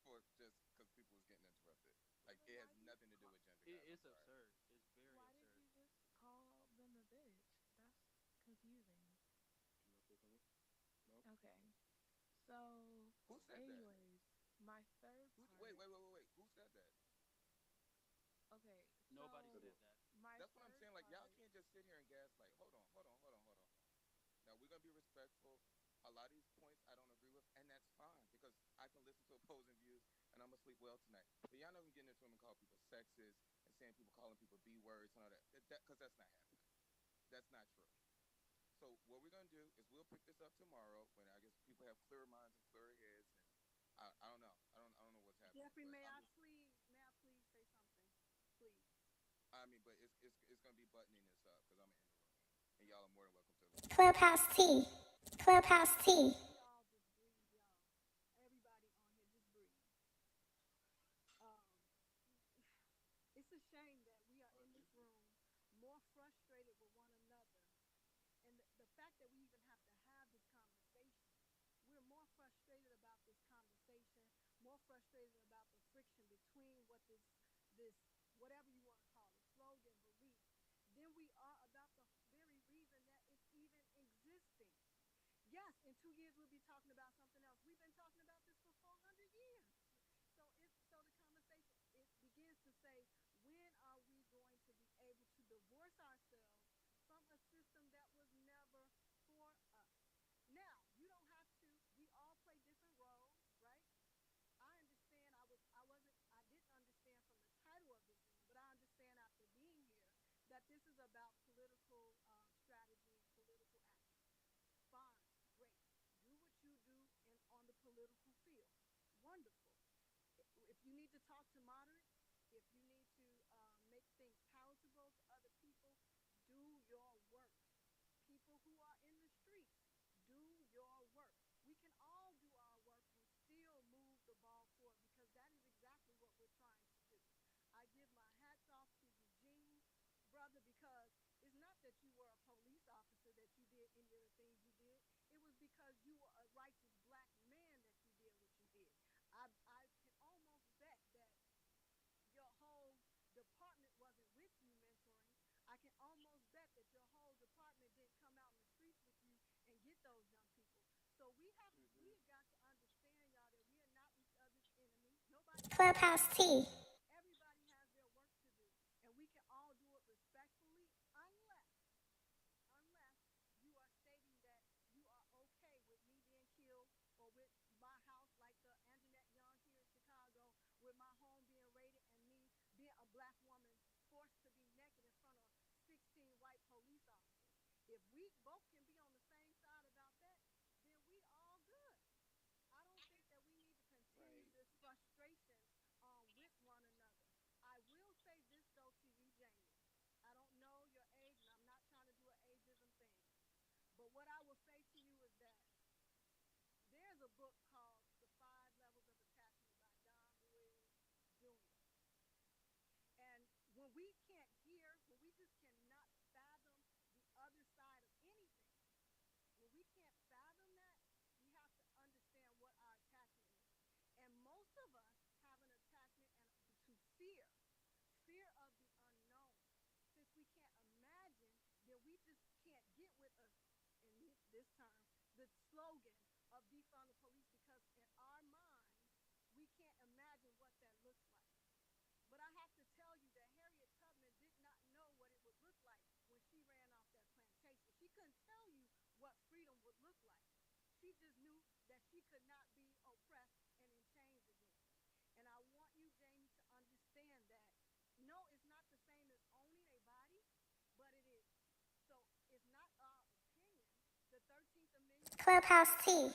for just because people was getting interrupted. Like it has nothing to do with gender, guys. It's I'm sorry. absurd. It's very why did absurd. you just call them a bitch? That's confusing. No click on me. No. Okay. So, Who said that? anyways, my third Who? part. Wait. Who said that? Okay, Nobody so said that. my That's what I'm third saying. Like y'all part. can't just sit here and gaslight. Hold on. Now we're gonna be respectful. A lot of these points I don't agree with, and that's fine because I can listen to opposing views and I'm gonna sleep well tonight. But y'all know we get into them and call people sexist and saying people calling people B words and all that. Because that's not happening. That's not true. So what we're gonna do is we'll pick this up tomorrow when I guess people have clearer minds and clearer heads. And I don't know. I don't know what's happening. Jeffrey, But may I'm I just. please say something, please? I mean, but it's gonna be buttoning this up because I'm in the room and y'all are more than welcome to listen. Clubhouse T. Clubhouse T. We all just breathe, y'all. Everybody on here, just breathe. Um, it's a shame that we are in this room more frustrated with one another. And the fact that we even have to have this conversation, we're more frustrated about this conversation, more frustrated about the friction between what this whatever you want to call it, slogan, belief, than we are about the very reason that it's even existing. Yes, in 2 years we'll be talking about something else. We've been talking about this for 400 years. So the conversation, it begins to say, when are we going to be able to divorce ourselves from a system that was never for us? Now, you don't have to. We all play different roles, right? I understand. I didn't understand from the title of this room, but I understand after being here that this is about political strategy and political action. Fine, great. Do what you do on the political field. Wonderful. If you need to talk to moderates, if you need to make things palatable to other people, do your work. People who are in the streets, do your work. We can all do our work and still move the ball forward because that is exactly what we're trying to do. I give my hats off to Eugene, brother, because it's not that you were a police officer that you did any of the things you did. It was because you were a righteous black man that you did what you did. I can almost bet that your whole department wasn't with you mentoring. I can almost bet that your whole department didn't come out in the streets with you and get those young people. So we have got to understand, y'all, that we are not each other's enemy. Nobody. Clubhouse T. Everybody has their work to do, and we can all do it respectfully, unless you are stating that you are okay with me being killed or with my house, like the Anjanette Young here in Chicago, with my home being raided and me being a black woman forced to be naked in front of 16 white police officers. If we both can be on the same side about that, then we all good. I don't think that we need to continue this frustration with one another. I will say this, though, to you, Jamie. I don't know your age, and I'm not trying to do an ageism thing. But what I will say to you is that there's a book called The 5 Levels of Attachment by Don Ruiz Jr. And when we can't hear, when we just cannot fathom the other side of anything, when we can't fathom that, we have to understand what our attachment is. And most of us have an attachment to fear of the unknown. Since we can't imagine, then we just can't get with us, in this term, the slogan of defund the police, because in our minds, we can't imagine what that looks like. But I have to tell you that Harriet Tubman did not know what it would look like when she ran off that plantation. She couldn't tell you what freedom would look like. She just knew that she could not be oppressed and in chains again. And I want you, Jamie, to understand that no, it's not the same as owning a body, but it is. So it's not our opinion. The 13th Amendment. Clubhouse T.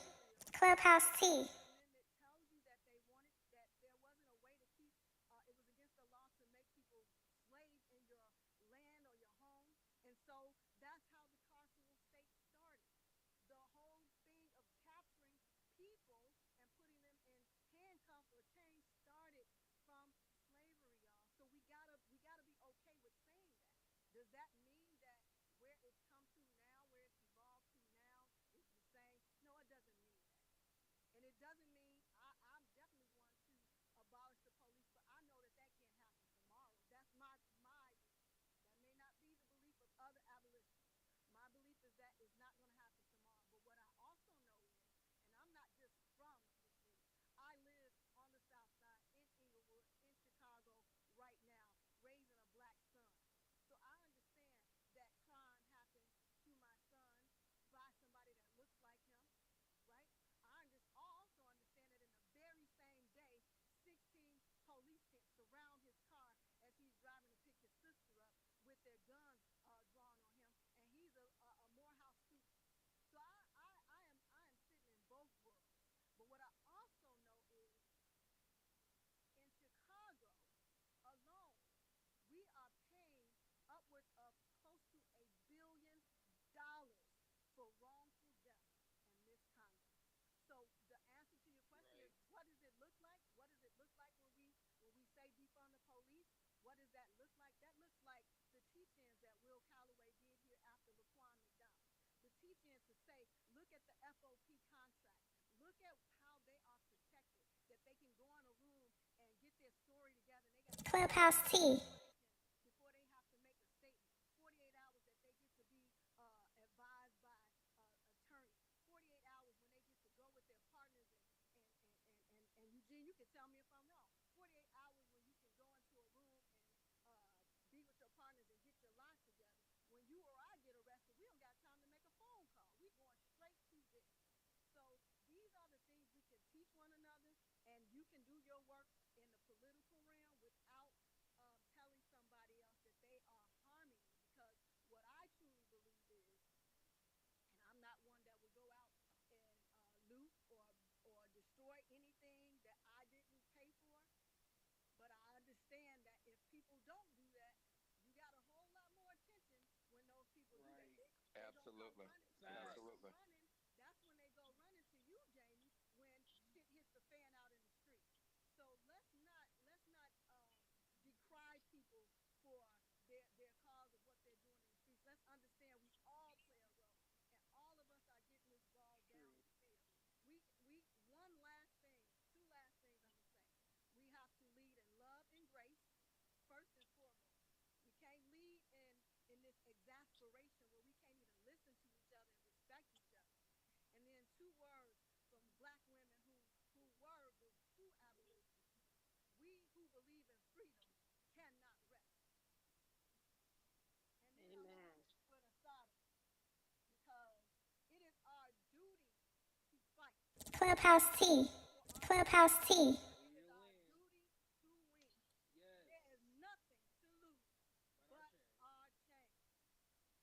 Clubhouse T. Amendment tells you that they wanted, that there wasn't a way to keep. It was against the law to make people slaves in your land or your home, and so that's how the carceral state started. The whole thing of capturing people and putting them in handcuffs or chains started from slavery, y'all. So what does that look like? That looks like the teach-ins that Will Calloway did here after Laquan McDonald. The teach-in to say, look at the FOP contract. Look at how they are protected, that they can go in a room and get their story together. And they got Clubhouse T. before they have to make a statement. 48 hours that they get to be advised by attorneys. 48 hours when they get to go with their partners and Eugene, you can tell me if I'm wrong. 48 hours when you can go into a room and be with your partners and get your life together. When you or I get arrested, we don't got time to make a phone call. We're going straight to jail. So these are the things we can teach one another, and you can do your work in the political realm without telling somebody else that they are harming you. Because what I truly believe is, and I'm not one that would go out and loot or destroy anything that I didn't pay for, but I understand that if people don't do that, you got a whole lot more attention when those people do that. They Absolutely. go running. Absolutely. That's when they go running to you, Jamie, when shit hits the fan out in the street. So let's not decry people for their cause of what they're doing in the streets. Let's understand we all play a role, and all of us are getting this ball downhill. We one last thing, two last things I'm gonna say. We have to lead in love and grace first and foremost. We can't lead in this exasperation where we can't even listen to each other and respect each other. And then two words from black women who were the true abolitionists. We who believe in freedom cannot rest. And then I'm going to finish with a sodomy, because it is our duty to fight. Clubhouse T. Clubhouse T. It is our duty to win. There is nothing to lose but our chain.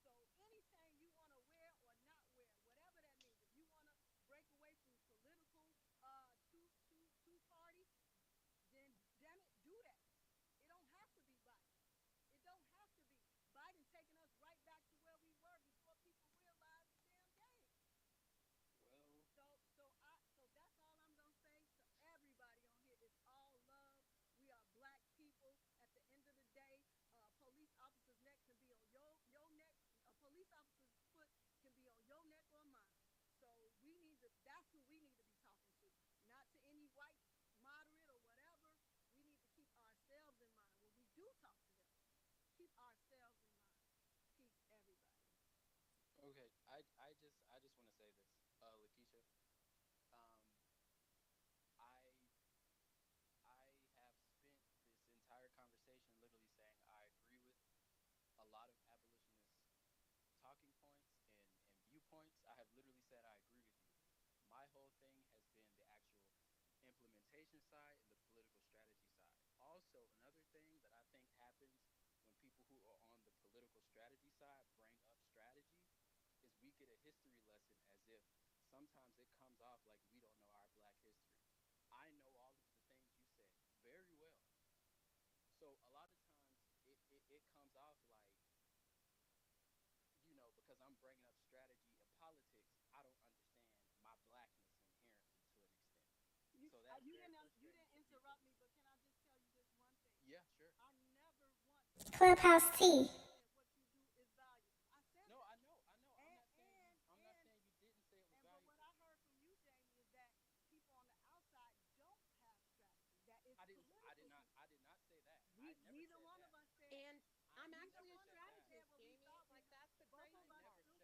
So any chain you want to wear or not wear, whatever that means, if you want to break away from political two party, then damn it, do that. It don't have to be Biden. It don't have to be. Biden taking us right back to where we were before people realized the damn game. So that's all I'm gonna say to everybody on here. It's all love. We are black people. At the end of the day, police officer's neck can be on your neck. A police officer's foot can be on your neck or mine. So that's who we need to be talking to, not to any white moderate or whatever. We need to keep ourselves in mind when we do talk to them. Keep ourselves in mind. Peace, everybody. Okay, I just want to say this, Lakeisha. Um, I I have spent this entire conversation literally saying I agree with a lot of abolitionist talking points and viewpoints. I have literally said I agree with you. My whole thing has been the actual implementation side and the political strategy side. Also, another thing that I think happens when people who are on the political strategy side bring up strategy is we get a history lesson as if sometimes it comes off like we don't know our black history. I know all of the things you said very well. So a lot of times it comes off like, because I'm bringing up strategy and politics, I don't understand my blackness inherently to an extent. So that's You very didn't frustrating. interrupt me, but can I just tell you this one thing? Yeah, sure. I never once Clubhouse T. that what you do is valuable. I said no, that. I know. I'm not saying you didn't say it was valuable. But what I heard from you, Jamie, is that people on the outside don't have strategy. That is political. I did not say that. Neither one of us said. And I'm actually a strategist, Jamie. Like, that's the crazy part. I never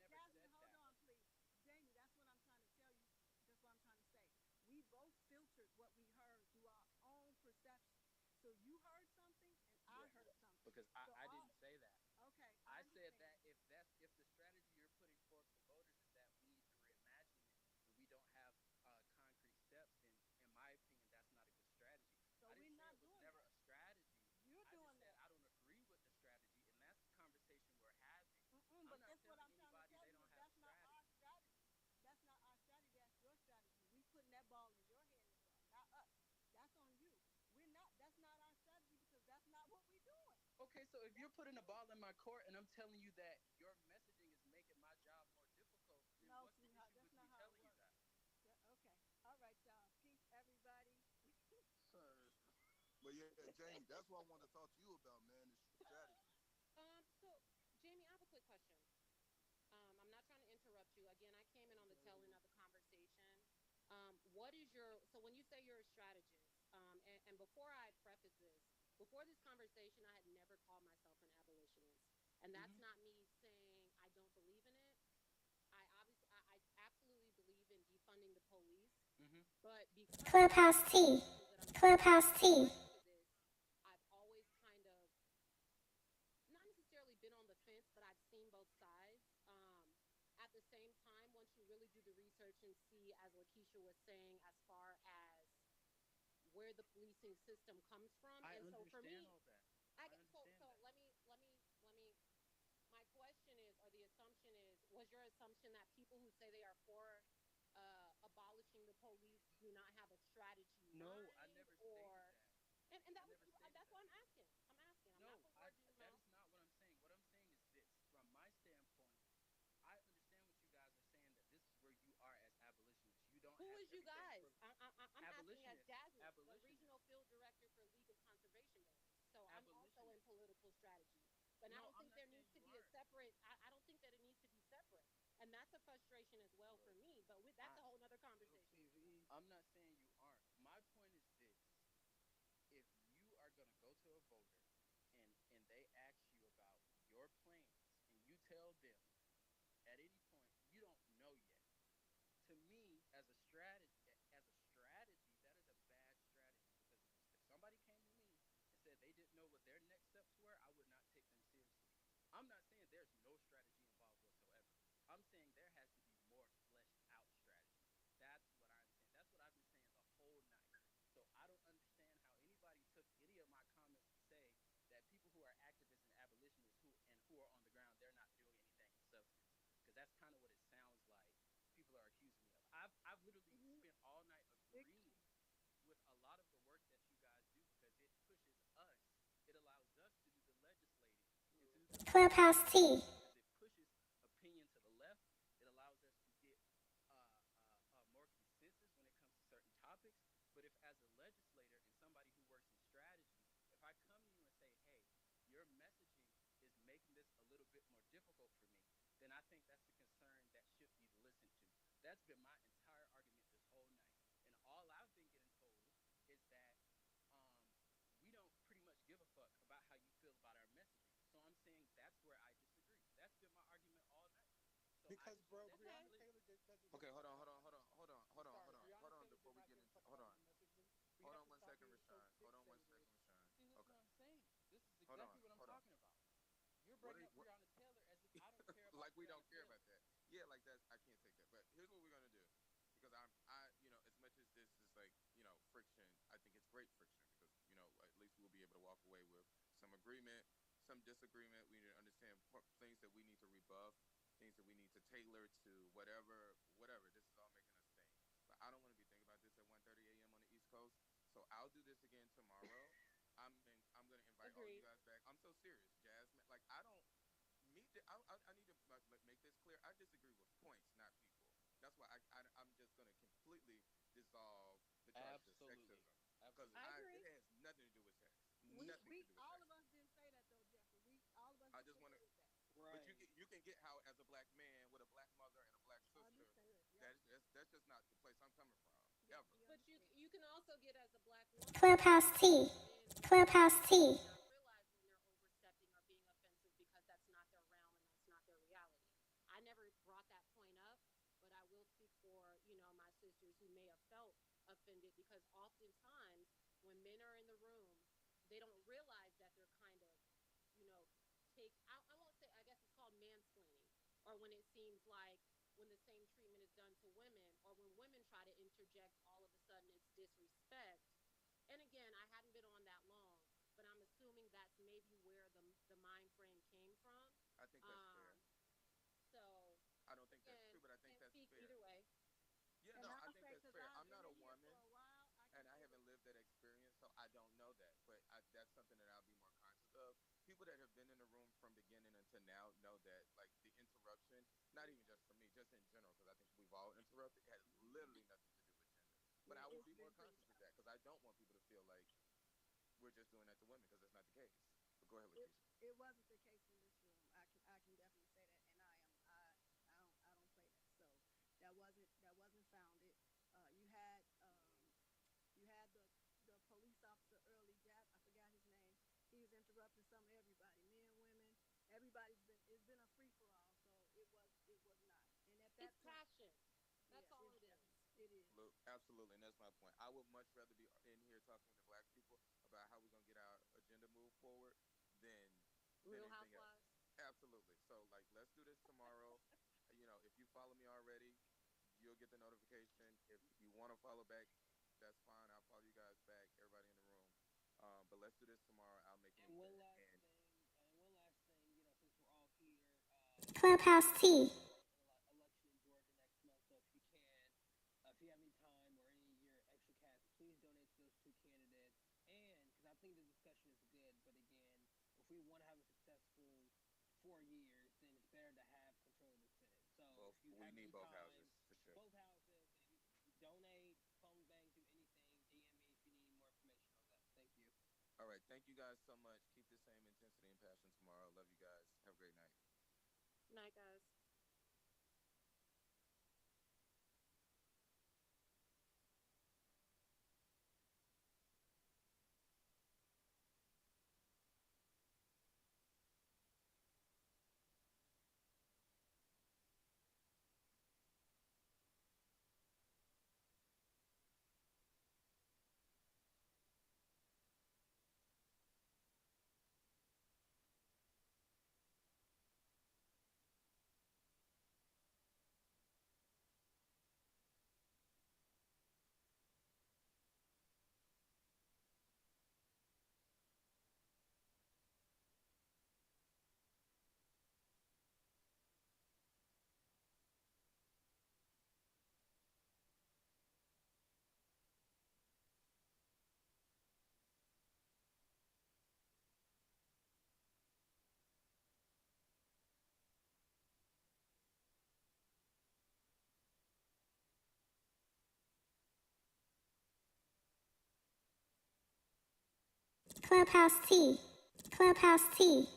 Jasmine, said hold that. on, please. Jamie, that's what I'm trying to tell you. That's what I'm trying to say. We both filtered what we heard through our own perception. So you heard something and I heard something. Because I didn't say that. Okay. I said that if the strategy you're putting forth to voters is that we need to reimagine it and we don't have concrete steps, then in my opinion that's not a good strategy. So I didn't say it was never a strategy. You're doing that. I don't agree with the strategy, and that's the conversation we're having. But that's what I'm trying to tell you. That's not our strategy. That's not our strategy. That's your strategy. We putting that ball in your hand to throw, not us. That's on you. We're not. That's not our strategy because that's not what we're doing. Okay, so if you're putting a ball in my court and I'm telling you that your messaging is making my job more difficult, then no, what's the issue with me telling you that? Okay. All right, y'all. Peace, everybody. Sir. But yeah, Jamie, that's what I wanted to talk to you about, man. Is strategy. So Jamie, I have a quick question. I'm not trying to interrupt you. Again, I came in on the tail end of the conversation. What is your so when you say you're a strategist, and before I preface this, before this conversation, I had never called myself an abolitionist, and that's not me saying I don't believe in it. I absolutely believe in defunding the police, but because of the Clubhouse T. conversations that I'm having Clubhouse T. prior to this, I've always kind of not necessarily been on the fence, but I've seen both sides. At the same time, once you really do the research and see, as Lakeisha was saying, as far as where the policing system comes from, I and so for understand me, all that. I I get understand so that. let me. My question is, or the assumption is, was your assumption that people who say they are for abolishing the police do not have a strategy in No, I mind, never stated or that. and I that was never stated that's that. why I'm asking. I'm not No, putting I words in your that mouth. is not what I'm saying. What I'm saying is this. From my standpoint, I understand what you guys are saying, that this is where you are as abolitionists. You don't Who have is you everything guys? for I'm asking as abolitionists. Jasmine, the regional Abolitionists. field director for League of Conservation Builders. So I'm also in Abolitionists. political strategy. But I No, don't I'm think not there saying needs to you be a aren't. separate. I don't think that it needs to be separate, and that's a frustration as well for Look, me. But that's I a whole other conversation. I'm not saying you aren't. My point is this: if you are gonna go to a voter and they ask you about your plans and you tell them at any point you don't know yet, to me as a strategy, that is a bad strategy, because if somebody came to me and said they didn't know what their next steps were, I would not take them seriously. I'm not saying there's no strategy involved whatsoever. I'm saying there has to be more fleshed out strategy. That's what I'm saying. That's what I've been saying the whole night. So I don't understand how anybody took any of my comments to say that people who are activists and abolitionists who are on the ground, they're not doing anything in substance, because that's kind of what it sounds like people are accusing me of. I've literally spent all night agreeing with a lot of the work that you guys do, because it pushes us. It allows us to do the legislating and to do the Clubhouse legislating T. work, because it pushes opinion to the left. It allows us to get more consensus when it comes to certain topics. But if, as a legislator and somebody who works in strategy, if I come to you and say, hey, your messaging is making this a little bit more difficult for me, then I think that's a concern that should be listened to. That's been my entire argument this whole night. And all I've been getting told is that um, we don't pretty much give a fuck about how you feel about our messaging. So I'm saying that's where I disagree. That's been my argument all night. So I Because, just want bro, that to be Breonna clear. Taylor doesn't give Okay, a hold fuck on, hold about on, my hold on, messaging. hold on, I'm hold on, sorry, hold on, Breonna hold on. Taylor Before did we not get give a into, fuck hold about on, my messaging. We hold have on to one stop second, being so Rashawn. Hold on one fixated. second, Rashawn. See, this is Okay, what I'm saying. This is hold on, exactly what I'm hold on. talking about. You're What are bringing you, up what? Breonna Taylor as if I don't care about Like we don't Breonna care about Taylor. that. Yeah, like that's I can't take that. But here's what we're gonna do, because as much as this is like friction, I think it's great friction, because at least we'll be able to walk away with some agreement, some disagreement. We need to understand things that we need to rebuff, things that we need to tailor to whatever. This is all making us think. But I don't want to be thinking about this at 1:30 a.m. on the East Coast. So I'll do this again tomorrow. I'm gonna invite all you Agreed. guys back. I'm so serious, Jasmine. Like I don't I need to make this clear. I disagree with points, not people. That's why I'm just going to completely dissolve the charges of Absolutely. sexism, because Absolutely. I it agree. has nothing to do with sex. We Nothing to we do with all sex. of us didn't say that though, Jeffrey. We all of us I just didn't want to, agree with that. but Right. you can get how, as a black man with a black mother and a black sister, Understand? Yep. that's just not the place I'm coming from Yep. ever. We But understand. you can also get, as a black woman, where Clubhouse you T. see men Clubhouse overstepping T. and not realize when they're overstepping or being offensive, because that's not their realm and that's not their reality. I never brought that point up, but I will speak for, my sisters who may have felt offended, because oftentimes when men are in the room, they don't realize that they're kind of, you know, I won't say, I guess it's called mansplaining, or when it seems like when the same treatment is done to women, or when women try to interject, all of a sudden it's disrespect. And again, I hadn't been on that long, but I'm assuming that's maybe where the mind frame came from. I think that's fair. Um, so I don't think that's again, true, but I think can't that's speak fair. either way. Yeah, And no, I I'll think say, that's because fair. I've I'm been not a in here for woman, a while, I and can I say haven't that. lived that experience, so I don't know that. But that's something that I'll be more conscious of. People that have been in the room from beginning until now know that, like, the interruption, not even just for me, just in general, because I think we've all interrupted, it has literally nothing to do with gender. But Yeah, I will it's be more been pretty conscious of that, challenging. because I don't want people to feel like we're just doing that to women because that's not the case. But go ahead, It Lakeisha. it wasn't the case in this room. I can definitely say that, and I don't play that. So that wasn't founded. You had the police officer early, Jap. I forgot his name. He was interrupting some of everybody, men, women. Everybody's been it's been a free for all. So it was not. And at that It's point, passion. That's yes, all it is. it is. Absolutely, and that's my point. I would much rather be in here talking to black people about how we're gonna get our agenda moved forward than Real anything else. Housewives. Absolutely. So like, let's do this tomorrow. If you follow me already, you'll get the notification. If you want to follow back, that's fine. I'll follow you guys back. Everybody in the room. But let's do this tomorrow. I'll make an And one event. last And thing, since we're all here, Clubhouse Tea. election in Georgia next month. So if you can, if you have any time or any of your extra cash, please donate to those two candidates. And because I think the discussion is good, but again, if we want to have a successful 4 years, then it's better to have control of the Senate. So if you we have need any both time, houses for sure. both houses, and donate, phone bank, do anything. DM me if you need any more information on that. Thank you. All right. Thank you guys so much. Keep the same intensity and passion tomorrow. Love you guys. Have a great night. Night, guys. Clubhouse Tea. Clubhouse Tea.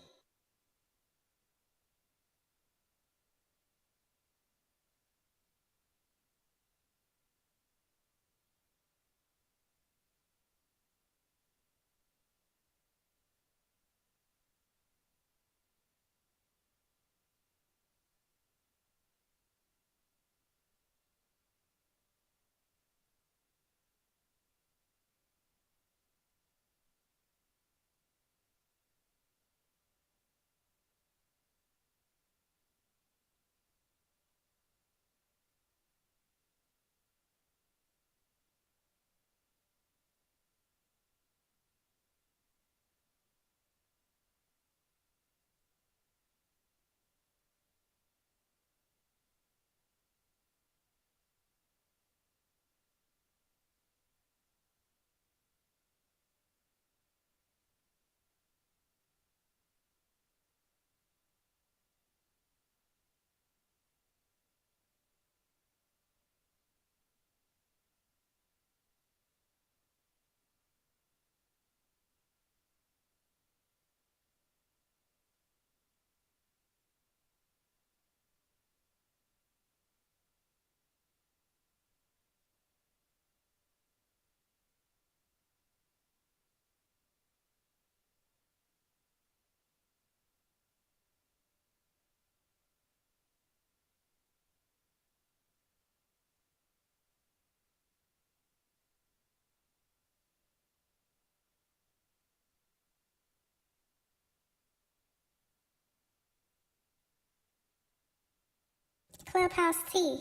Clubhouse Tea.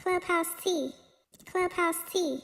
Clubhouse T. Clubhouse T.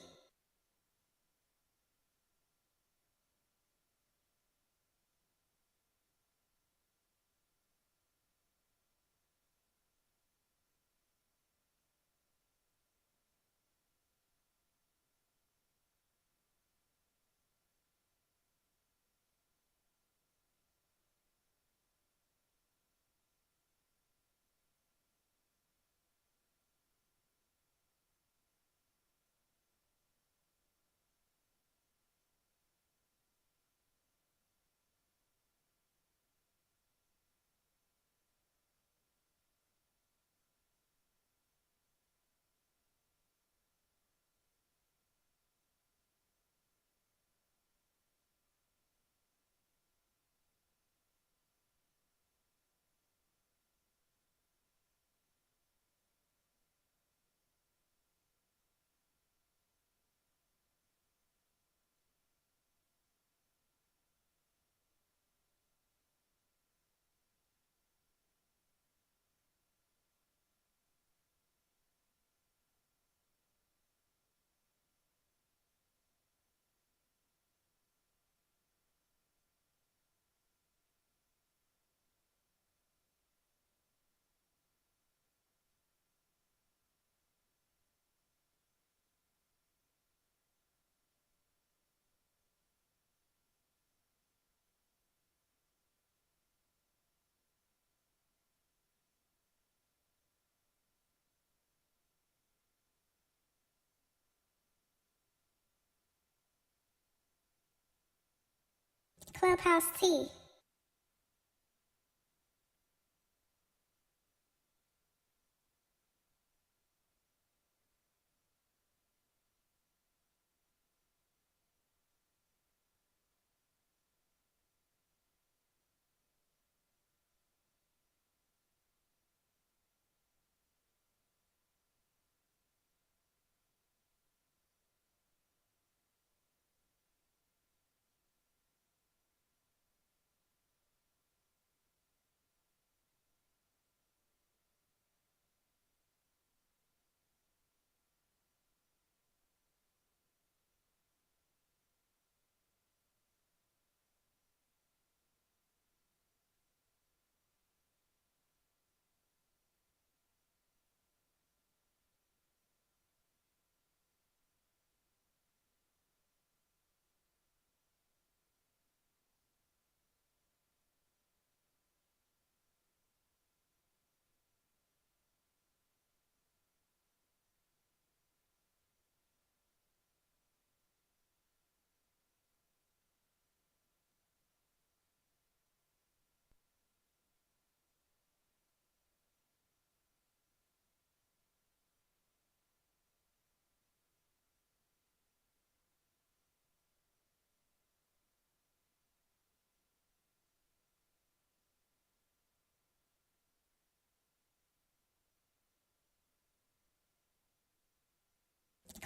Clubhouse T.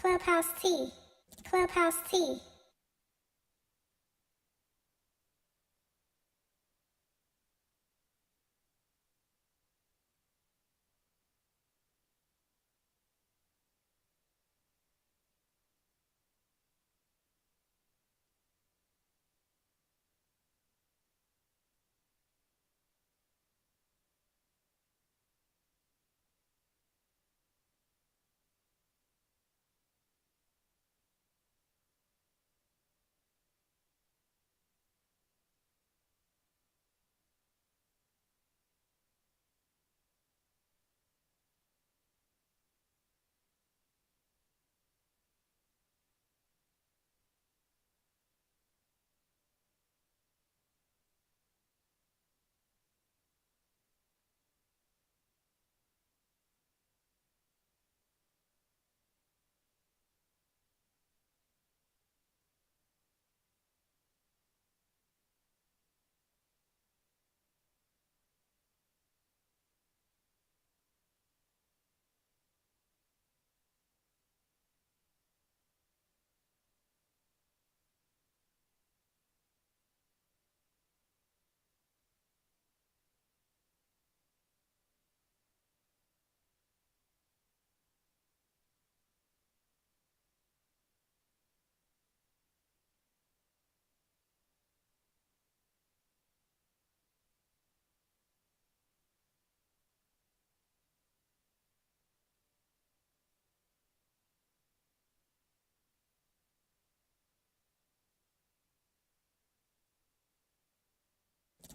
Clubhouse T. Clubhouse T.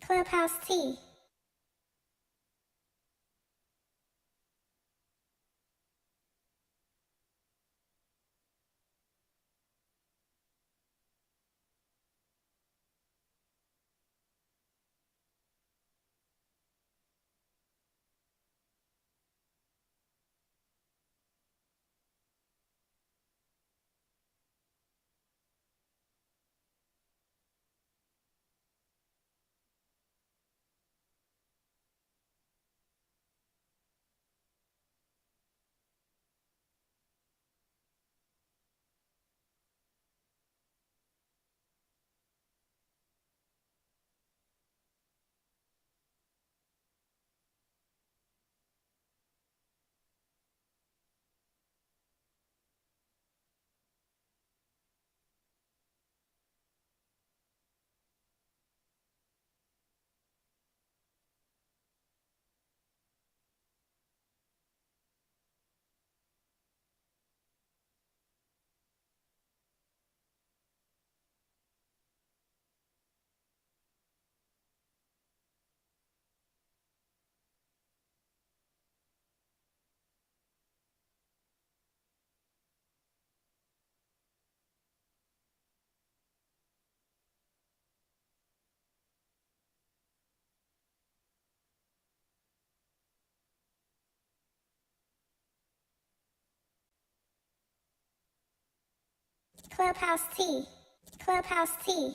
Clubhouse T. Clubhouse T. Clubhouse T.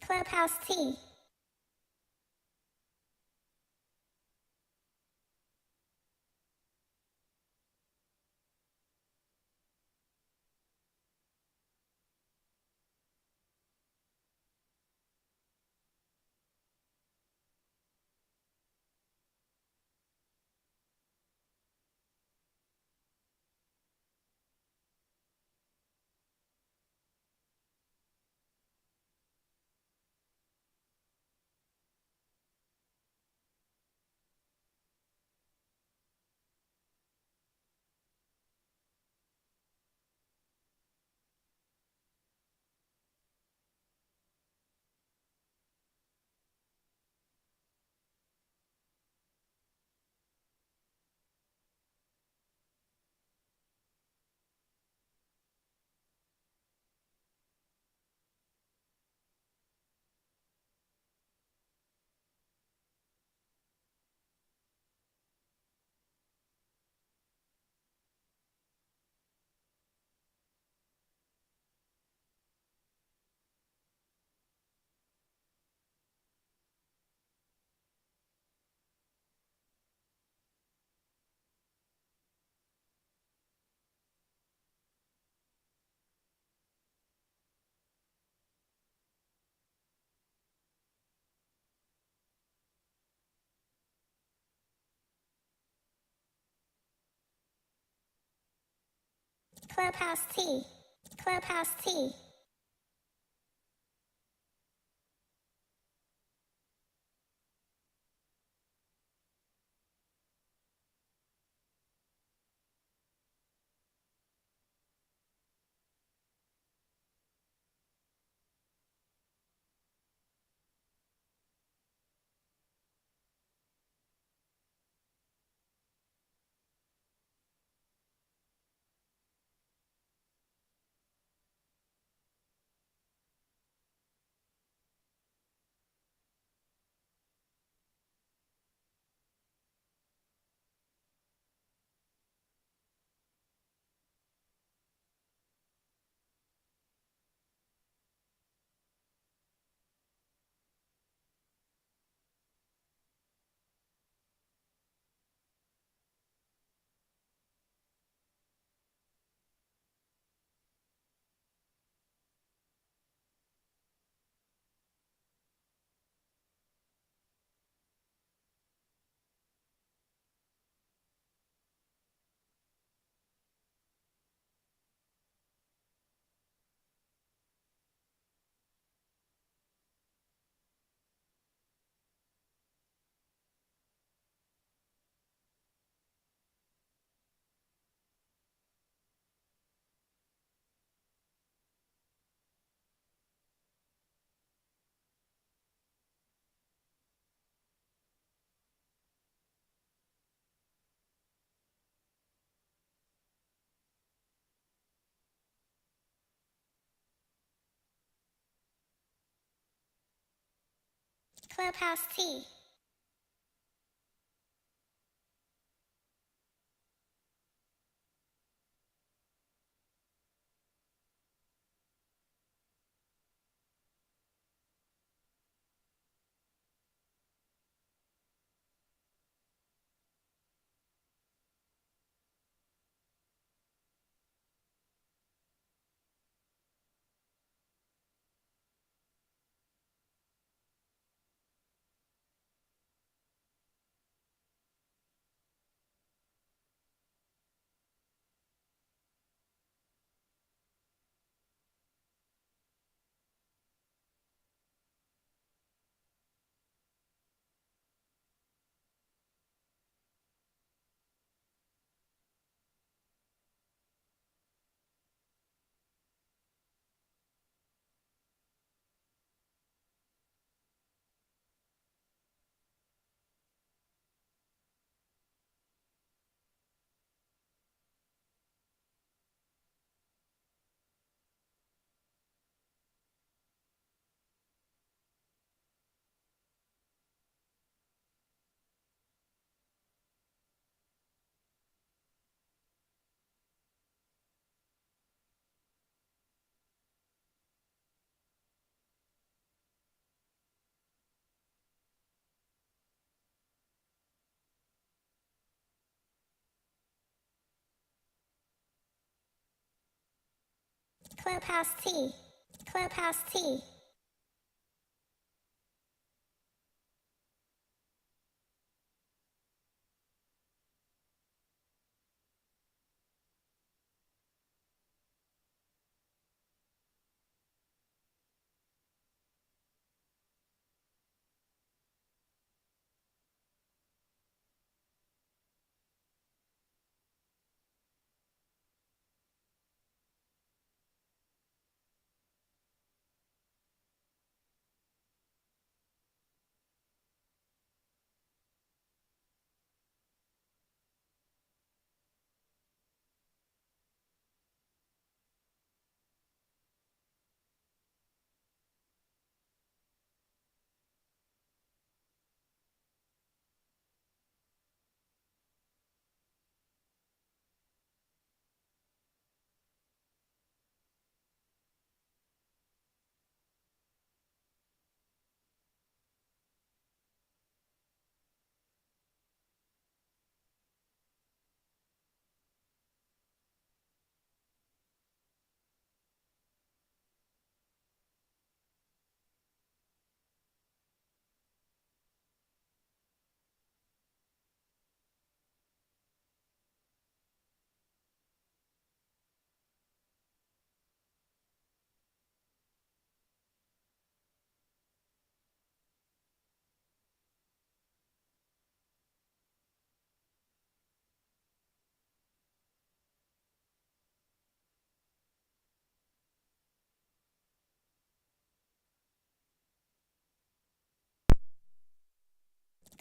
Clubhouse T. Clubhouse T. Clubhouse T. Clubhouse T. Clubhouse T. Clubhouse T.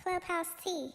Clubhouse Tea.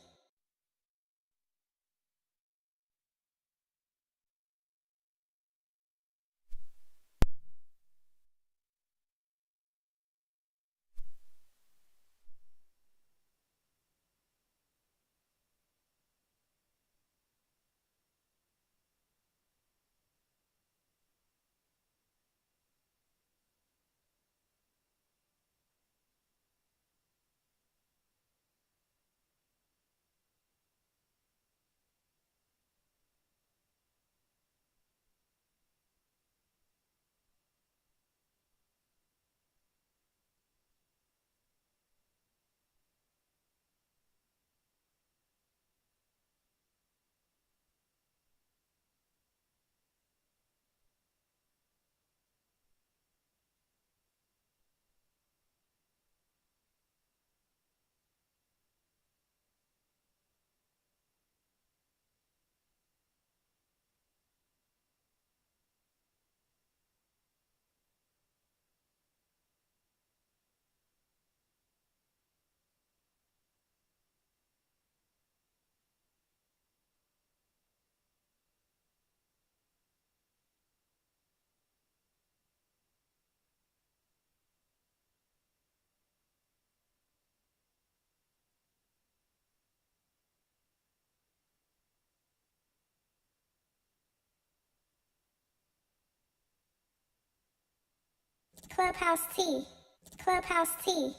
Clubhouse Tea. Clubhouse Tea.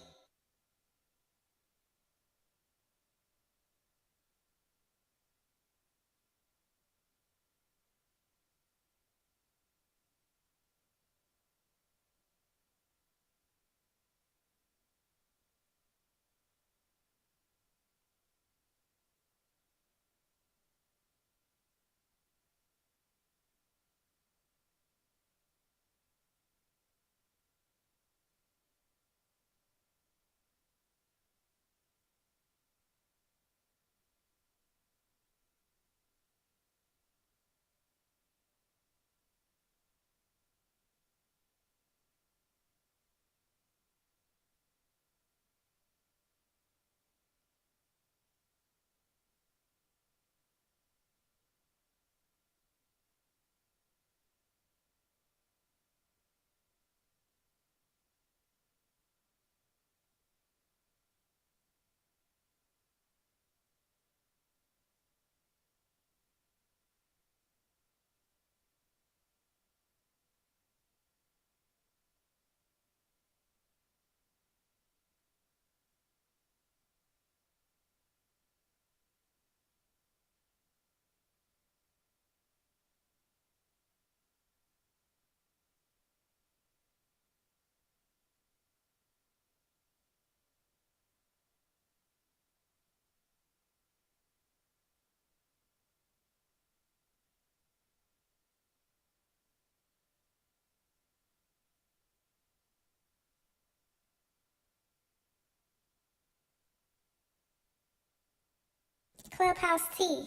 Clubhouse Tea.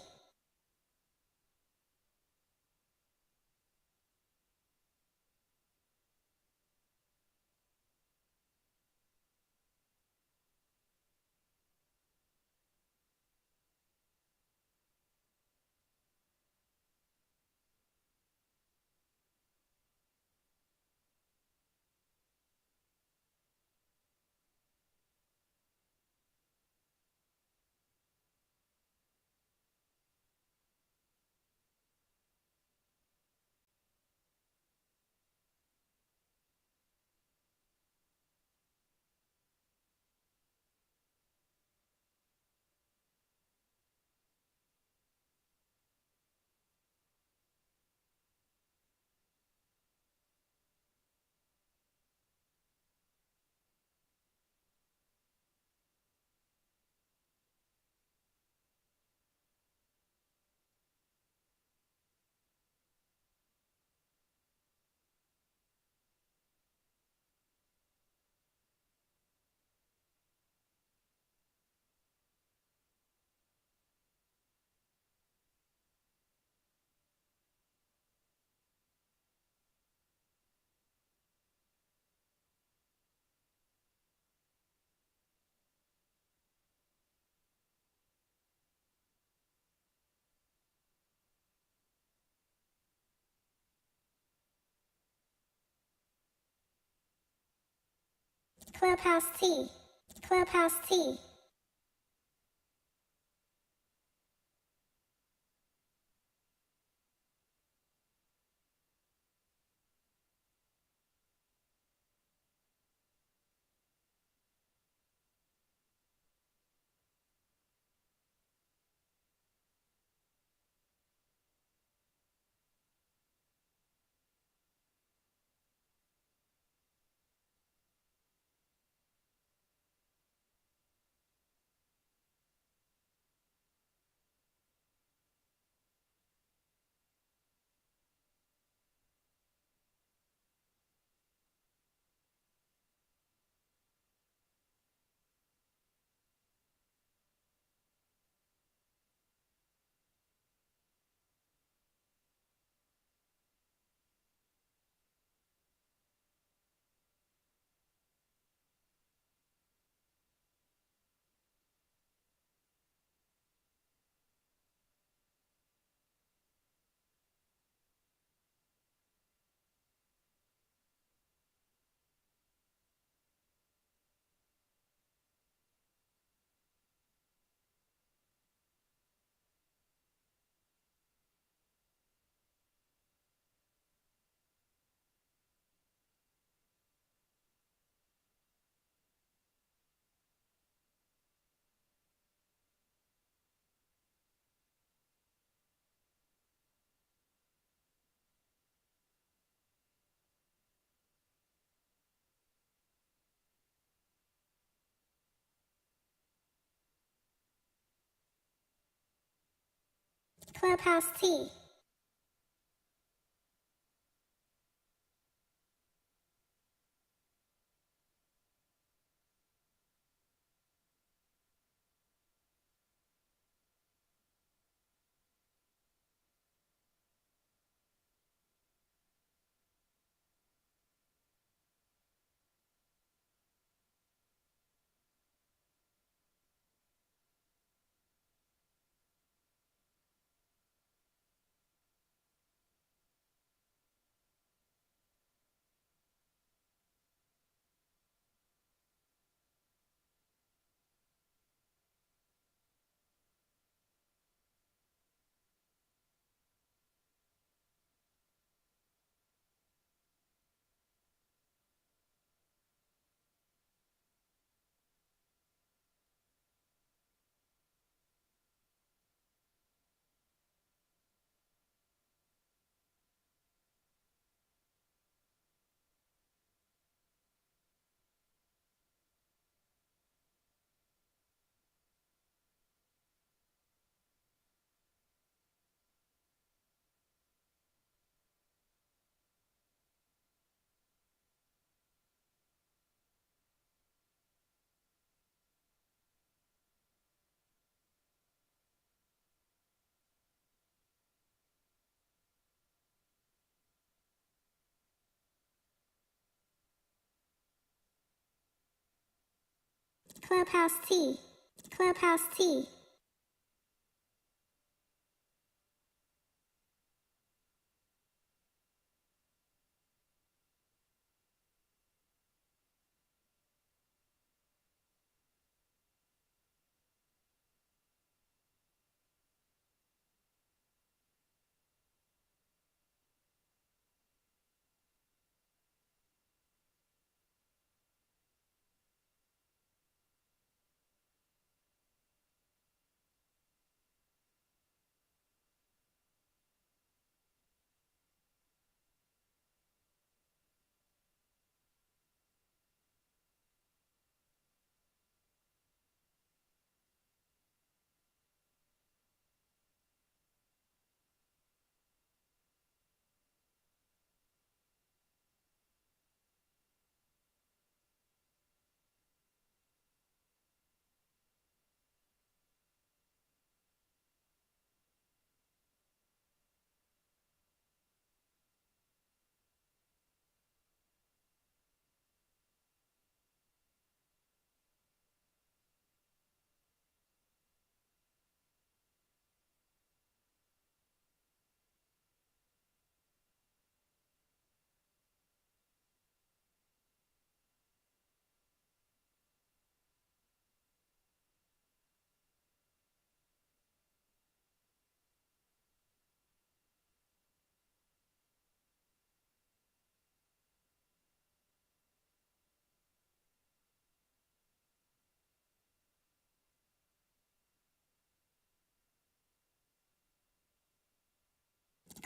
Clubhouse T. Clubhouse T. Clubhouse T. Clubhouse T. Clubhouse T.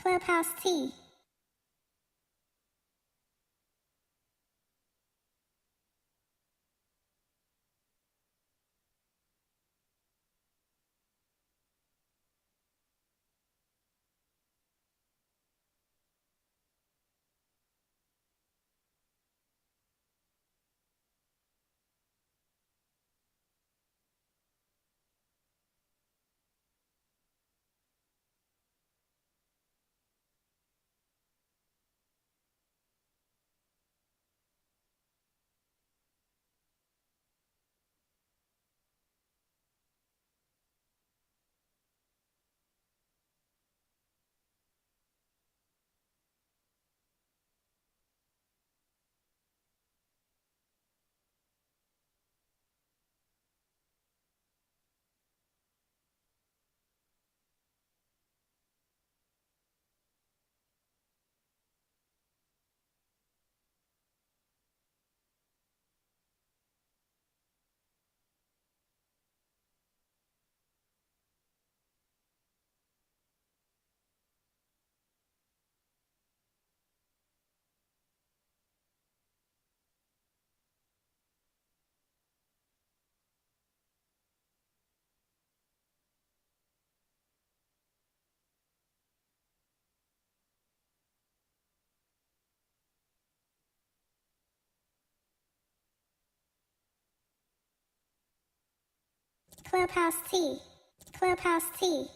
Clubhouse T. Clubhouse T. Clubhouse T.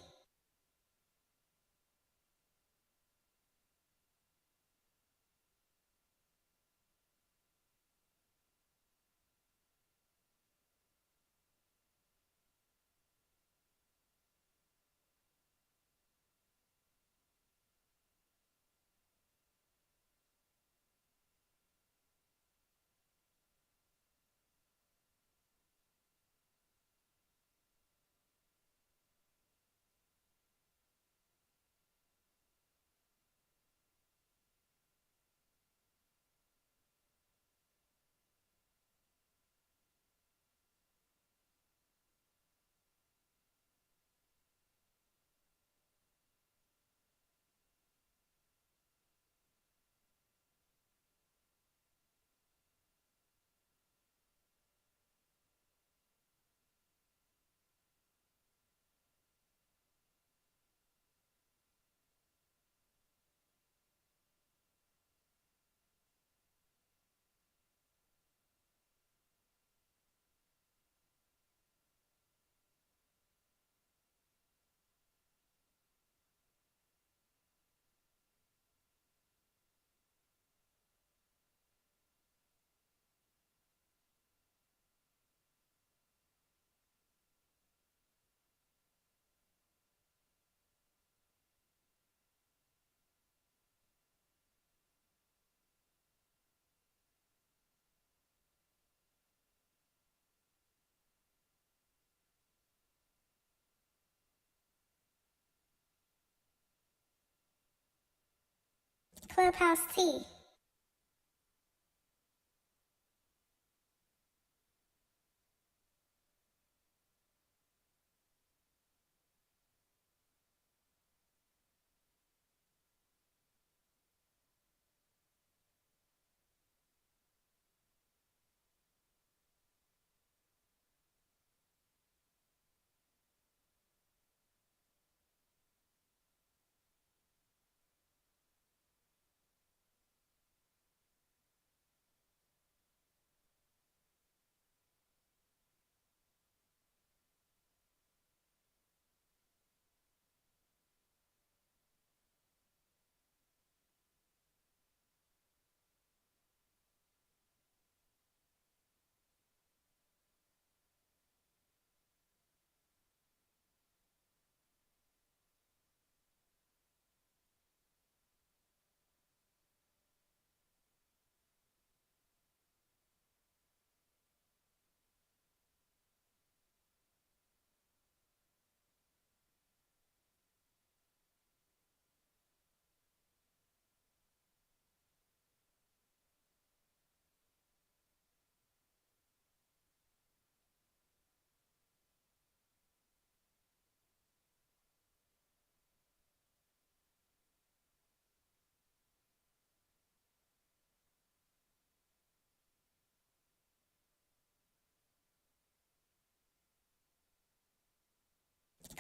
Clubhouse T.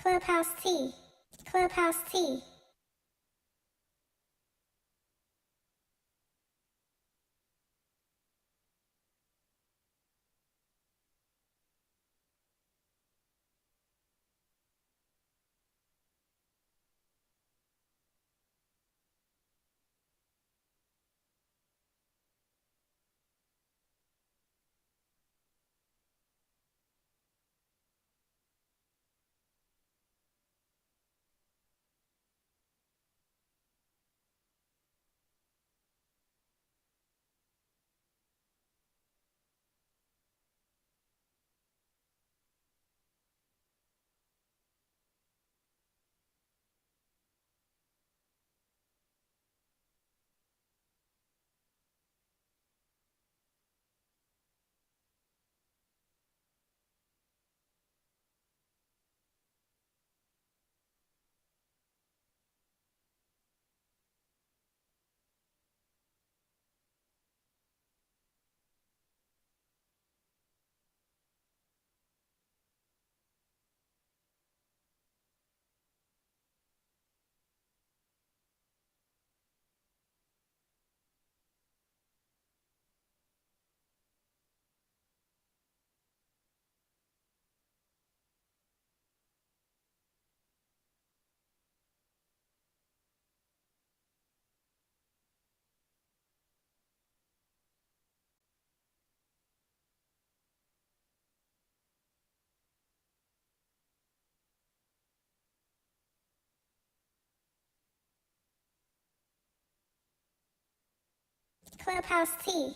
Clubhouse T. Clubhouse T. Clubhouse T.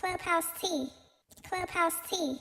Clubhouse T. Clubhouse T.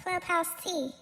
Clubhouse T.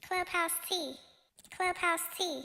Clubhouse T. Clubhouse T.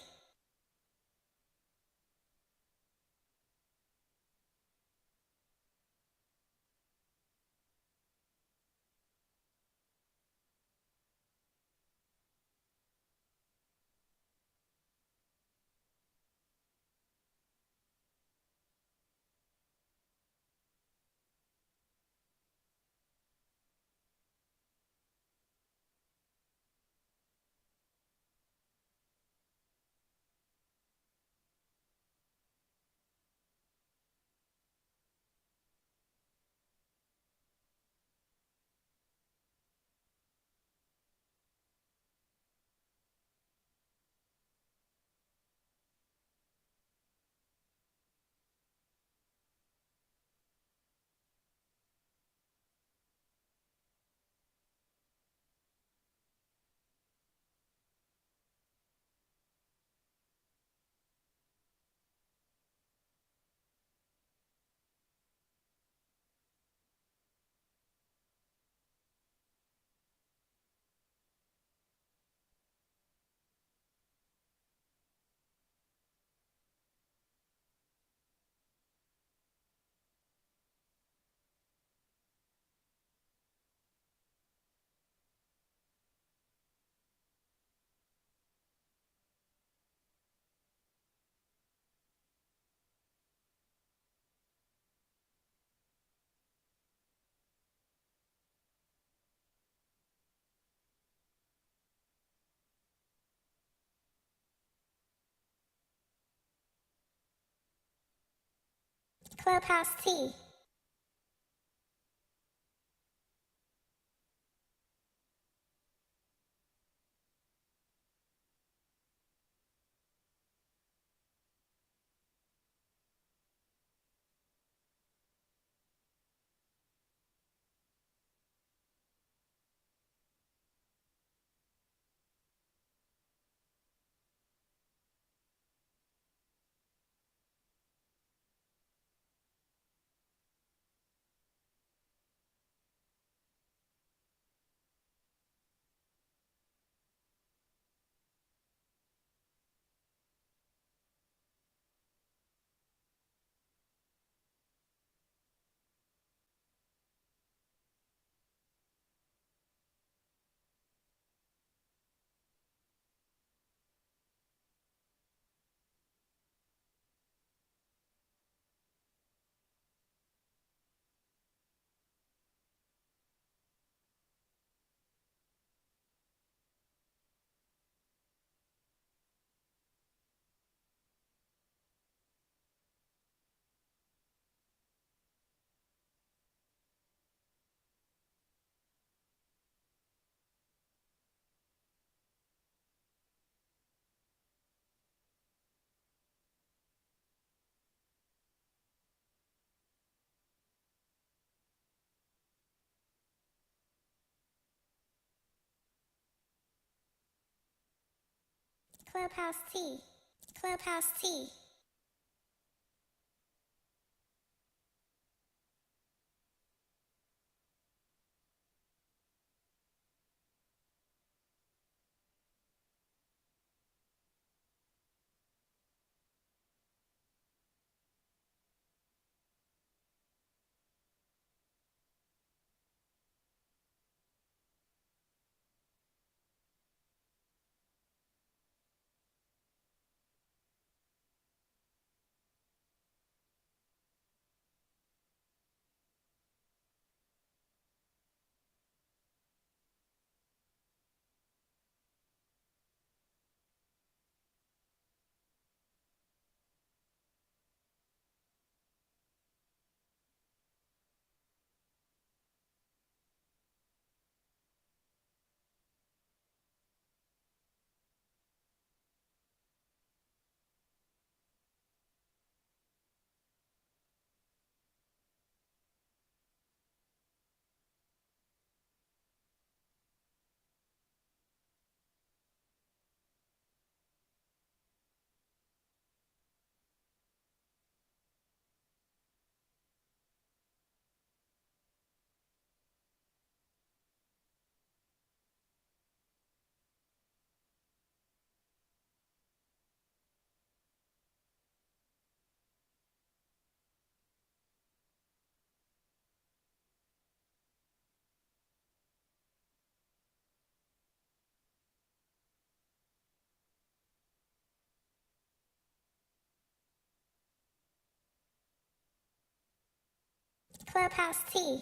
Clubhouse T. Clubhouse T. Clubhouse T. Clubhouse T.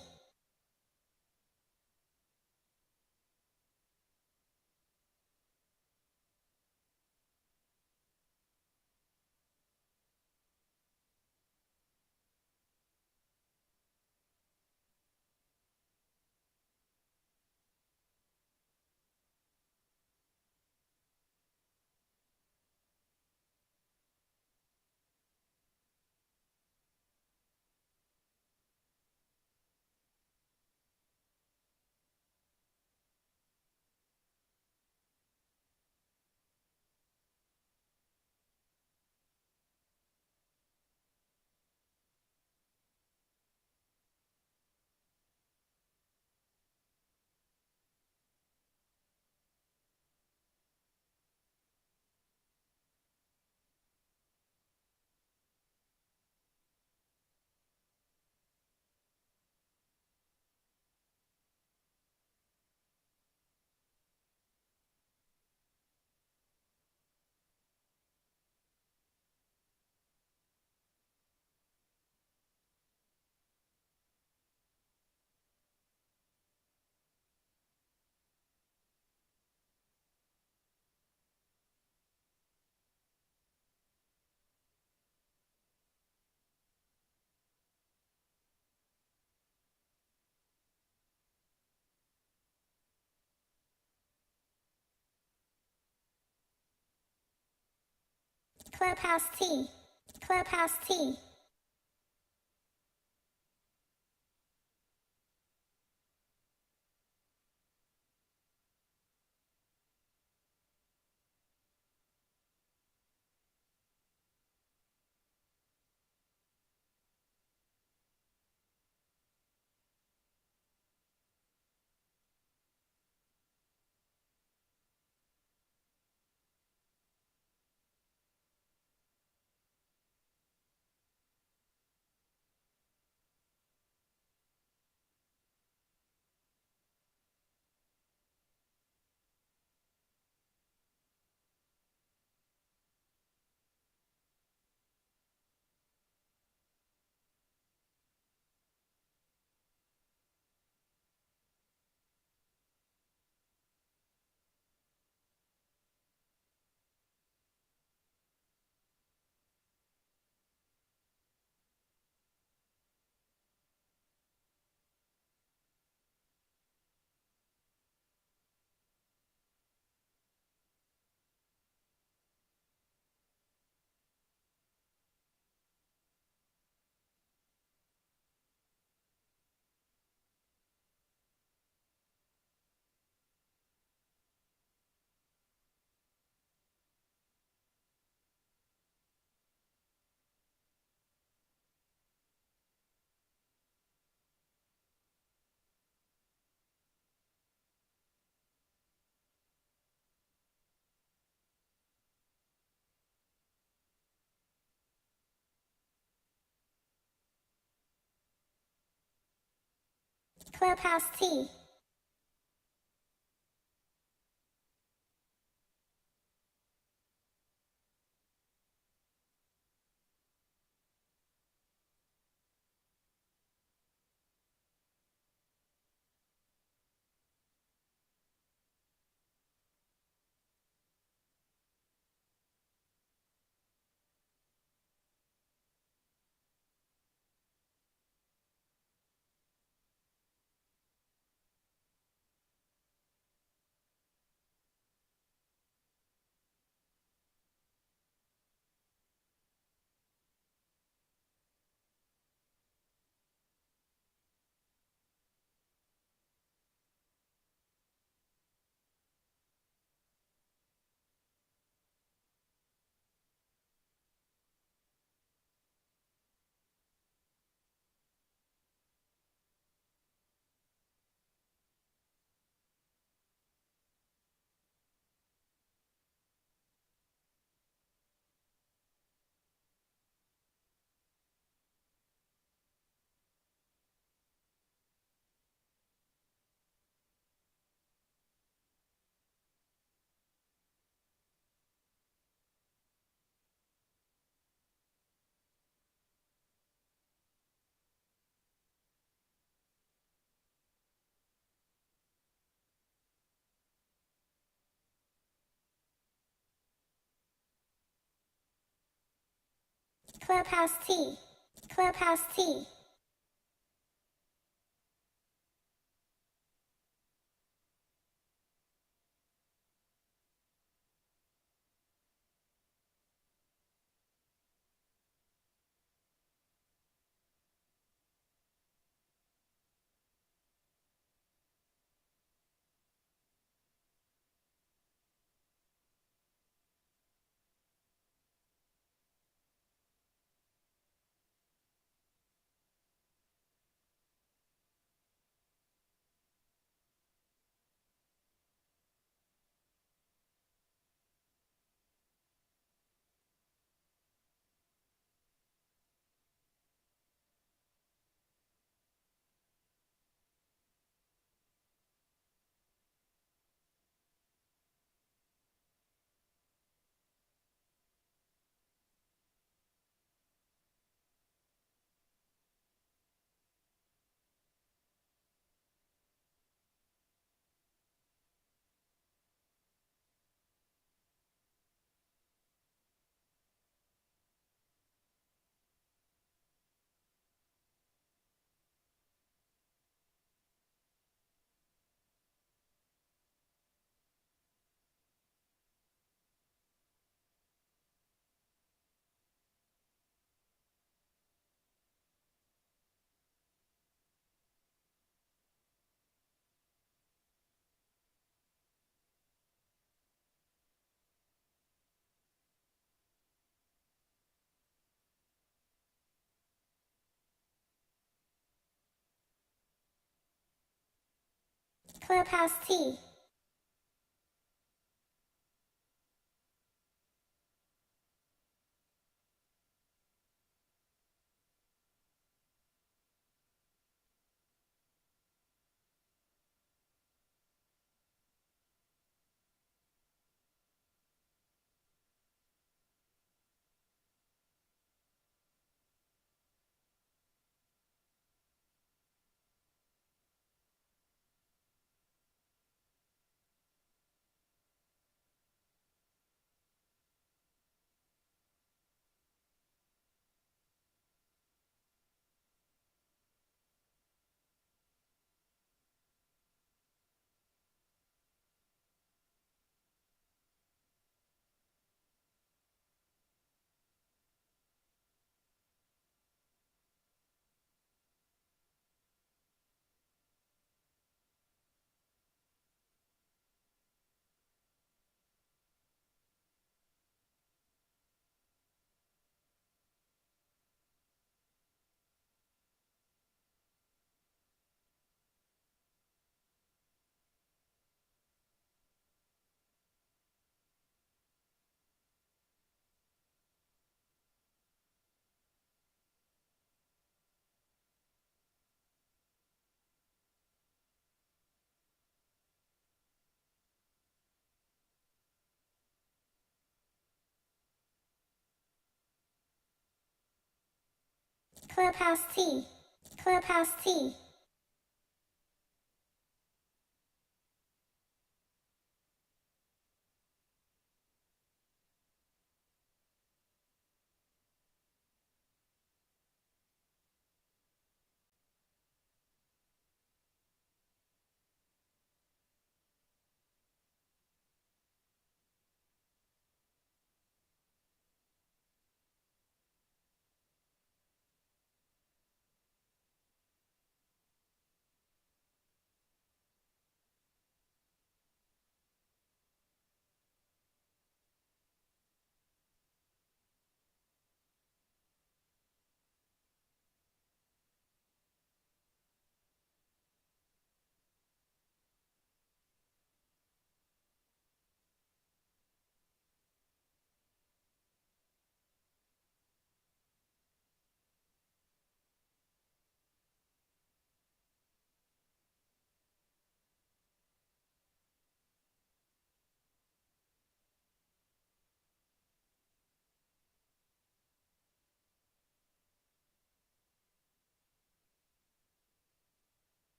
Clubhouse T. Clubhouse T. Clubhouse T. Clubhouse T. Clubhouse T. Clubhouse T. Clubhouse T. Clubhouse T.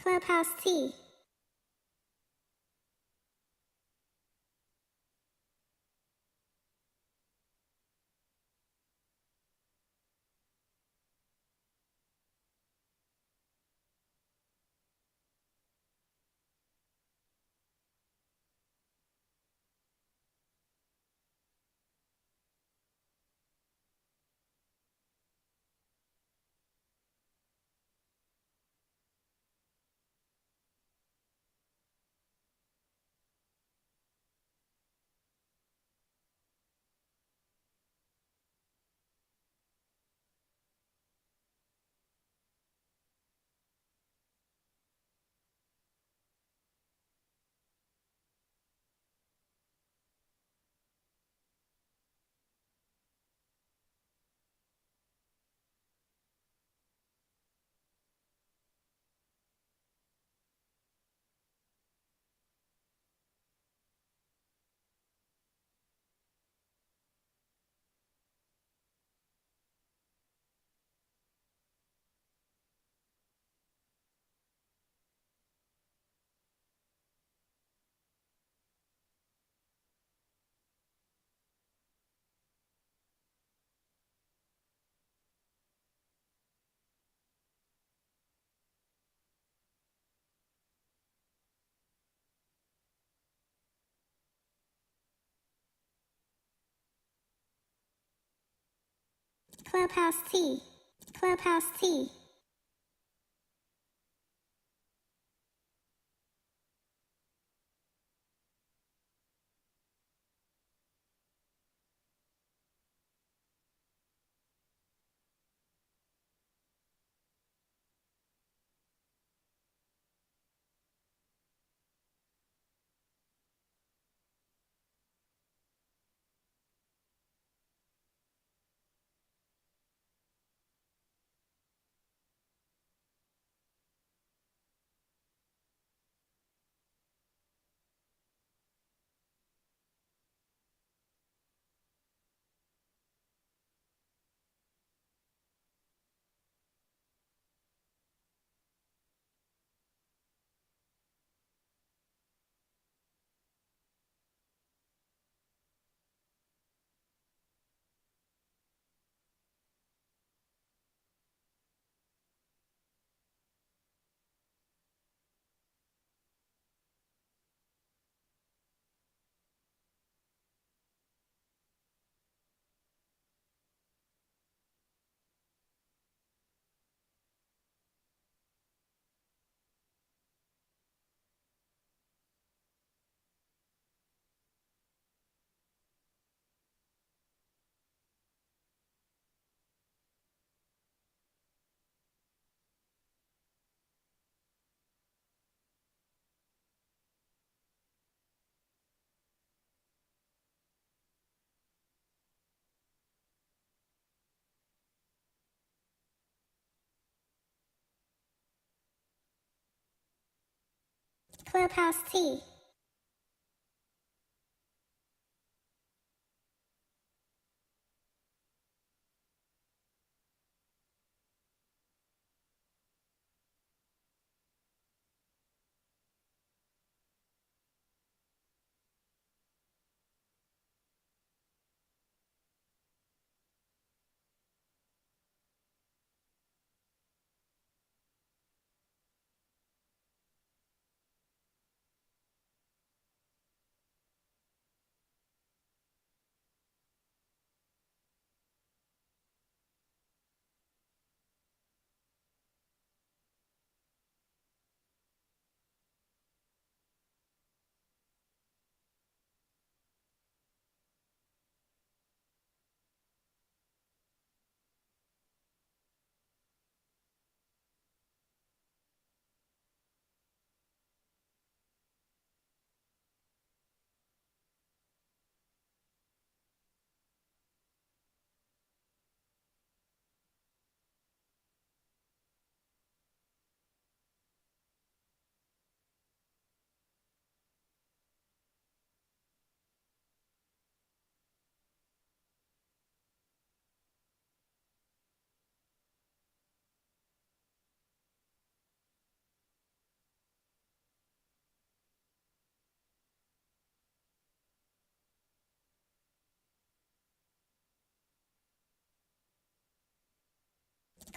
Clubhouse T. Clubhouse T. Clubhouse T. Clubhouse T.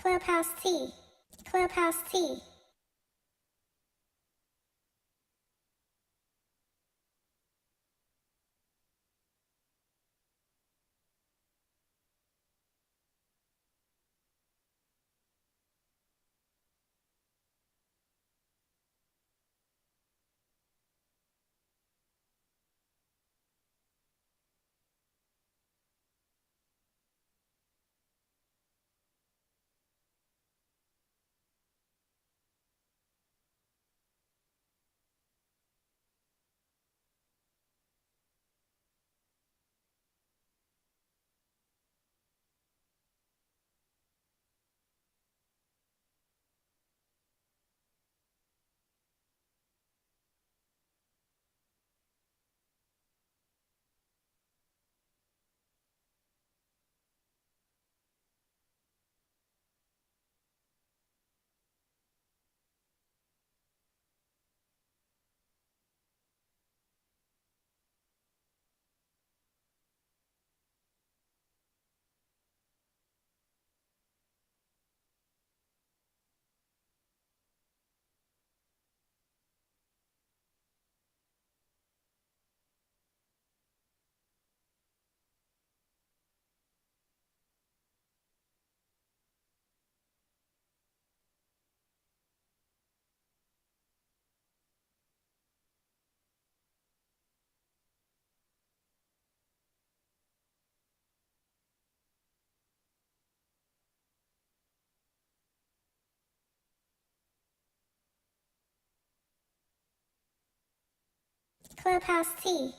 Clubhouse T. Clubhouse T. Clubhouse T.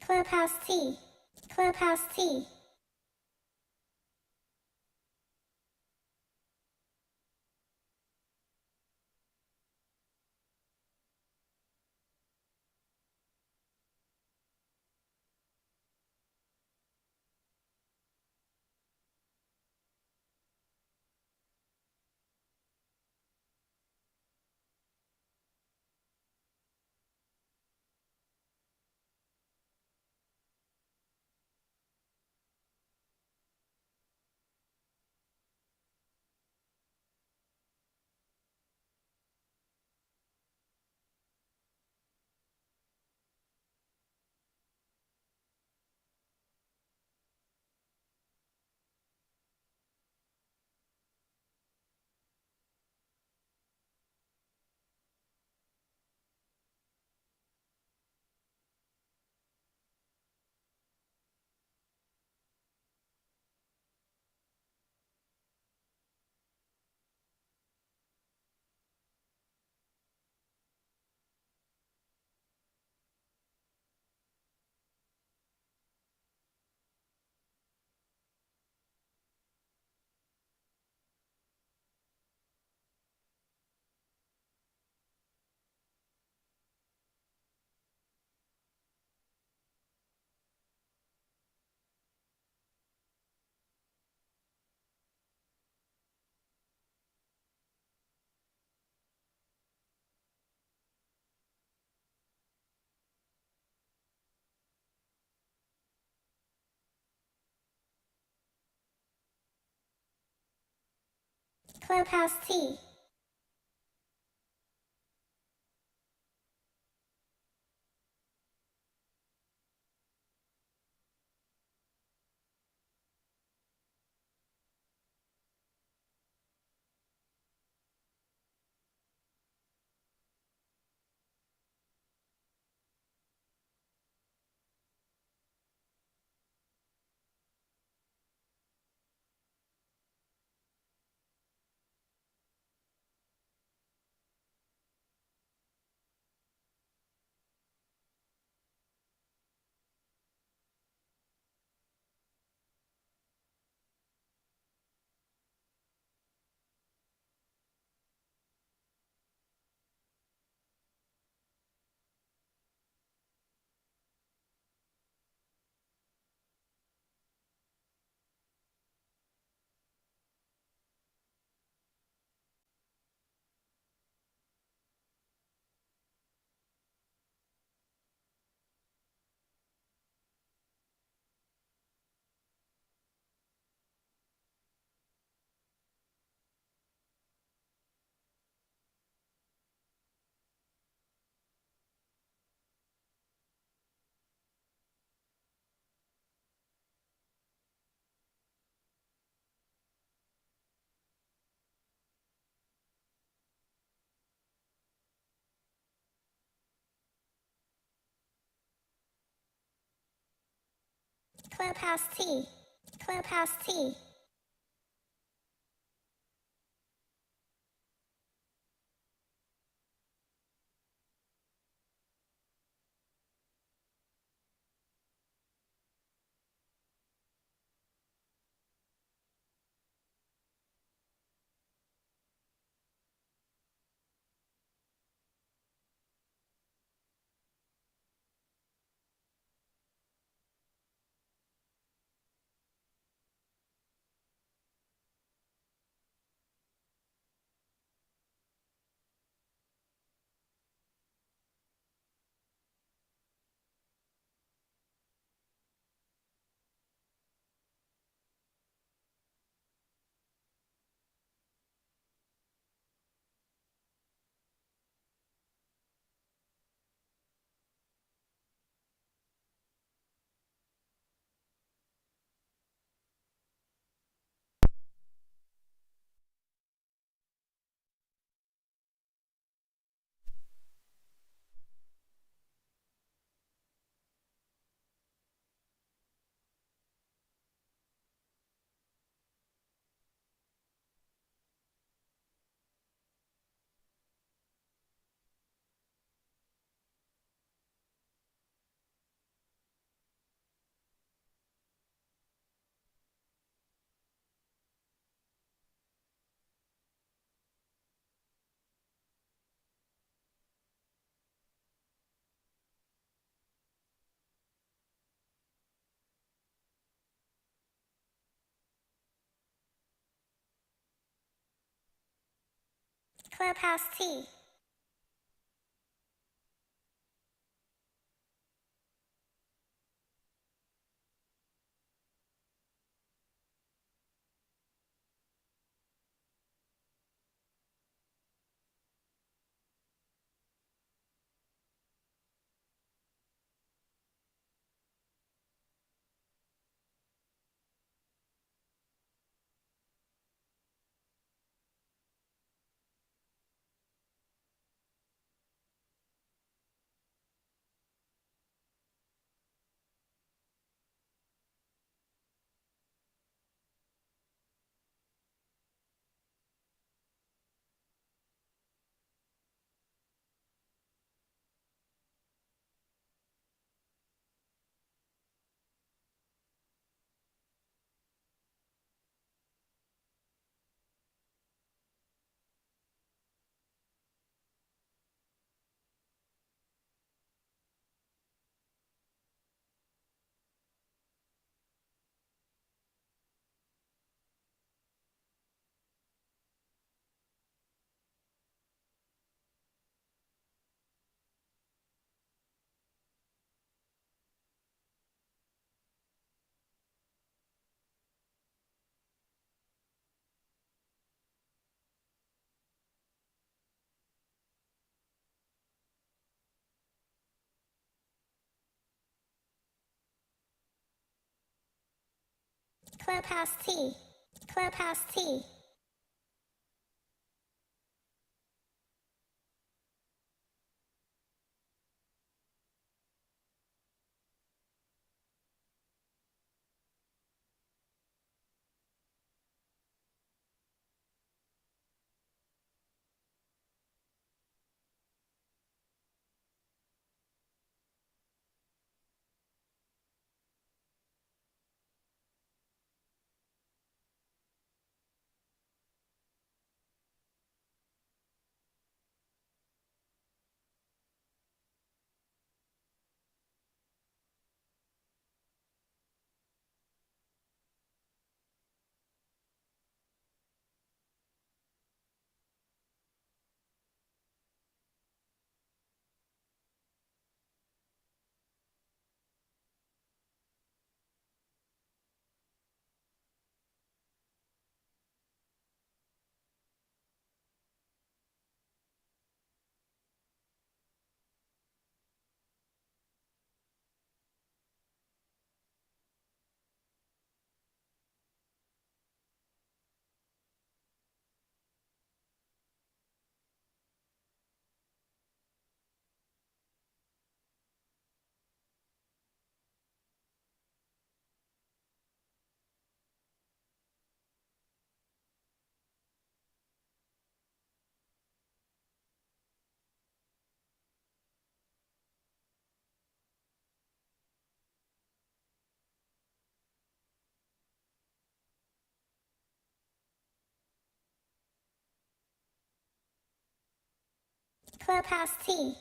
Clubhouse T. Clubhouse T. Clubhouse T. Clubhouse T. Clubhouse T. Clubhouse Tea. Clubhouse Tea. Clubhouse Tea. Clubhouse Tea.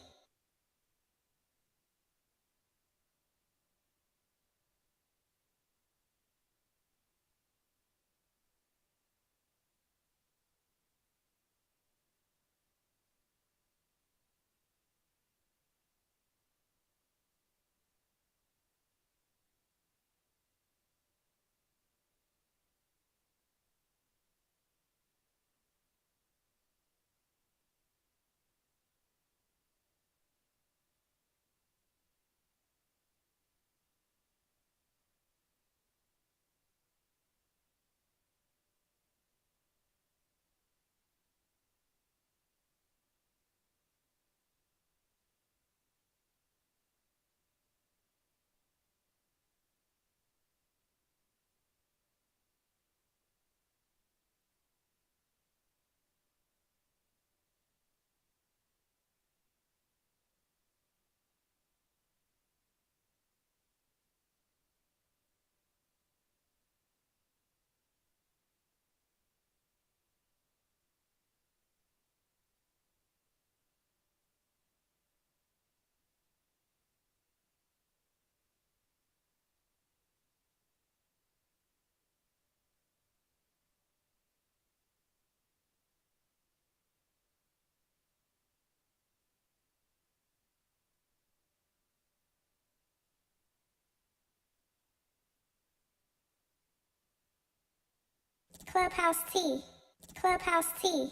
Clubhouse T. Clubhouse T.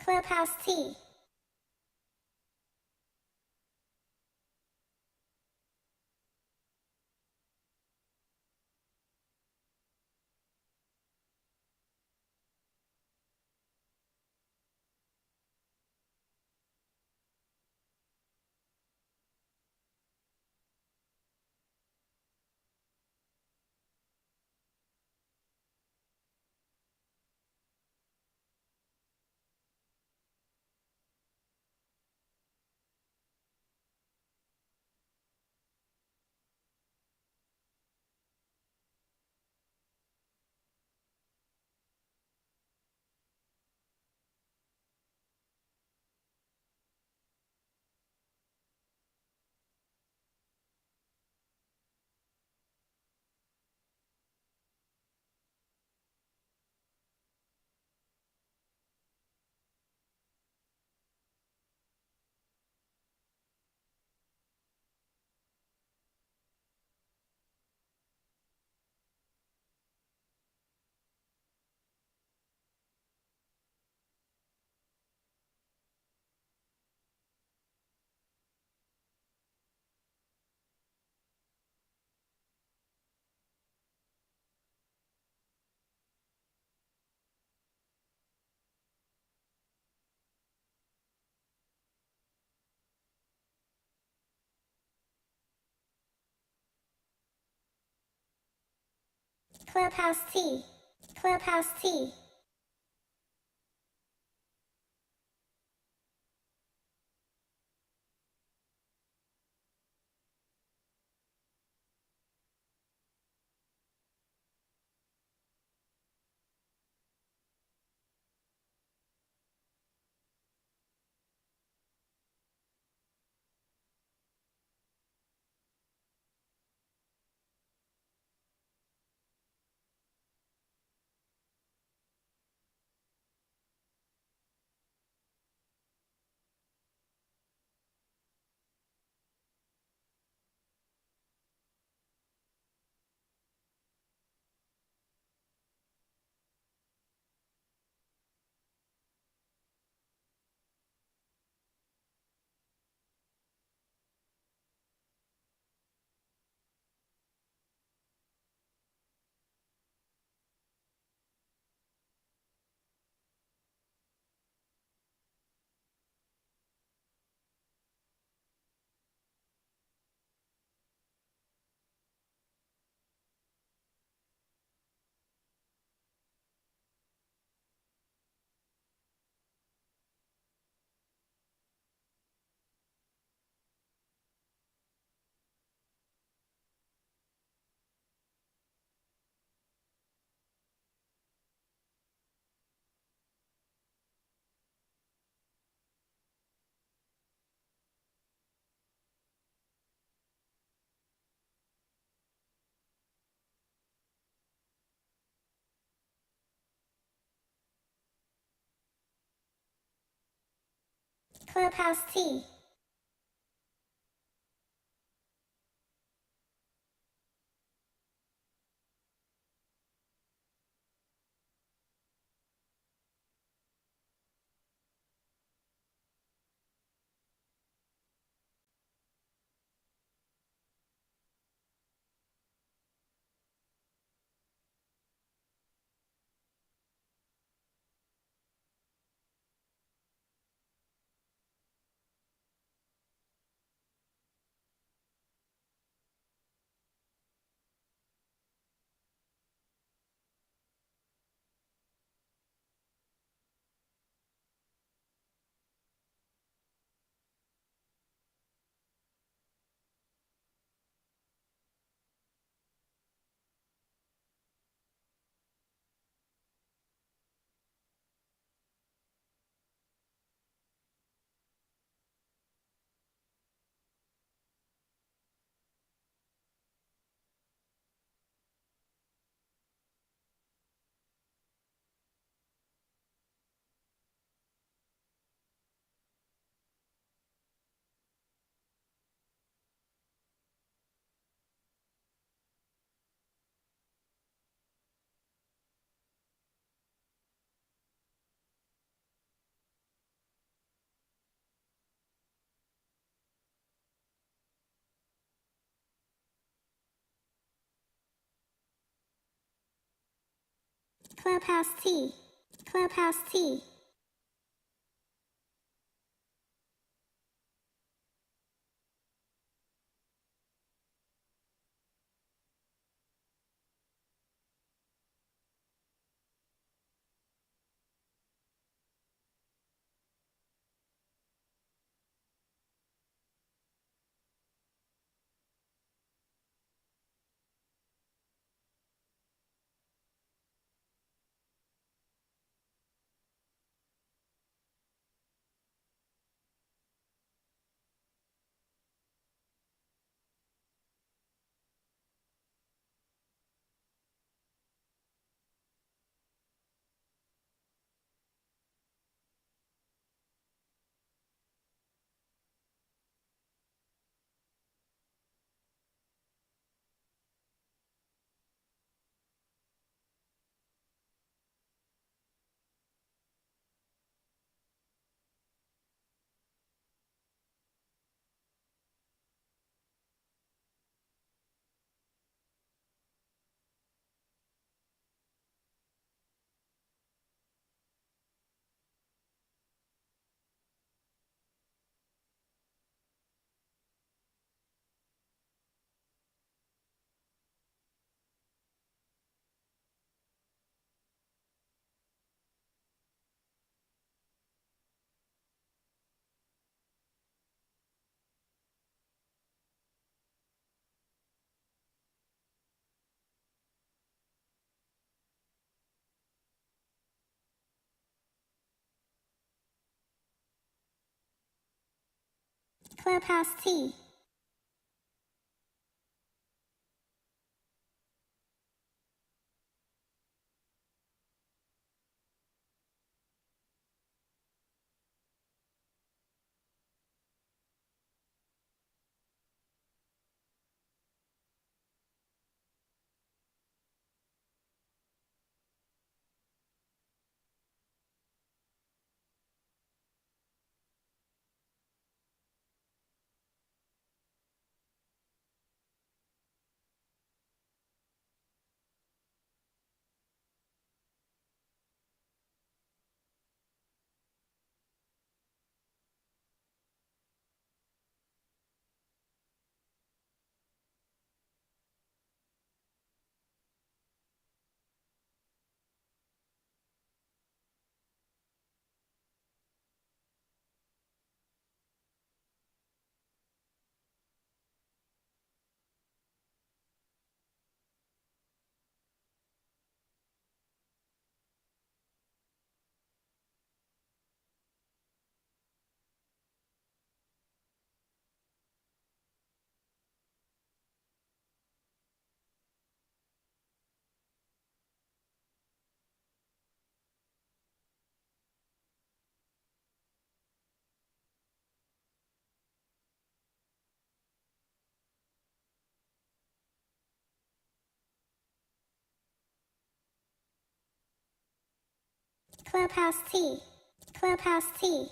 Clubhouse T. Clubhouse T. Clubhouse T. Clubhouse T. Clubhouse T. Clubhouse T. Clubhouse T. Clubhouse T. Clubhouse T.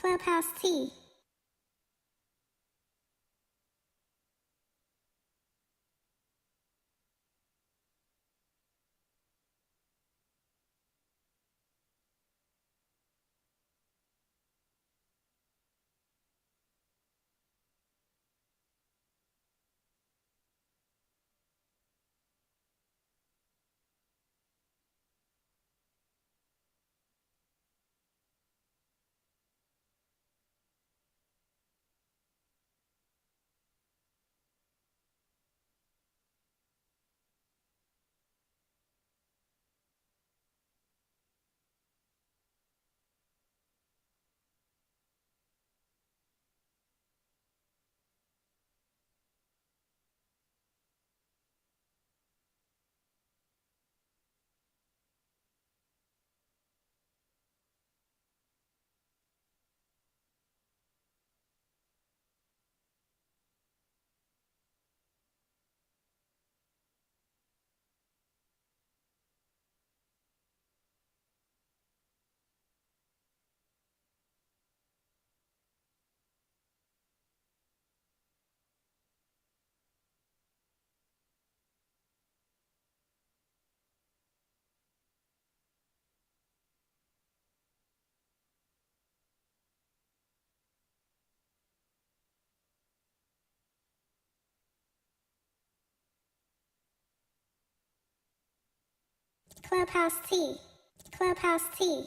Clubhouse T. Clubhouse T. Clubhouse T.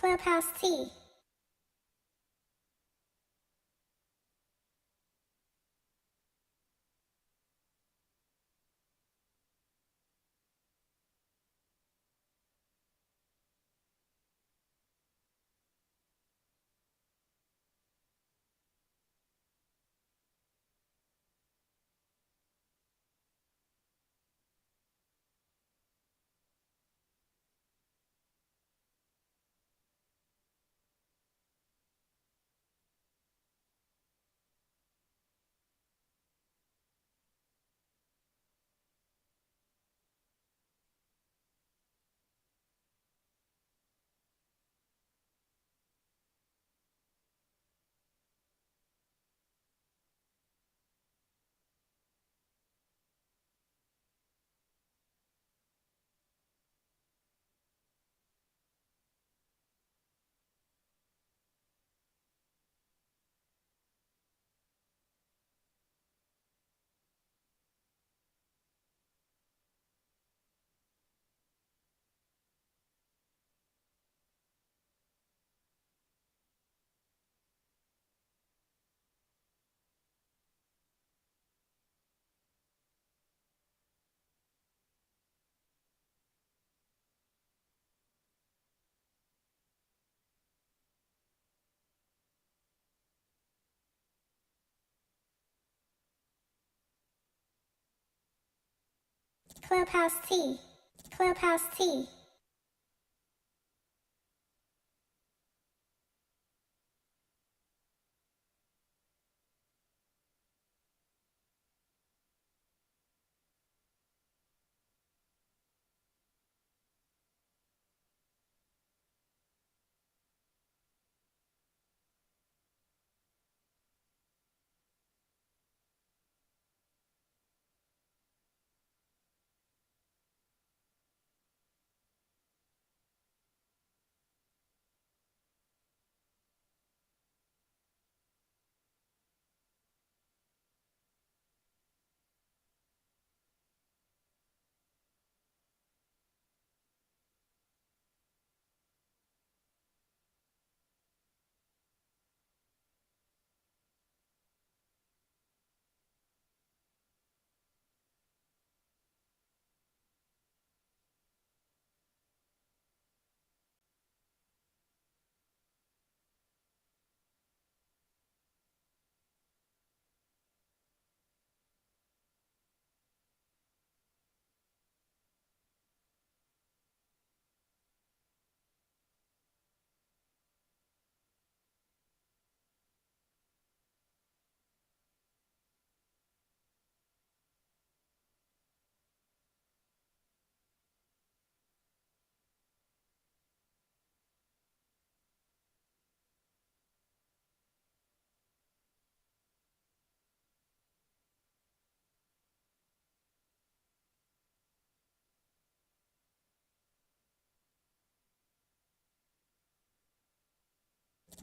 Clubhouse T. Clubhouse T. Clubhouse T.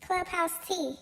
Clubhouse T.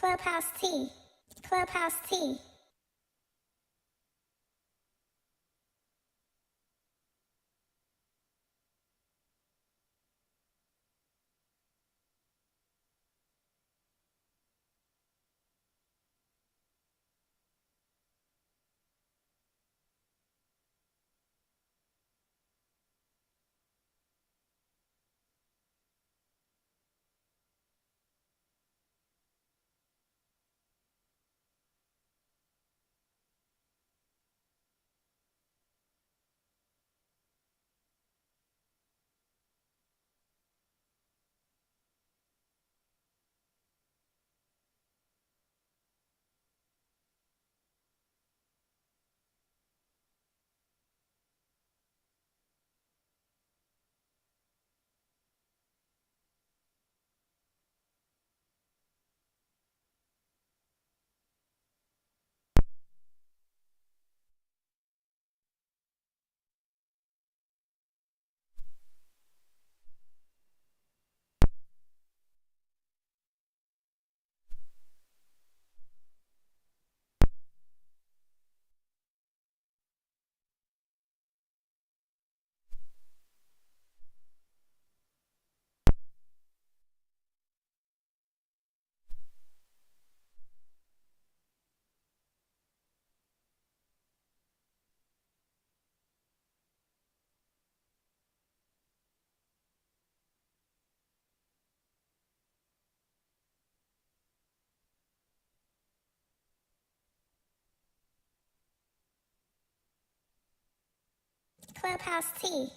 Clubhouse T. Clubhouse T. Clubhouse T.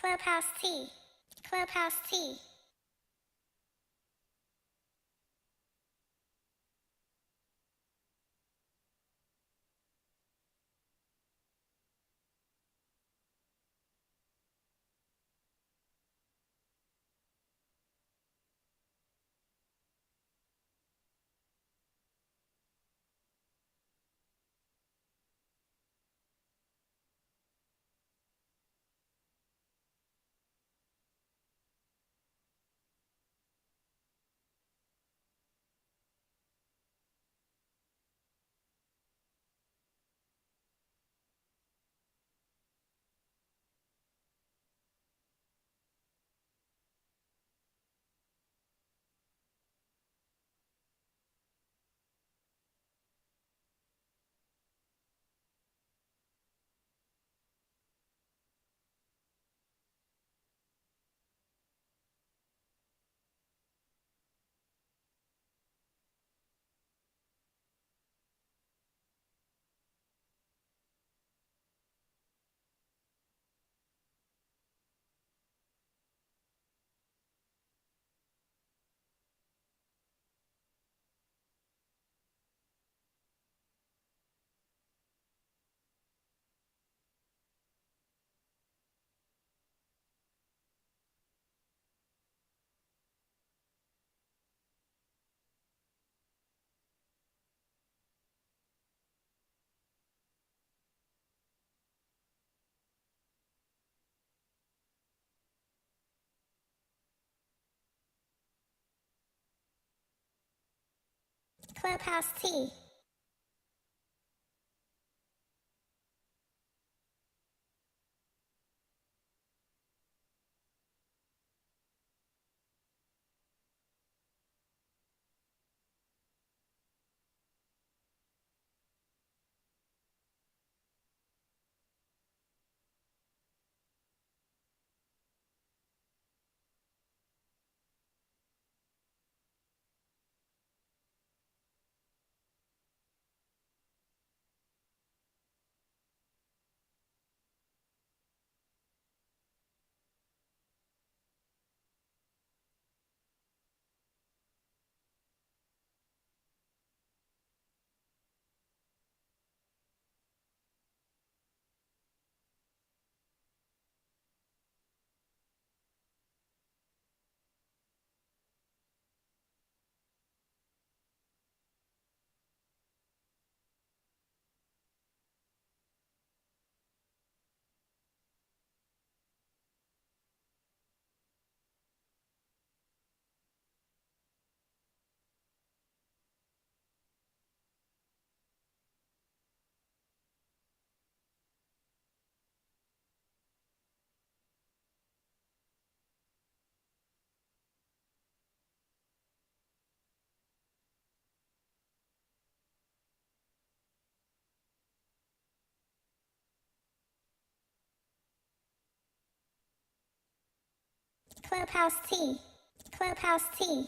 Clubhouse T. Clubhouse T. Clubhouse T. Clubhouse T. Clubhouse T.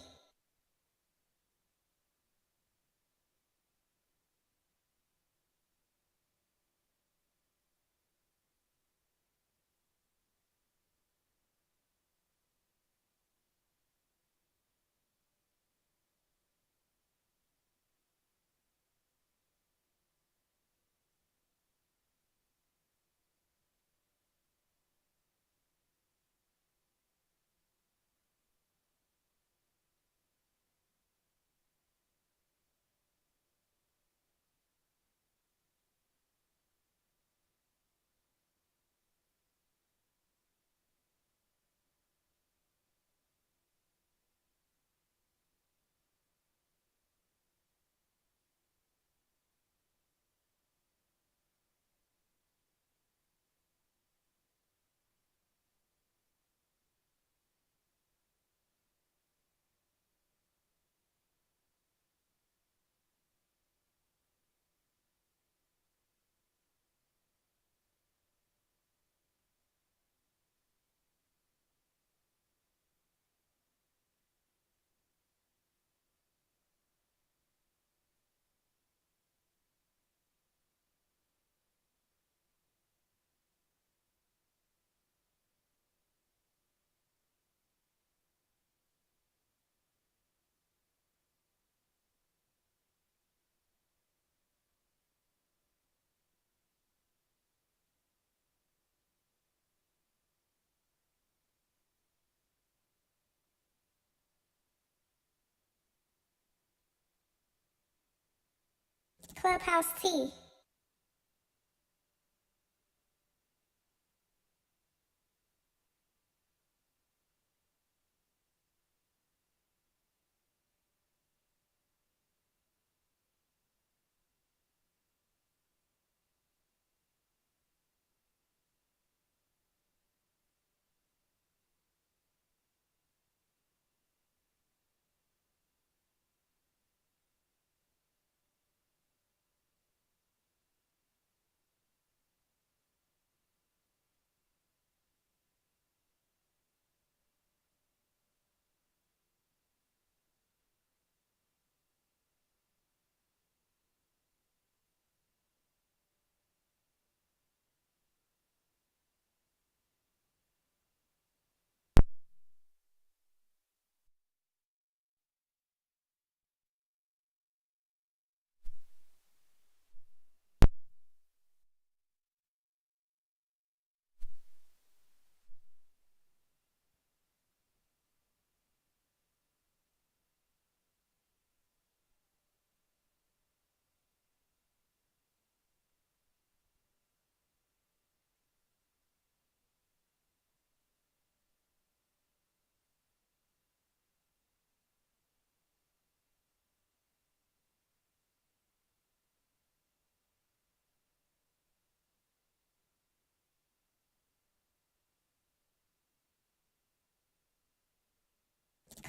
Clubhouse T.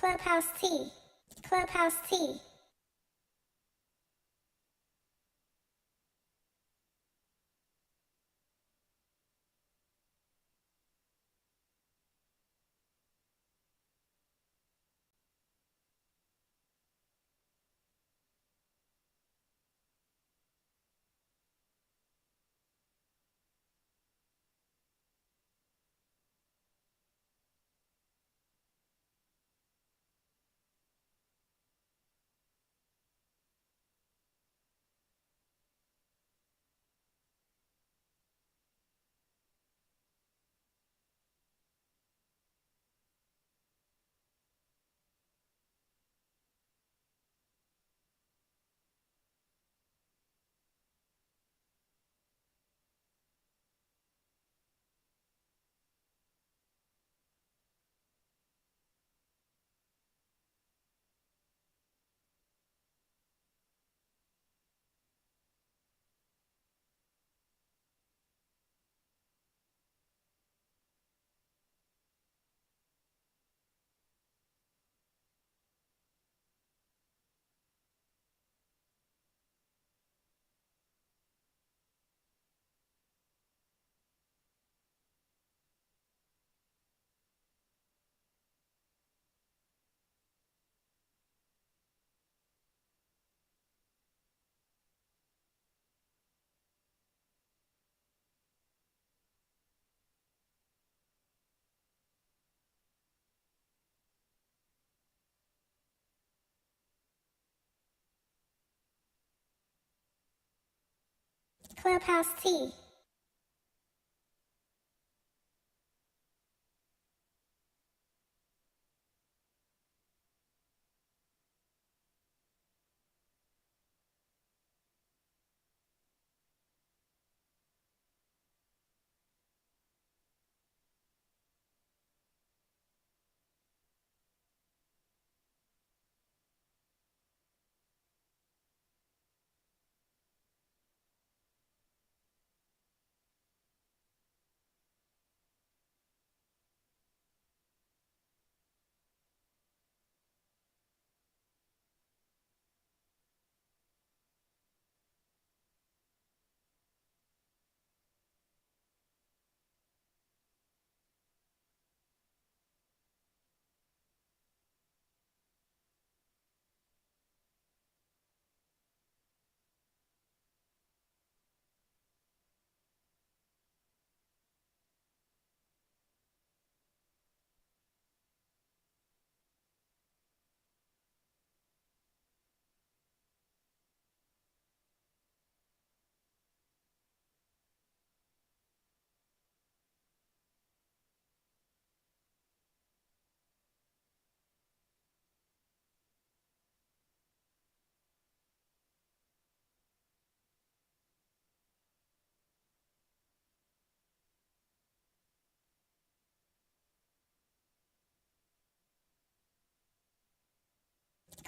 Clubhouse T. Clubhouse T. Clubhouse T.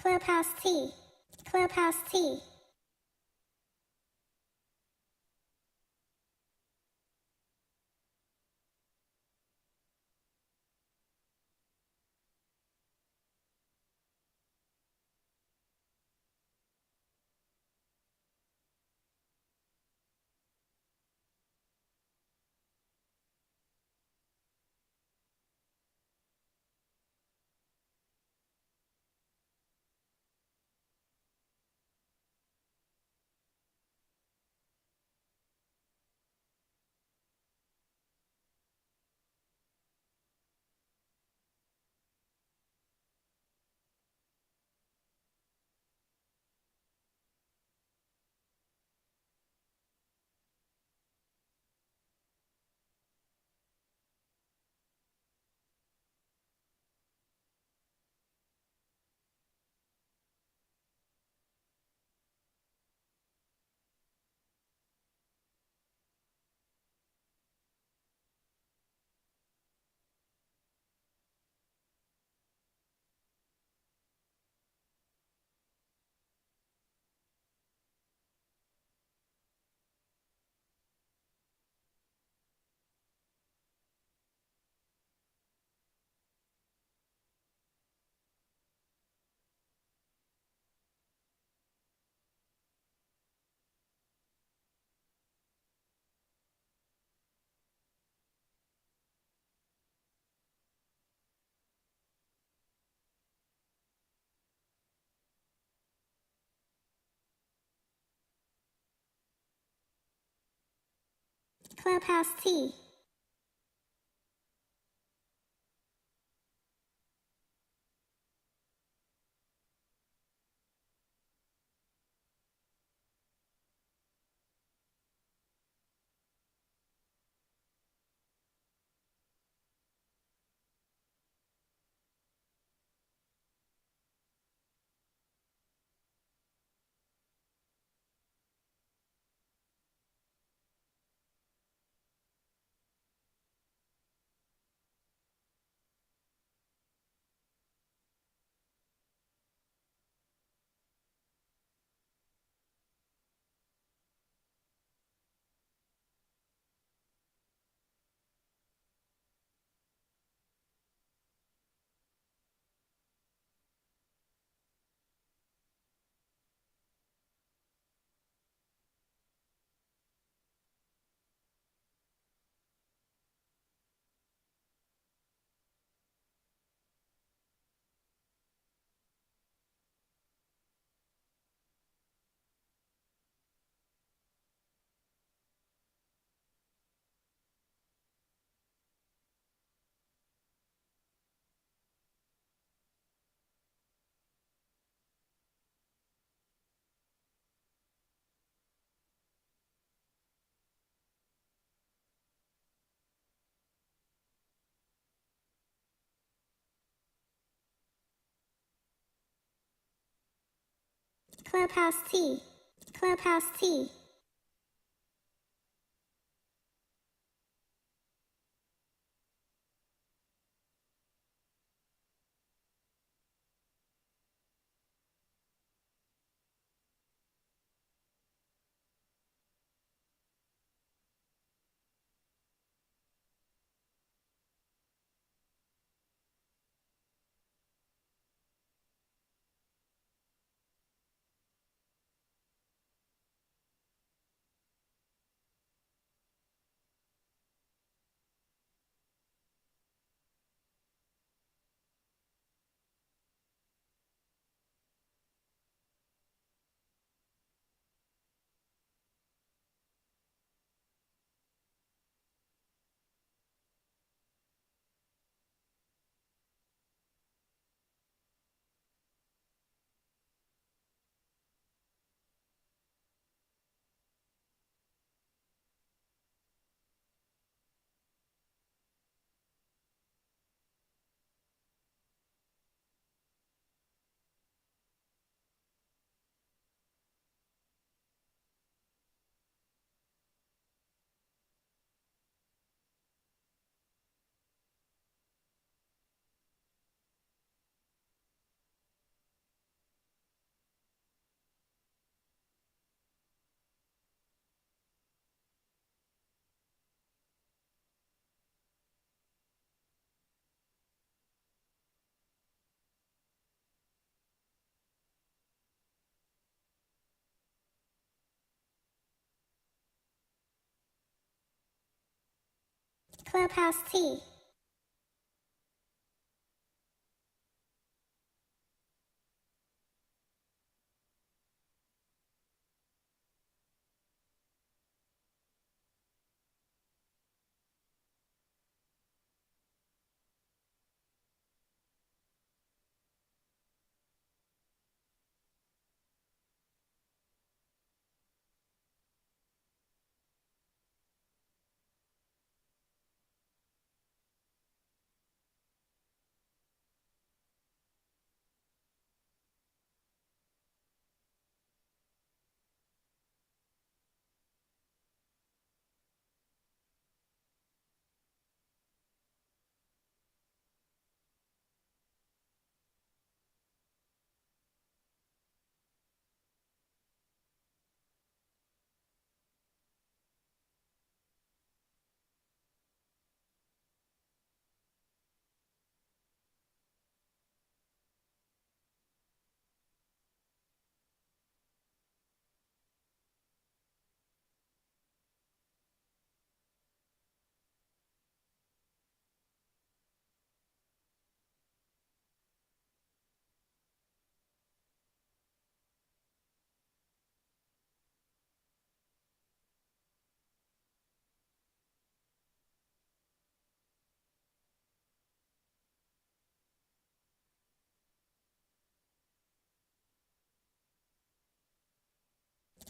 Clubhouse T. Clubhouse T. Clubhouse T. Clubhouse T. Clubhouse T. Clubhouse T.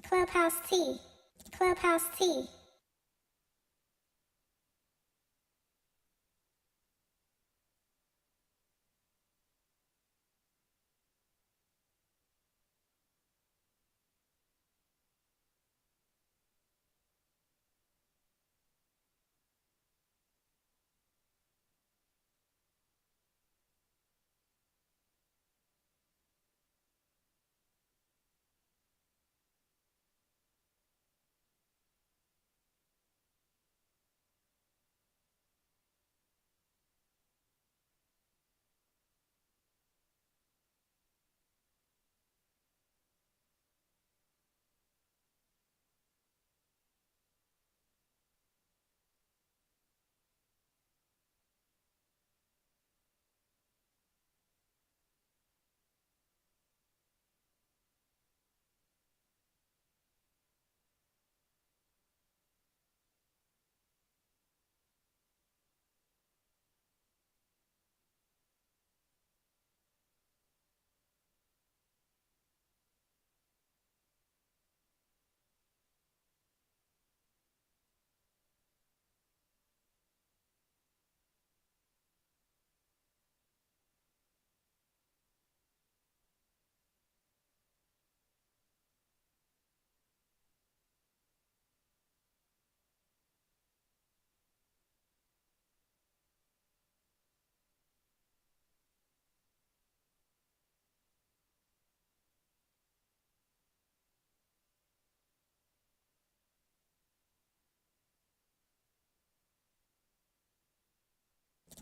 Clubhouse T. Clubhouse T.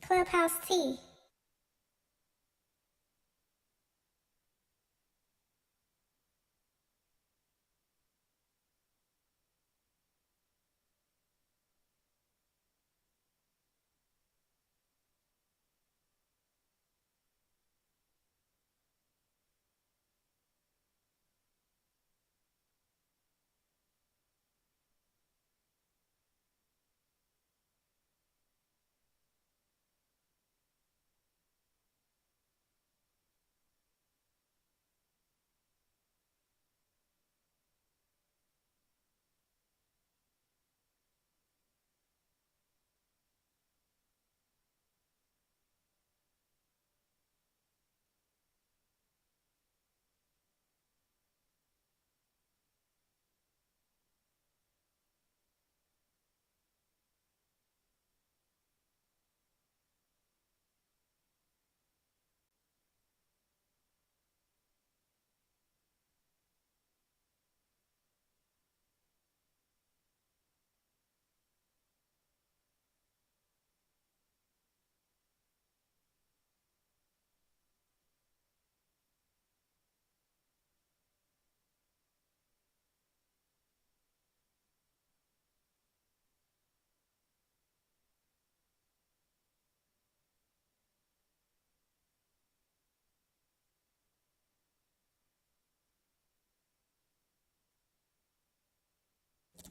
Clubhouse T.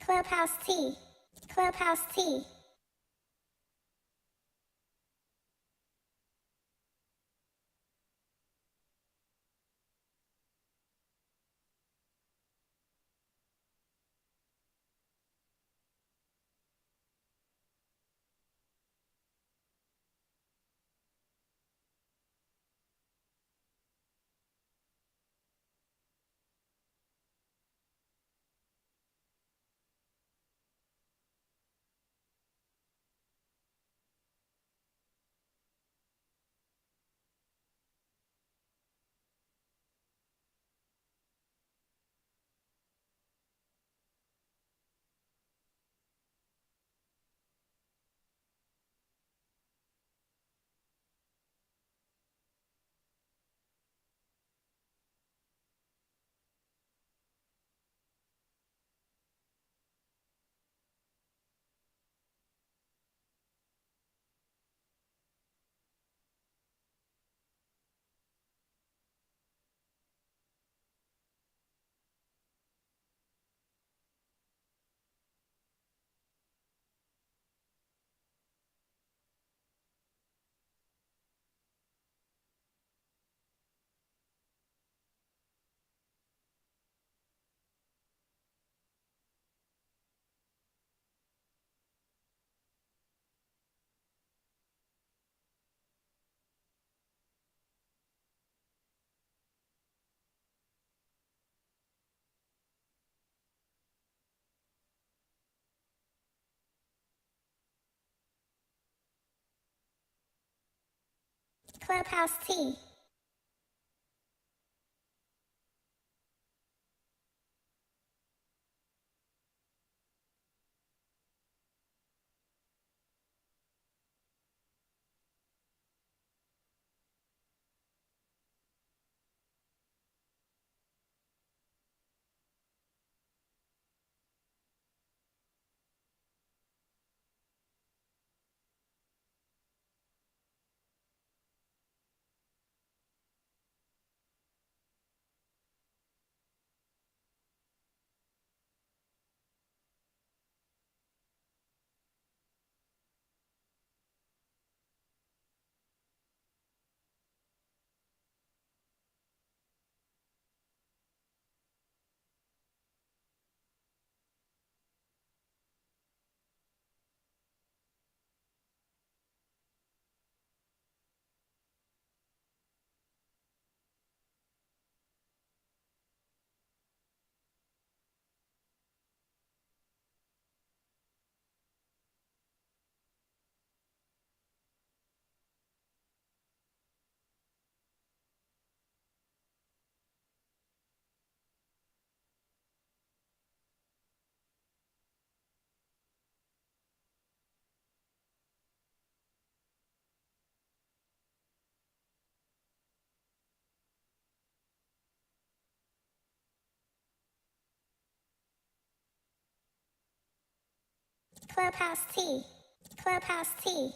Clubhouse T. Clubhouse T. Clubhouse T. Clubhouse T. Clubhouse T.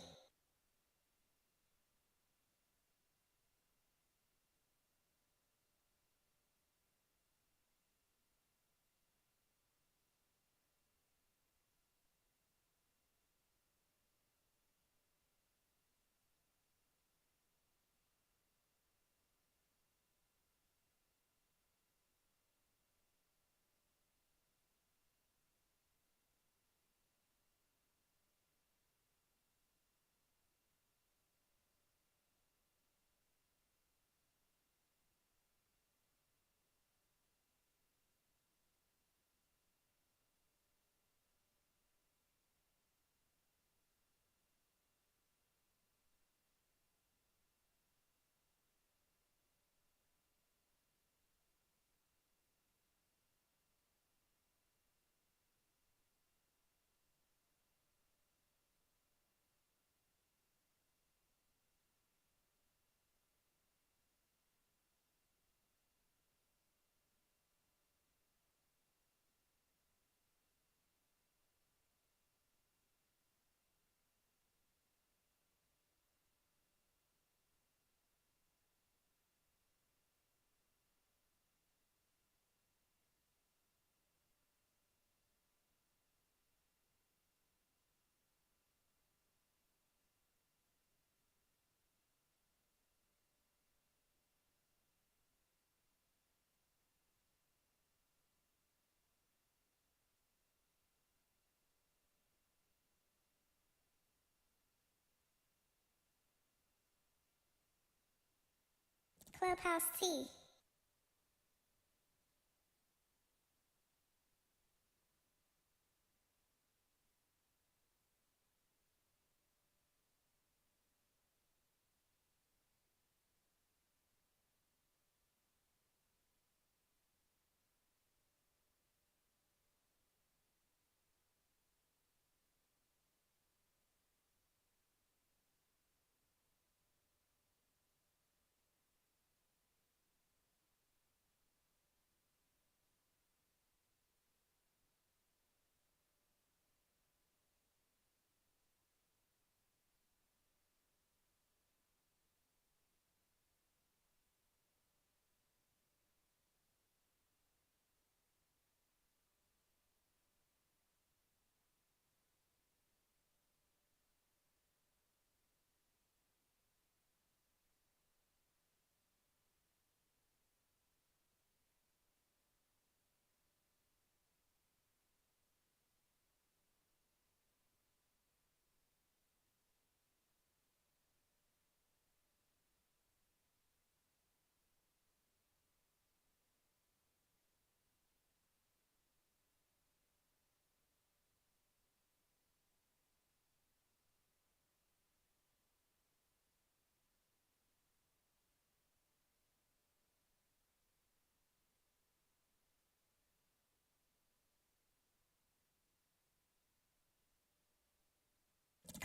Clubhouse T.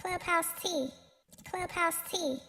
Clubhouse T. Clubhouse T.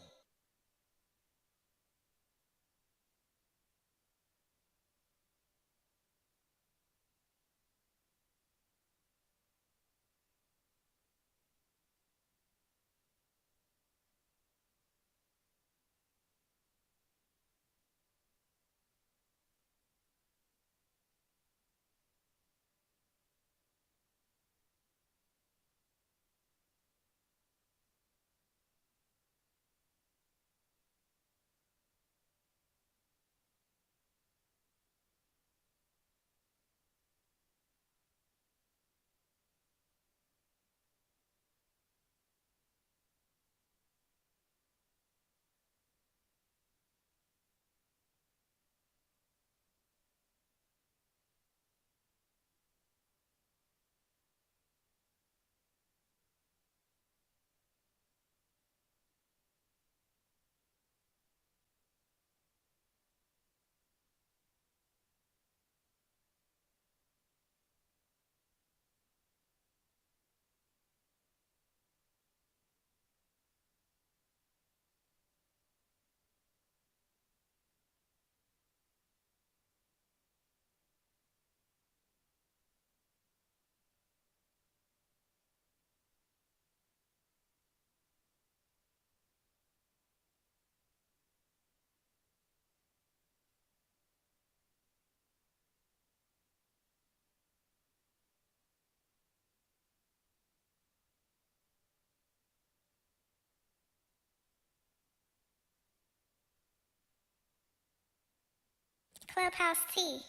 Clubhouse T.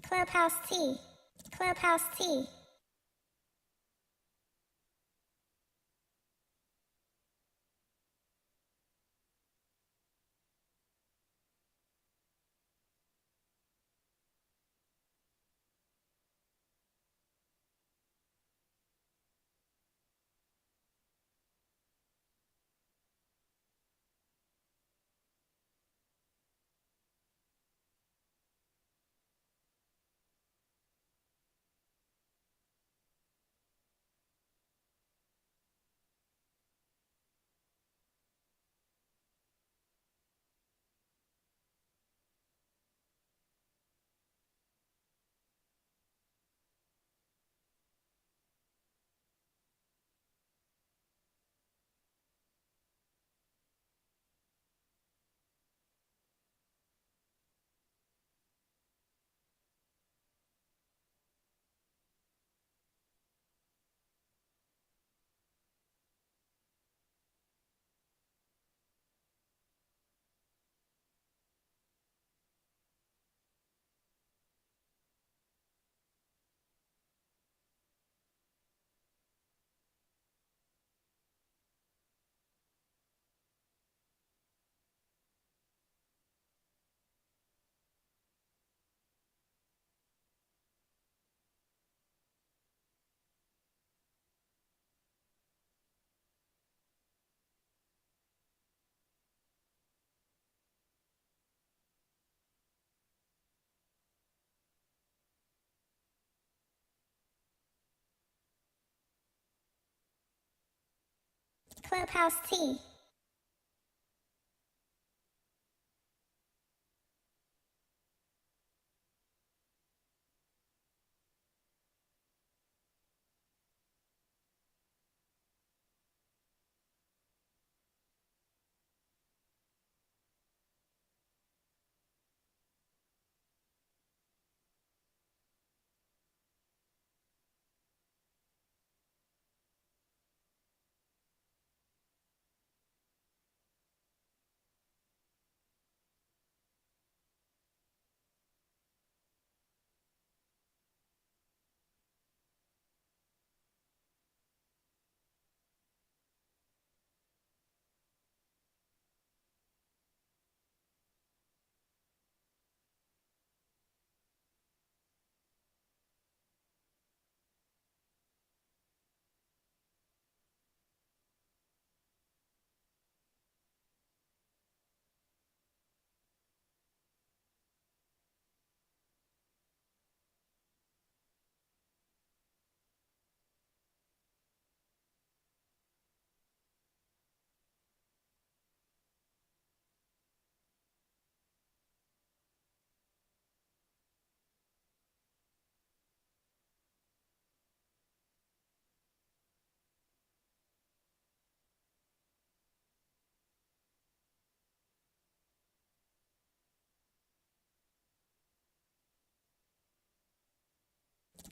Clubhouse T. Clubhouse T. Clubhouse Tea.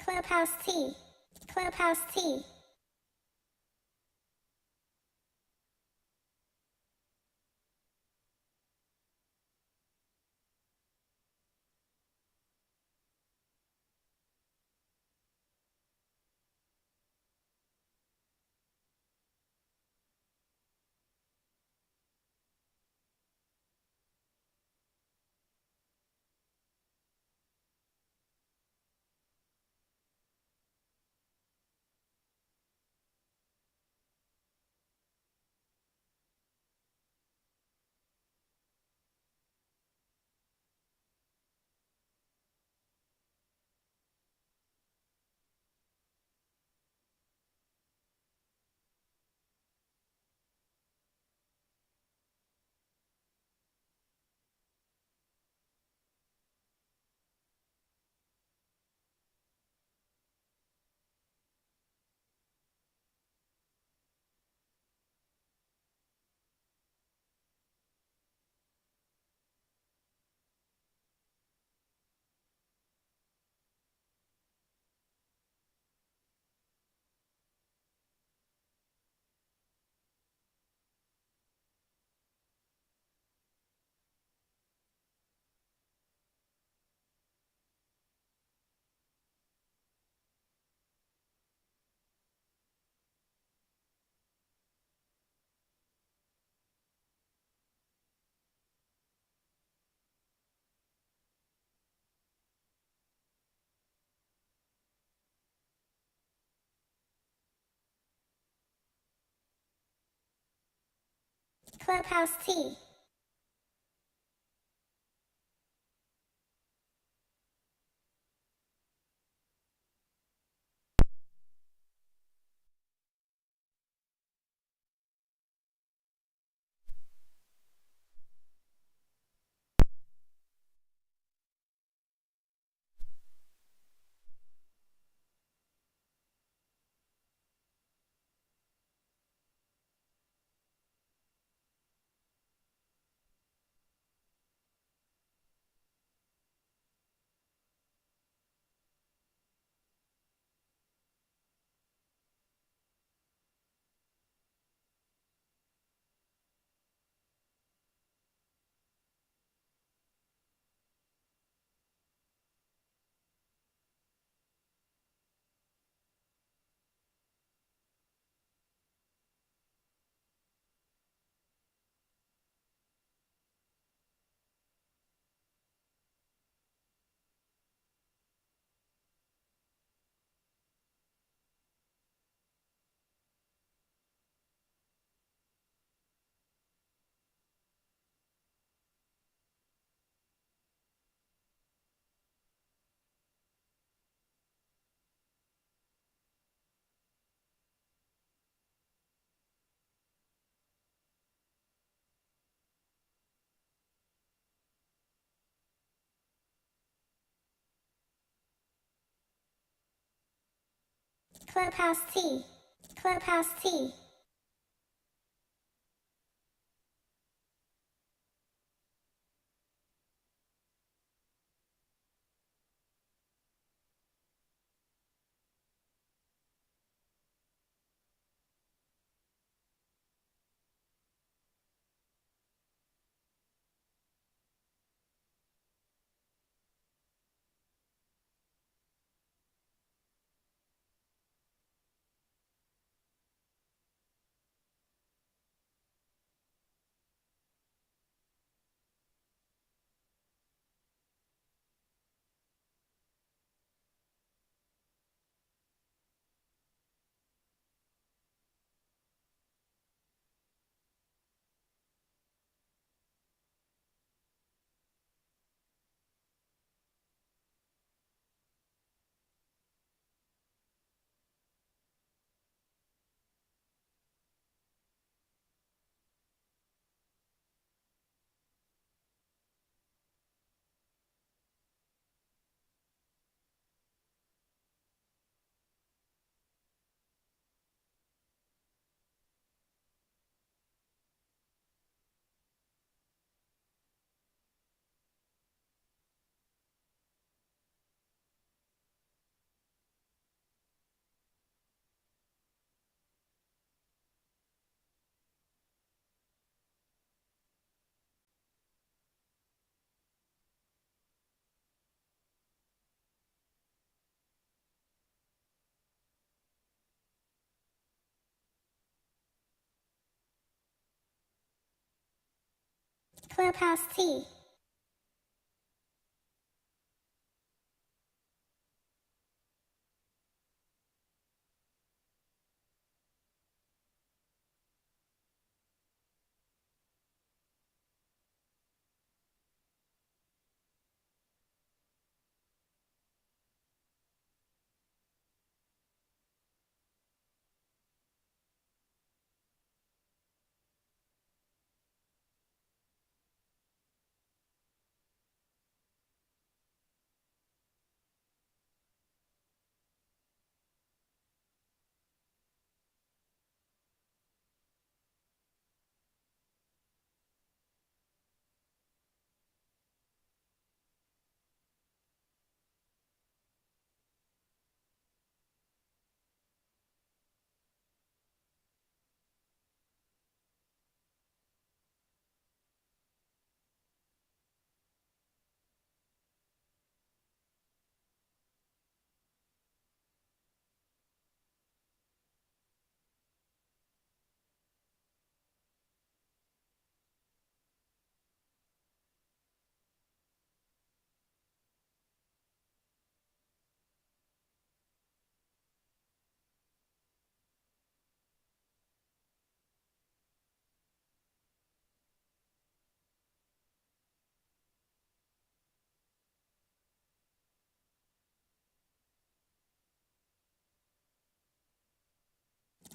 Clubhouse Tea. Clubhouse Tea. Clubhouse Tea. Clubhouse T. Clubhouse T. Clubhouse T.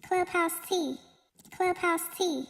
Clubhouse T. Clubhouse T.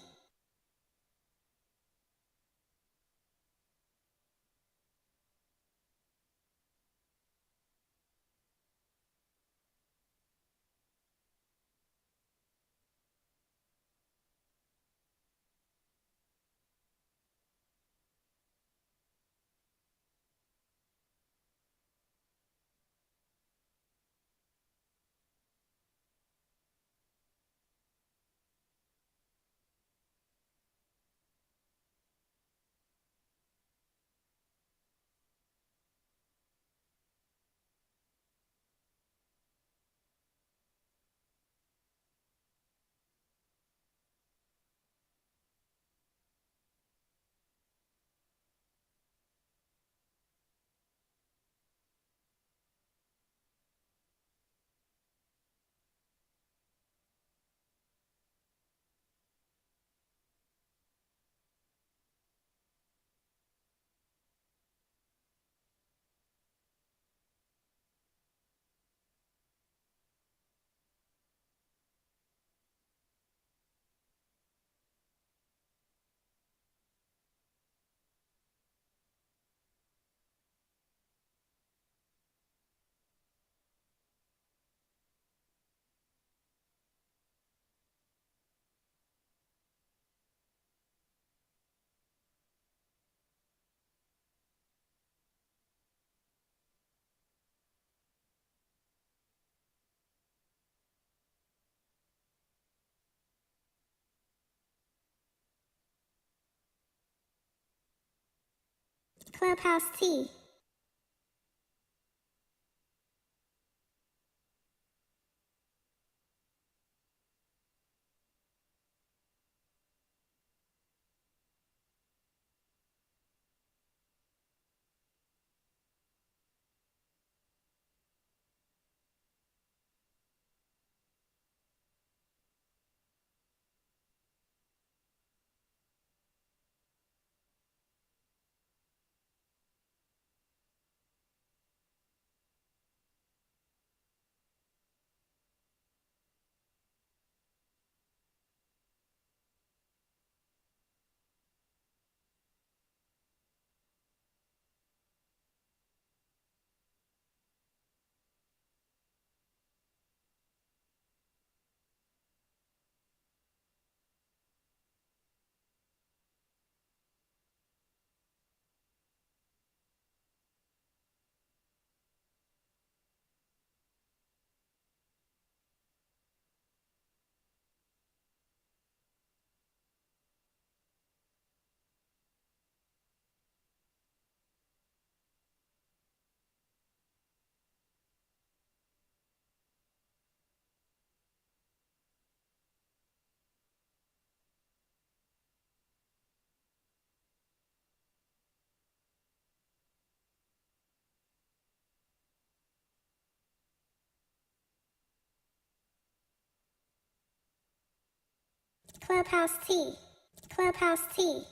Clubhouse T. Clubhouse T. Clubhouse T.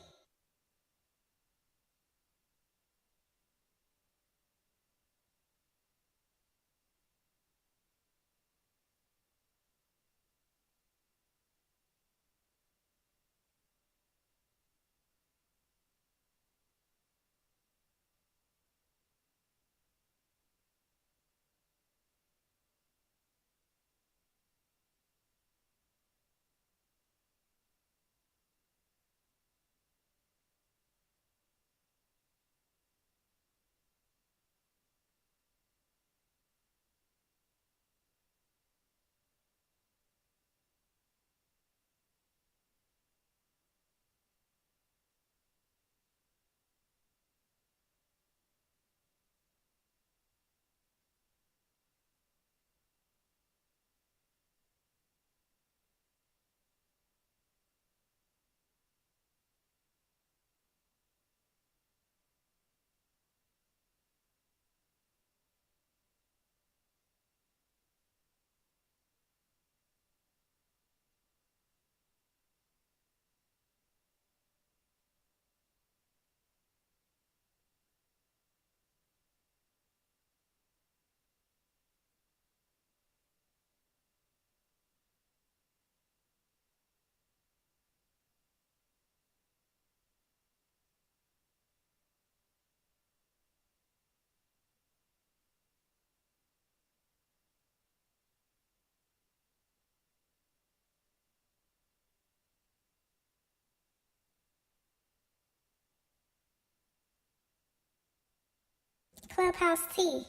Clubhouse T.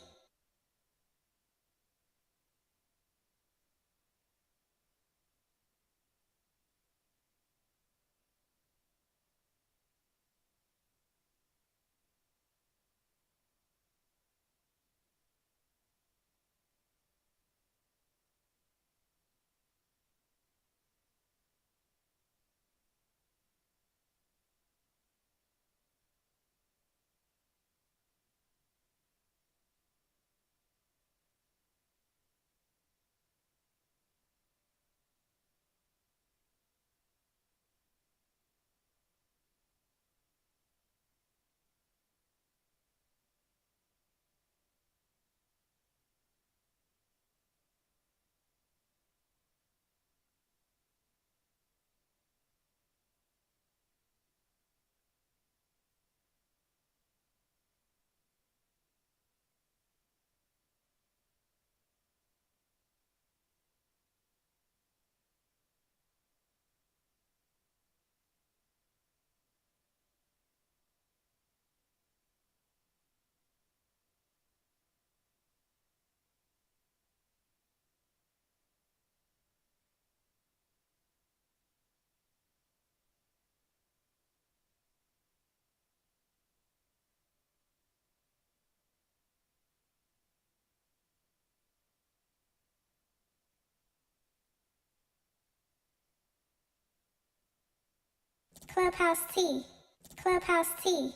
Clubhouse T. Clubhouse T.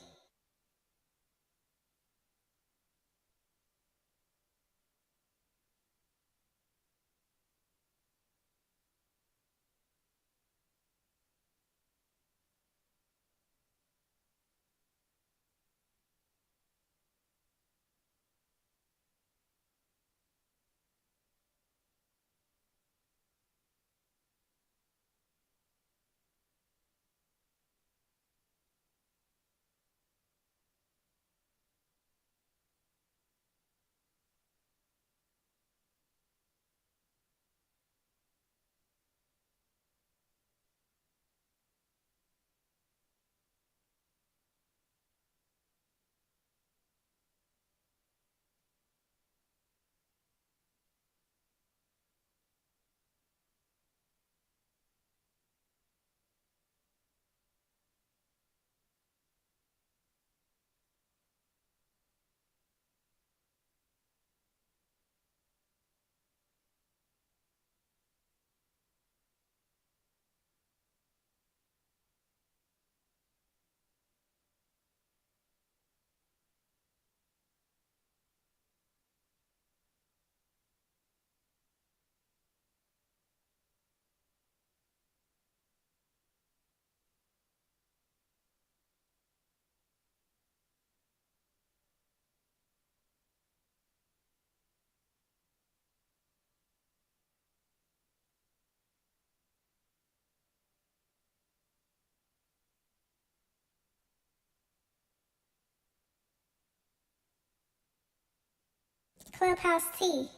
Clubhouse T.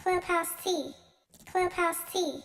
Clubhouse T. Clubhouse T.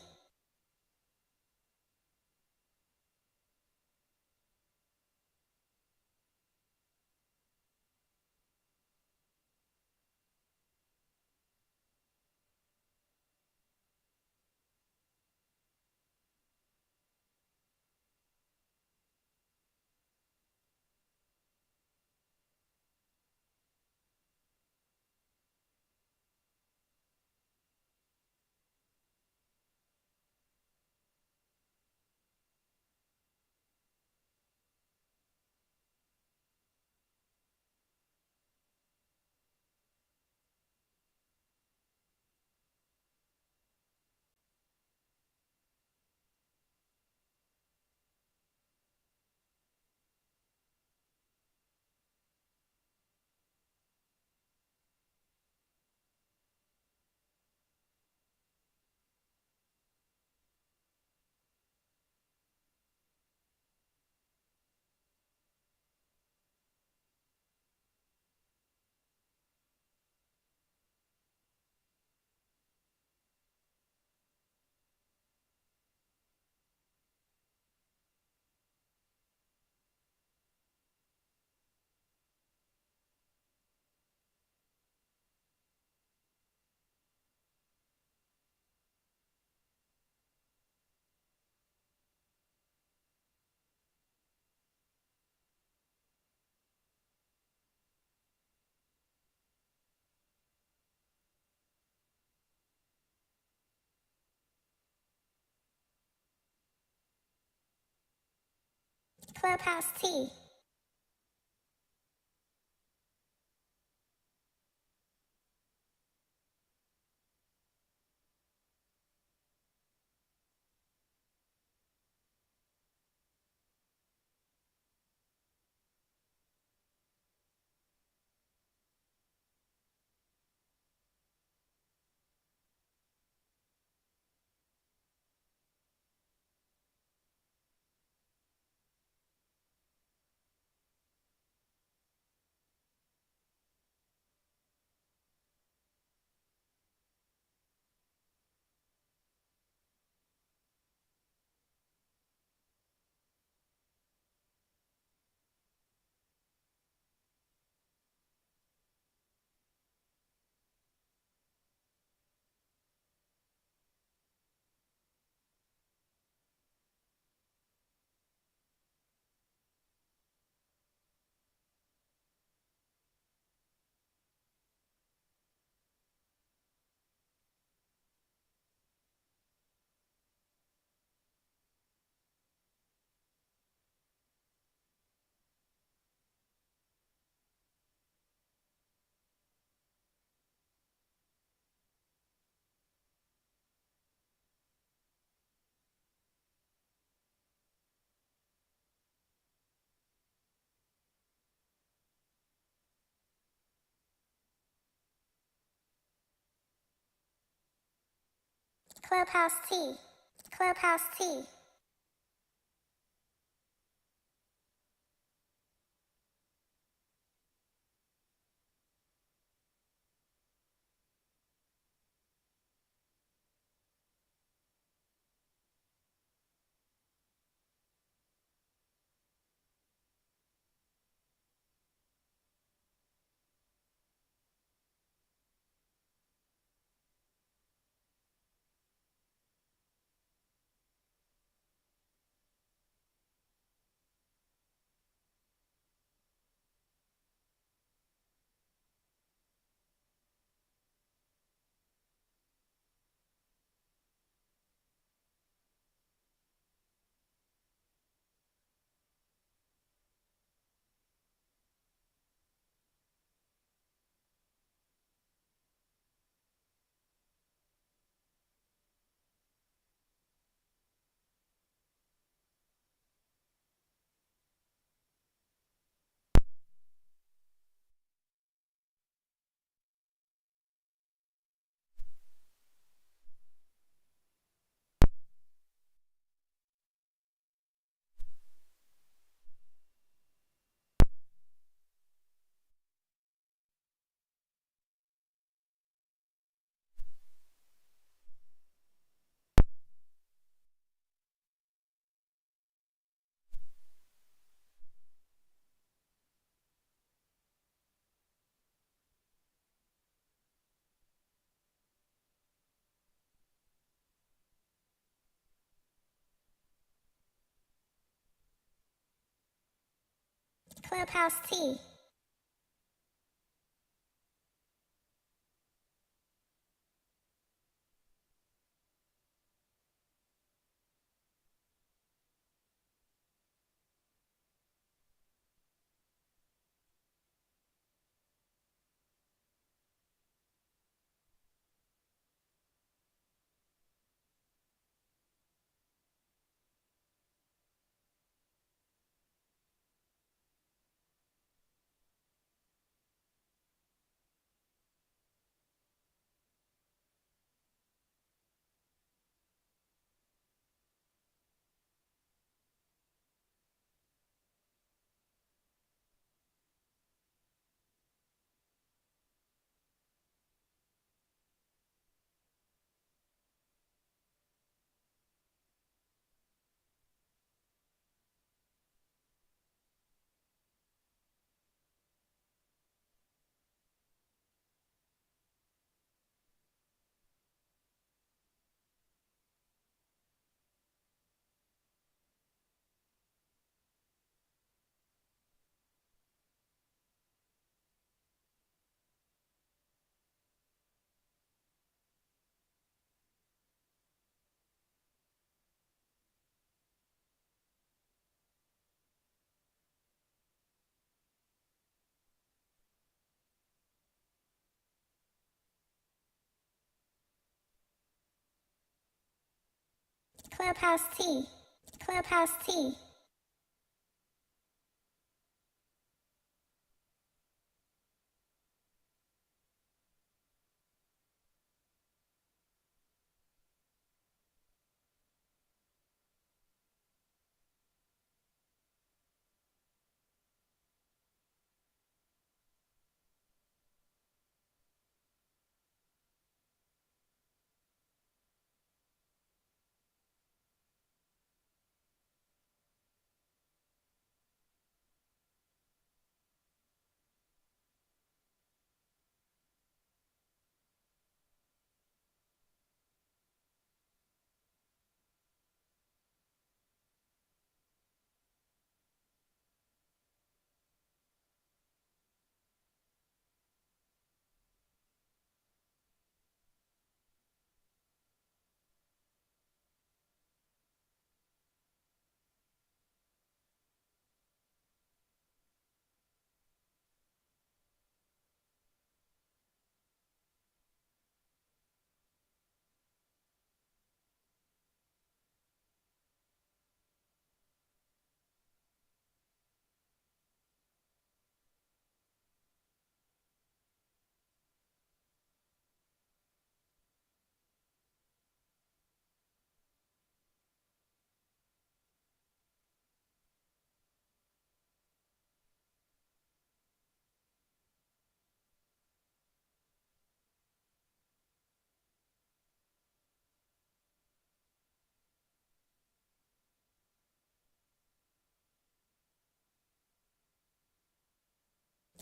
Clubhouse Tea. Clubhouse Tea. Clubhouse Tea. Clubhouse Tea. Clubhouse T. Clubhouse T.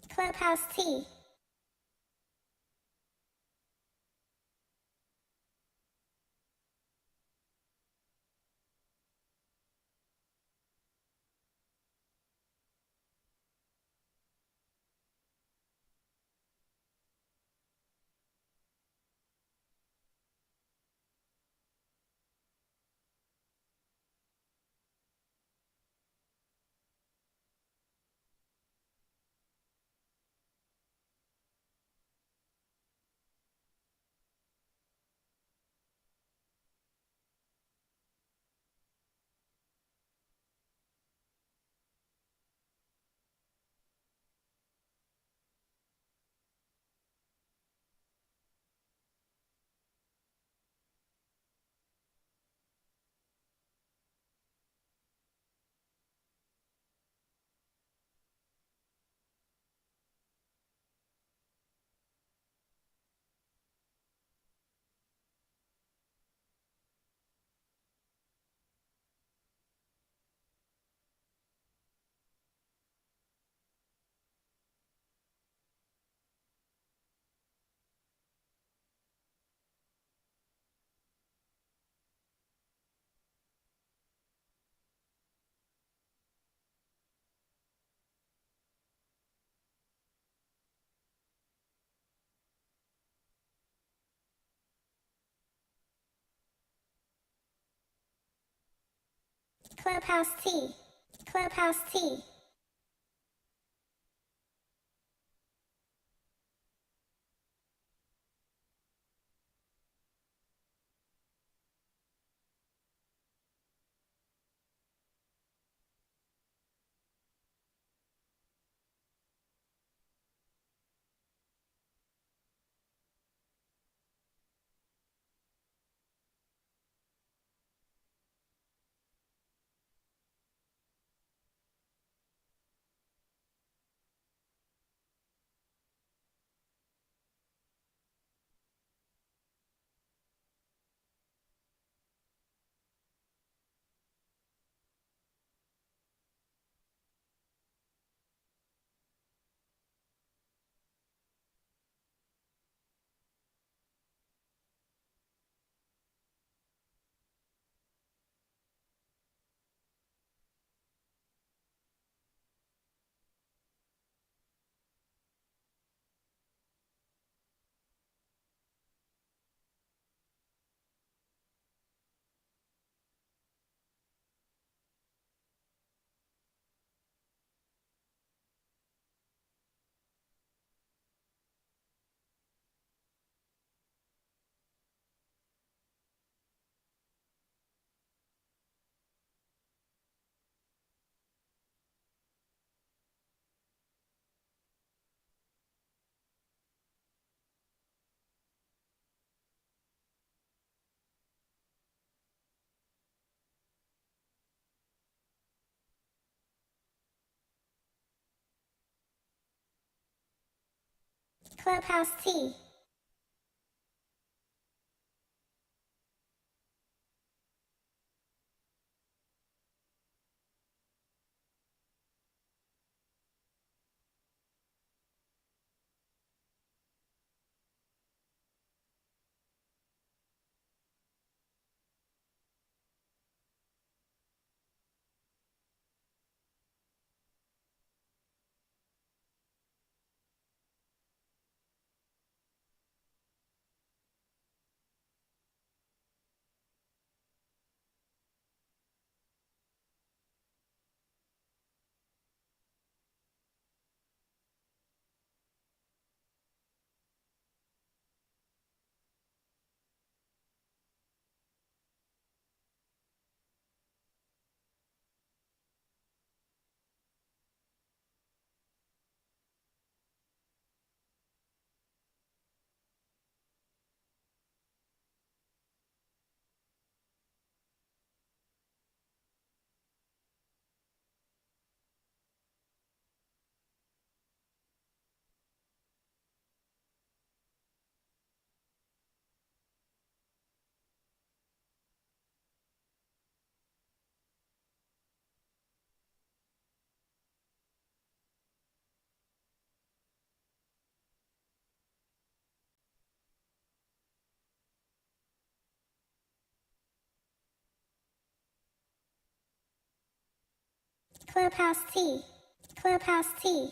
Clubhouse T. Clubhouse T. Clubhouse T. Clubhouse T. Clubhouse T. Clubhouse T.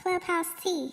Clubhouse T.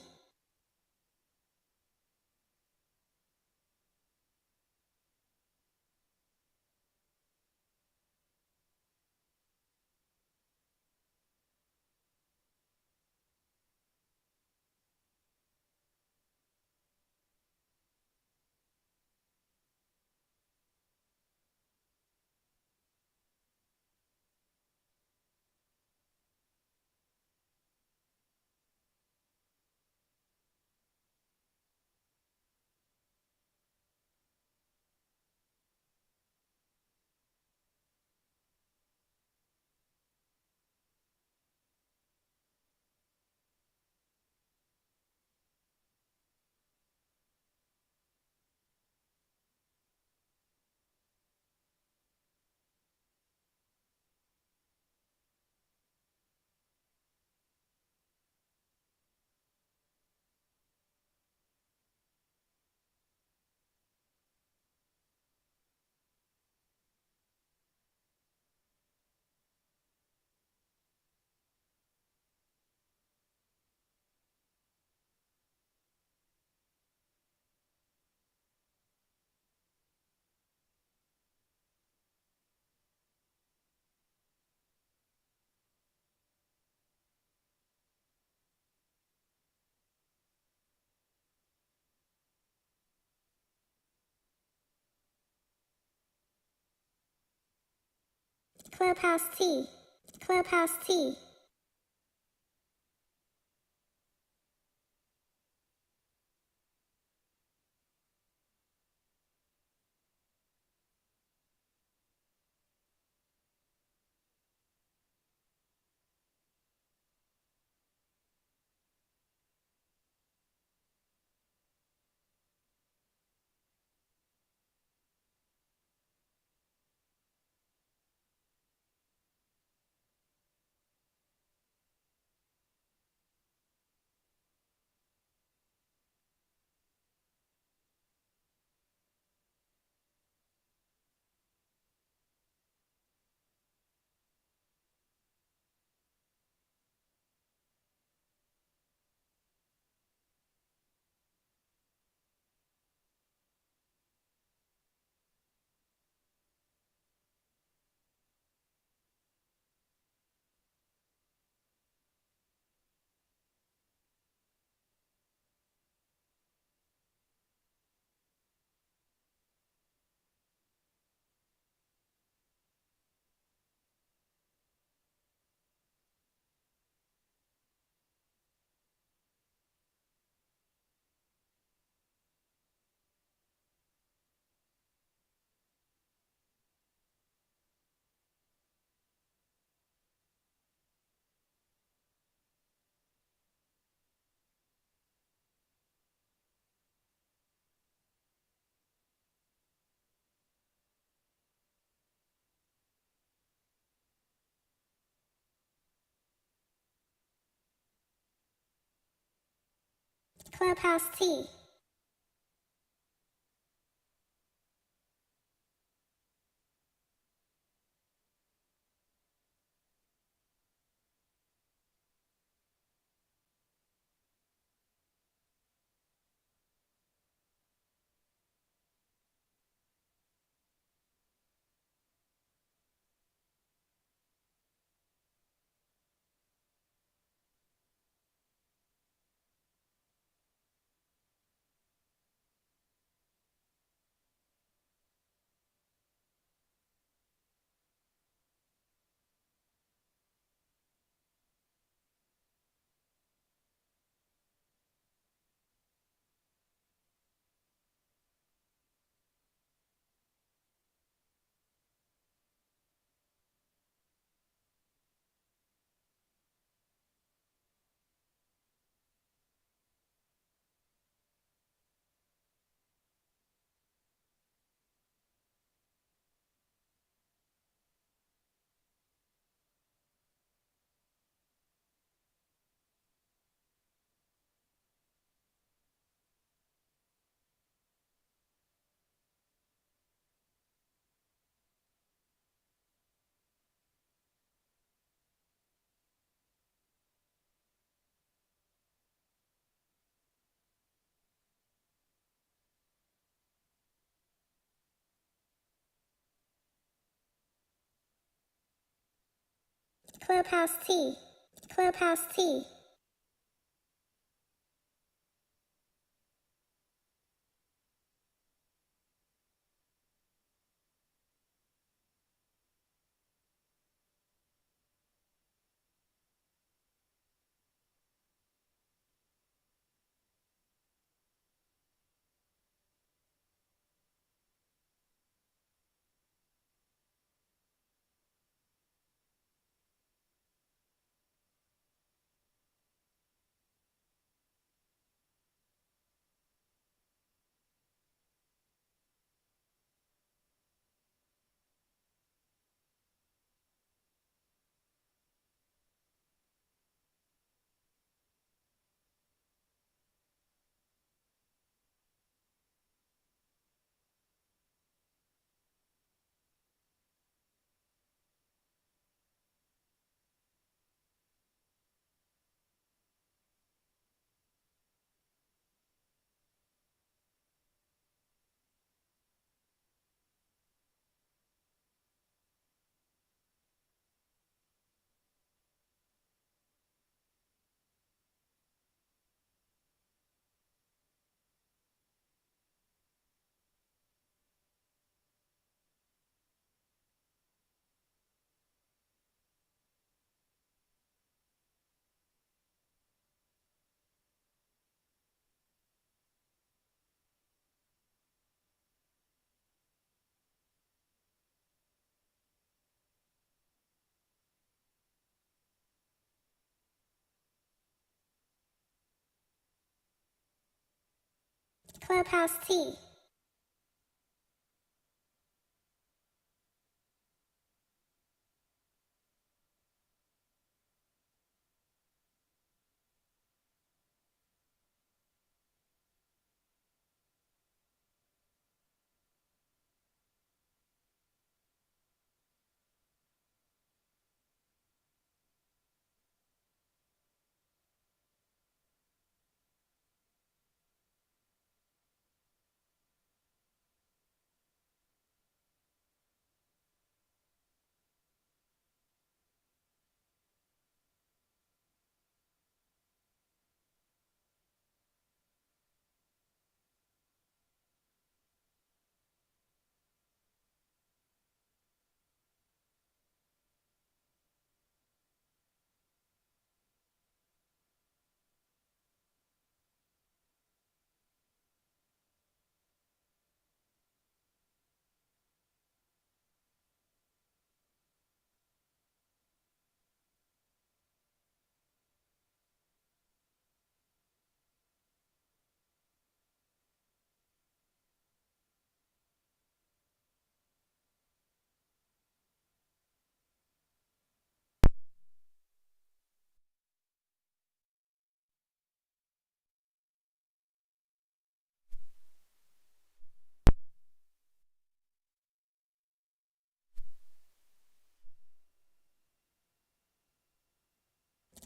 Clubhouse T. Clubhouse T. Clubhouse T. Clubhouse T. Clubhouse T. Clubhouse T.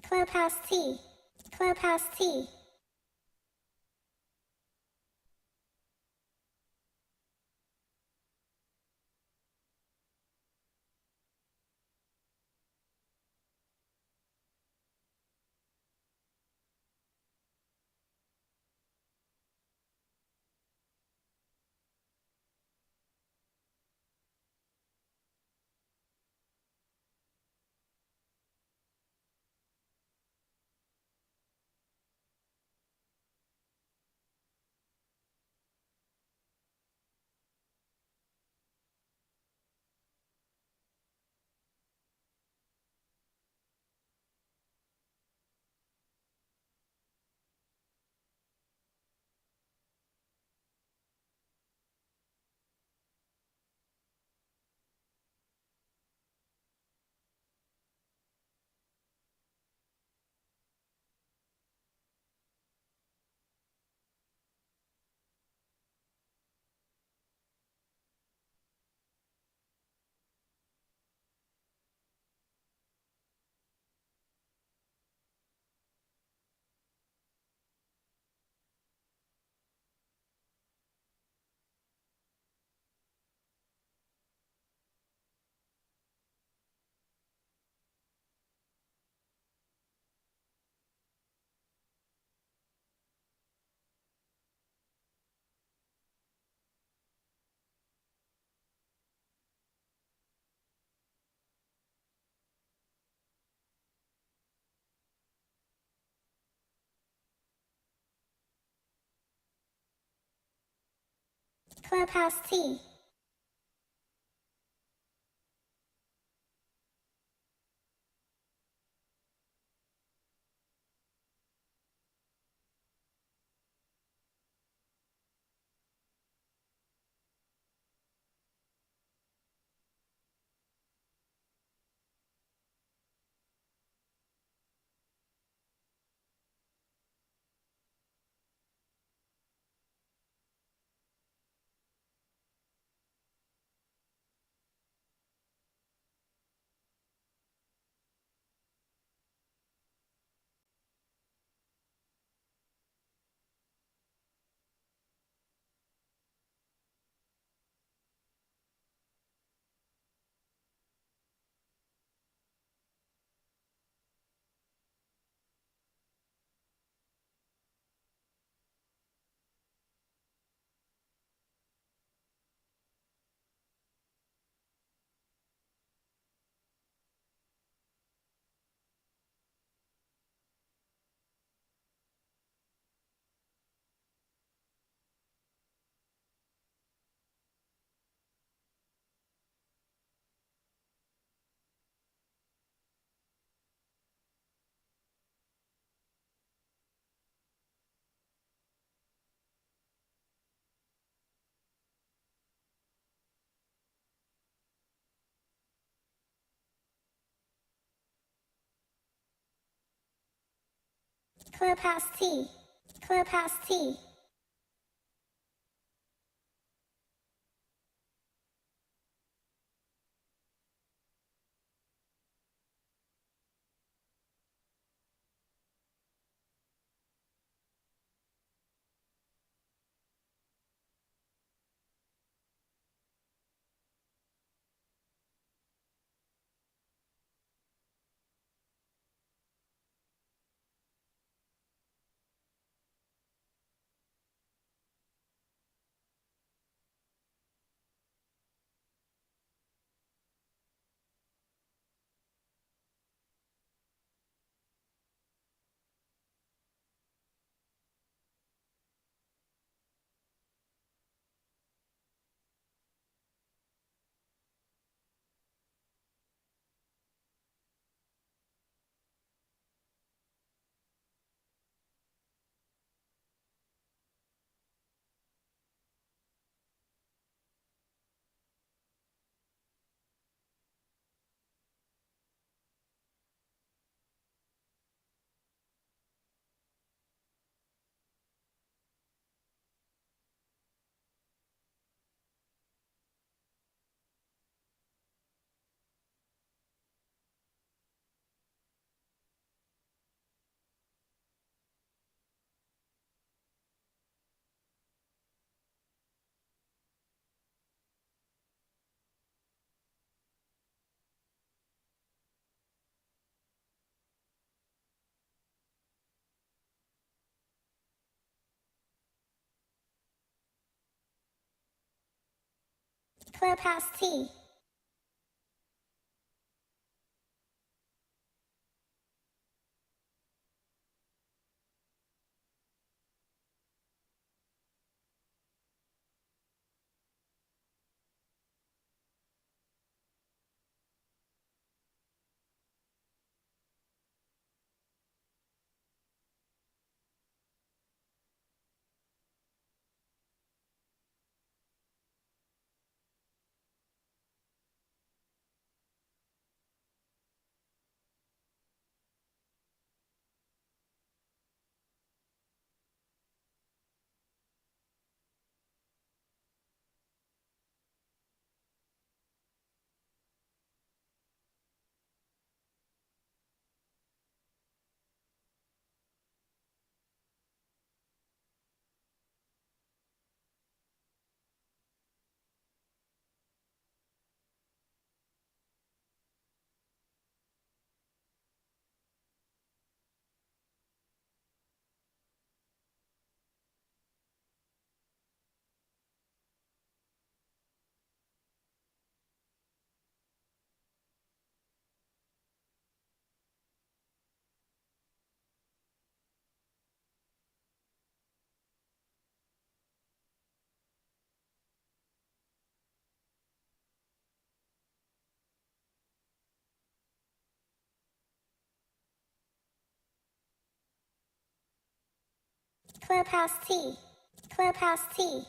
Clubhouse T. Clubhouse T. Clubhouse T. Clubhouse T. Clubhouse T. Clubhouse T. Clubhouse T. Clubhouse T.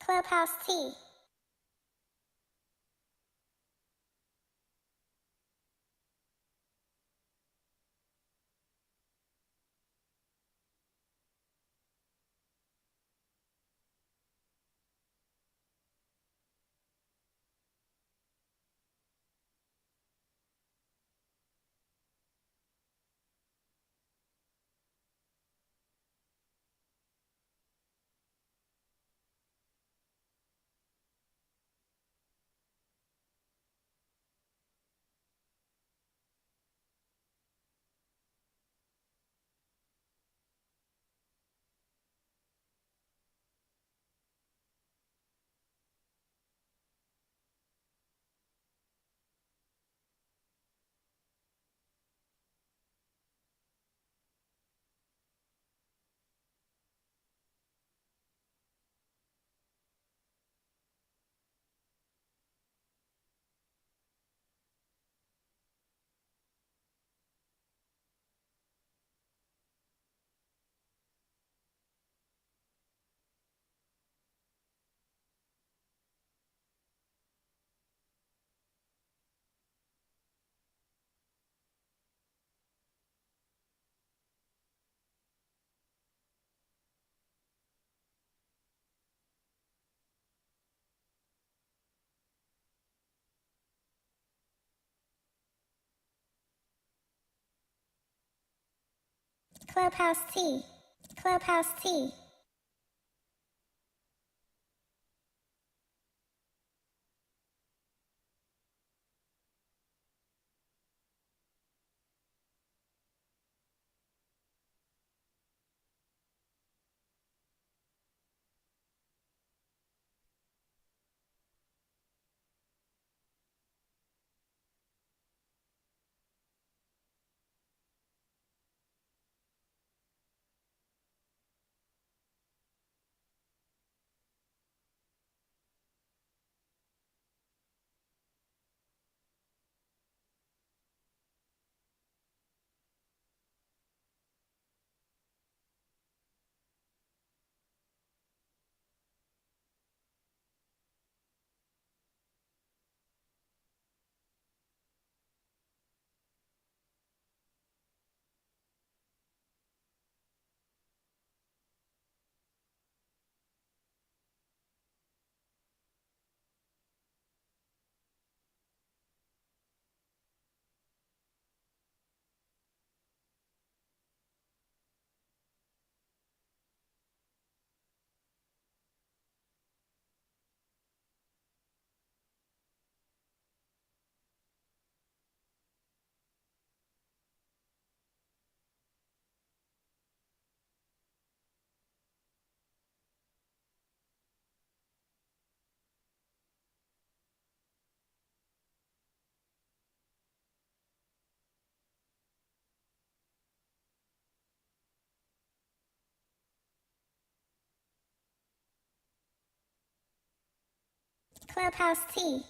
Clubhouse T. Clubhouse T. Clubhouse T. Clubhouse T.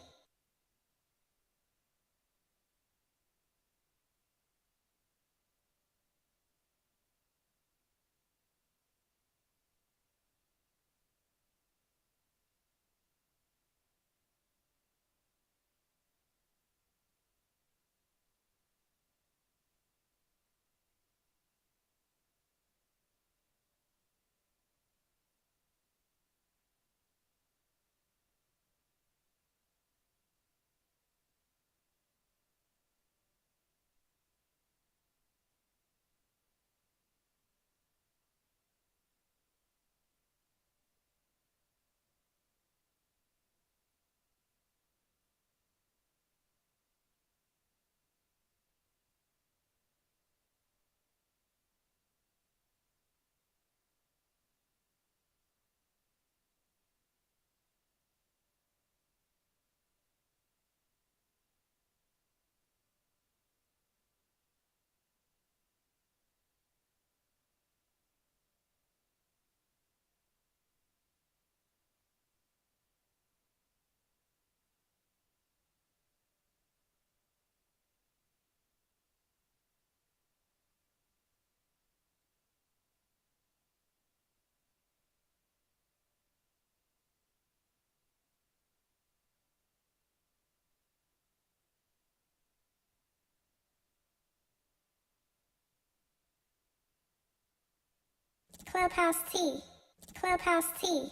Clubhouse T. Clubhouse T.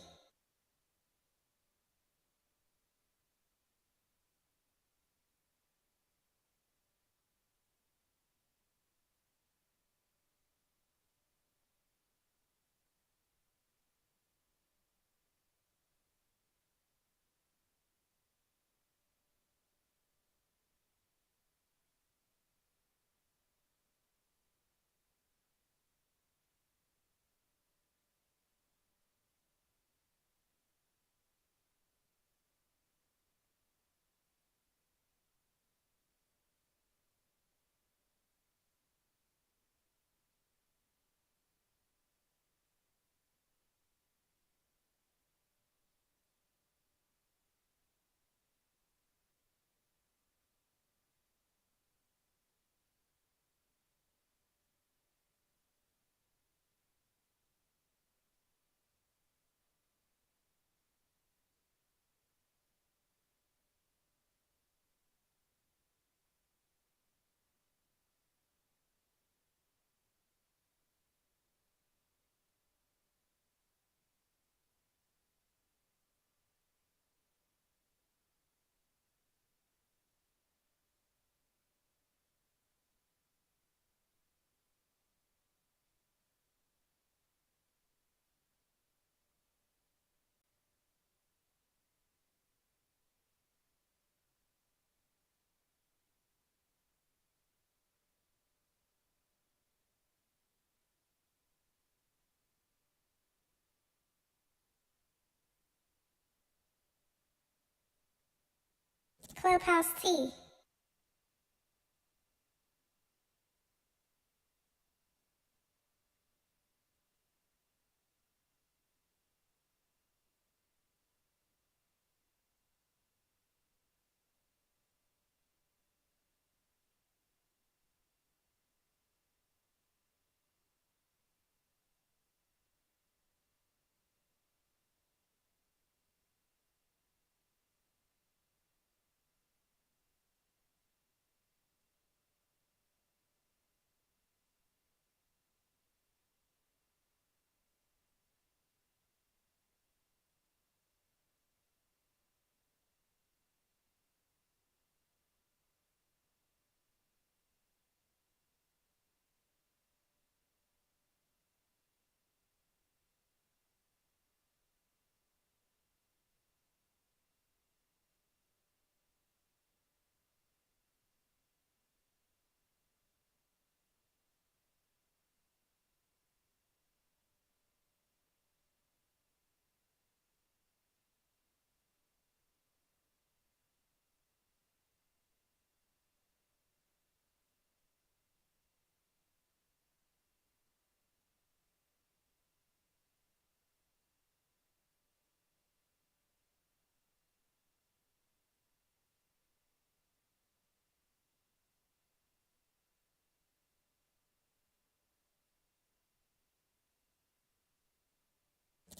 Clubhouse T.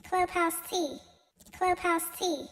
Clubhouse T. Clubhouse T.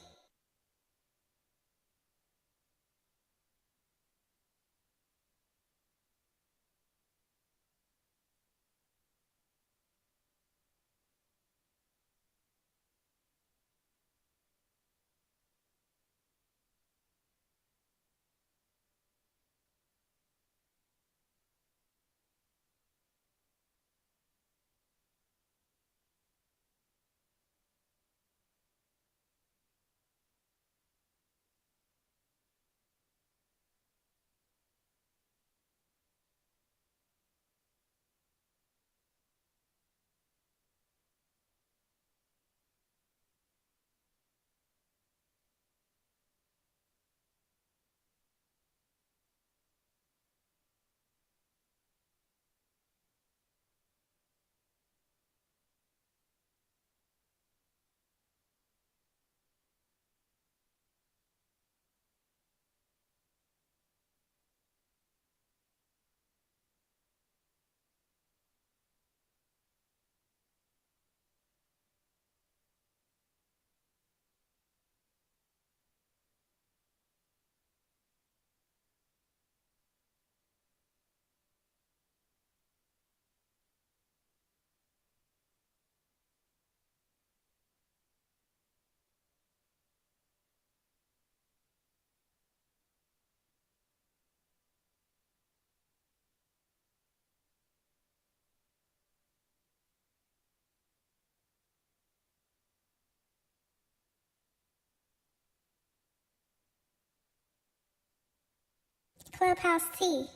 Clubhouse T.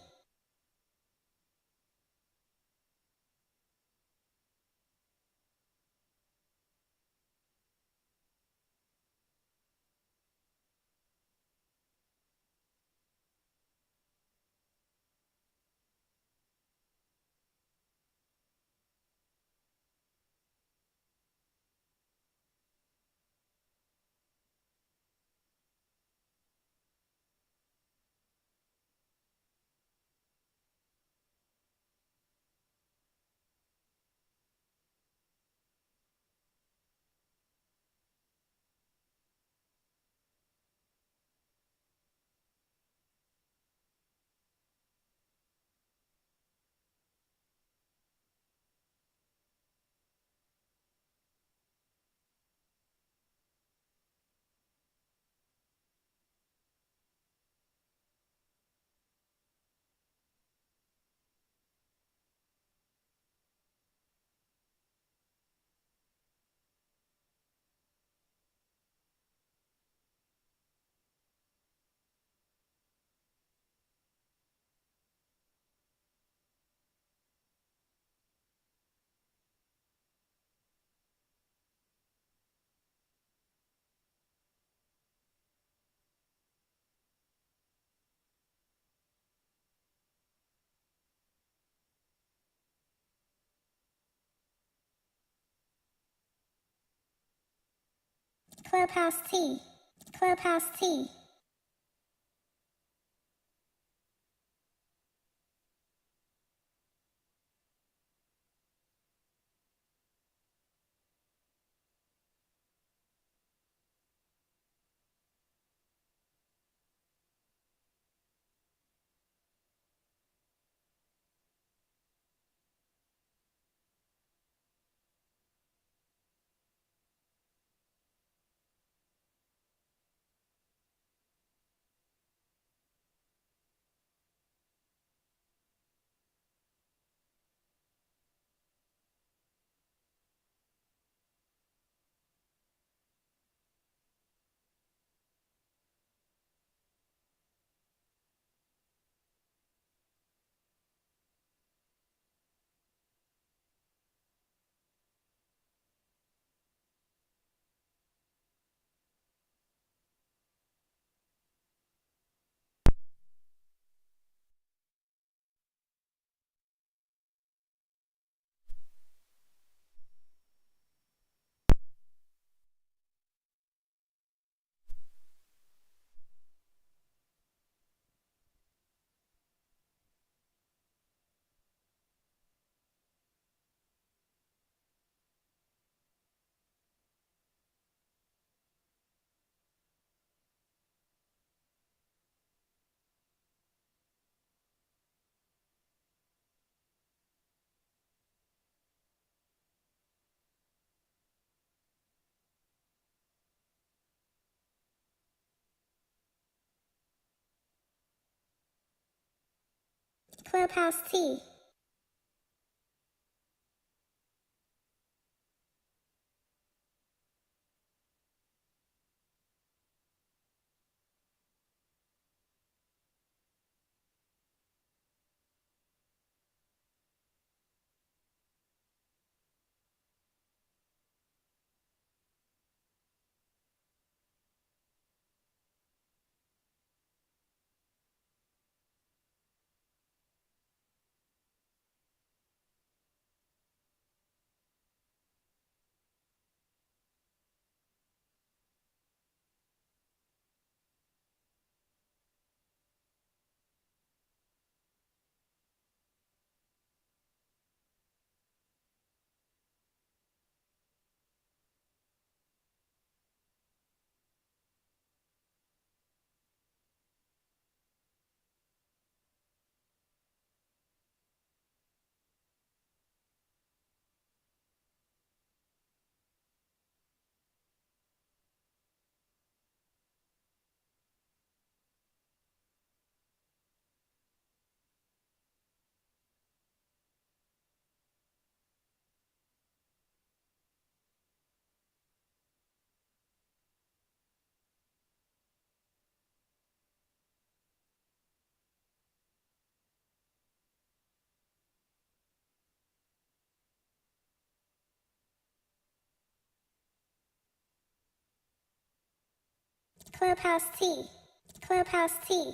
Clubhouse T. Clubhouse T. Clubhouse T. Clubhouse T. Clubhouse T.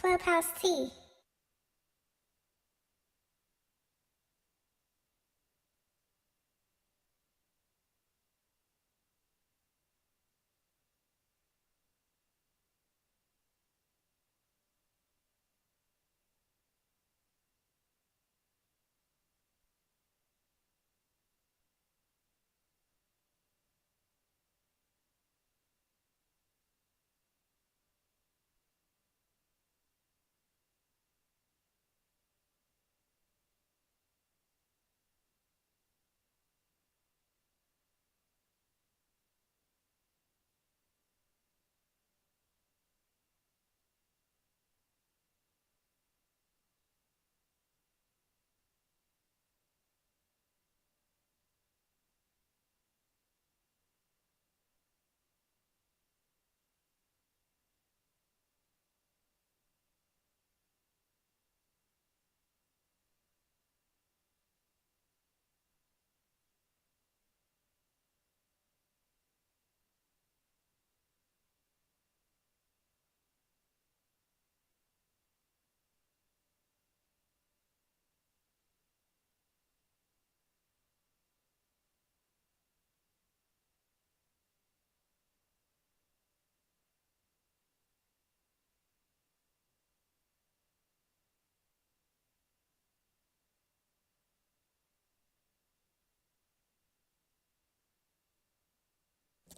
Clubhouse T.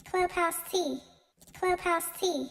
Clubhouse T. Clubhouse T.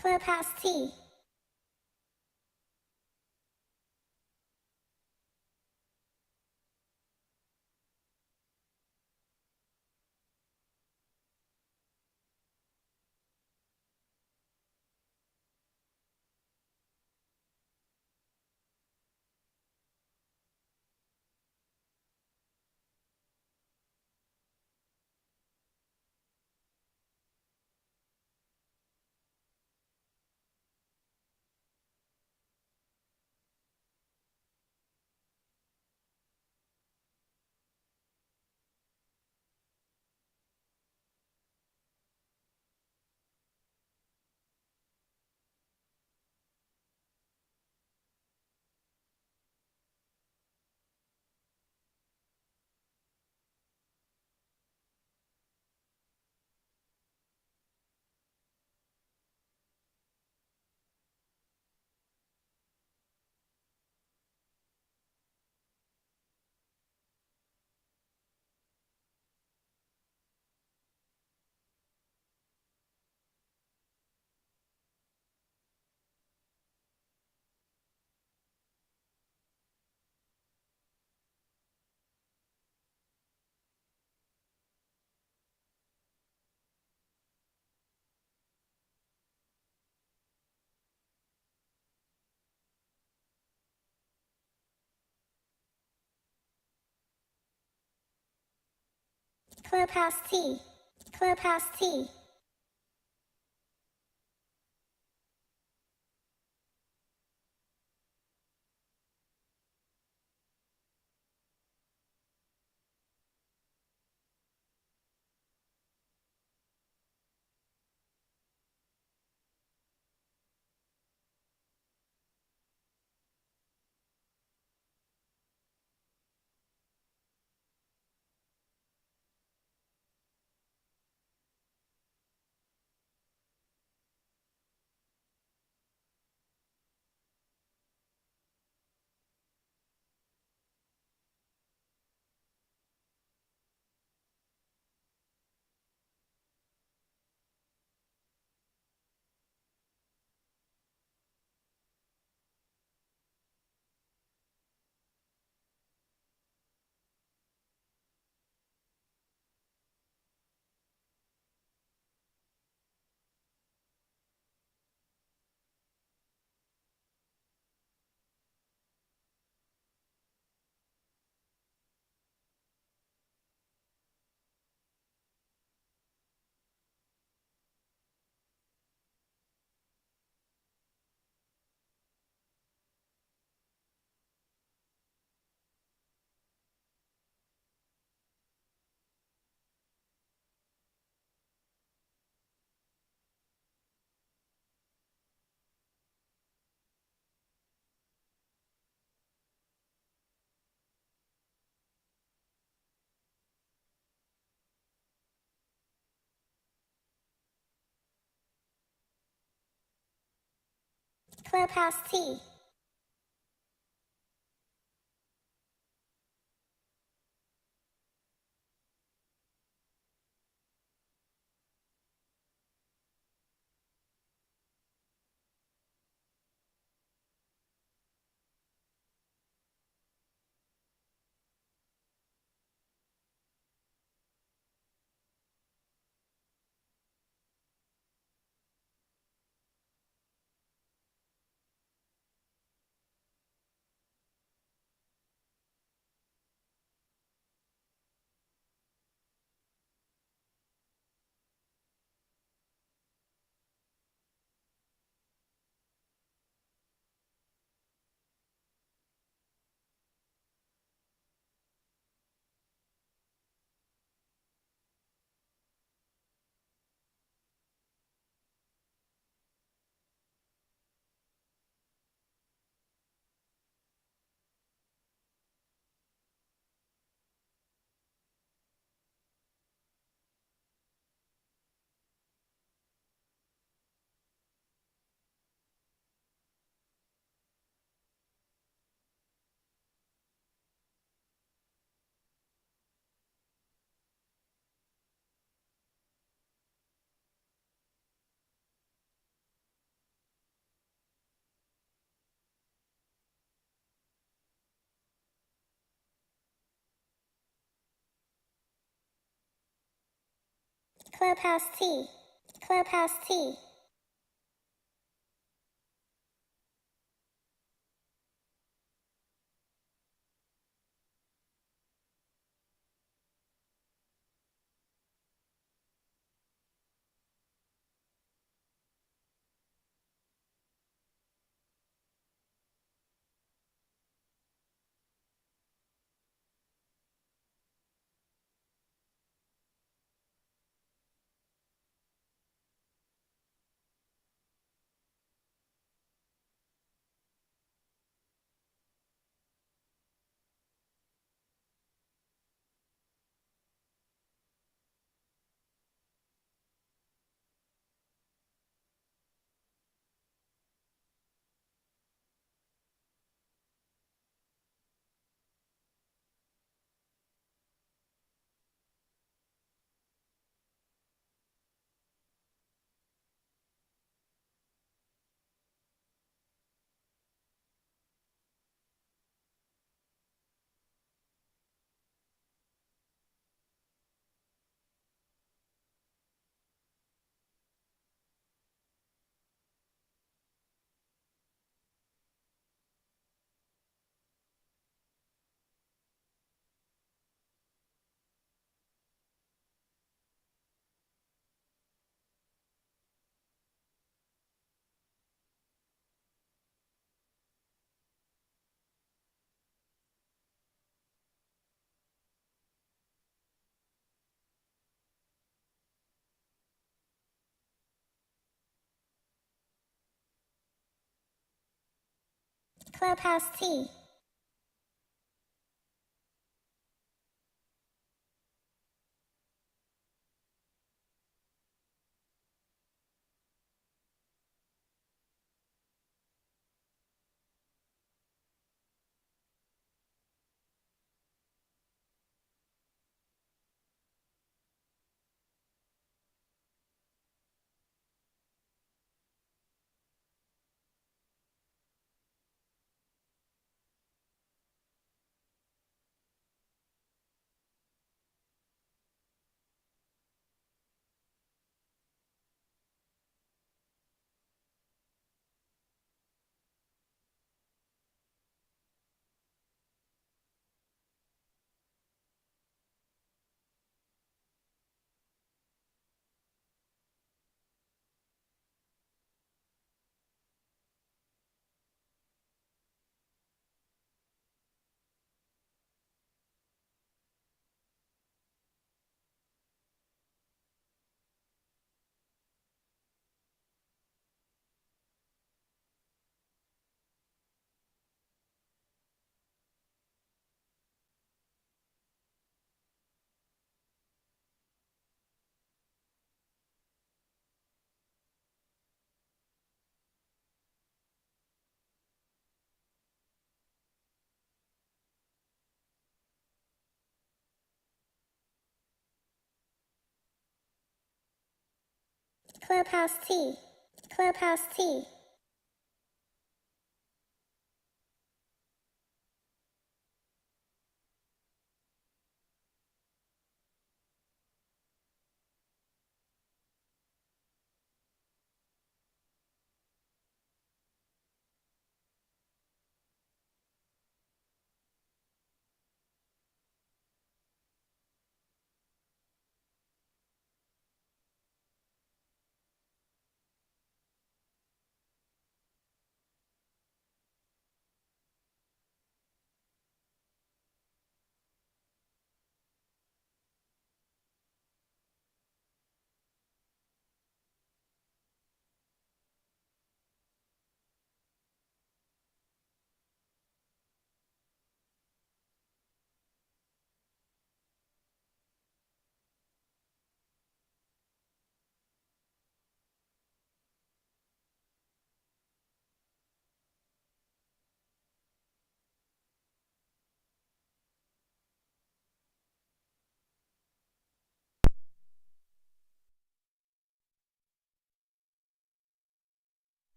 Clubhouse T. Clubhouse T. Clubhouse T. Clubhouse T. Clubhouse T. Clubhouse T. Clubhouse T. Clubhouse T. Clubhouse T.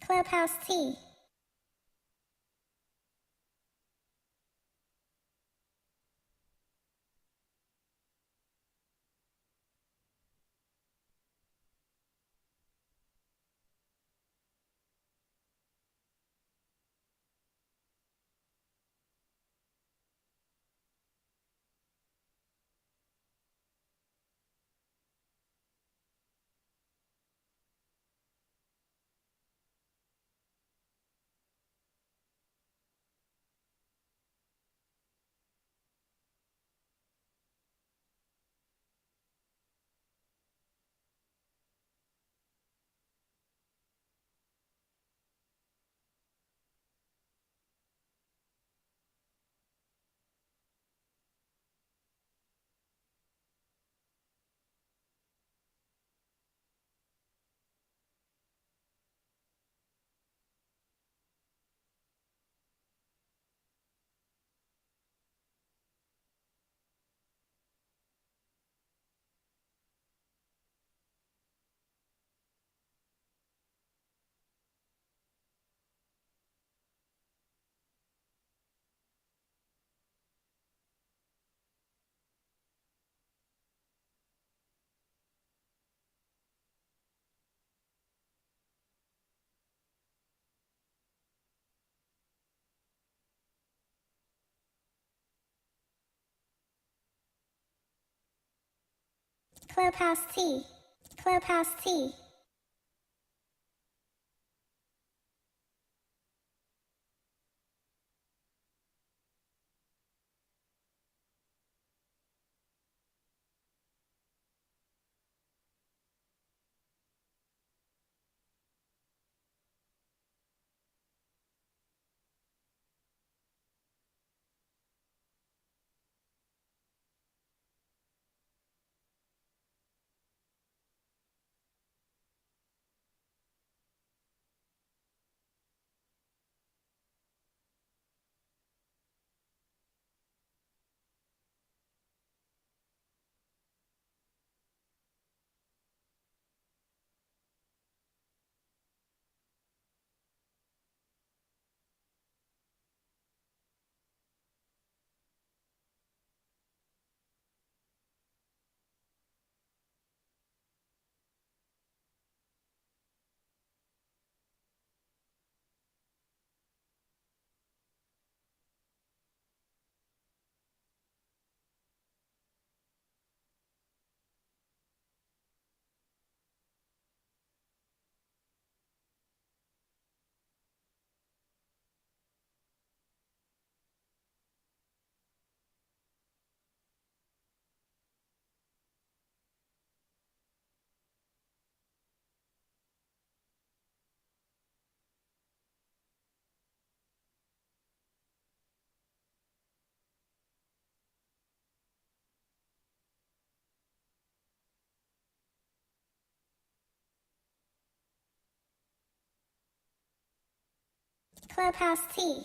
Clubhouse T. Clubhouse T. Clubhouse T. Clubhouse T.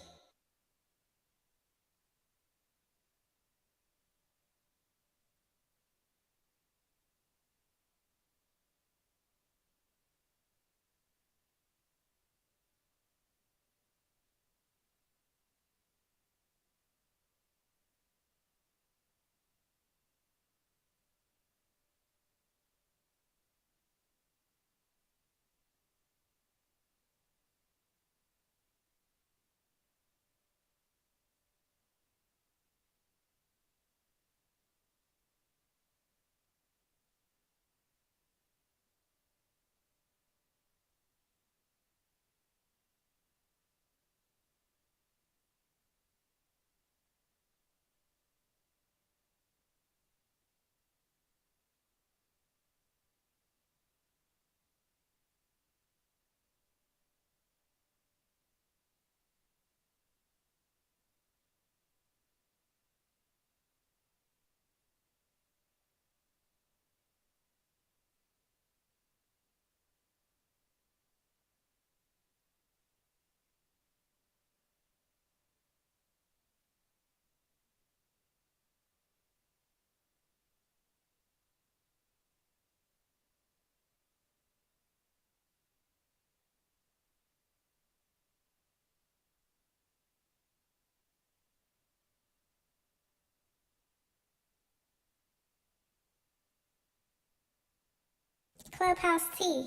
Clubhouse T.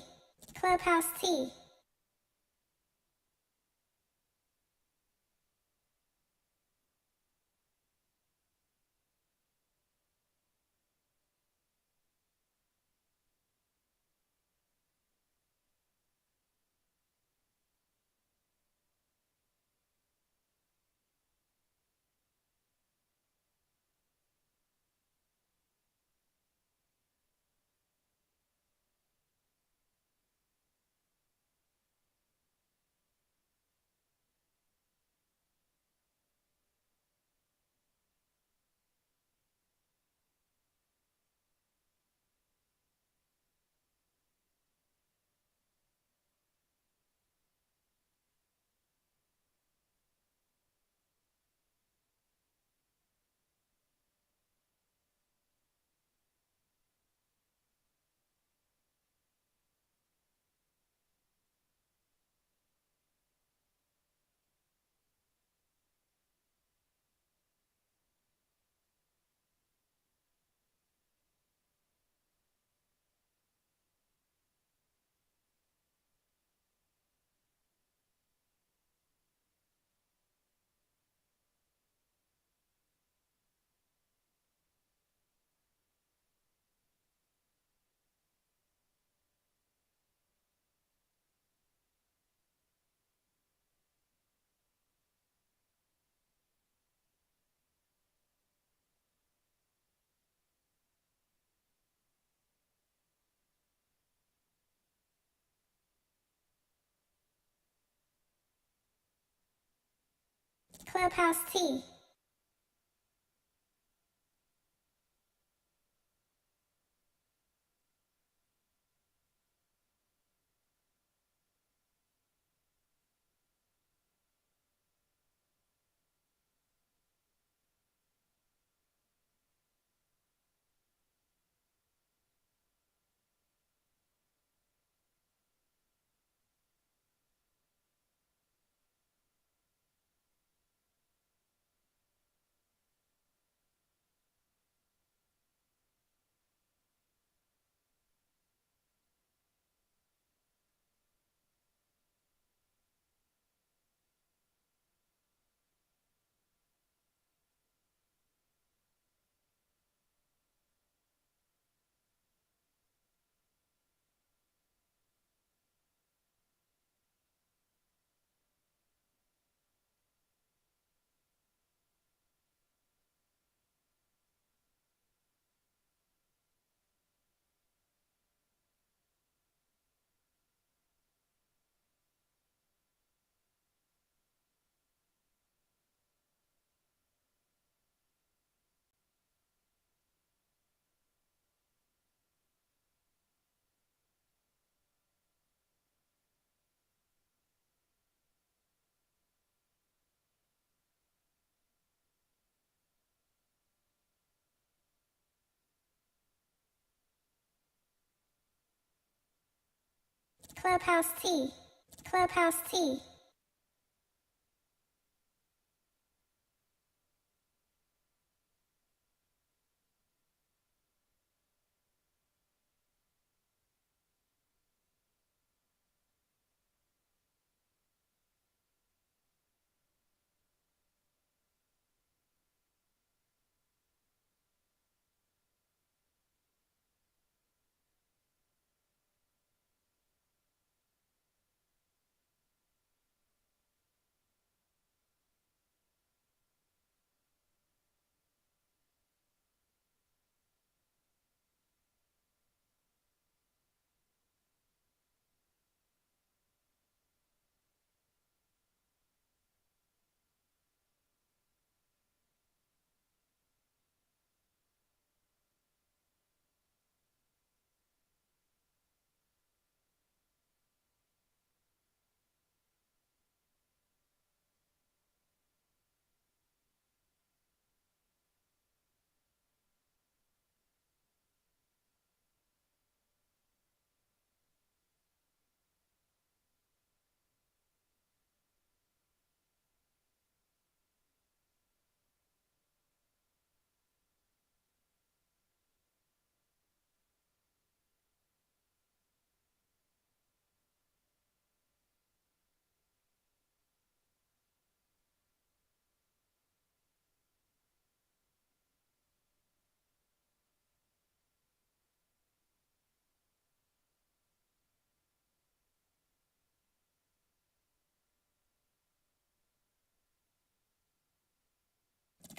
Clubhouse T. Clubhouse T. Clubhouse T. Clubhouse T.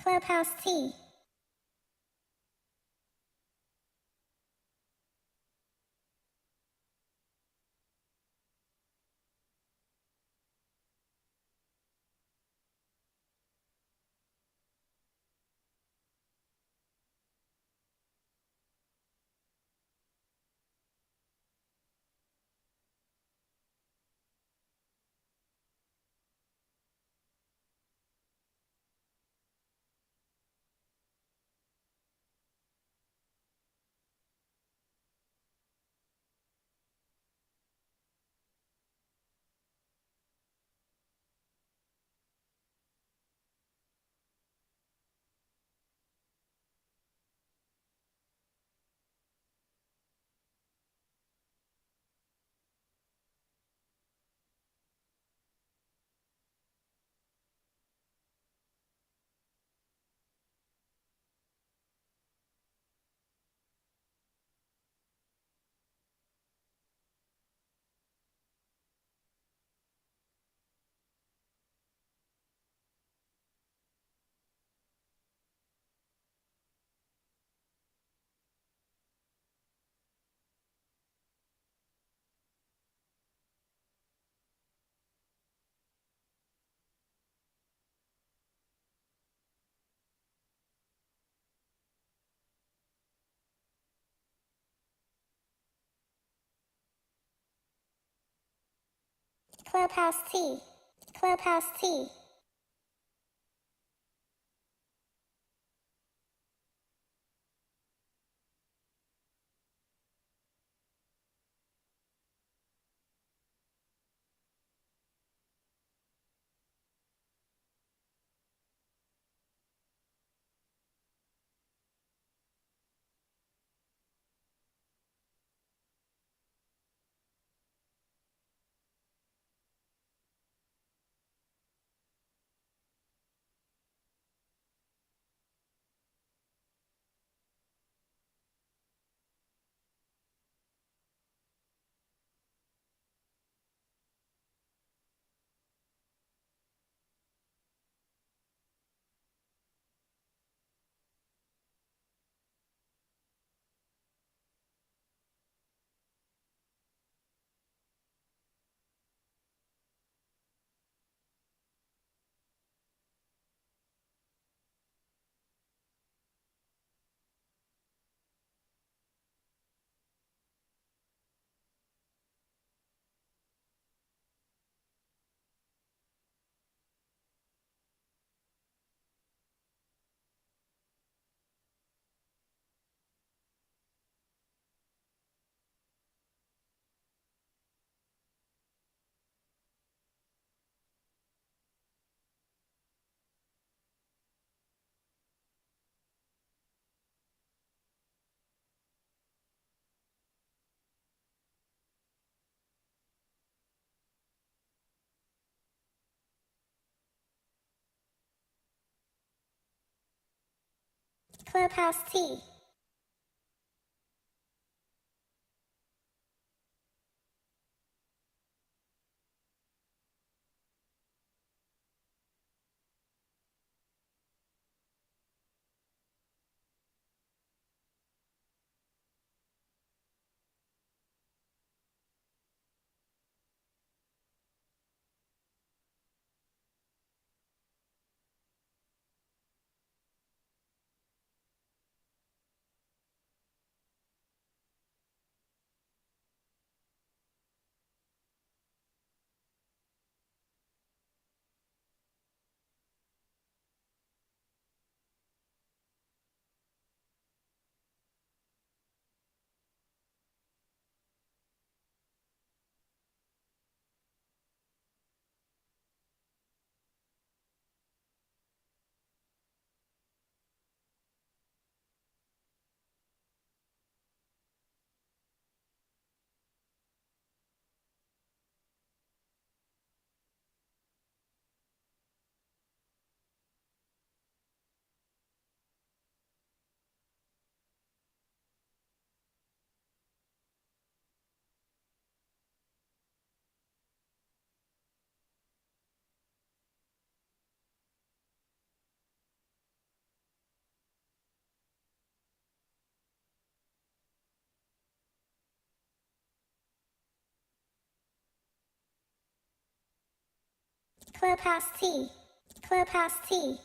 Clubhouse Tea. Clubhouse Tea. Clubhouse Tea. Clubhouse Tea. Clubhouse T. Clubhouse T.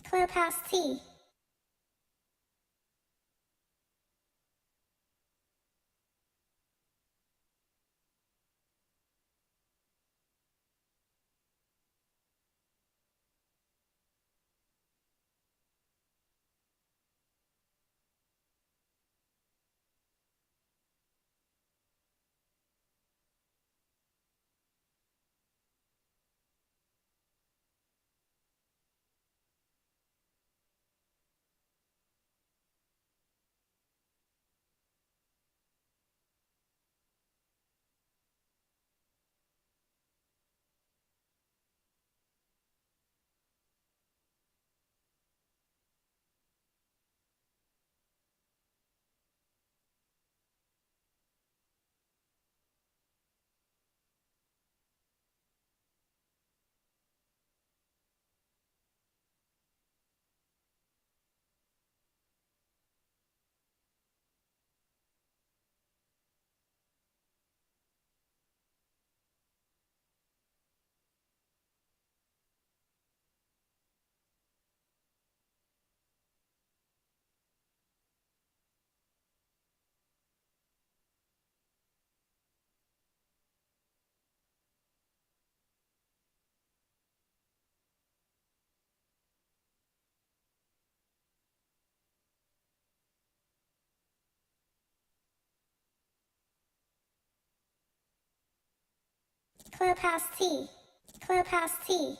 Clubhouse T. Clubhouse T. Clubhouse T.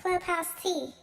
Clubhouse T.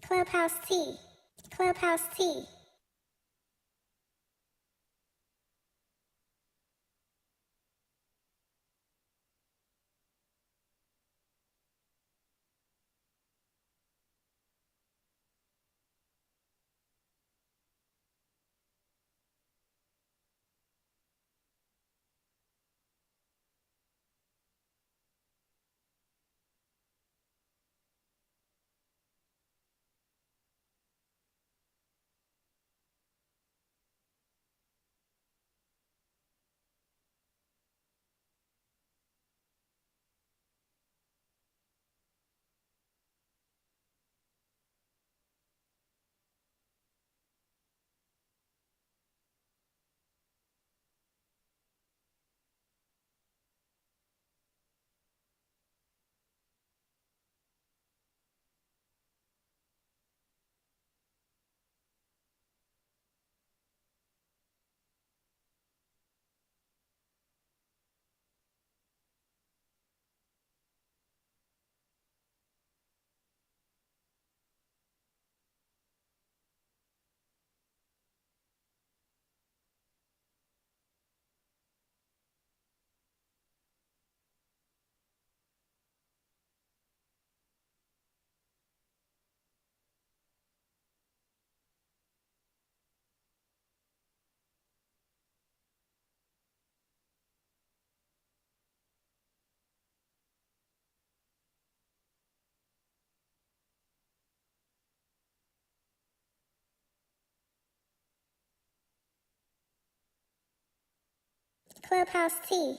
Clubhouse T. Clubhouse T. Clubhouse T.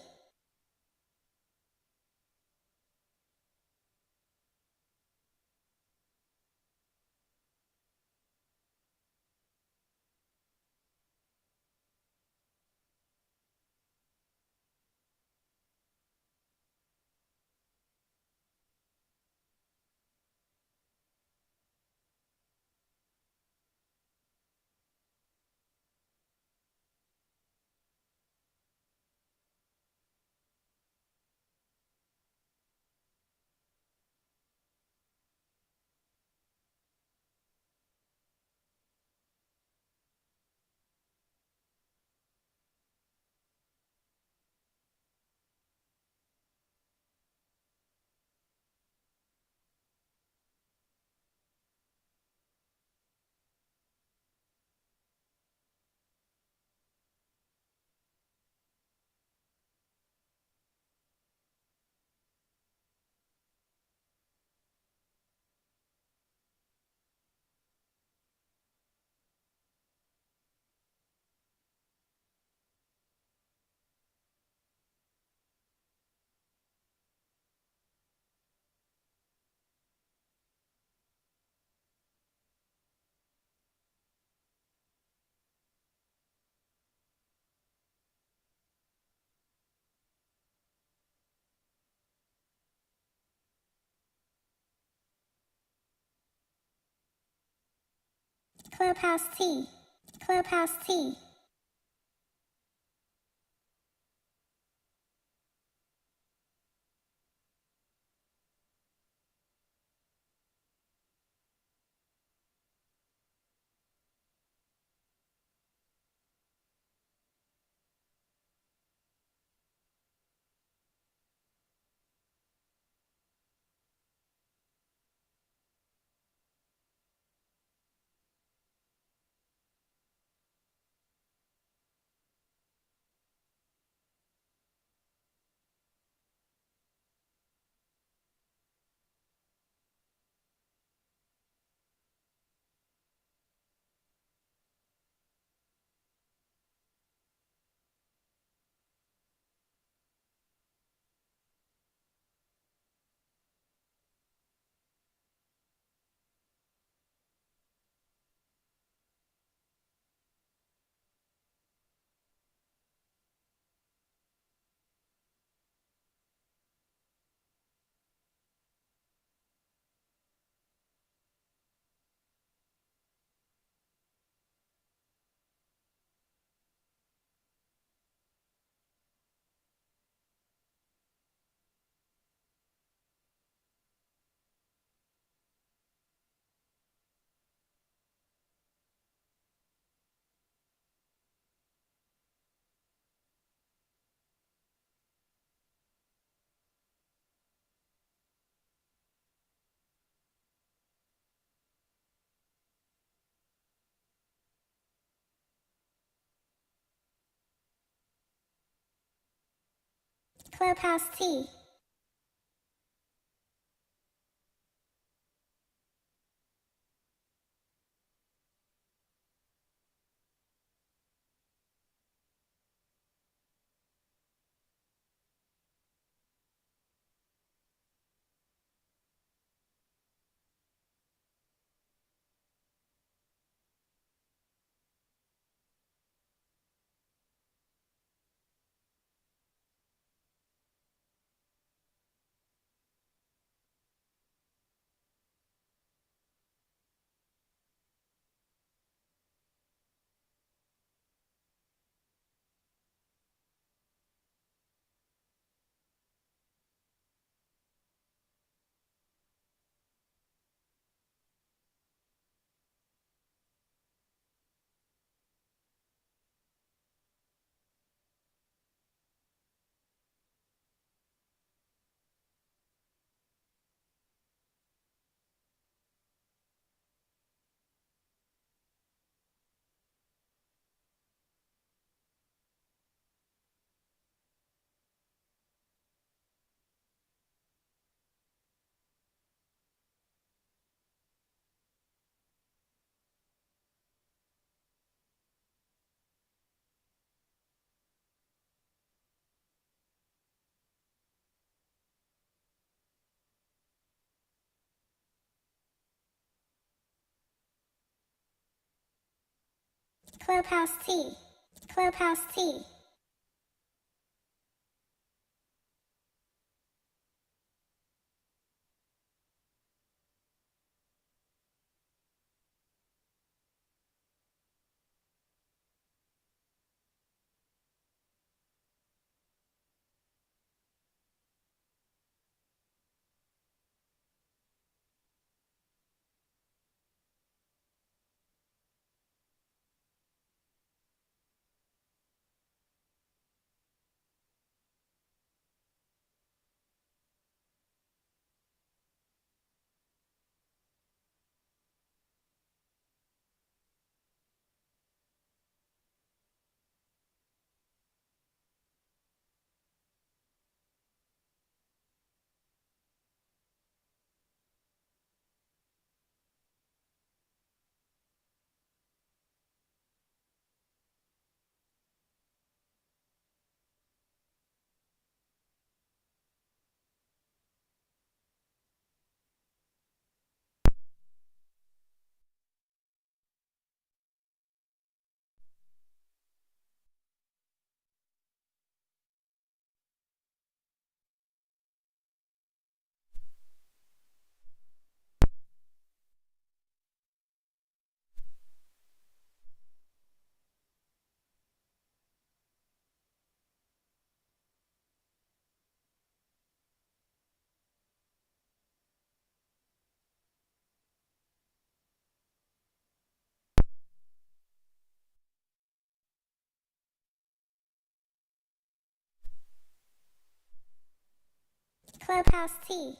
Clubhouse T. Clubhouse T. Clubhouse T. Clubhouse T. Clubhouse T. Clubhouse Tea.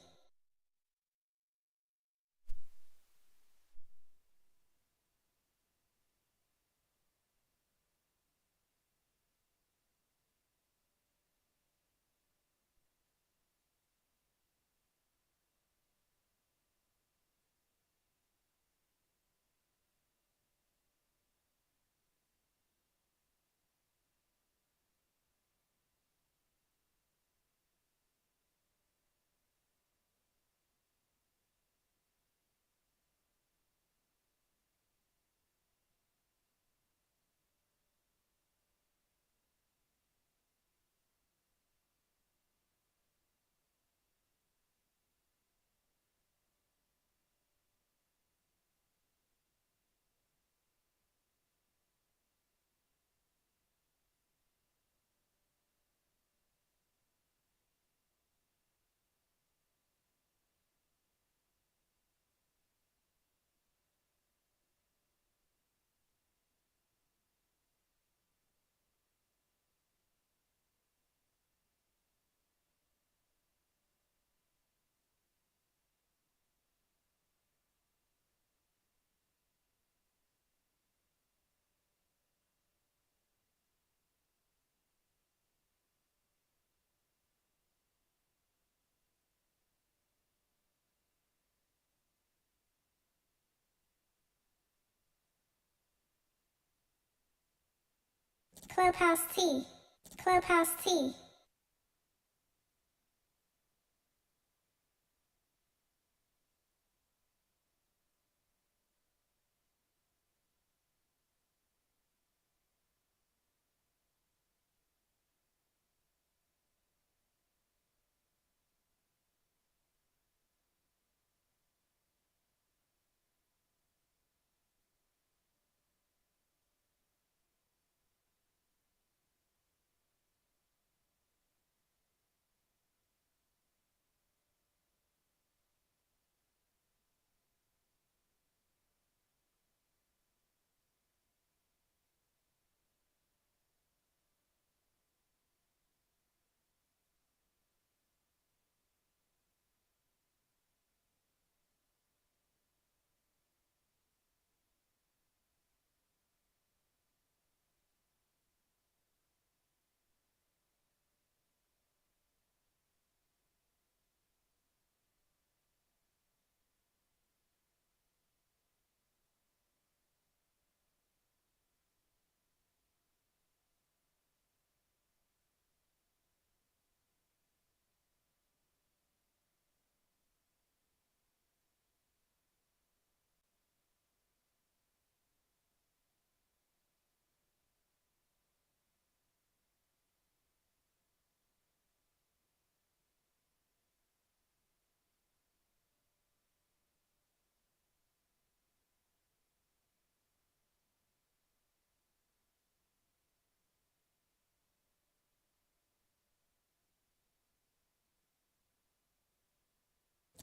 Clubhouse Tea. Clubhouse Tea.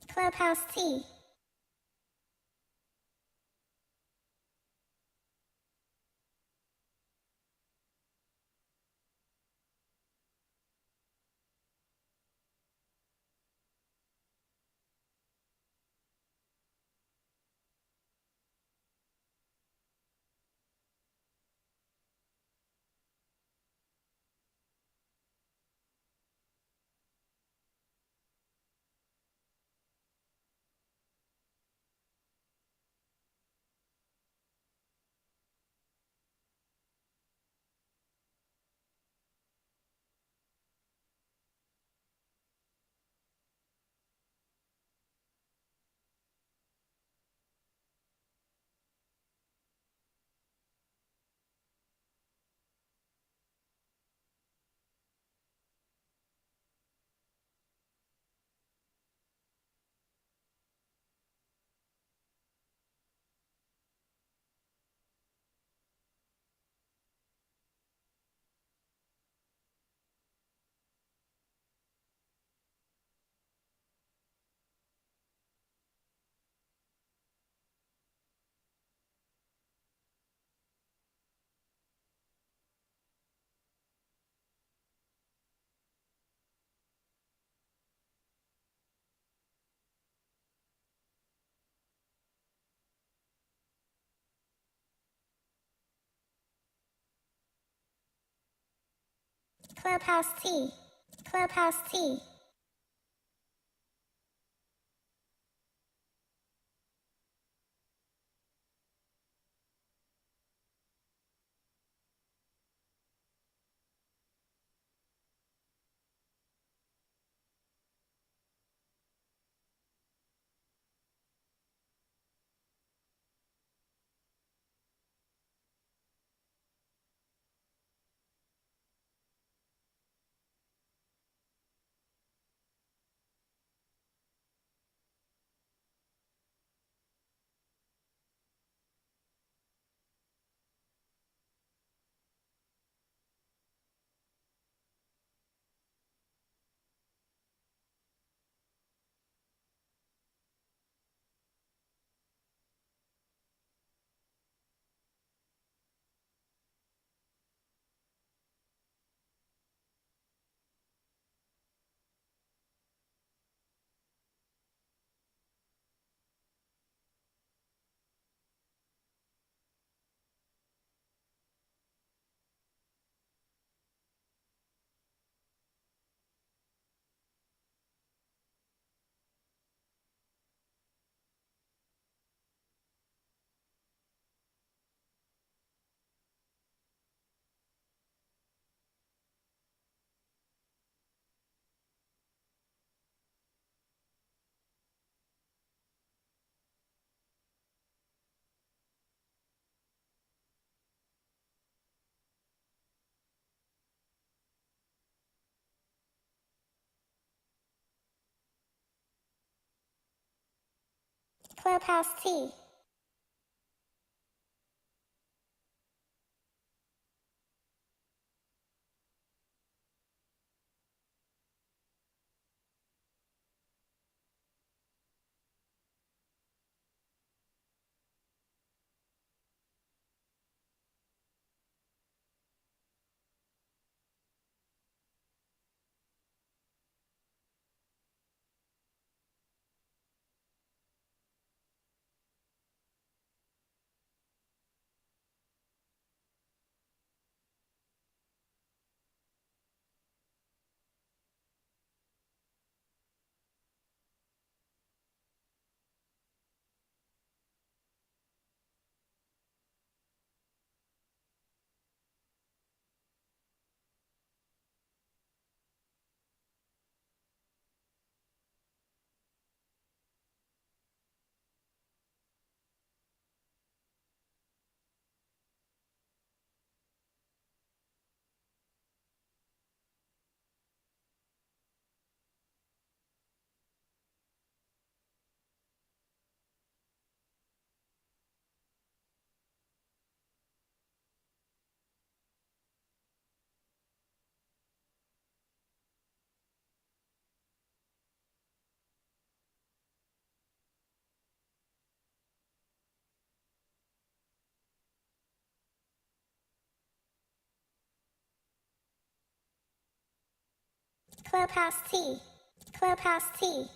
Clubhouse Tea. Clubhouse T. Clubhouse T. Clubhouse T. Clubhouse T. Clubhouse T.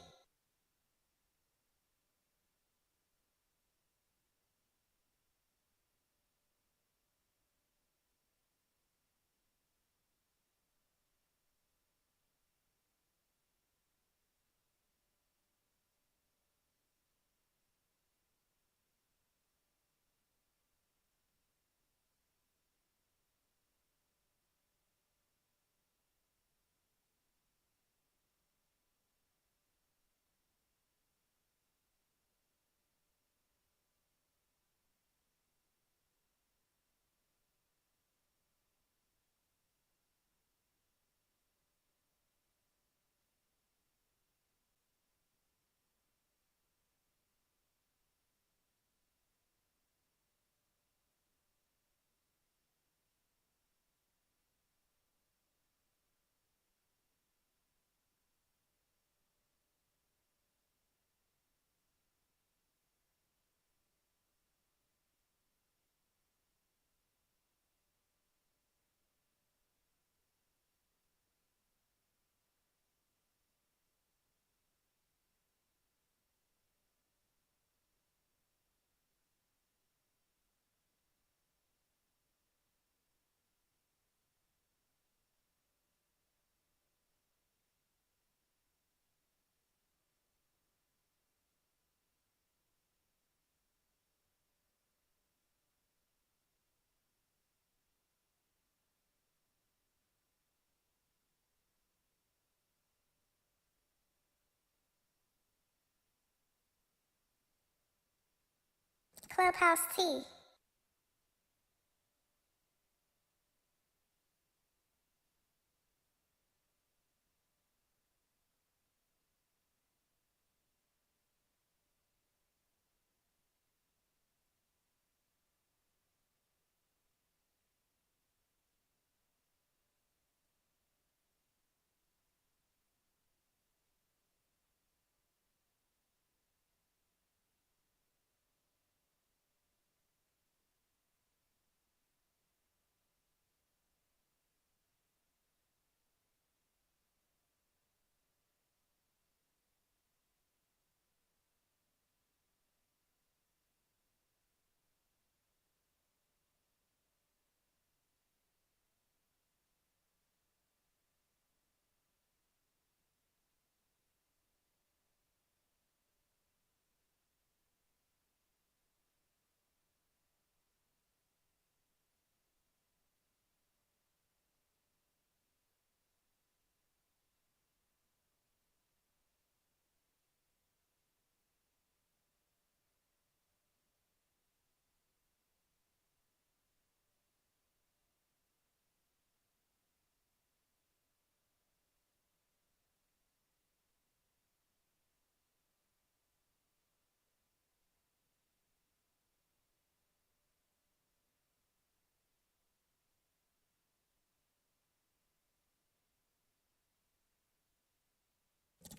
Clubhouse Tea.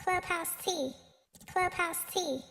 Clubhouse Tea. Clubhouse Tea.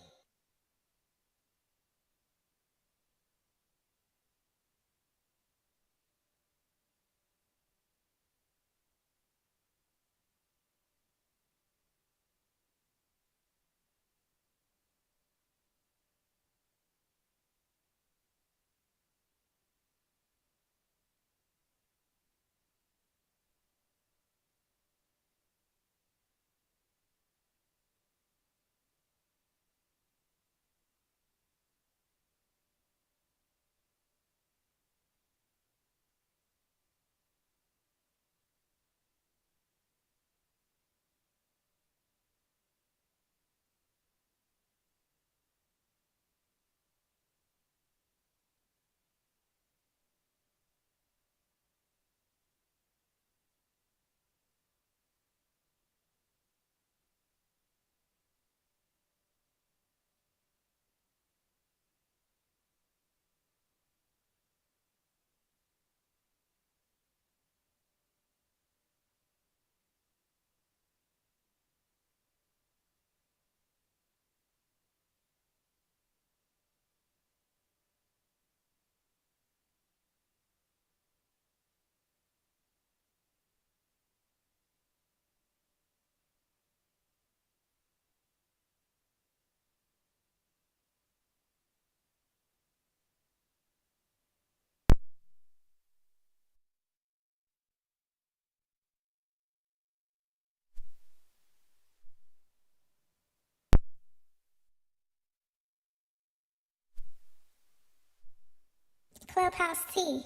Clubhouse Tea.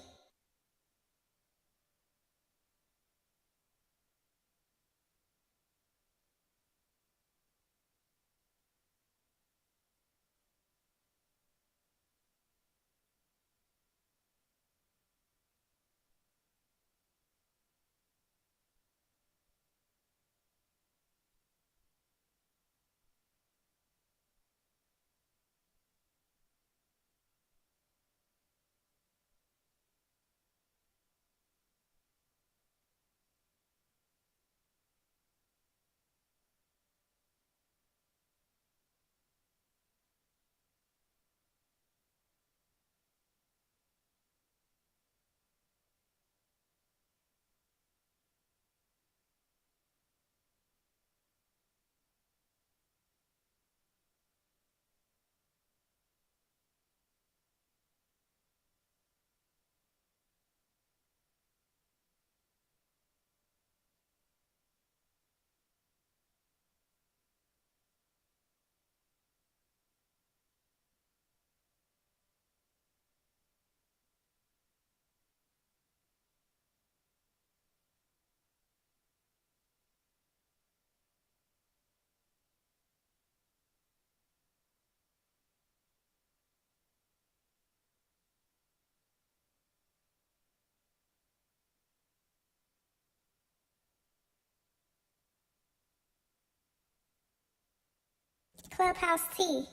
Clubhouse T.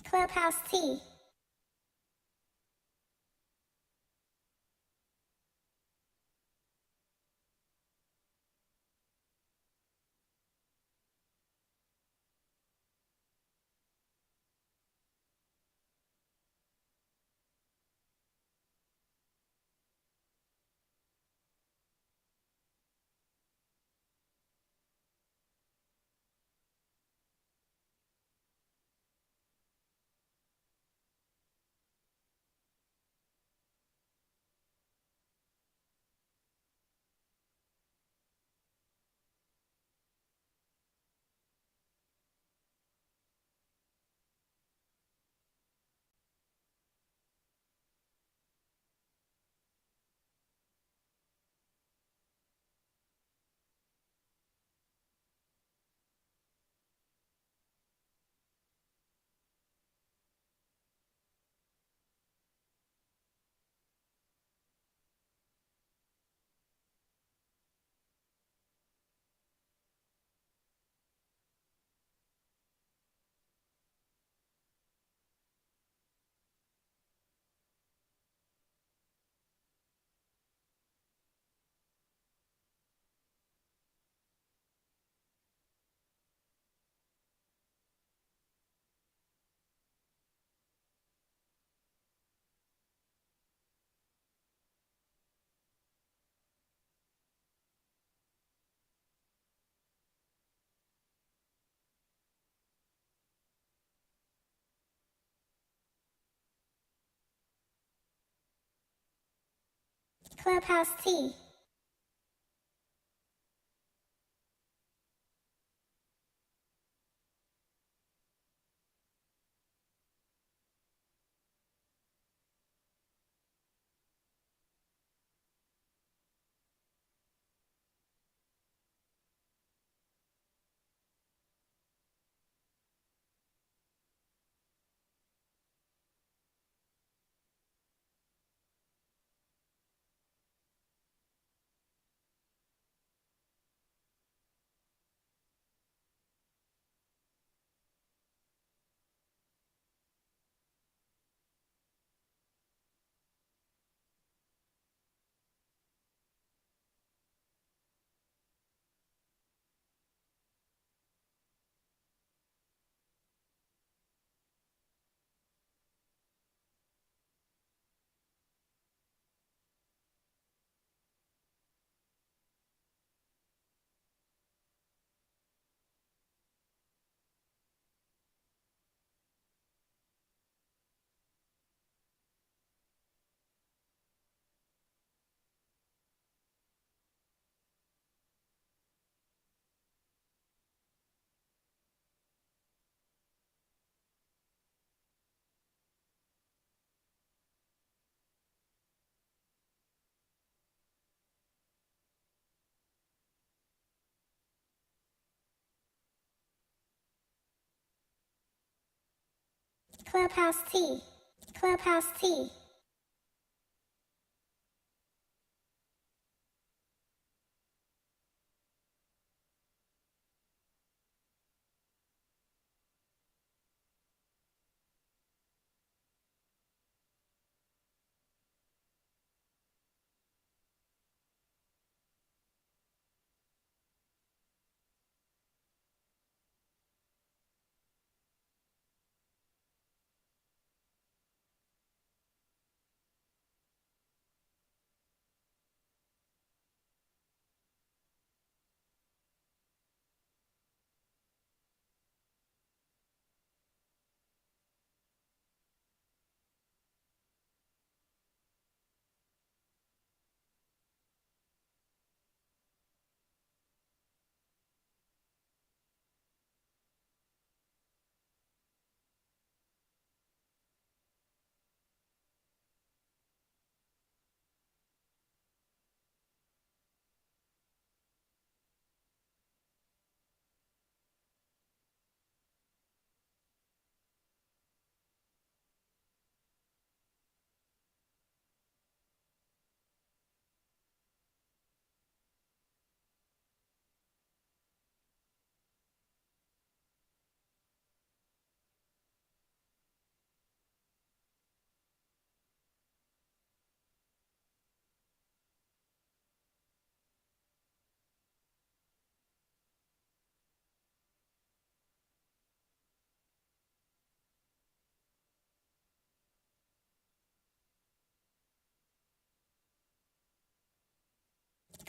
Clubhouse T. Clubhouse T. Clubhouse T. Clubhouse T.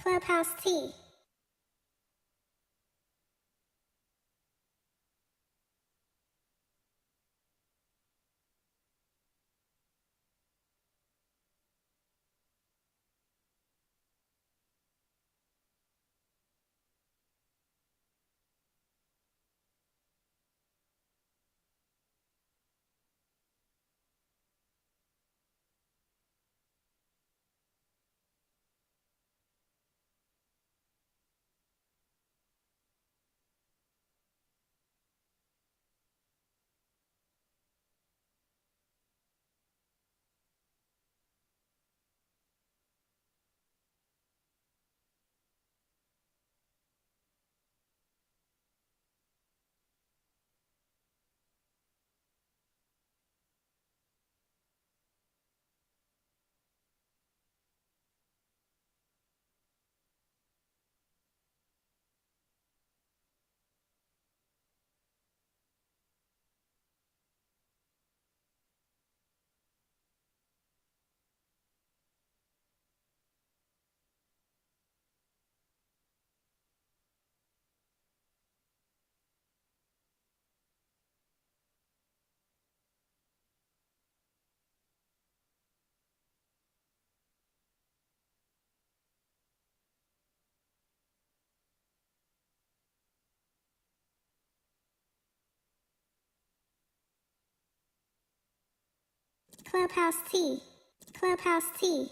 Clubhouse T. Clubhouse T. Clubhouse T.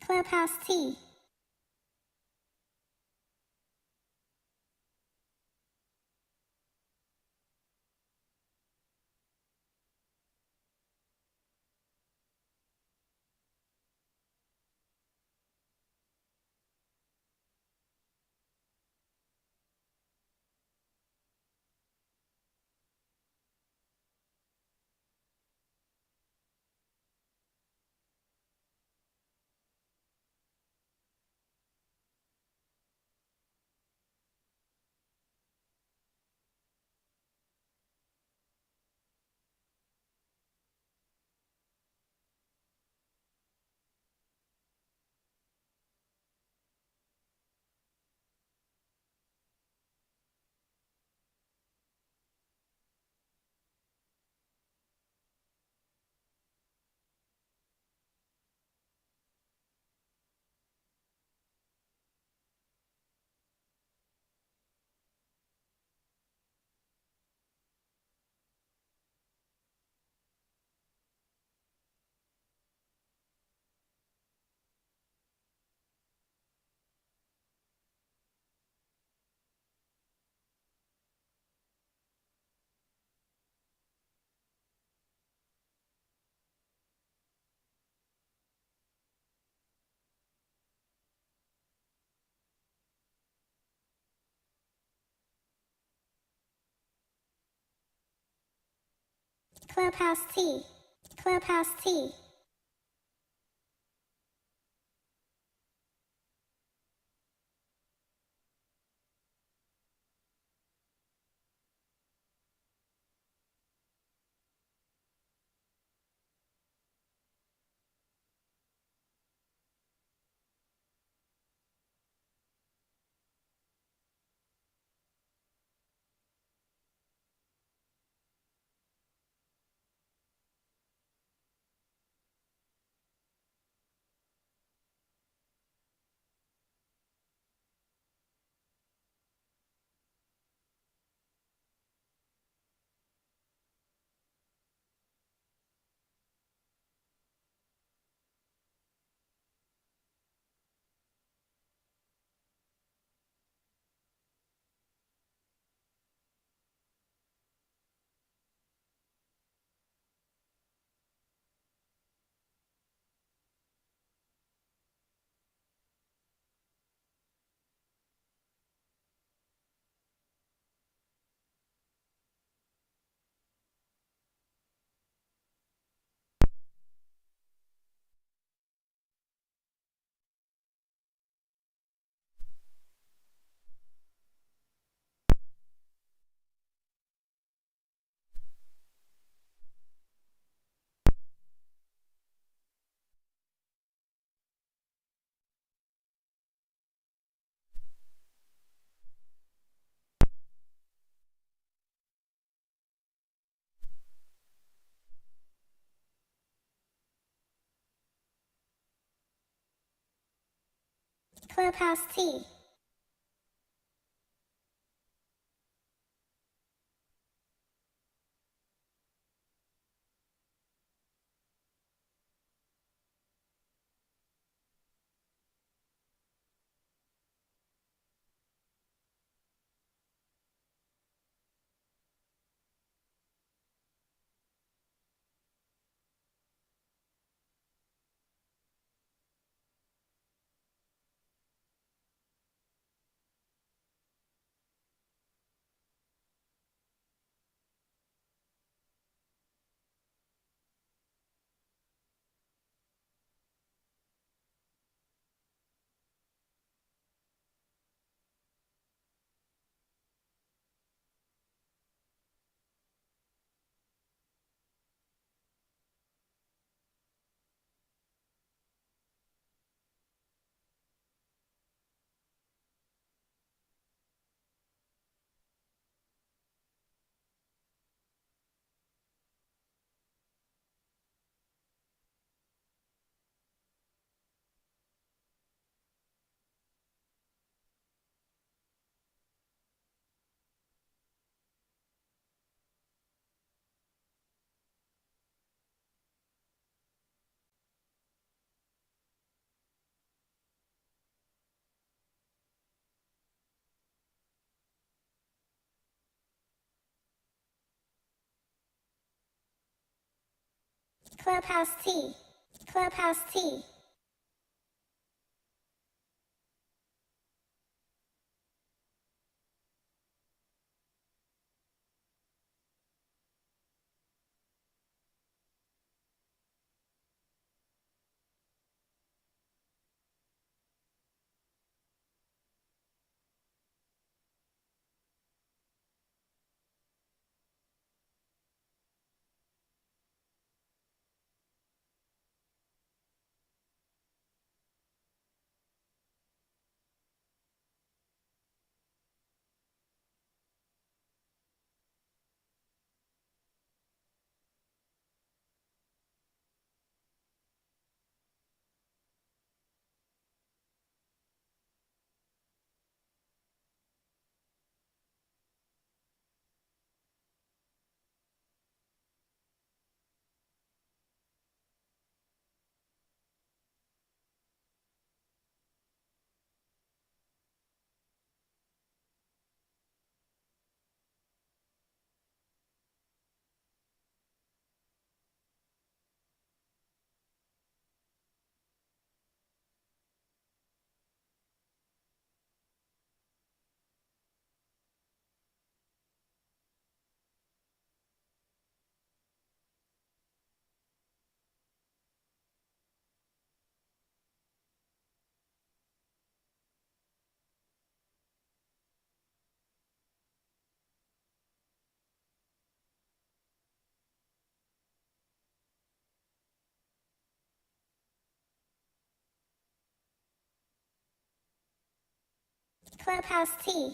Clubhouse T. Clubhouse T. Clubhouse T. Clubhouse T. Clubhouse T. Clubhouse T. Clubhouse T.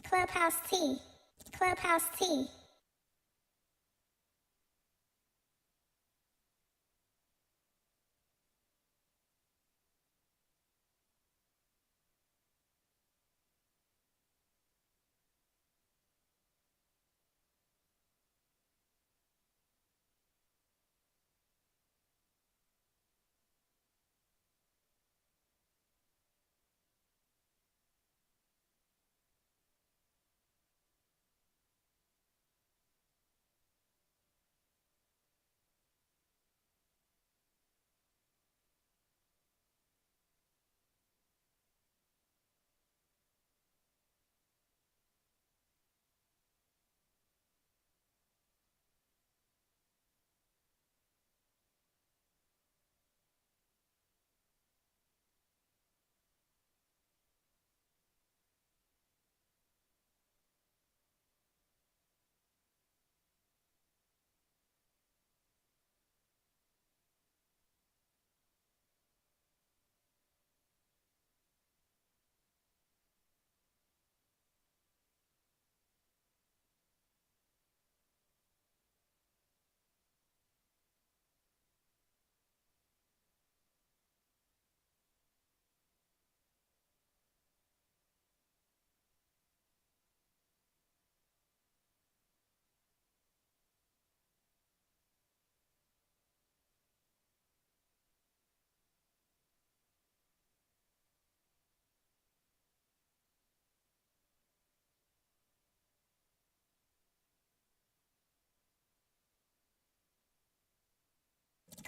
Clubhouse T. Clubhouse T.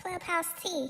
Clubhouse T.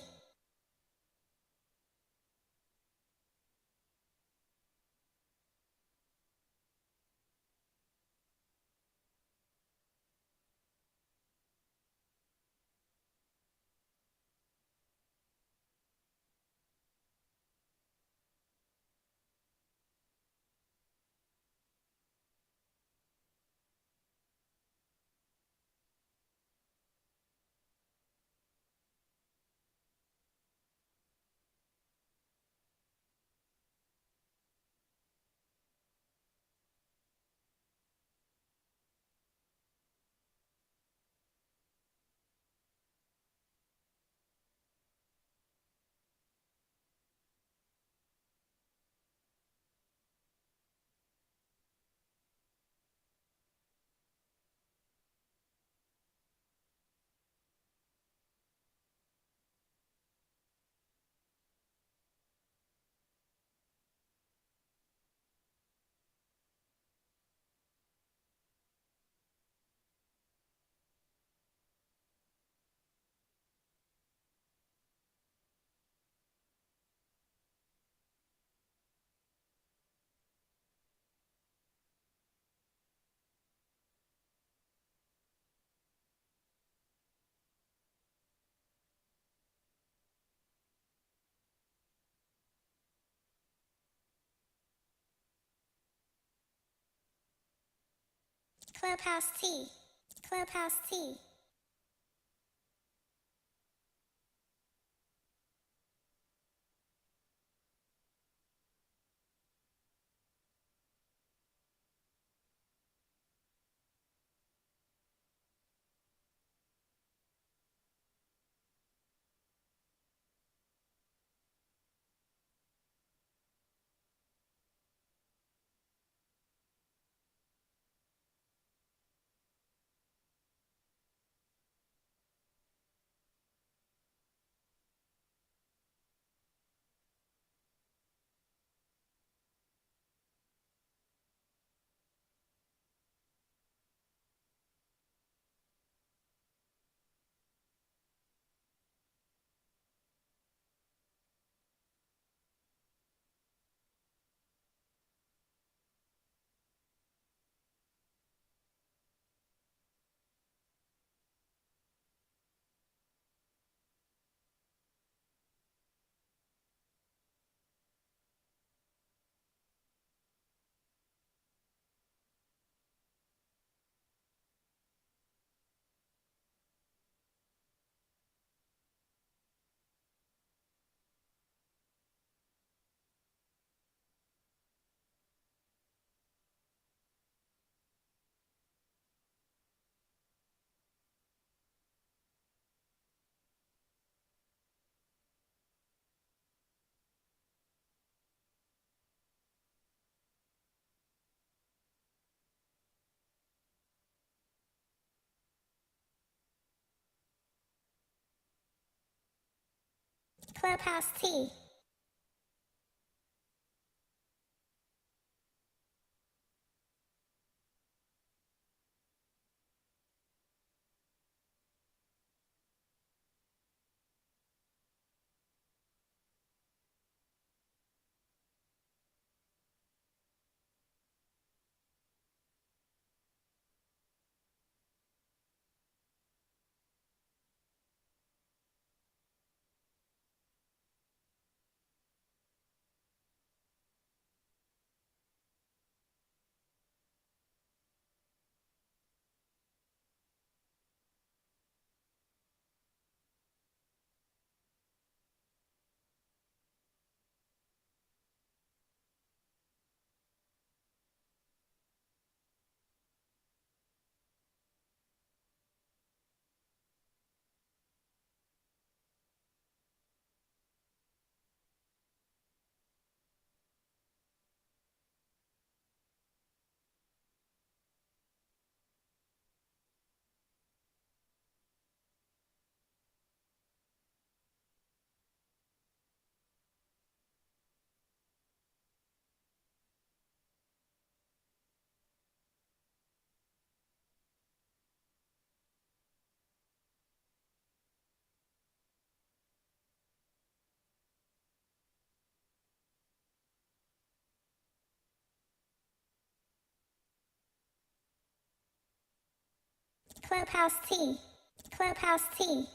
Clubhouse T. Clubhouse T. Clubhouse T. Clubhouse T. Clubhouse T.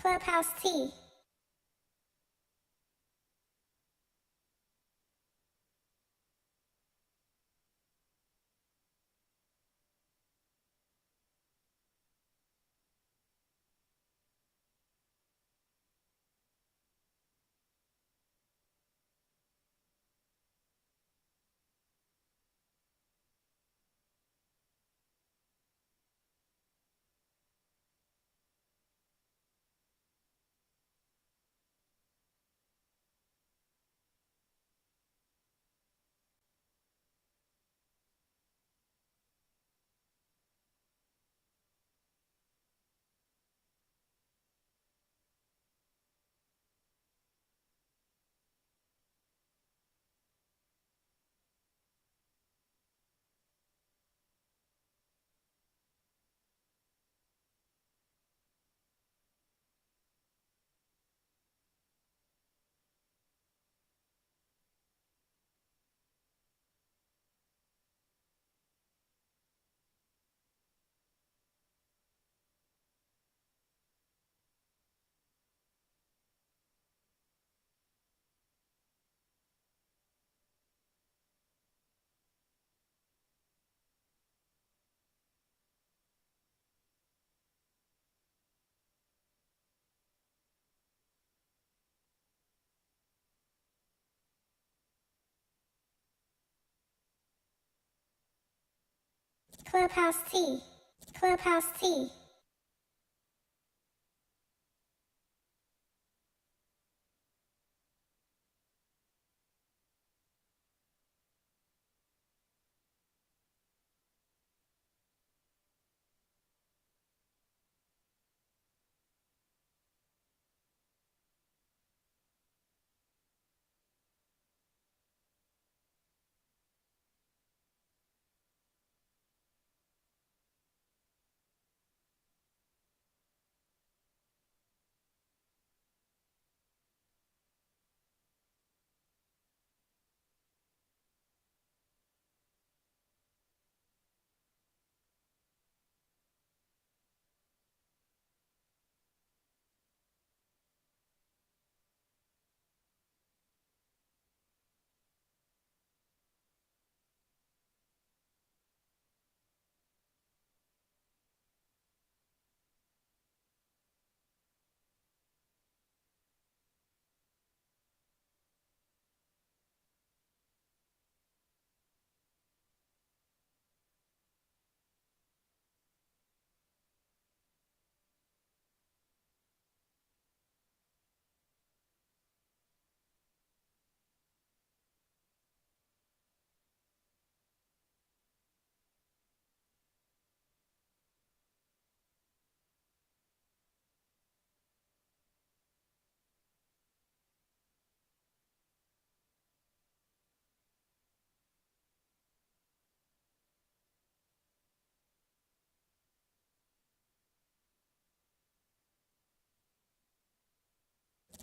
Clubhouse T. Clubhouse T. Clubhouse T.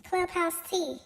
Clubhouse T.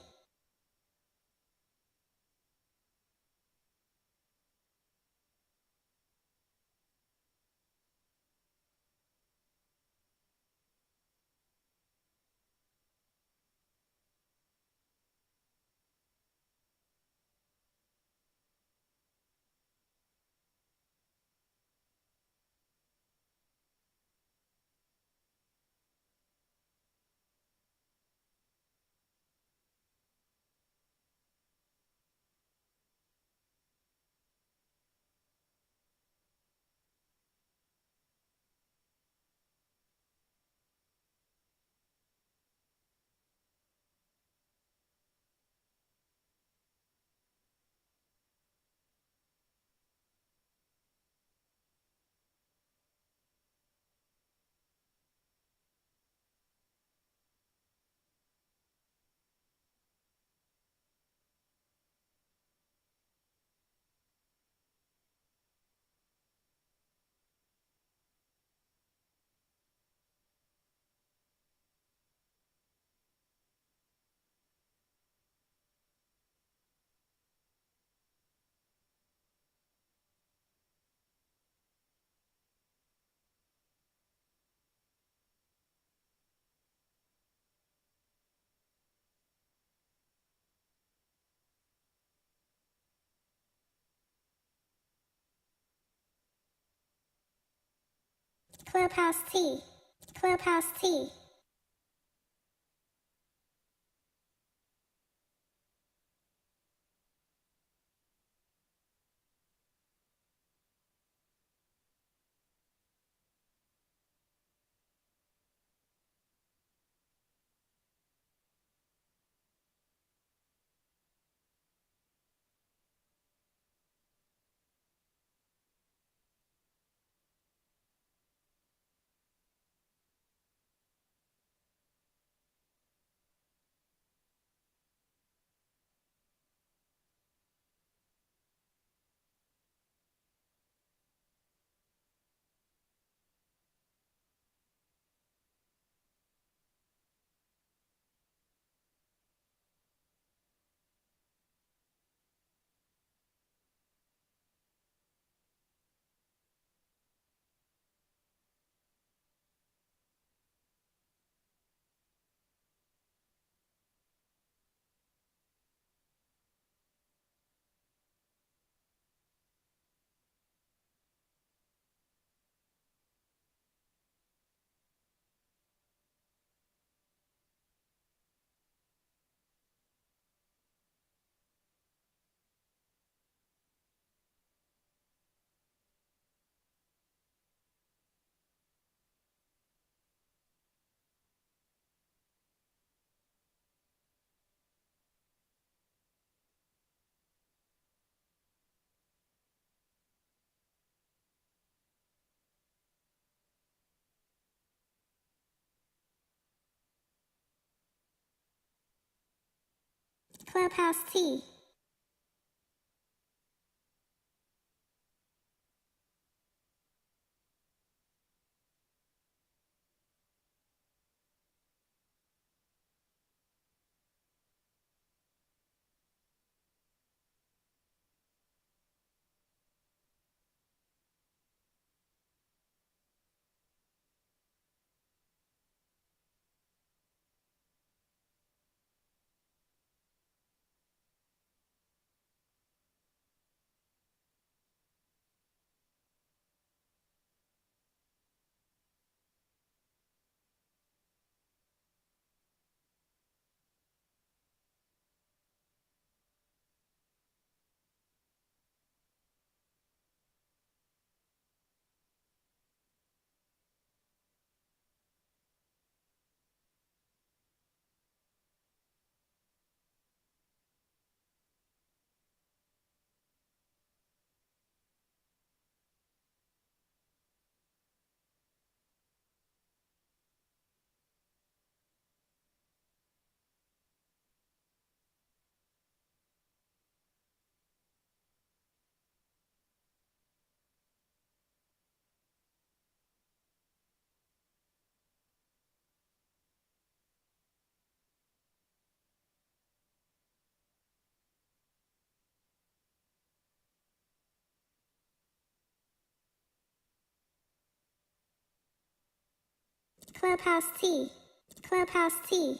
Clubhouse T. Clubhouse T. Clubhouse T. Clubhouse T. Clubhouse T.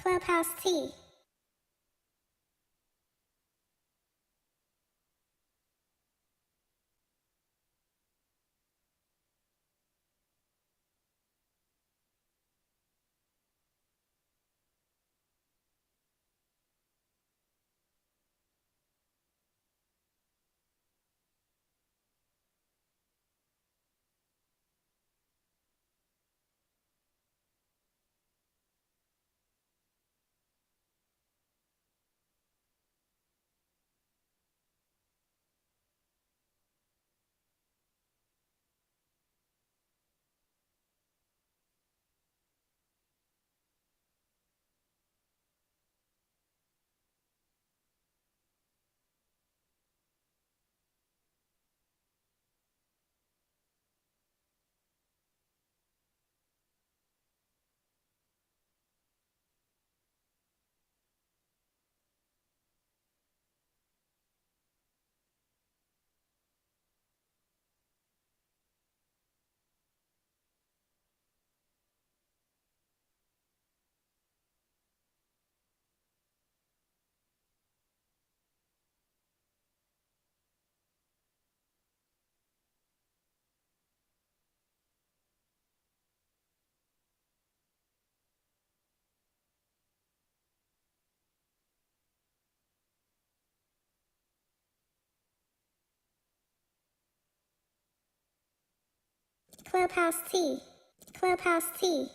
Clubhouse Tea. Clubhouse Tea. Clubhouse Tea.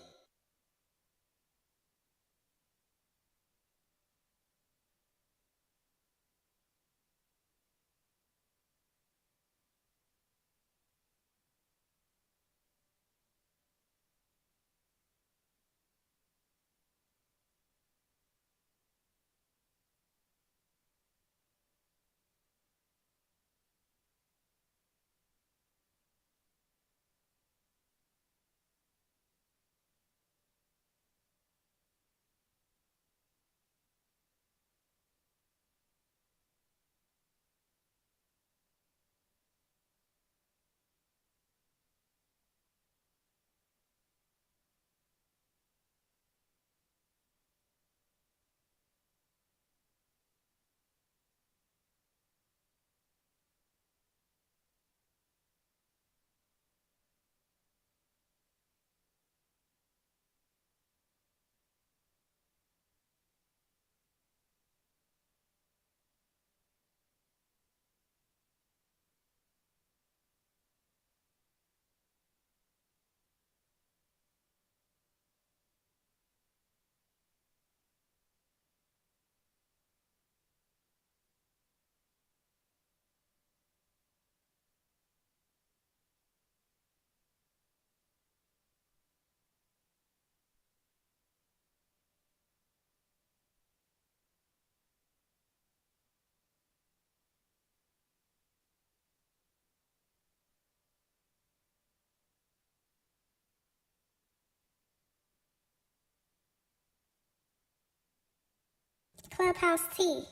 Clubhouse Tea.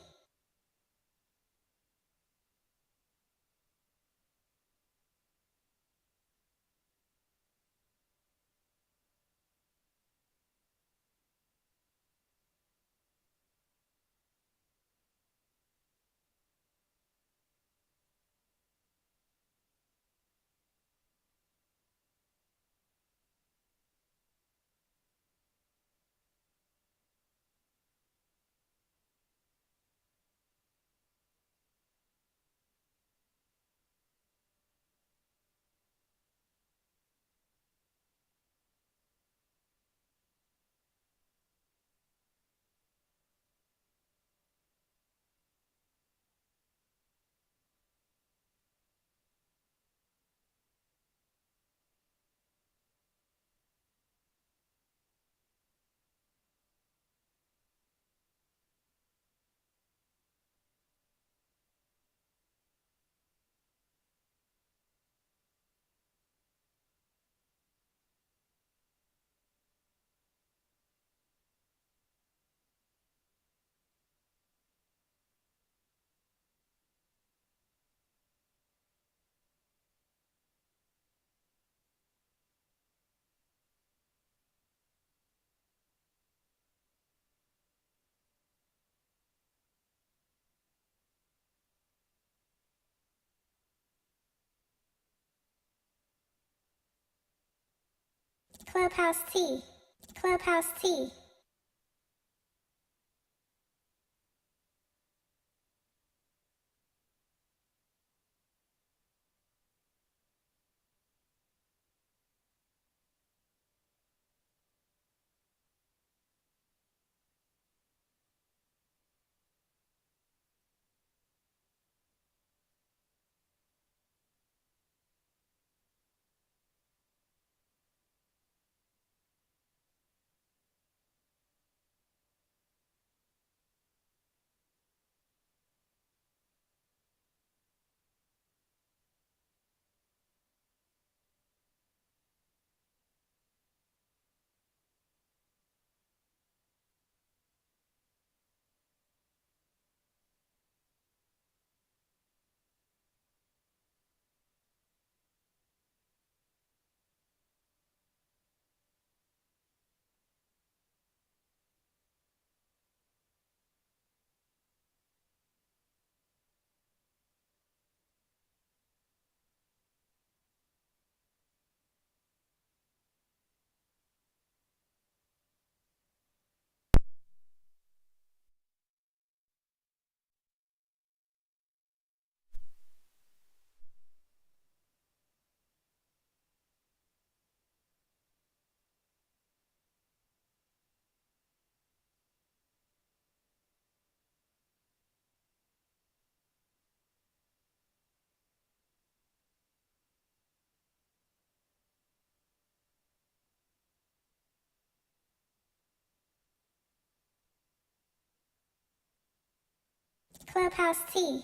Clubhouse T. Clubhouse T. Clubhouse T.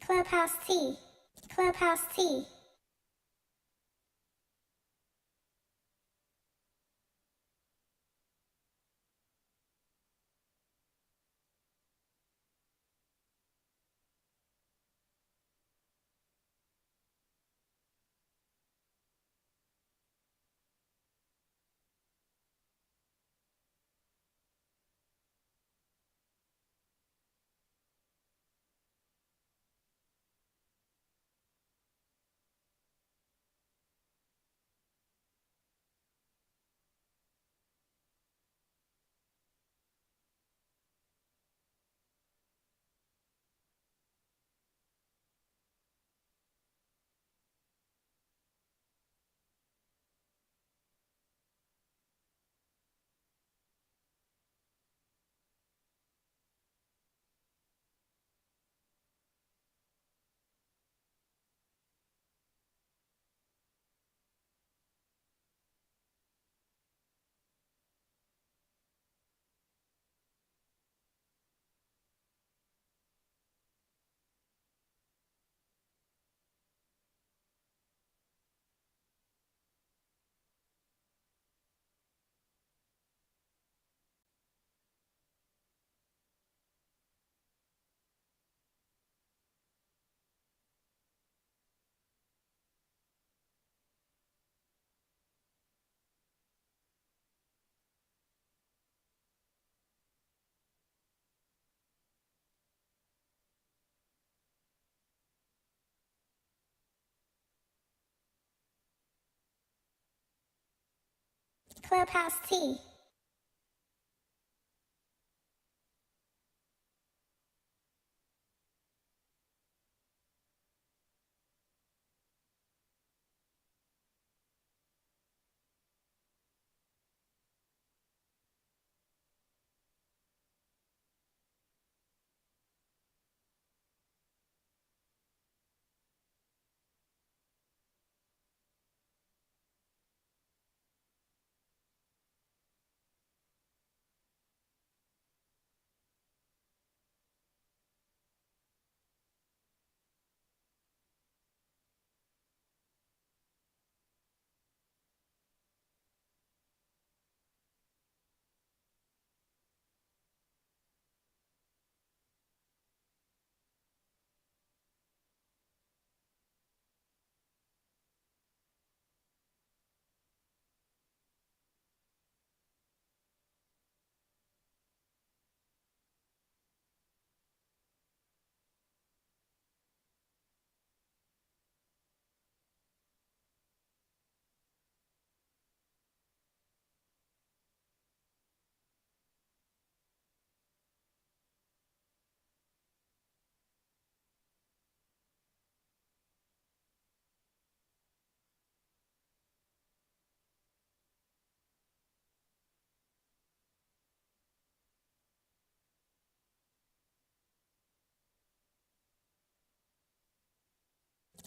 Clubhouse T. Clubhouse T. Clubhouse T.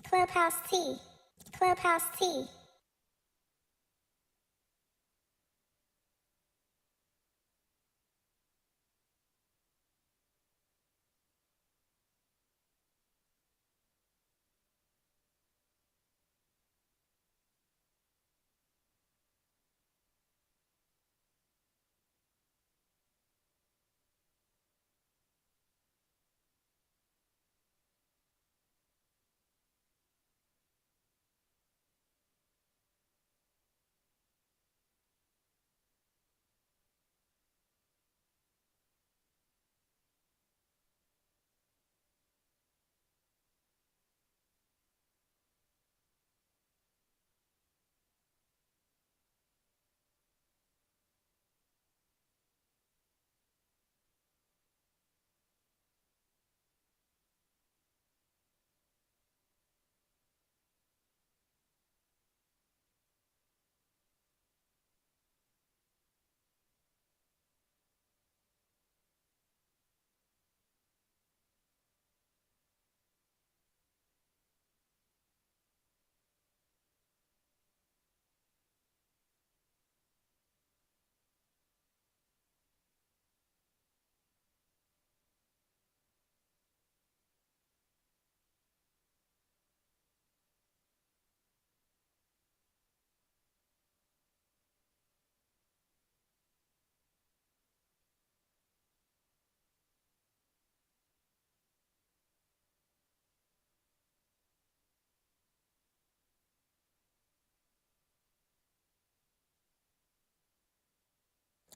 Clubhouse T. Clubhouse T.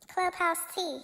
Clubhouse T.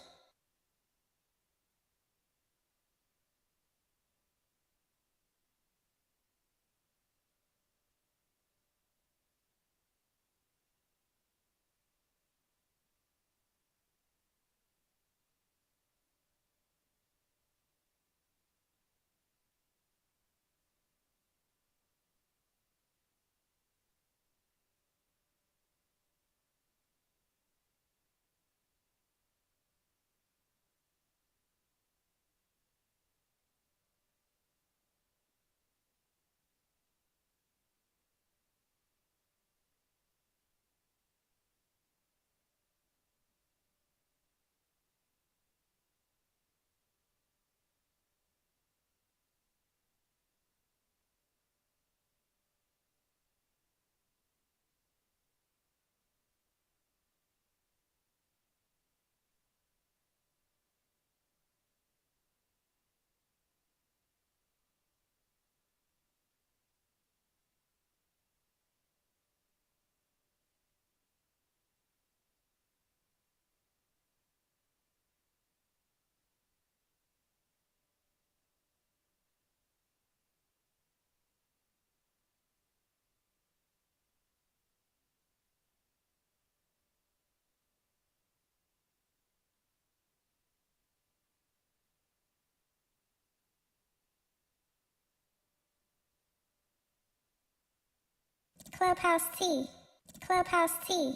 Clubhouse T. Clubhouse T.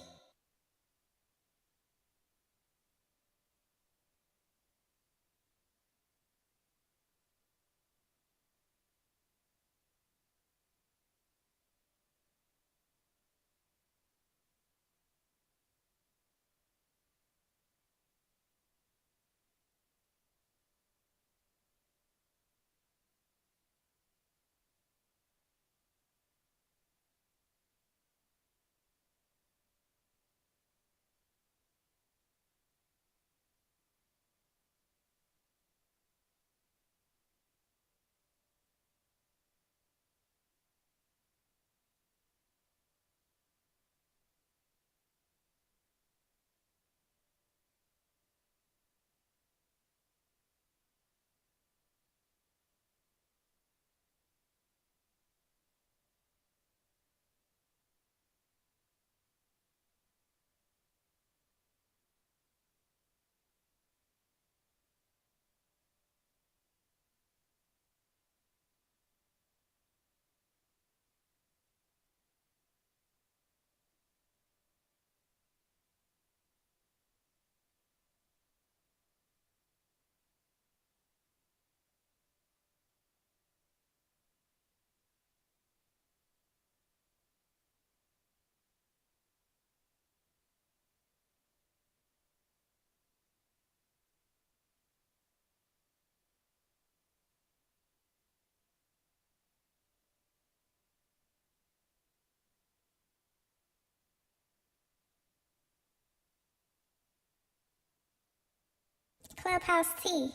Clubhouse T.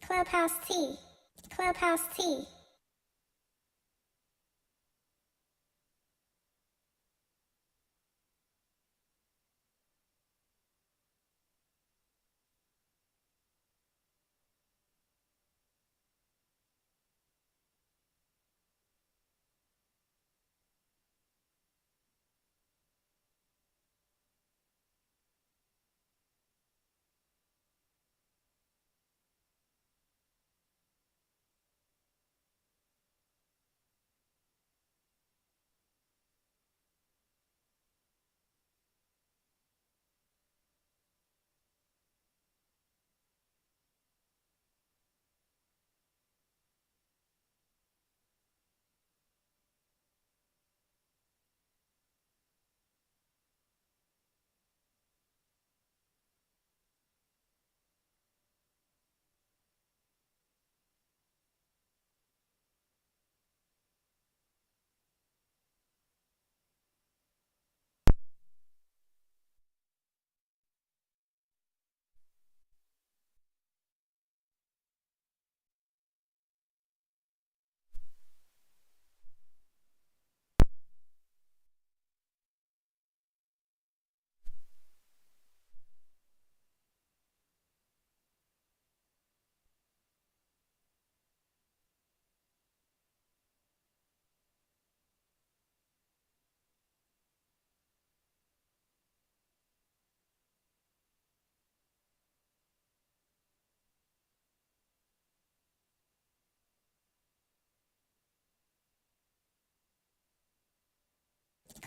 Clubhouse T. Clubhouse T.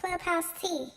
Clubhouse T.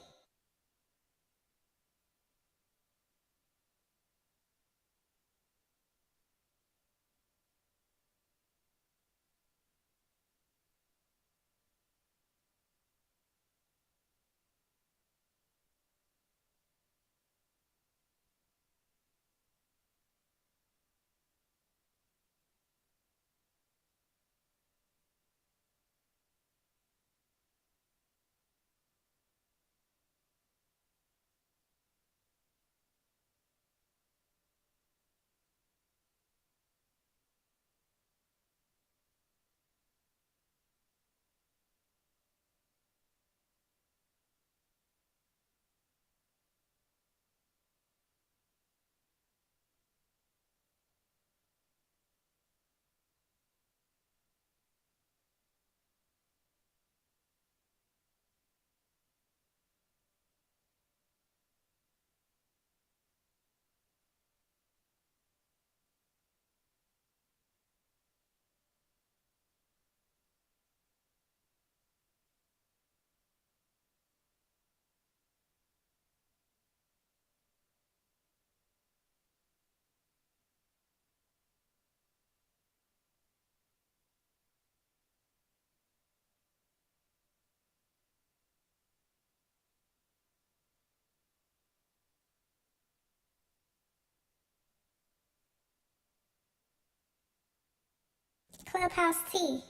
Clubhouse T.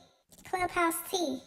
Clubhouse T.